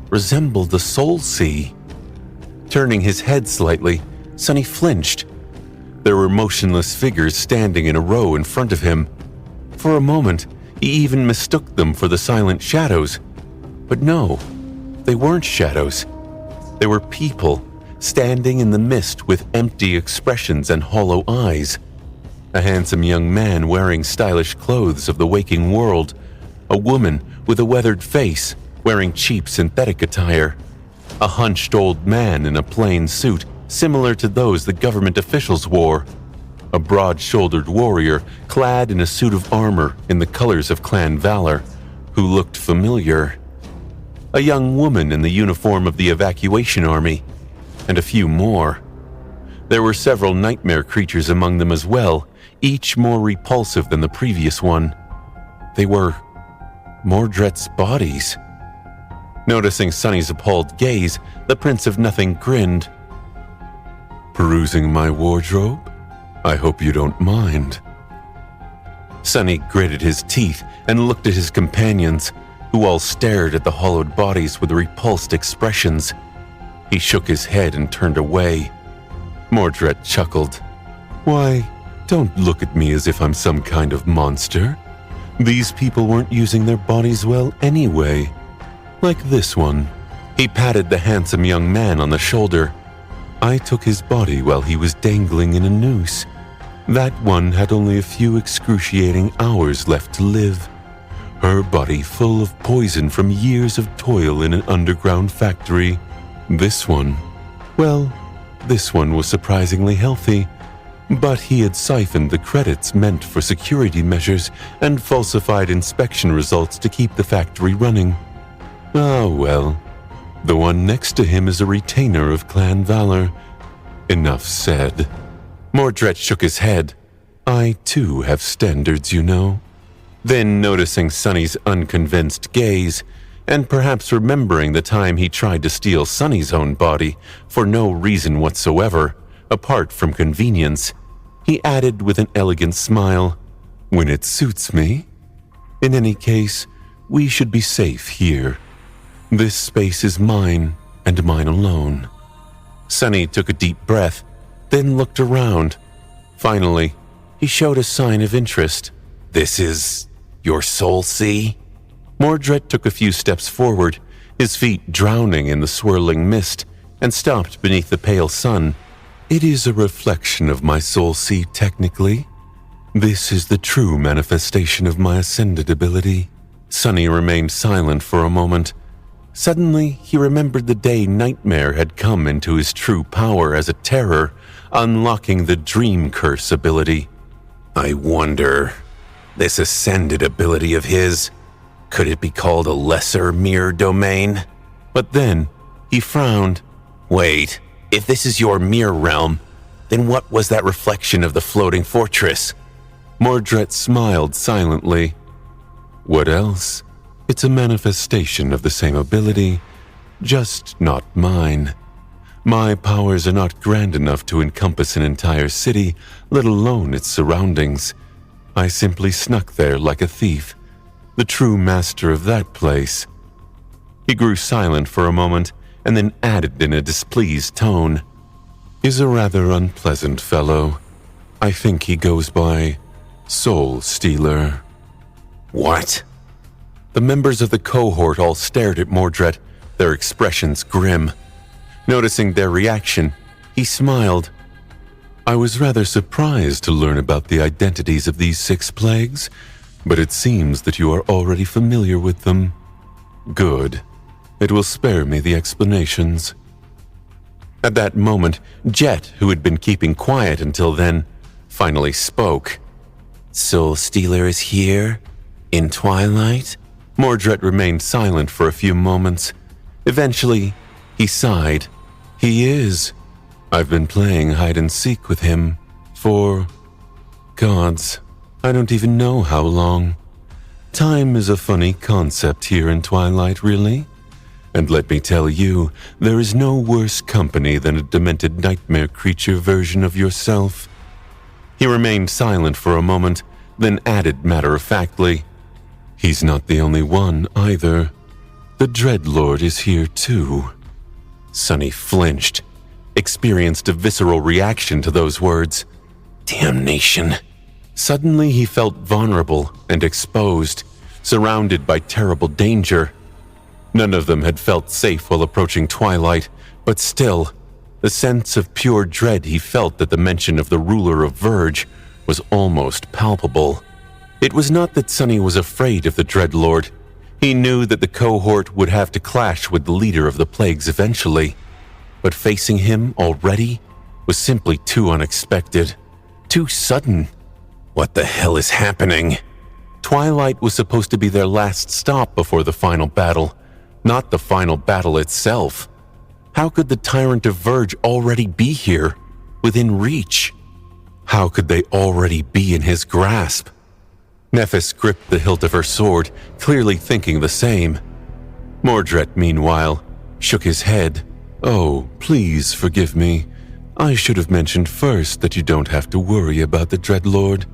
resembled the Soul Sea. Turning his head slightly, Sunny flinched. There were motionless figures standing in a row in front of him. For a moment, he even mistook them for the silent shadows. But no, they weren't shadows. They were people, standing in the mist with empty expressions and hollow eyes. A handsome young man wearing stylish clothes of the waking world. A woman with a weathered face, wearing cheap synthetic attire. A hunched old man in a plain suit similar to those the government officials wore. A broad-shouldered warrior clad in a suit of armor in the colors of Clan Valor, who looked familiar. A young woman in the uniform of the evacuation army, and a few more. There were several nightmare creatures among them as well, each more repulsive than the previous one. They were Mordred's bodies. Noticing Sunny's appalled gaze, the Prince of Nothing grinned. "Perusing my wardrobe? I hope you don't mind." Sunny gritted his teeth and looked at his companions, who all stared at the hollowed bodies with repulsed expressions. He shook his head and turned away. Mordred chuckled. "Why, don't look at me as if I'm some kind of monster. These people weren't using their bodies well anyway. Like this one." He patted the handsome young man on the shoulder. "I took his body while he was dangling in a noose. That one had only a few excruciating hours left to live. Her body full of poison from years of toil in an underground factory. This one was surprisingly healthy, but he had siphoned the credits meant for security measures and falsified inspection results to keep the factory running. Ah well, the one next to him is a retainer of Clan Valor. Enough said." Mordred shook his head. "I too have standards, you know." Then, noticing Sunny's unconvinced gaze, and perhaps remembering the time he tried to steal Sunny's own body for no reason whatsoever, apart from convenience, he added with an elegant smile, "When it suits me. In any case, we should be safe here. This space is mine, and mine alone." Sunny took a deep breath, then looked around. Finally, he showed a sign of interest. "This is your soul sea?" Mordred took a few steps forward, his feet drowning in the swirling mist, and stopped beneath the pale sun. "It is a reflection of my soul sea, technically. This is the true manifestation of my ascended ability." Sunny remained silent for a moment. Suddenly, he remembered the day Nightmare had come into his true power as a terror, unlocking the Dream Curse ability. "I wonder, this ascended ability of his, could it be called a lesser mirror domain?" But then, he frowned. "Wait, if this is your mirror realm, then what was that reflection of the floating fortress?" Mordred smiled silently. "What else? It's a manifestation of the same ability, just not mine. My powers are not grand enough to encompass an entire city, let alone its surroundings. I simply snuck there like a thief, the true master of that place." He grew silent for a moment and then added in a displeased tone, "Is a rather unpleasant fellow. I think he goes by Soul Stealer." "What?" The members of the cohort all stared at Mordred, their expressions grim. Noticing their reaction, he smiled. "I was rather surprised to learn about the identities of these 6 plagues, but it seems that you are already familiar with them. Good. It will spare me the explanations." At that moment, Jet, who had been keeping quiet until then, finally spoke. "Soul Stealer is here? In Twilight?" Mordred remained silent for a few moments. Eventually, he sighed. "He is. I've been playing hide-and-seek with him for... gods, I don't even know how long. Time is a funny concept here in Twilight, really. And let me tell you, there is no worse company than a demented nightmare creature version of yourself." He remained silent for a moment, then added matter-of-factly, "He's not the only one, either. The Dreadlord is here, too." Sunny flinched, experienced a visceral reaction to those words. Damnation. Suddenly he felt vulnerable and exposed, surrounded by terrible danger. None of them had felt safe while approaching Twilight, but still, The sense of pure dread he felt at the mention of the ruler of Verge was almost palpable. It was not that Sonny was afraid of the Dreadlord. He knew that the cohort would have to clash with the leader of the plagues eventually. But facing him already was simply too unexpected, too sudden. What the hell is happening? Twilight was supposed to be their last stop before the final battle, not the final battle itself. How could the Tyrant of Verge already be here, within reach? How could they already be in his grasp? Nephis gripped the hilt of her sword, clearly thinking the same. Mordred, meanwhile, shook his head. "Oh, please forgive me. I should have mentioned first that you don't have to worry about the Dreadlord.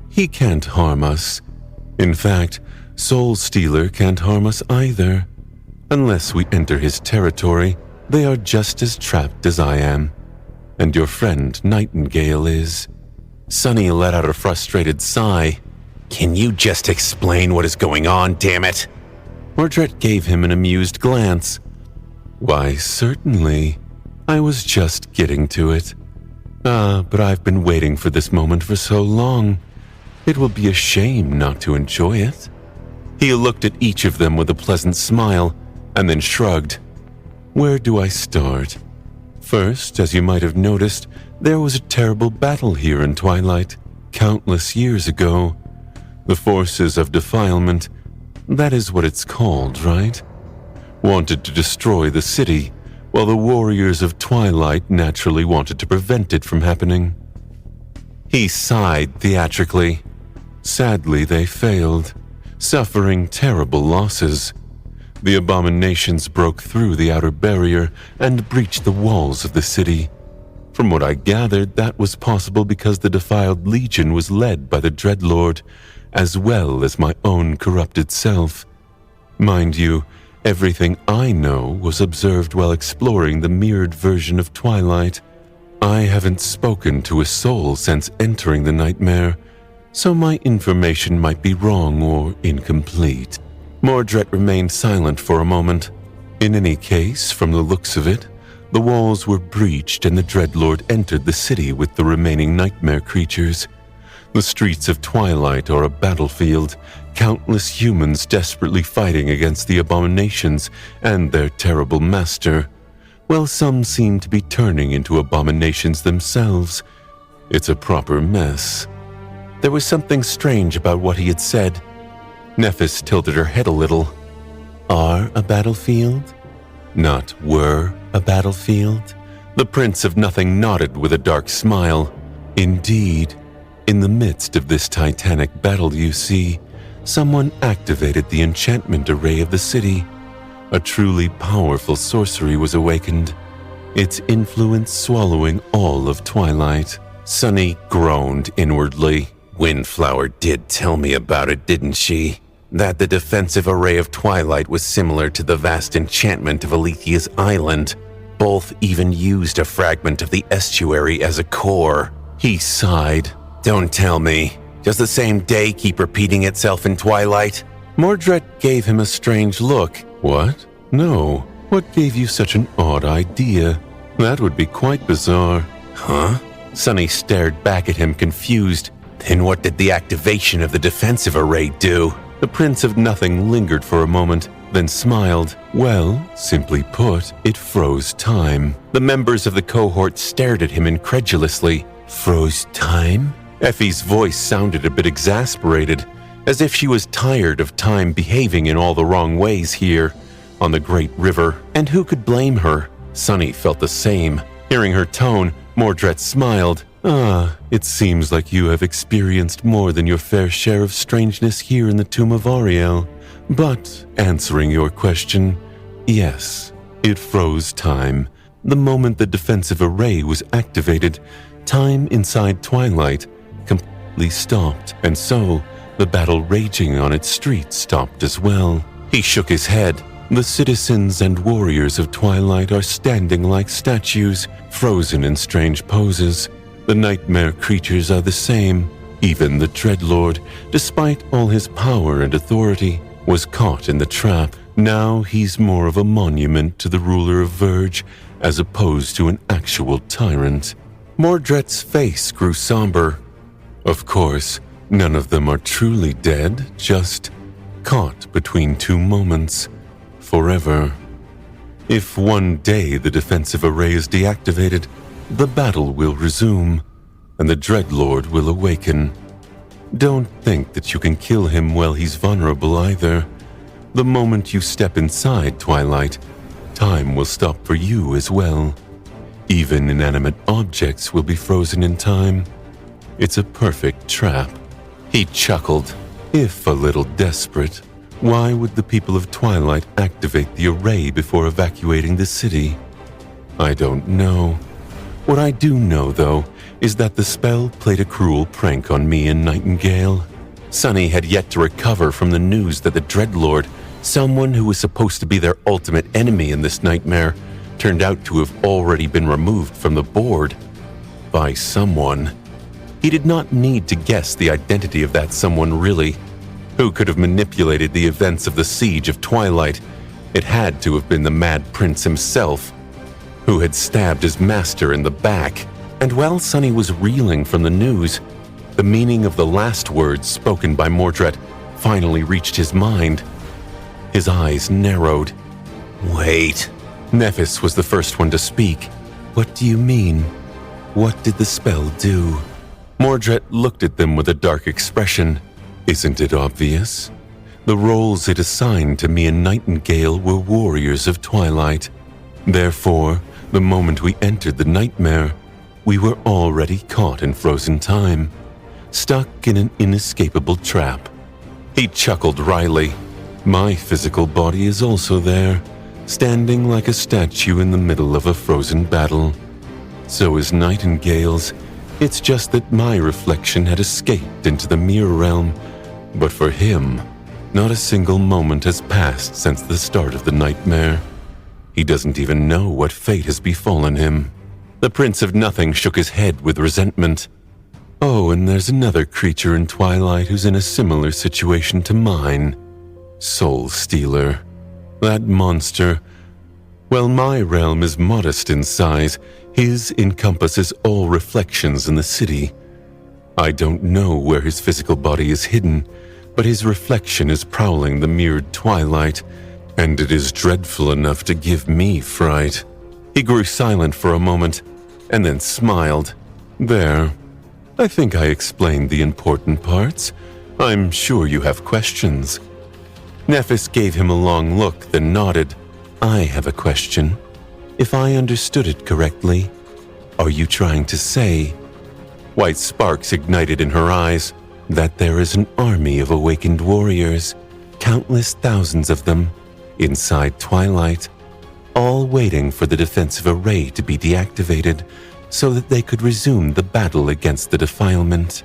He can't harm us. In fact, Soul Stealer can't harm us either. Unless we enter his territory, they are just as trapped as I am. And your friend Nightingale is." Sonny let out a frustrated sigh. "Can you just explain what is going on, damn it?" Mordred gave him an amused glance. "Why, certainly. I was just getting to it. But I've been waiting for this moment for so long. It will be a shame not to enjoy it." He looked at each of them with a pleasant smile, and then shrugged. "Where do I start? First, as you might have noticed, there was a terrible battle here in Twilight, countless years ago. The forces of defilement, that is what it's called, right? Wanted to destroy the city, while the warriors of Twilight naturally wanted to prevent it from happening." He sighed theatrically. Sadly, they failed, suffering terrible losses. The abominations broke through the outer barrier and breached the walls of the city. From what I gathered, that was possible because the Defiled Legion was led by the Dreadlord, as well as my own corrupted self. Mind you, everything I know was observed while exploring the mirrored version of Twilight. I haven't spoken to a soul since entering the nightmare, so my information might be wrong or incomplete. Mordred remained silent for a moment. In any case, from the looks of it, the walls were breached and the Dreadlord entered the city with the remaining nightmare creatures. The streets of Twilight are a battlefield, countless humans desperately fighting against the abominations and their terrible master, while some seem to be turning into abominations themselves. It's a proper mess. There was something strange about what he had said. Nephis tilted her head a little. "Are a battlefield? Not were a battlefield?" The Prince of Nothing nodded with a dark smile. "Indeed. In the midst of this titanic battle, you see, someone activated the enchantment array of the city. A truly powerful sorcery was awakened, its influence swallowing all of Twilight." Sonny groaned inwardly. "Windflower did tell me about it, didn't she? That the defensive array of Twilight was similar to the vast enchantment of Alethia's island. Both even used a fragment of the estuary as a core." He sighed. "Don't tell me. Does the same day keep repeating itself in Twilight?" Mordred gave him a strange look. "What? No. What gave you such an odd idea? That would be quite bizarre." "Huh?" Sonny stared back at him, confused. "Then what did the activation of the defensive array do?" The Prince of Nothing lingered for a moment, then smiled. "Well, simply put, it froze time." The members of the cohort stared at him incredulously. "Froze time?" Effie's voice sounded a bit exasperated, as if she was tired of time behaving in all the wrong ways here, on the Great River. And who could blame her? Sonny felt the same. Hearing her tone, Mordred smiled. It seems like you have experienced more than your fair share of strangeness here in the Tomb of Ariel. But, answering your question, yes, it froze time. The moment the defensive array was activated, time inside Twilight completely stopped, and so the battle raging on its streets stopped as well. He shook his head. The citizens and warriors of Twilight are standing like statues, frozen in strange poses. The nightmare creatures are the same. Even the Dreadlord, despite all his power and authority, was caught in the trap. Now he's more of a monument to the ruler of Verge as opposed to an actual tyrant. Mordred's face grew somber. Of course, none of them are truly dead, just caught between two moments, forever. If one day the defensive array is deactivated, the battle will resume, and the Dreadlord will awaken. Don't think that you can kill him while he's vulnerable either. The moment you step inside Twilight, time will stop for you as well. Even inanimate objects will be frozen in time. It's a perfect trap. He chuckled. If a little desperate, why would the people of Twilight activate the array before evacuating the city? I don't know. What I do know, though, is that the spell played a cruel prank on me and Nightingale. Sunny had yet to recover from the news that the Dreadlord, someone who was supposed to be their ultimate enemy in this nightmare, turned out to have already been removed from the board by someone. He did not need to guess the identity of that someone, really. Who could have manipulated the events of the Siege of Twilight? It had to have been the Mad Prince himself, who had stabbed his master in the back. And while Sunny was reeling from the news, the meaning of the last words spoken by Mordred finally reached his mind. His eyes narrowed. Wait. Nephis was the first one to speak. What do you mean? What did the spell do? Mordred looked at them with a dark expression. Isn't it obvious? The roles it assigned to me and Nightingale were warriors of Twilight. Therefore, the moment we entered the nightmare, we were already caught in frozen time, stuck in an inescapable trap. He chuckled wryly. My physical body is also there, standing like a statue in the middle of a frozen battle. So is Nightingale's. It's just that my reflection had escaped into the mirror realm, but for him, not a single moment has passed since the start of the nightmare. He doesn't even know what fate has befallen him. The Prince of Nothing shook his head with resentment. Oh, and there's another creature in Twilight who's in a similar situation to mine. Soul Stealer. That monster. While my realm is modest in size, his encompasses all reflections in the city. I don't know where his physical body is hidden, but his reflection is prowling the mirrored Twilight, and it is dreadful enough to give me fright. He grew silent for a moment, and then smiled. There. I think I explained the important parts. I'm sure you have questions. Nephis gave him a long look, then nodded. I have a question. If I understood it correctly, are you trying to say, white sparks ignited in her eyes, that there is an army of awakened warriors, countless thousands of them, inside Twilight, all waiting for the defensive array to be deactivated so that they could resume the battle against the defilement?